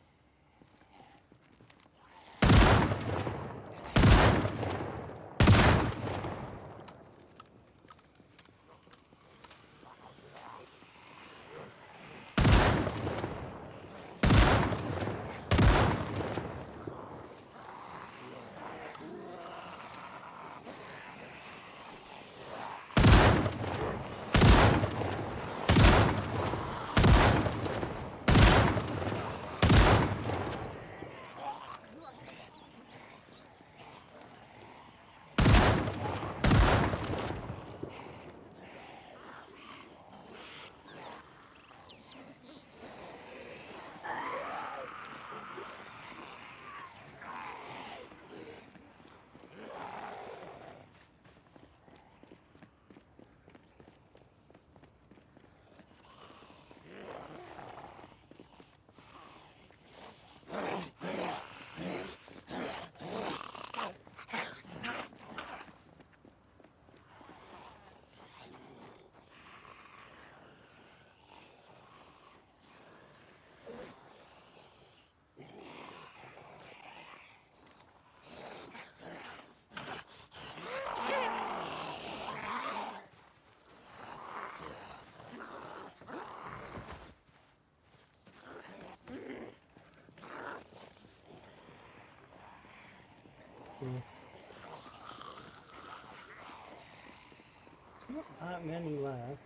There's not that many left.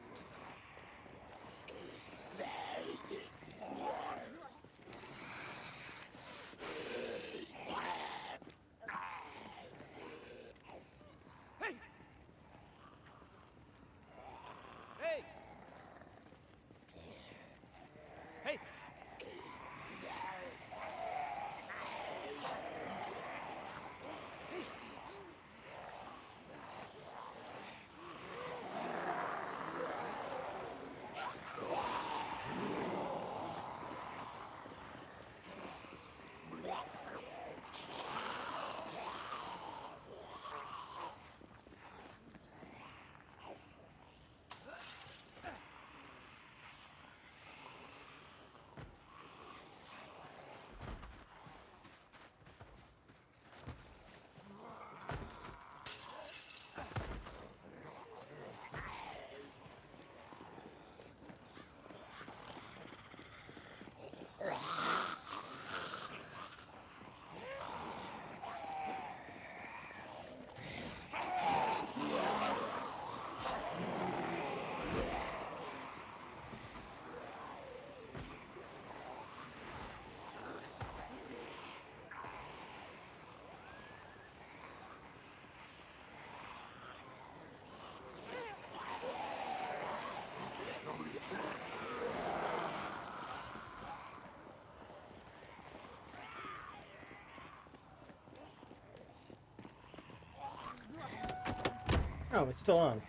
Oh, it's still on.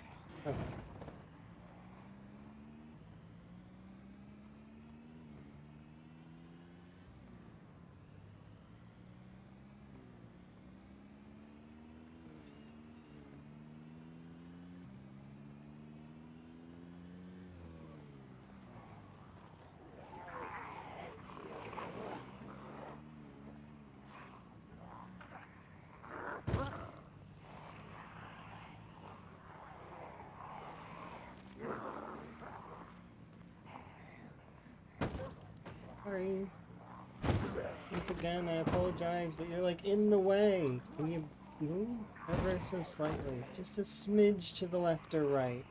Okay. Sorry. Once again, I apologize, but you're like in the way. Can you move ever so slightly? Just a smidge to the left or right.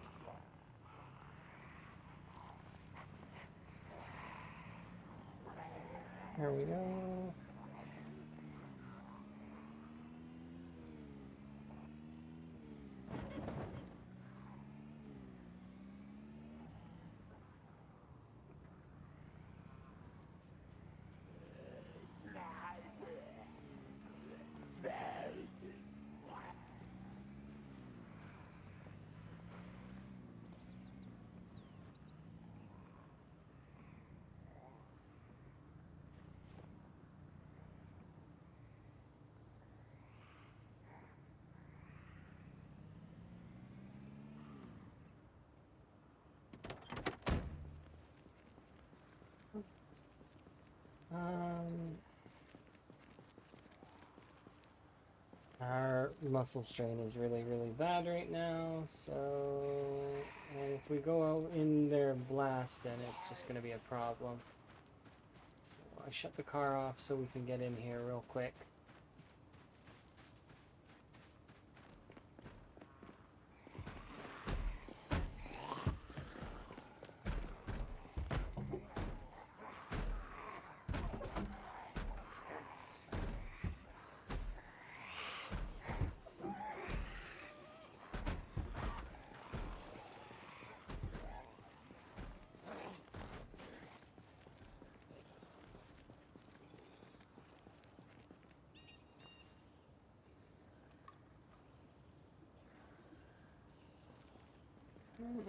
There we go. Um, our muscle strain is really, really bad right now, so and if we go out in there blasting, it's just going to be a problem. So I shut the car off so we can get in here real quick.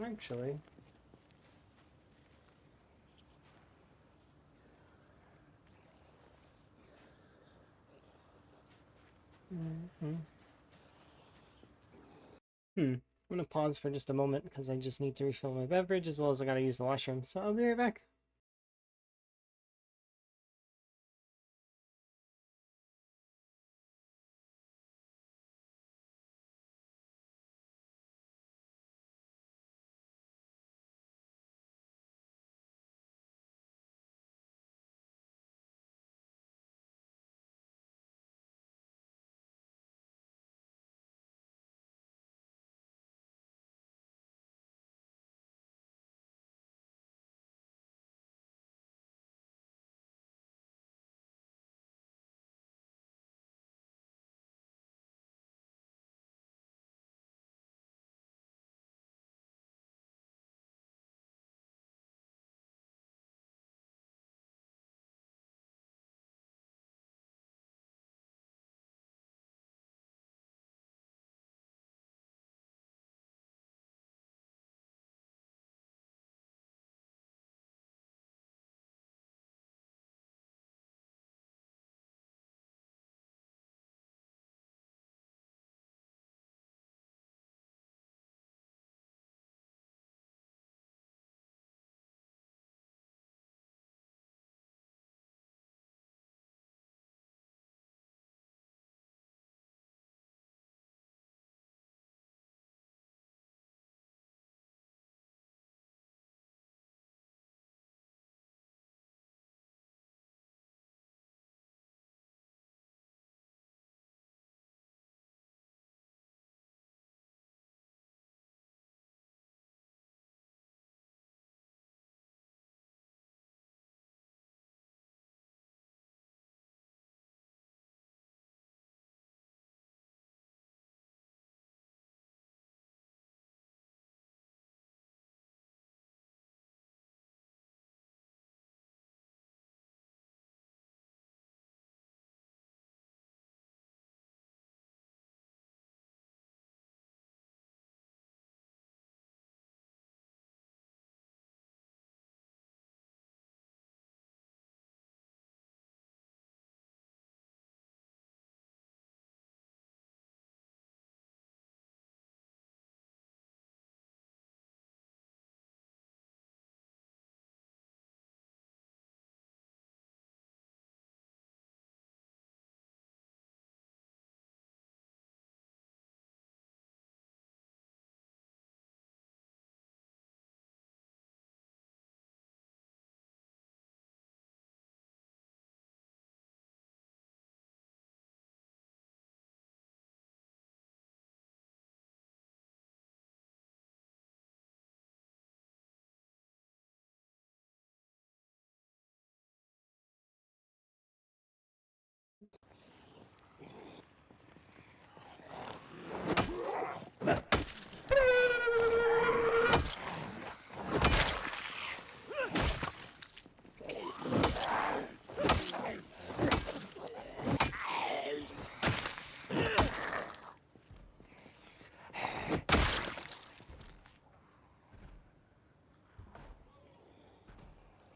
Actually, mm-hmm. I'm gonna pause for just a moment because I just need to refill my beverage as well as I gotta use the washroom. So I'll be right back.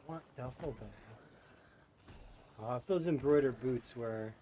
What duffel bag? Oh, if those embroidered boots were...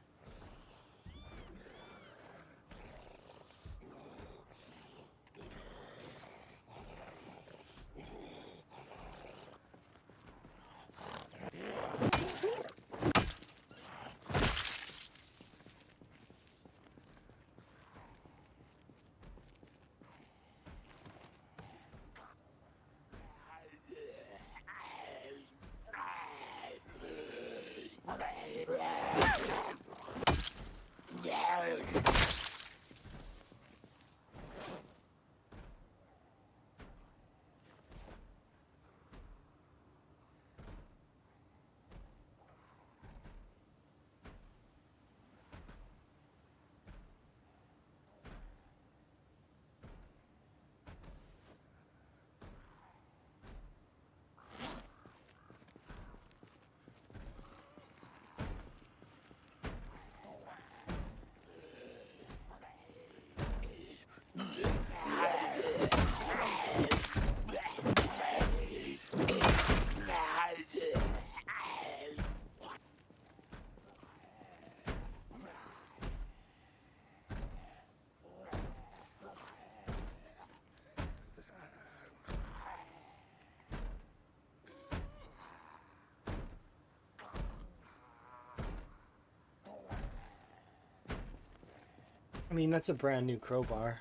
I mean, that's a brand new crowbar.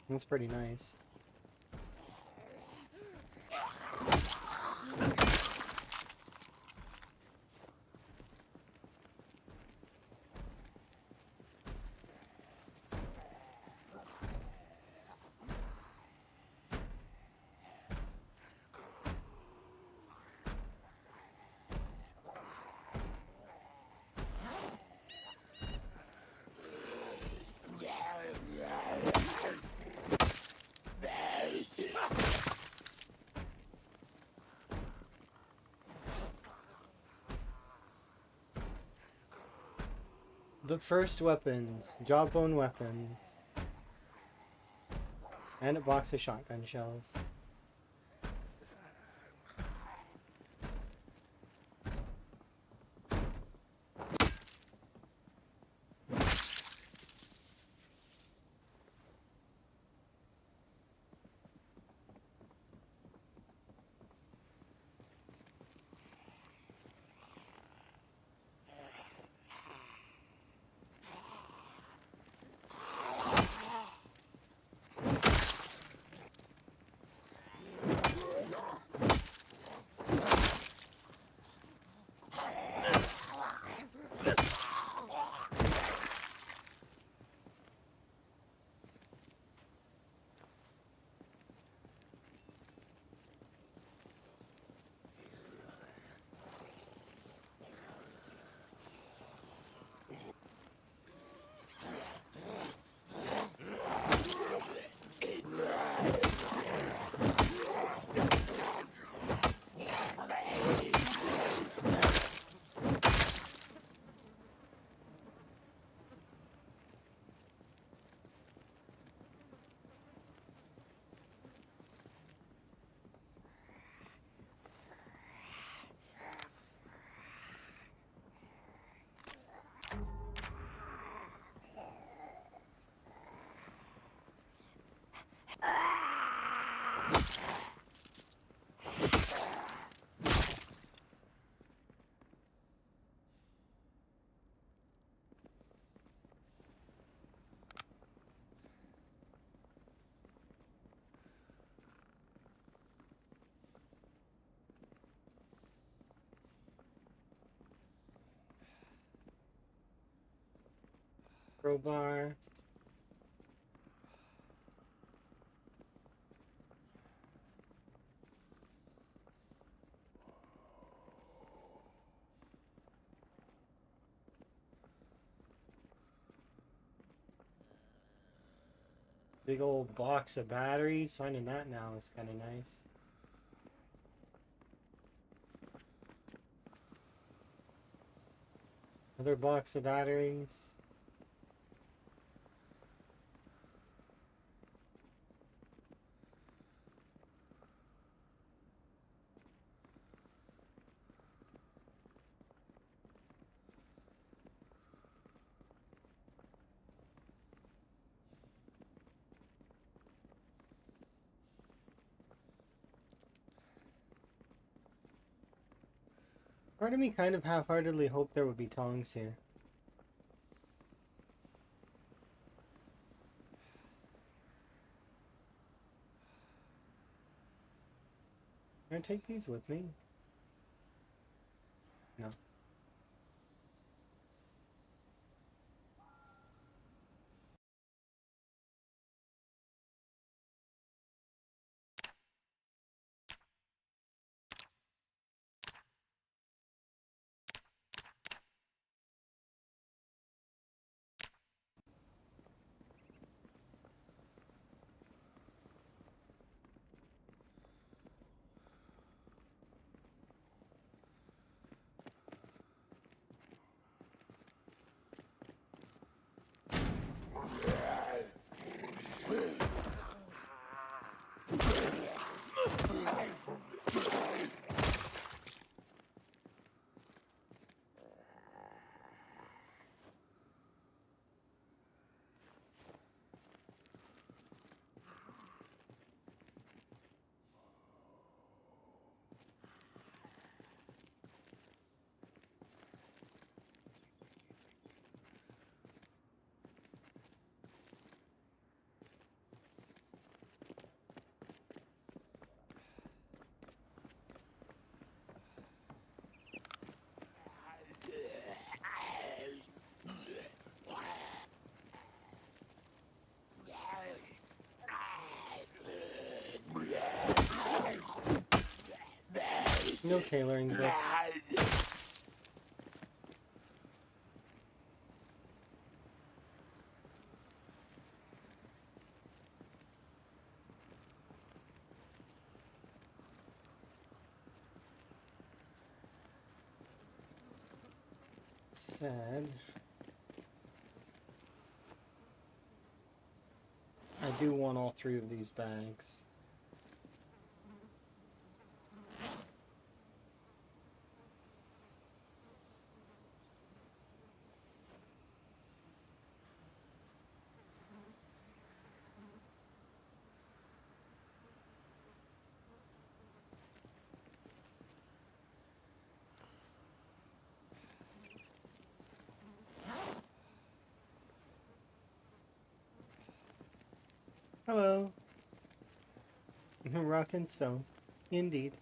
That's pretty nice. The first weapons, jawbone weapons, and a box of shotgun shells. Crowbar. Big old box of batteries. Finding that now is kind of nice. Another box of batteries. Part of me kind of half-heartedly hoped there would be tongs here. Can I take these with me? No. No tailoring book. Said I do want all 3 of these bags. Hello. Rock and stone. Indeed.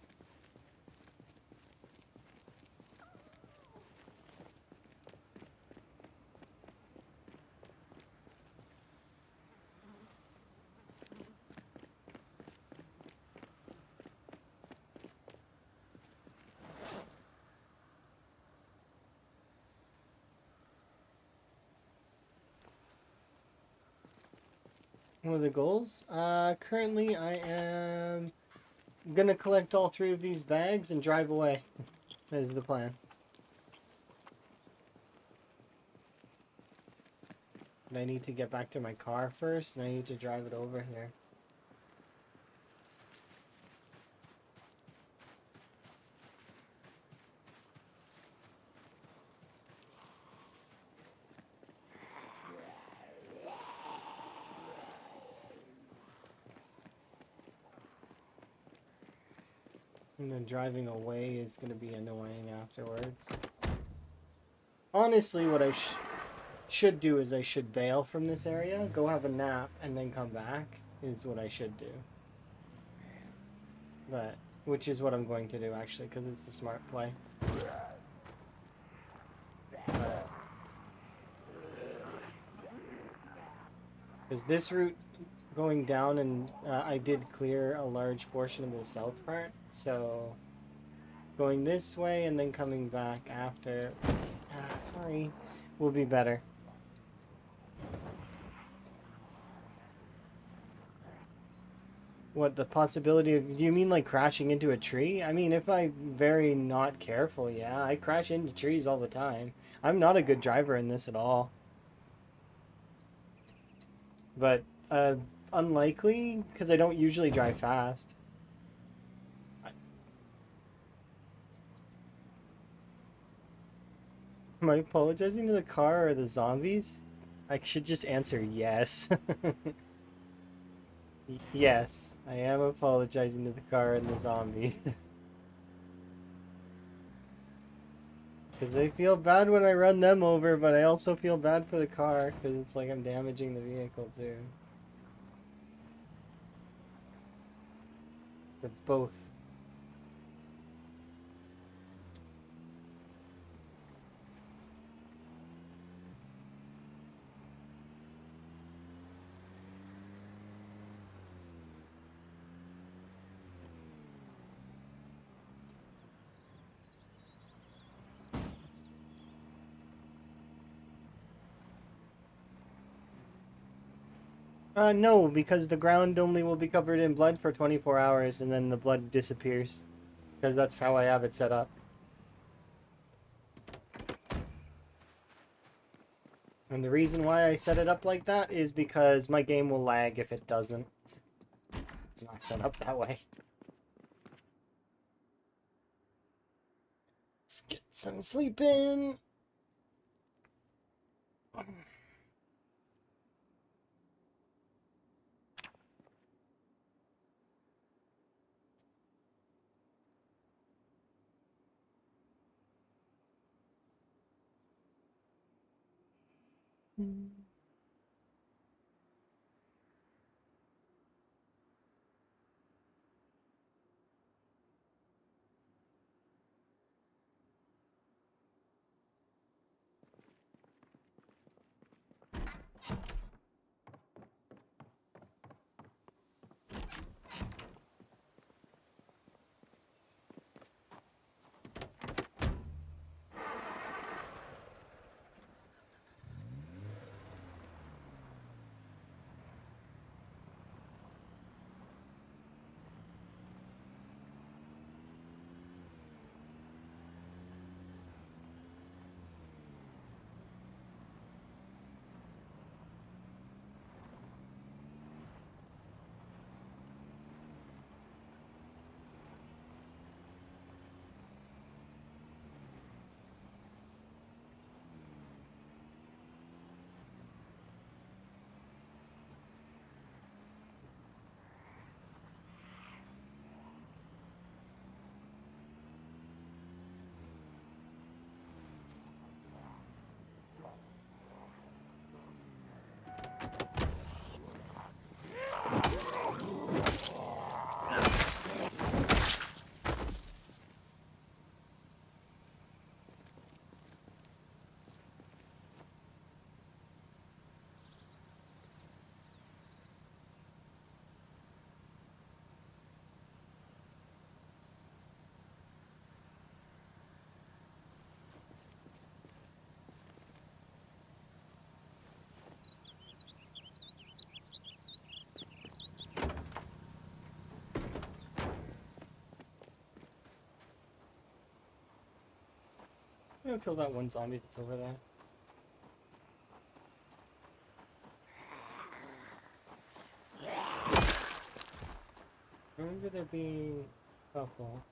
What are the goals? Currently I am gonna collect all 3 of these bags and drive away. That is the plan. I need to get back to my car first, and I need to drive it over here. And then driving away is going to be annoying afterwards. Honestly, what I should do is I should bail from this area, go have a nap, and then come back, is what I should do. But, which is what I'm going to do, actually, because it's the smart play. Because this route going down, and I did clear a large portion of the south part, so going this way and then coming back after, sorry, will be better. What, the possibility of, do you mean like crashing into a tree? I mean, if I'm very not careful, yeah, I crash into trees all the time. I'm not a good driver in this at all. But, unlikely, because I don't usually drive fast. Am I apologizing to the car or the zombies? I should just answer yes. Yes, I am apologizing to the car and the zombies. Because they feel bad when I run them over, but I also feel bad for the car, because it's like I'm damaging the vehicle too. It's both. No, because the ground only will be covered in blood for 24 hours, and then the blood disappears. Because that's how I have it set up. And the reason why I set it up like that is because my game will lag if it doesn't. It's not set up that way. Let's get some sleep in. I'm gonna kill that one zombie that's over there. I remember there being a couple.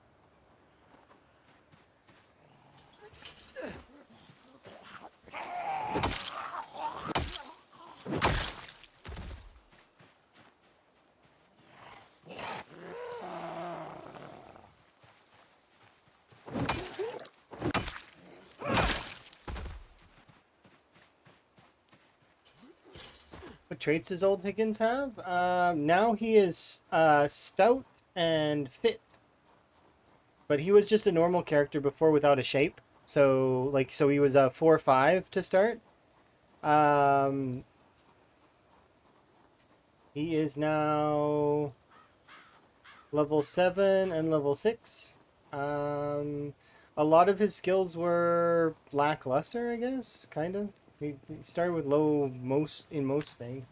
What traits does old Higgins have? Now he is stout and fit. But he was just a normal character before without a shape. So he was a 4-5 to start. He is now level 7 and level 6. A lot of his skills were lackluster, I guess, kind of. He started with low in most things.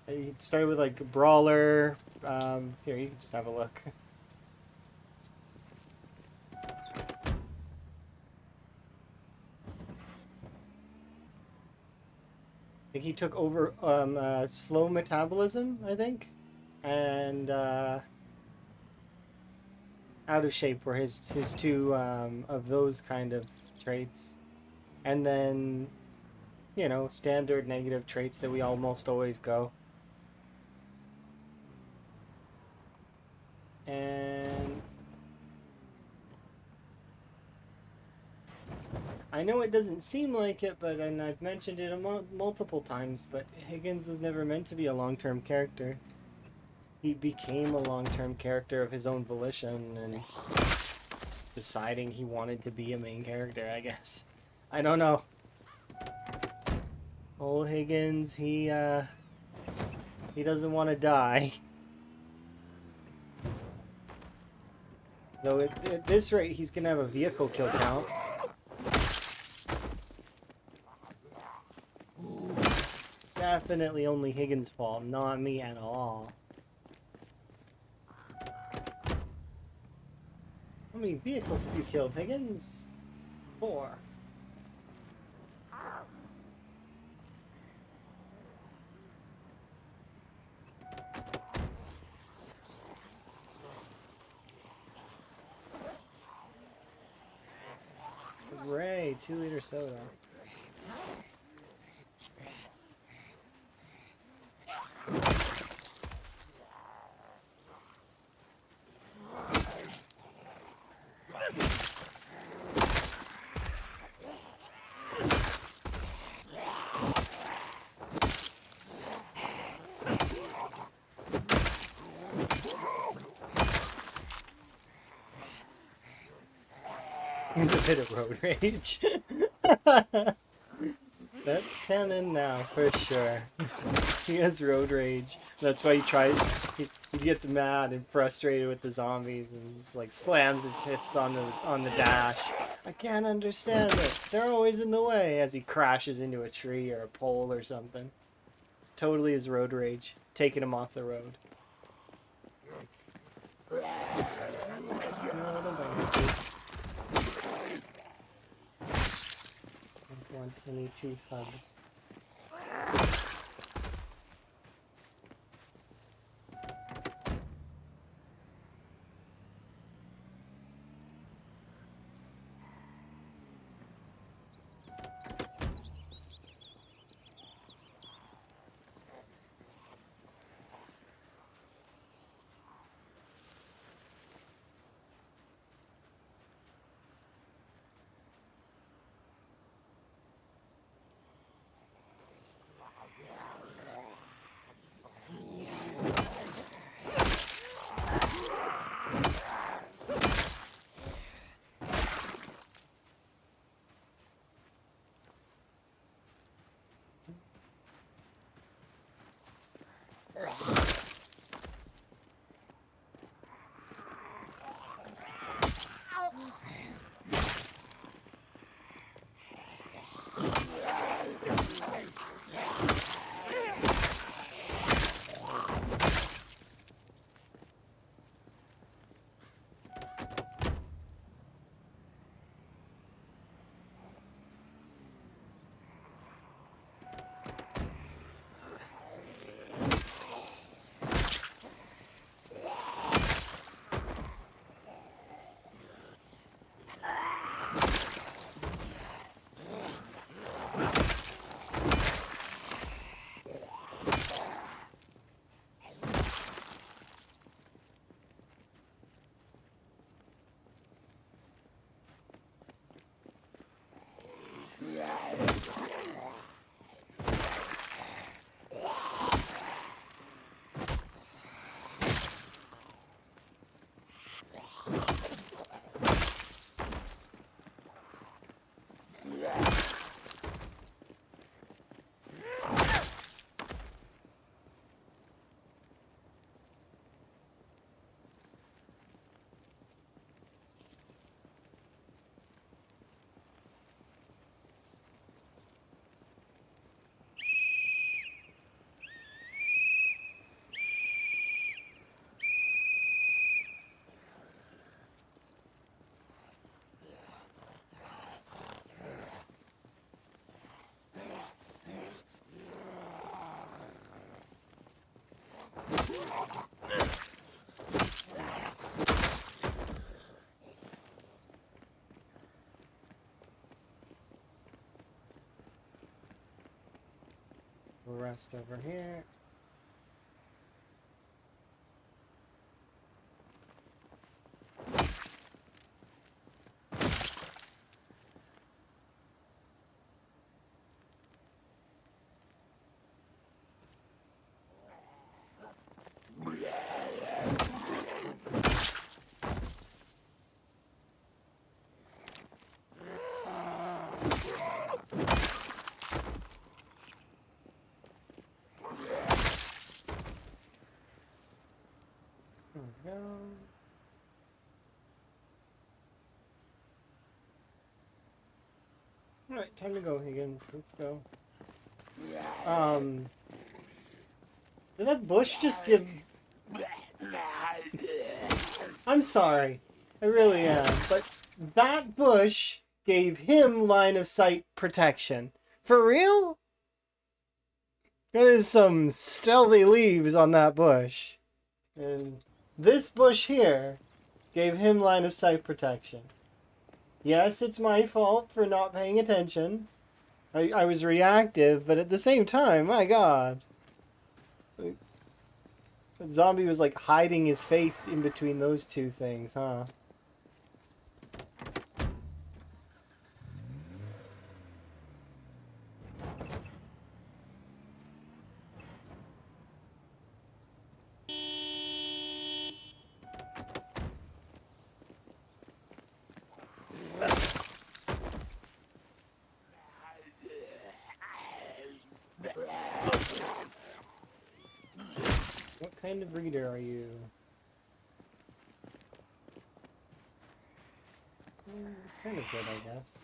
He started with like brawler. Here, you can just have a look. I think he took over slow metabolism, I think, and out of shape were his two of those kind of traits, and then standard negative traits that we almost always go. And I know it doesn't seem like it, and I've mentioned it multiple times, but Higgins was never meant to be a long-term character. He became a long-term character of his own volition and deciding he wanted to be a main character, I guess. I don't know. Old Higgins, he doesn't want to die. Though at this rate, he's gonna have a vehicle kill count. Definitely only Higgins' fault, not me at all. How many vehicles have you killed, Higgins? 4. Hooray, 2-liter soda. A bit of road rage. That's canon now, for sure. He has road rage. That's why he gets mad and frustrated with the zombies and he's like slams his fists on the dash. I can't understand it. They're always in the way as he crashes into a tree or a pole or something. It's totally his road rage, taking him off the road. No, don't bite me, please. I don't want any tooth hugs. the rest over here. There we go. Alright, time to go, Higgins. Let's go. Did that bush just give... I'm sorry. I really am. But that bush gave him line of sight protection. For real? That is some stealthy leaves on that bush. And this bush here gave him line of sight protection. Yes, it's my fault for not paying attention. I was reactive, but at the same time, my god. The zombie was like hiding his face in between those two things, huh? What kind of reader are you? It's kind of good, I guess.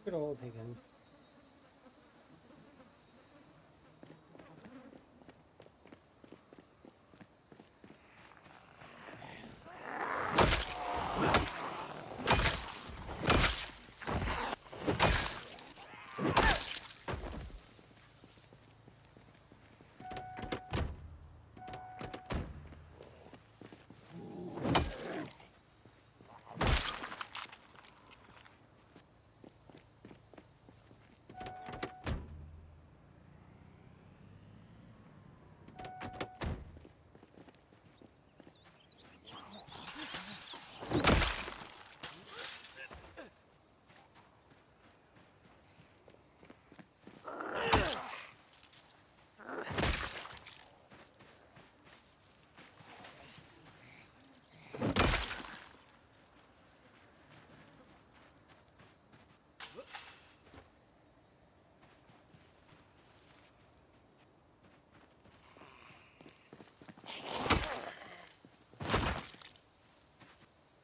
Good old Higgins.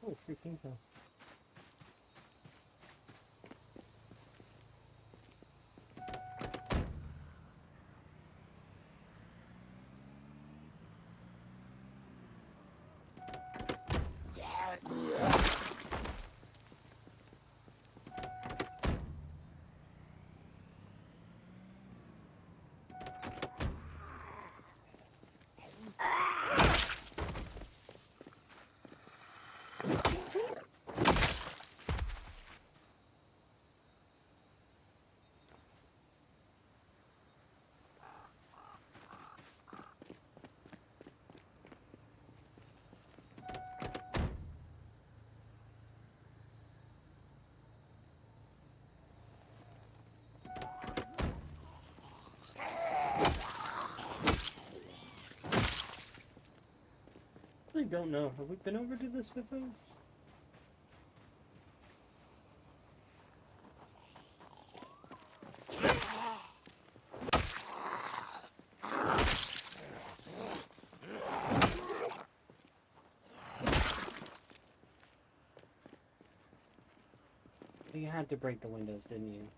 Oh, freaking hell. don't know. Have we been over to the Spiffos? You had to break the windows, didn't you?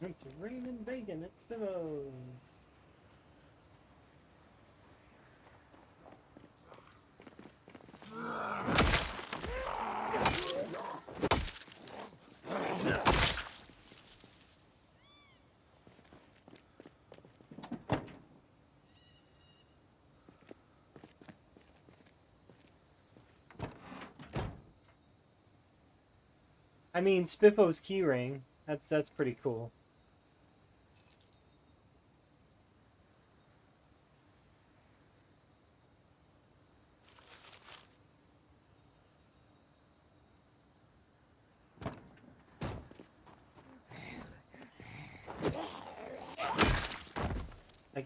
It's raining bacon at Spiffos. I mean, Spiffos keyring. That's pretty cool.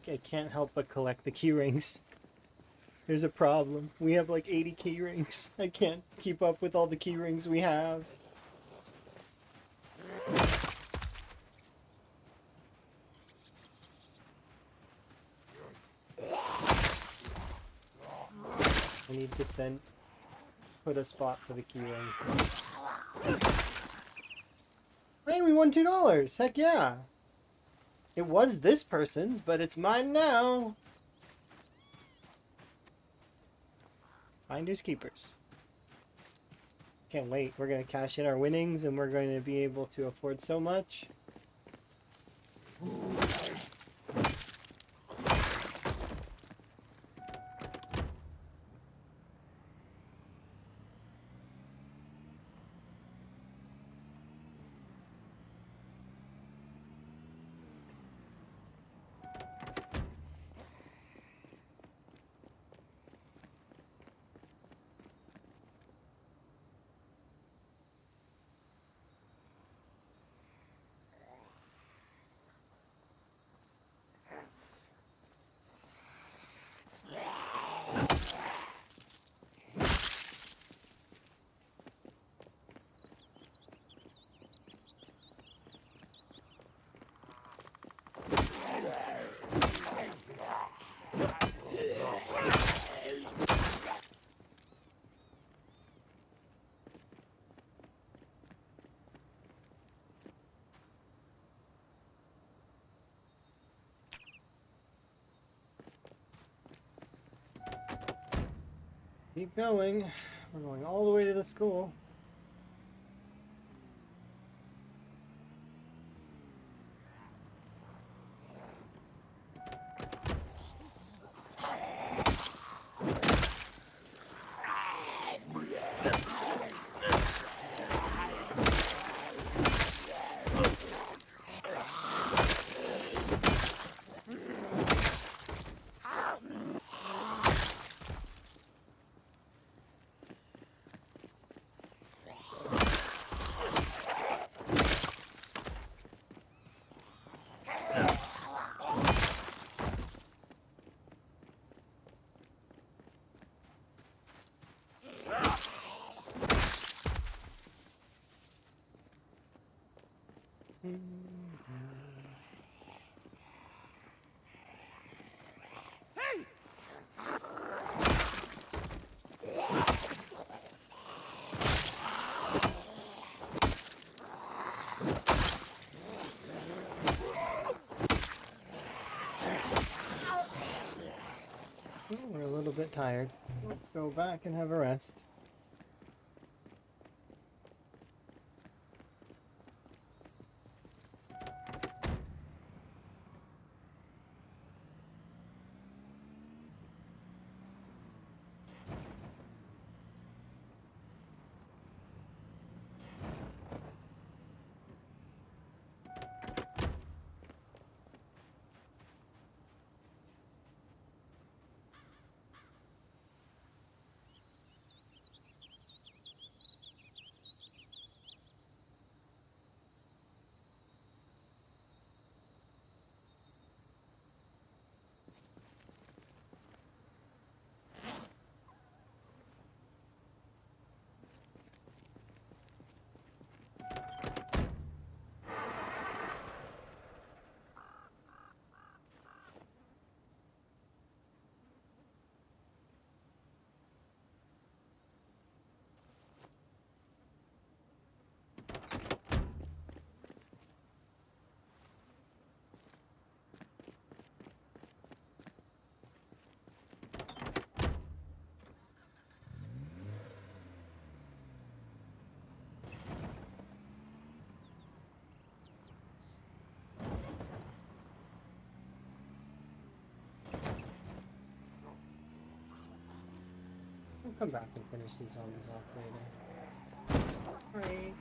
I can't help but collect the key rings. There's a problem. We have like 80 key rings. I can't keep up with all the key rings we have. I need to put a spot for the key rings. Hey, we won $2! Heck yeah! It was this person's, but it's mine now! Finders keepers. Can't wait. We're going to cash in our winnings and we're going to be able to afford so much. Keep going. We're going all the way to the school. We're a little bit tired. Let's go back and have a rest. come back and finish these zombies off later. Alright.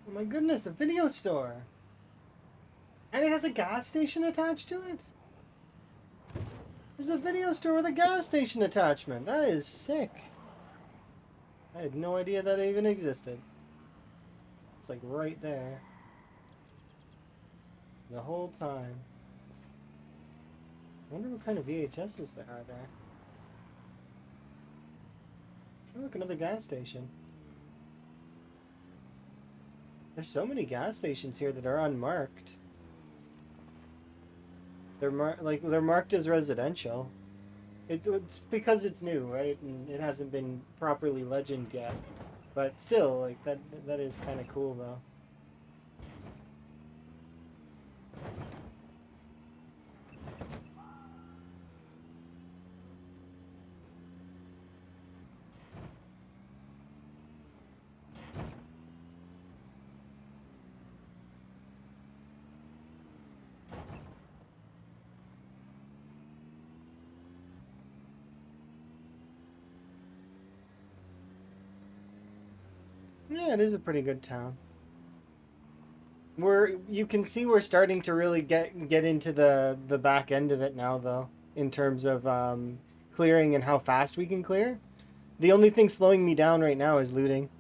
Oh my goodness, a video store! And it has a gas station attached to it? There's a video store with a gas station attachment. That is sick. I had no idea that even existed. It's like right there. The whole time. I wonder what kind of VHSs there are there. Oh, look, another gas station. There's so many gas stations here that are unmarked. They're marked as residential. It's because it's new, right? And it hasn't been properly legended yet. But still, like that is kind of cool though. Yeah, it is a pretty good town. You can see we're starting to really get into the back end of it now though, in terms of clearing and how fast we can clear. The only thing slowing me down right now is looting.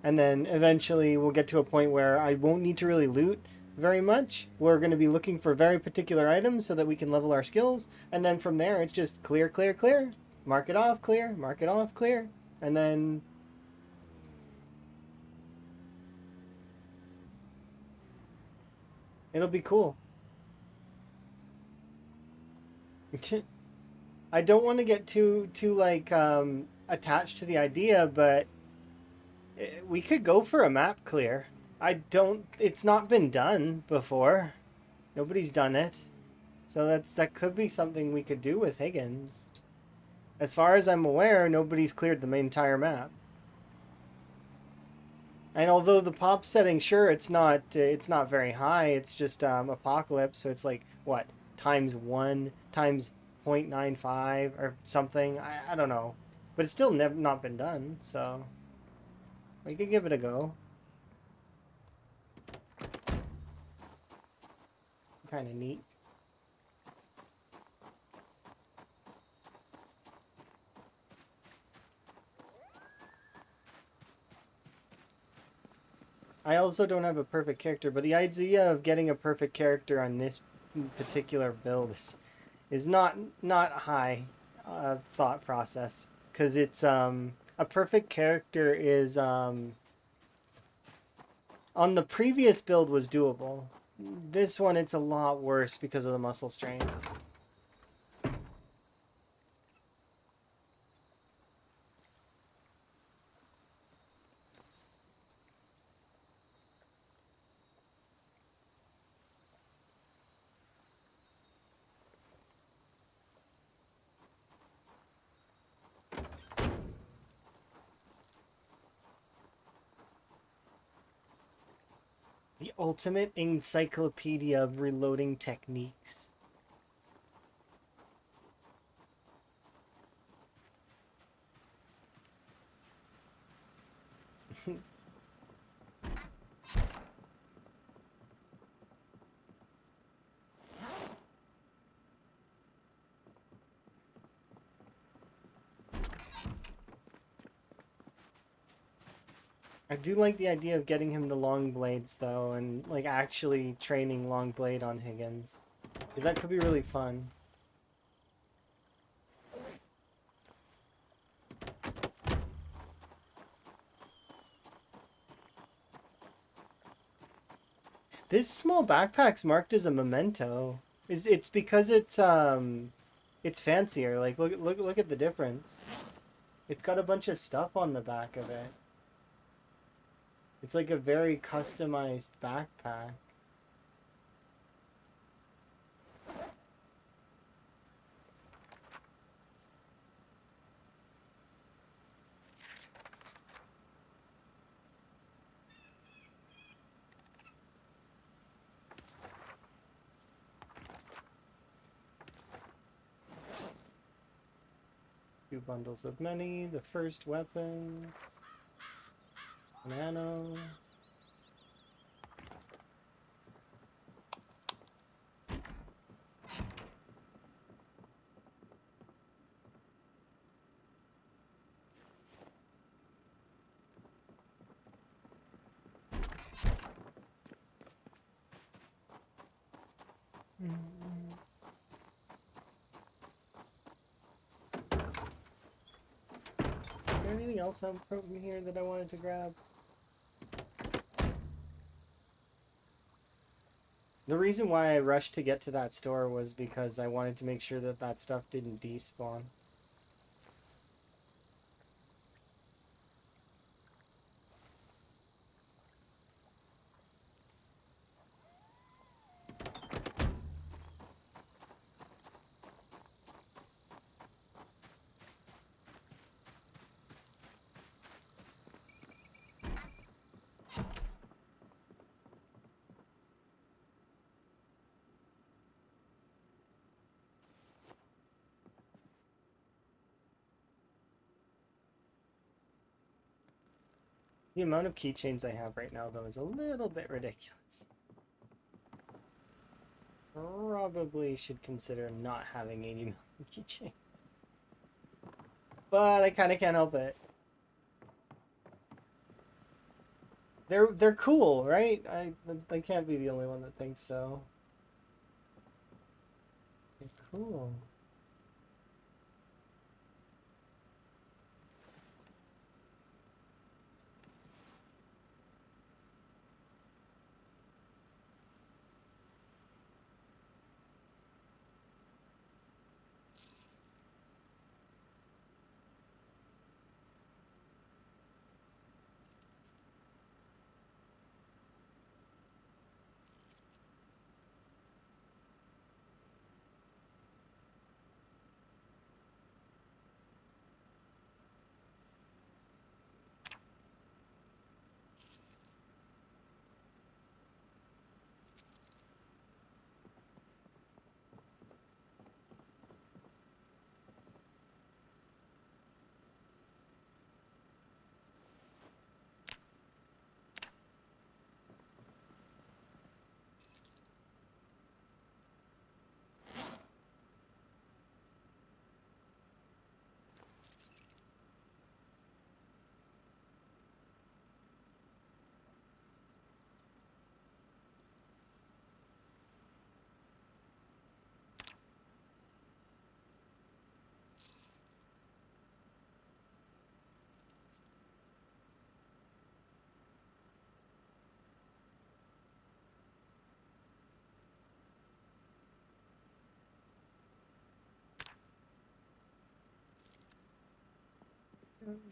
And then eventually we'll get to a point where I won't need to really loot very much. We're going to be looking for very particular items so that we can level our skills. And then from there, it's just clear, clear, clear. Mark it off, clear. Mark it off, clear. And then... it'll be cool. I don't want to get too like attached to the idea, but we could go for a map clear. It's not been done before. Nobody's done it. So that could be something we could do with Higgins. As far as I'm aware, nobody's cleared the entire map. And although the pop setting, sure, it's not very high. It's just apocalypse, so it's like what, ×1 times 0.95 or something. I don't know, but it's still not been done. So we could give it a go. Kind of neat. I also don't have a perfect character, but the idea of getting a perfect character on this particular build is not high thought process, because it's a perfect character is on the previous build was doable. This one it's a lot worse because of the muscle strain. The ultimate encyclopedia of reloading techniques. I do like the idea of getting him to long blades though, and like actually training long blade on Higgins, because that could be really fun. This small backpack's marked as a memento. It's because it's fancier. Like look at the difference. It's got a bunch of stuff on the back of it. It's like a very customized backpack. Two bundles of money, the first weapons, nano. Is there anything else from here that I wanted to grab? The reason why I rushed to get to that store was because I wanted to make sure that that stuff didn't despawn. The amount of keychains I have right now, though, is a little bit ridiculous. Probably should consider not having 80 million keychains. But I kind of can't help it. They're cool, right? I can't be the only one that thinks so. They're cool.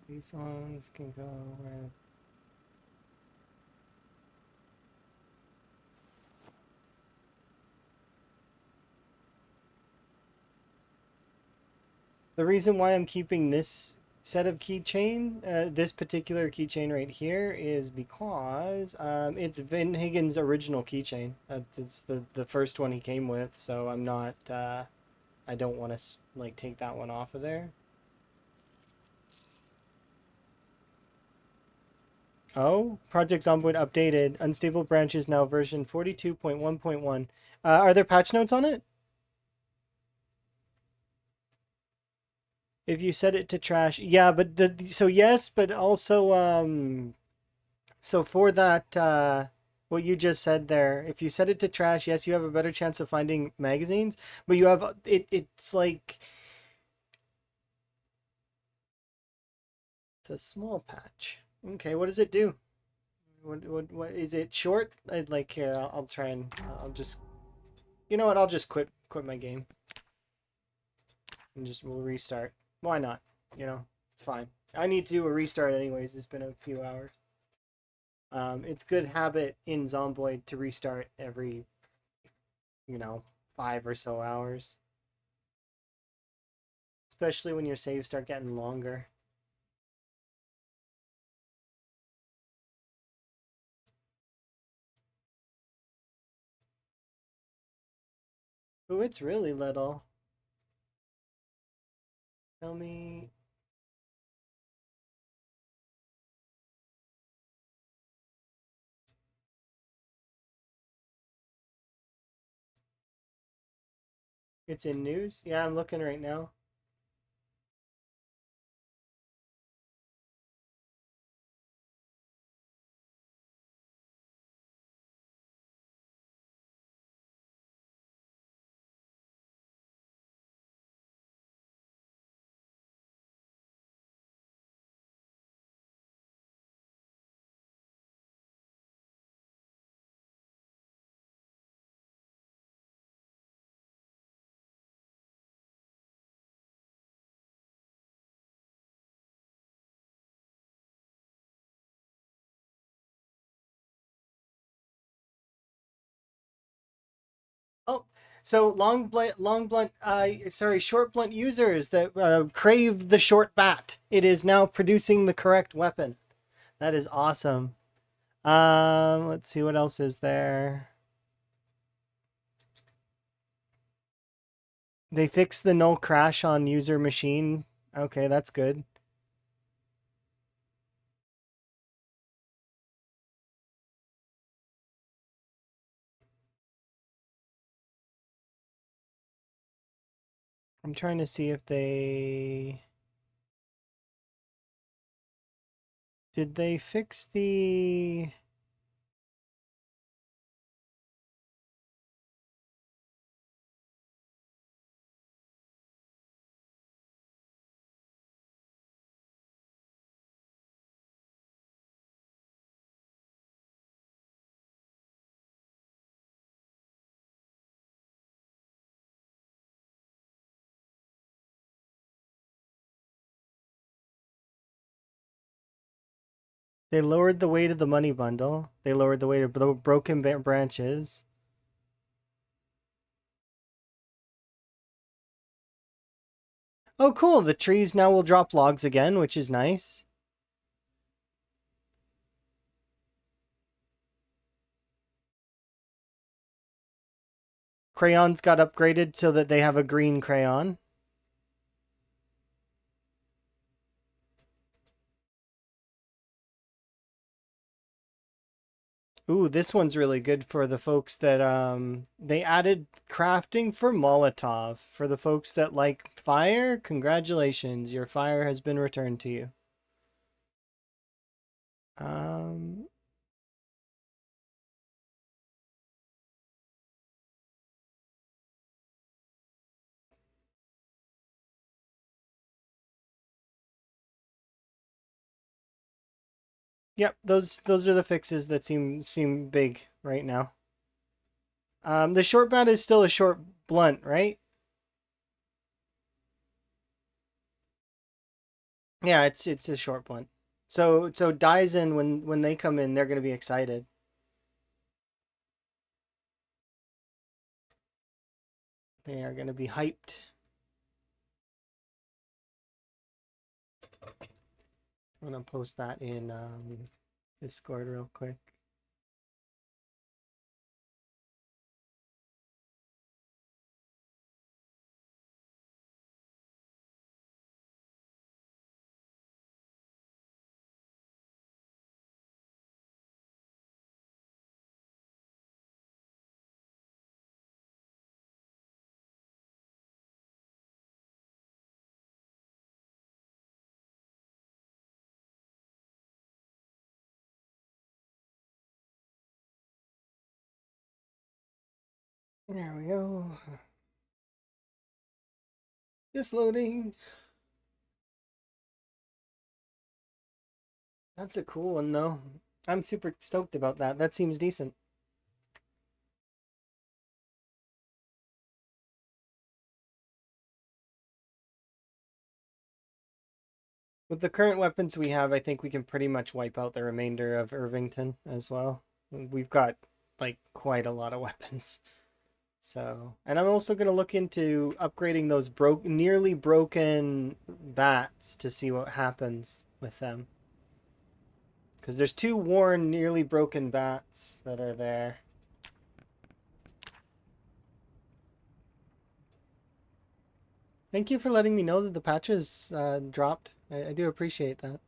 These ones can go with... The reason why I'm keeping this set of keychain, this particular keychain right here, is because it's Vin Higgins' original keychain. It's the first one he came with, so I'm not... I don't want to like take that one off of there. Oh, Project Zomboid updated. Unstable branches now version 42.1.1. Are there patch notes on it? If you set it to trash, yeah, but so yes, but also so for that what you just said there, if you set it to trash, yes, you have a better chance of finding magazines, but you have it's like it's a small patch. Okay, what does it do? What is it short? I'd like here. I'll try and I'll just, you know what? I'll just quit my game and just we'll restart. Why not? You know, it's fine. I need to do a restart anyways. It's been a few hours. It's good habit in Zomboid to restart every, 5 or so hours, especially when your saves start getting longer. Ooh, it's really little. Tell me. It's in news? Yeah, I'm looking right now. Oh, so short blunt users that crave the short bat. It is now producing the correct weapon. That is awesome. Let's see what else is there. They fixed the null crash on user machine. Okay, that's good. I'm trying to see if did they fix the they lowered the weight of the money bundle. They lowered the weight of broken branches. Oh, cool. The trees now will drop logs again, which is nice. Crayons got upgraded so that they have a green crayon. Ooh, this one's really good for the folks that they added crafting for Molotov. For the folks that like fire, congratulations. Your fire has been returned to you. Um Yep, those are the fixes that seem big right now. The short bat is still a short blunt, right? Yeah, it's a short blunt. So Dyson when they come in, they're gonna be excited. They are gonna be hyped. I'm gonna post that in Discord real quick. There we go. Just loading. That's a cool one though. I'm super stoked about that. That seems decent. With the current weapons we have, I think we can pretty much wipe out the remainder of Irvington as well. We've got like quite a lot of weapons. So, and I'm also going to look into upgrading those nearly broken bats to see what happens with them. Because there's two worn, nearly broken bats that are there. Thank you for letting me know that the patches dropped. I do appreciate that.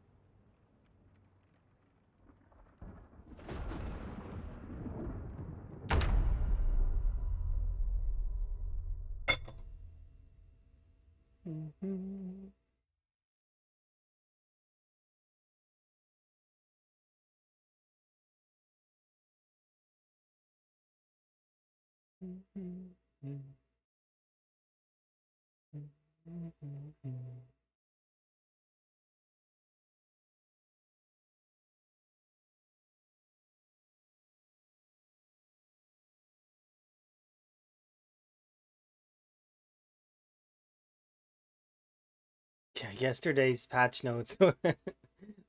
Yeah, yesterday's patch notes.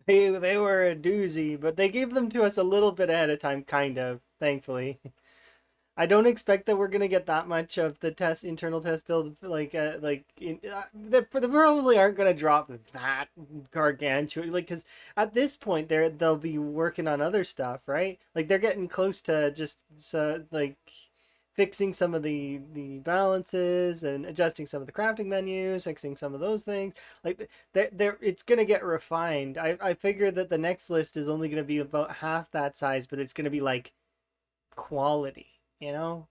They were a doozy, but they gave them to us a little bit ahead of time, kind of, thankfully. I don't expect that we're gonna get that much of the internal test build they probably aren't gonna drop that gargantuan because at this point they'll be working on other stuff, right? Like they're getting close to just like fixing some of the balances and adjusting some of the crafting menus, fixing some of those things. Like they're it's gonna get refined. I figure that the next list is only gonna be about half that size, but it's gonna be like quality, you know?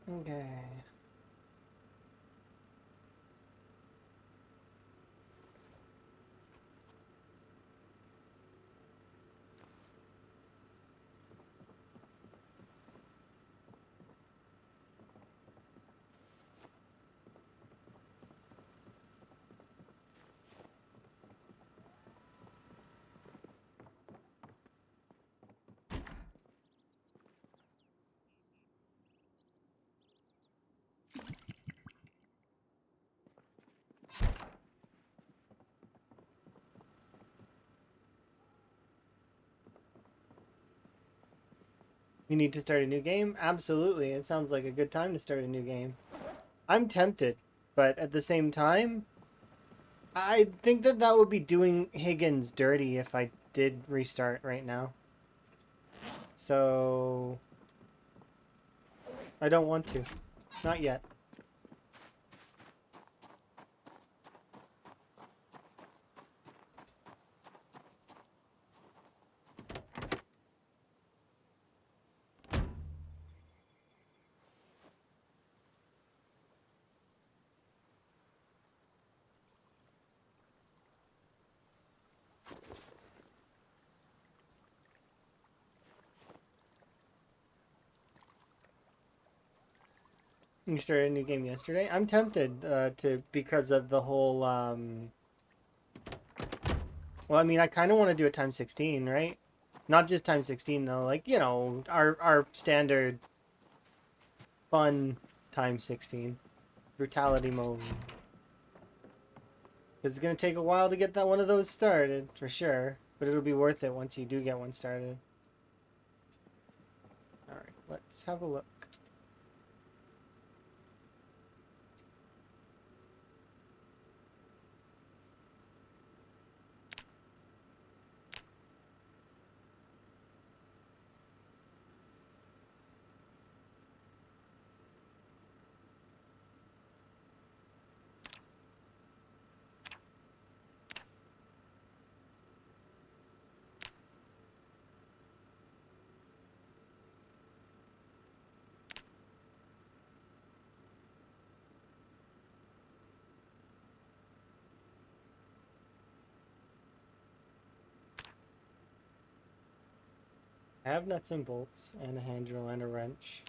Okay. You need to start a new game? Absolutely. It sounds like a good time to start a new game. I'm tempted, but at the same time, I think that that would be doing Higgins dirty if I did restart right now. So, I don't want to. Not yet. You started a new game yesterday? I'm tempted to because of the whole well, I mean, I kind of want to do a time 16, right? Not just time 16 though, like, you know, our standard fun time 16 brutality mode. Because it's going to take a while to get that one of those started, for sure. But it'll be worth it once you do get one started. Alright, let's have a look. I have nuts and bolts, and a hand drill, and a wrench.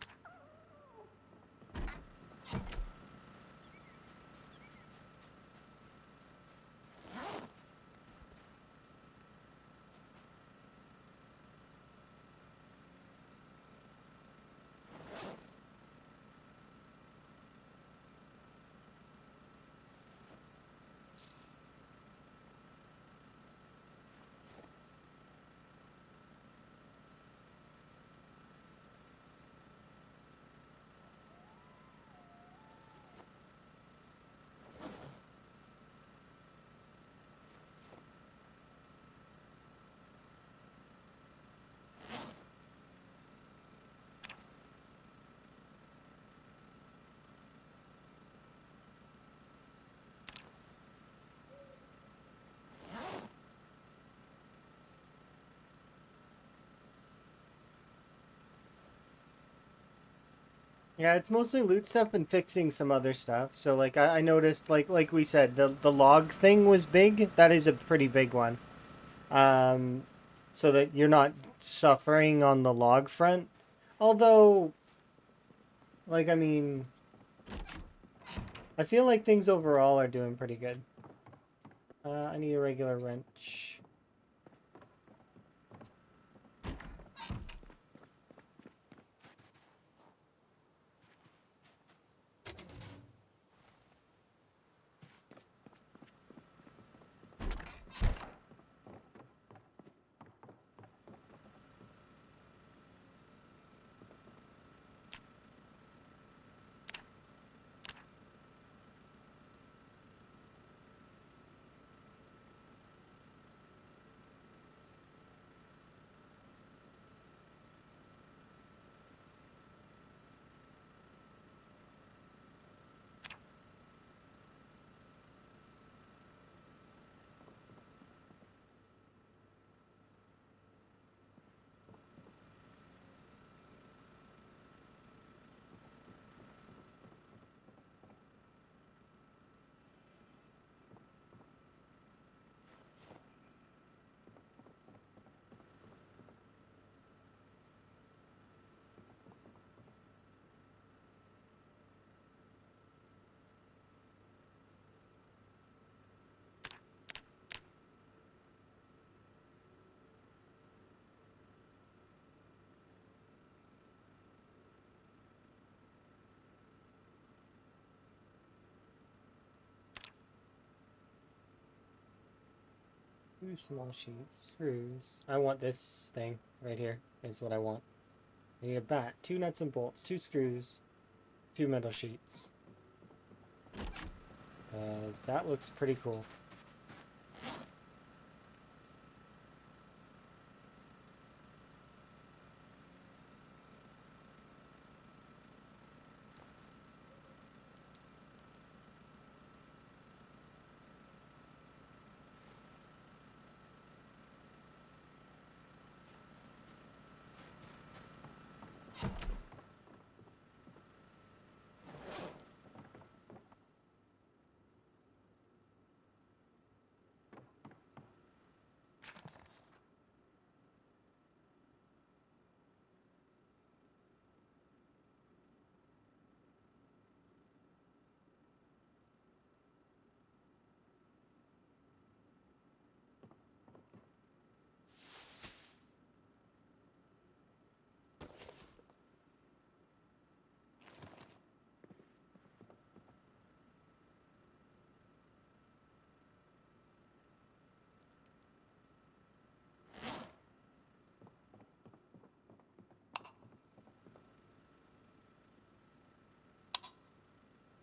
Yeah, it's mostly loot stuff and fixing some other stuff. So like I noticed like we said, the log thing was big. That is a pretty big one. Um so that you're not suffering on the log front. Although like I mean I feel like things overall are doing pretty good. I need a regular wrench. Two small sheets, screws. I want this thing right here is what I want. I need a bat, two nuts and bolts, two screws, two metal sheets. That looks pretty cool.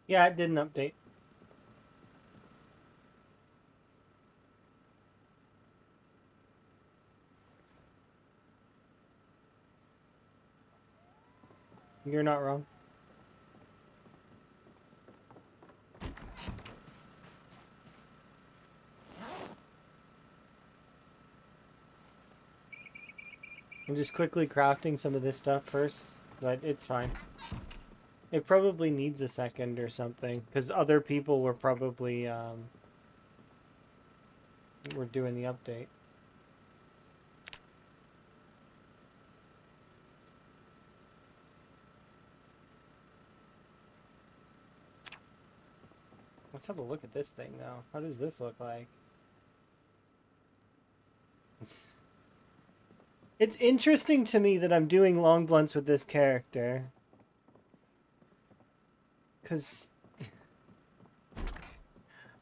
Yeah, it did an update. You're not wrong. I'm just quickly crafting some of this stuff first, but it's fine. It probably needs a second or something, because other people were probably were doing the update. Let's have a look at this thing now. How does this look like? It's interesting to me that I'm doing long blunts with this character. Because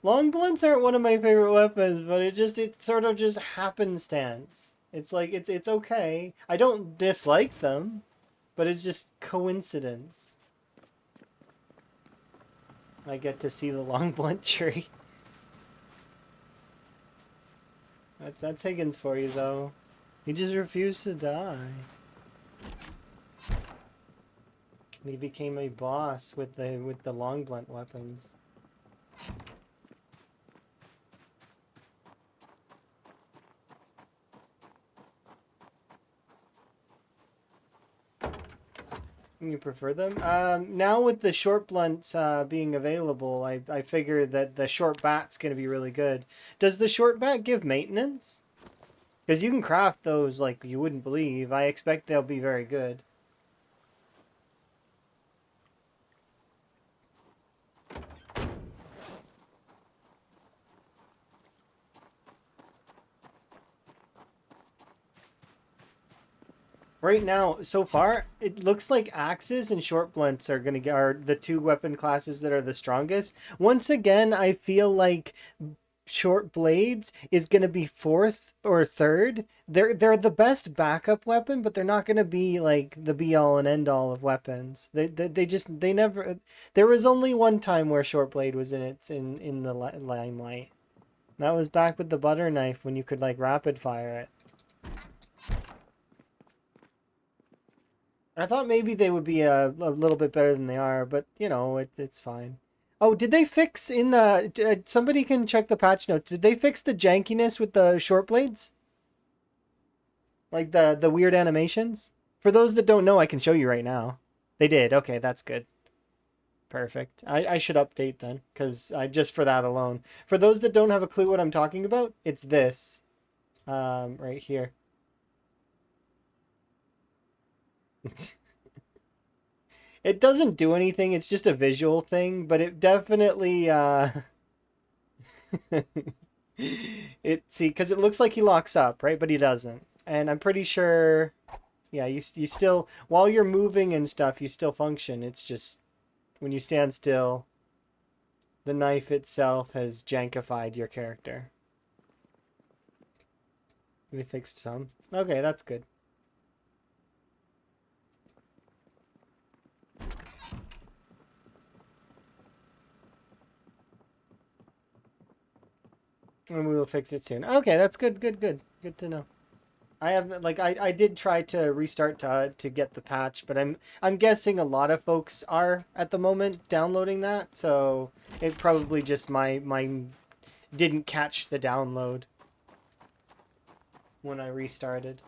long blunts aren't one of my favorite weapons, but it sort of just happenstance. It's like it's okay. I don't dislike them, but it's just coincidence. I get to see the long blunt tree. That's Higgins for you, though. He just refused to die. He became a boss with the long blunt weapons. You prefer them? Now with the short blunts being available, I figure that the short bat's going to be really good. Does the short bat give maintenance? Because you can craft those like you wouldn't believe. I expect they'll be very good. Right now, so far, it looks like axes and short blunts are the two weapon classes that are the strongest. Once again, I feel like short blades is going to be fourth or third. They're the best backup weapon, but they're not going to be like the be all and end all of weapons. They just they never. There was only one time where short blade was in the limelight. That was back with the butter knife when you could like rapid fire it. I thought maybe they would be a little bit better than they are, but you know, it's fine. Oh, did they fix in the somebody can check the patch notes. Did they fix the jankiness with the short blades? Like the weird animations? For those that don't know, I can show you right now. They did. Okay, that's good. Perfect. I should update then, because I just for that alone. For those that don't have a clue what I'm talking about, it's this. Right here. It doesn't do anything, it's just a visual thing, but it definitely it see because it looks like he locks up, right? But he doesn't. And I'm pretty sure yeah, you still while you're moving and stuff, you still function. It's just when you stand still, the knife itself has jankified your character. We fixed some. Okay, that's good. And we will fix it soon. Okay, that's good, good, good. Good to know. I have like I did try to restart to get the patch, but I'm guessing a lot of folks are at the moment downloading that, so it probably just my didn't catch the download when I restarted.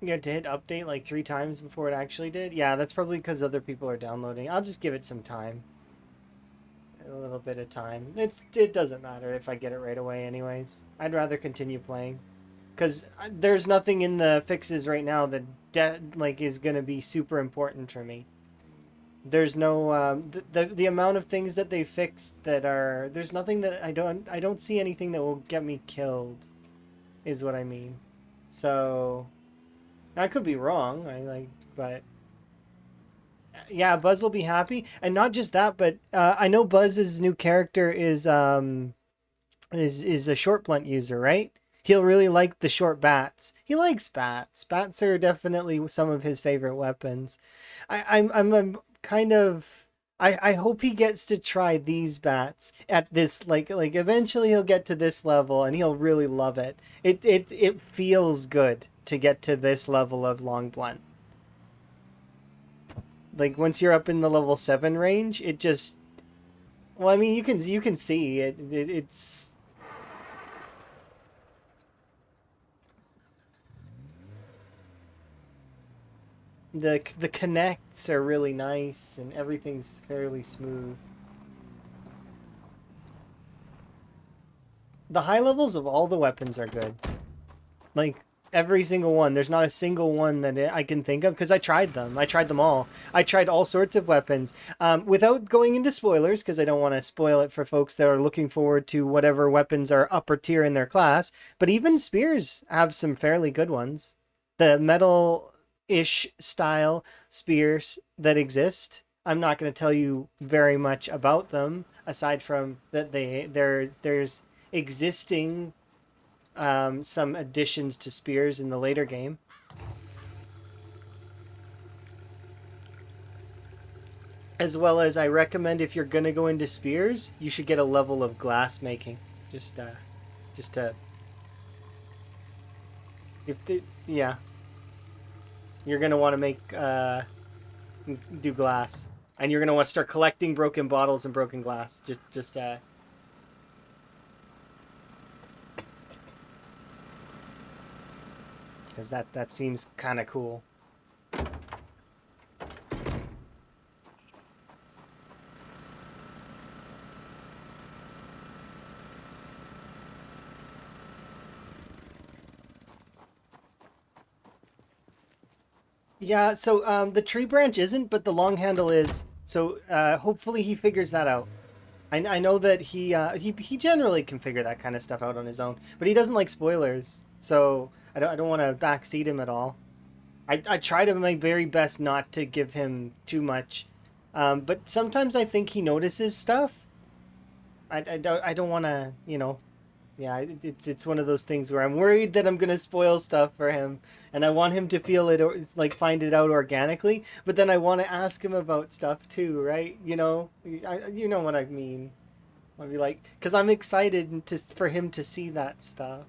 You had to hit update like 3 times before it actually did? Yeah, that's probably because other people are downloading. I'll just give it some time. A little bit of time. It doesn't matter if I get it right away anyways. I'd rather continue playing. Because there's nothing in the fixes right now that like is going to be super important for me. There's no the amount of things that they fixed that are there's nothing that I don't see anything that will get me killed is what I mean. So I could be wrong. I like but yeah, Buzz will be happy, and not just that, but I know Buzz's new character is a short blunt user, right? He'll really like the short bats. He likes bats. Bats are definitely some of his favorite weapons. I'm kind of I hope he gets to try these bats at this like eventually he'll get to this level and he'll really love it. It feels good to get to this level of long blunt. Like once you're up in the level 7 range, it just well, I mean you can see it's the connects are really nice and everything's fairly smooth. The high levels of all the weapons are good. Like every single one. There's not a single one that I can think of because I tried them. I tried them all. I tried all sorts of weapons. Without going into spoilers because I don't want to spoil it for folks that are looking forward to whatever weapons are upper tier in their class. But even spears have some fairly good ones. The metal-ish style spears that exist. I'm not going to tell you very much about them aside from that there's existing some additions to spears in the later game. As well as I recommend if you're gonna go into spears, you should get a level of glass making. Just just to if the yeah. you're gonna want to make do glass, and you're gonna want to start collecting broken bottles and broken glass. Just because that seems kind of cool. Yeah, so the tree branch isn't, but the long handle is. So hopefully he figures that out. I know that he generally can figure that kind of stuff out on his own, but he doesn't like spoilers. So I don't want to backseat him at all. I try to my very best not to give him too much, but sometimes I think he notices stuff. I don't want to, yeah, it's one of those things where I'm worried that I'm gonna spoil stuff for him, and I want him to feel it or like find it out organically. But then I want to ask him about stuff too, right? You know what I mean. I'll be like, because I'm excited for him to see that stuff.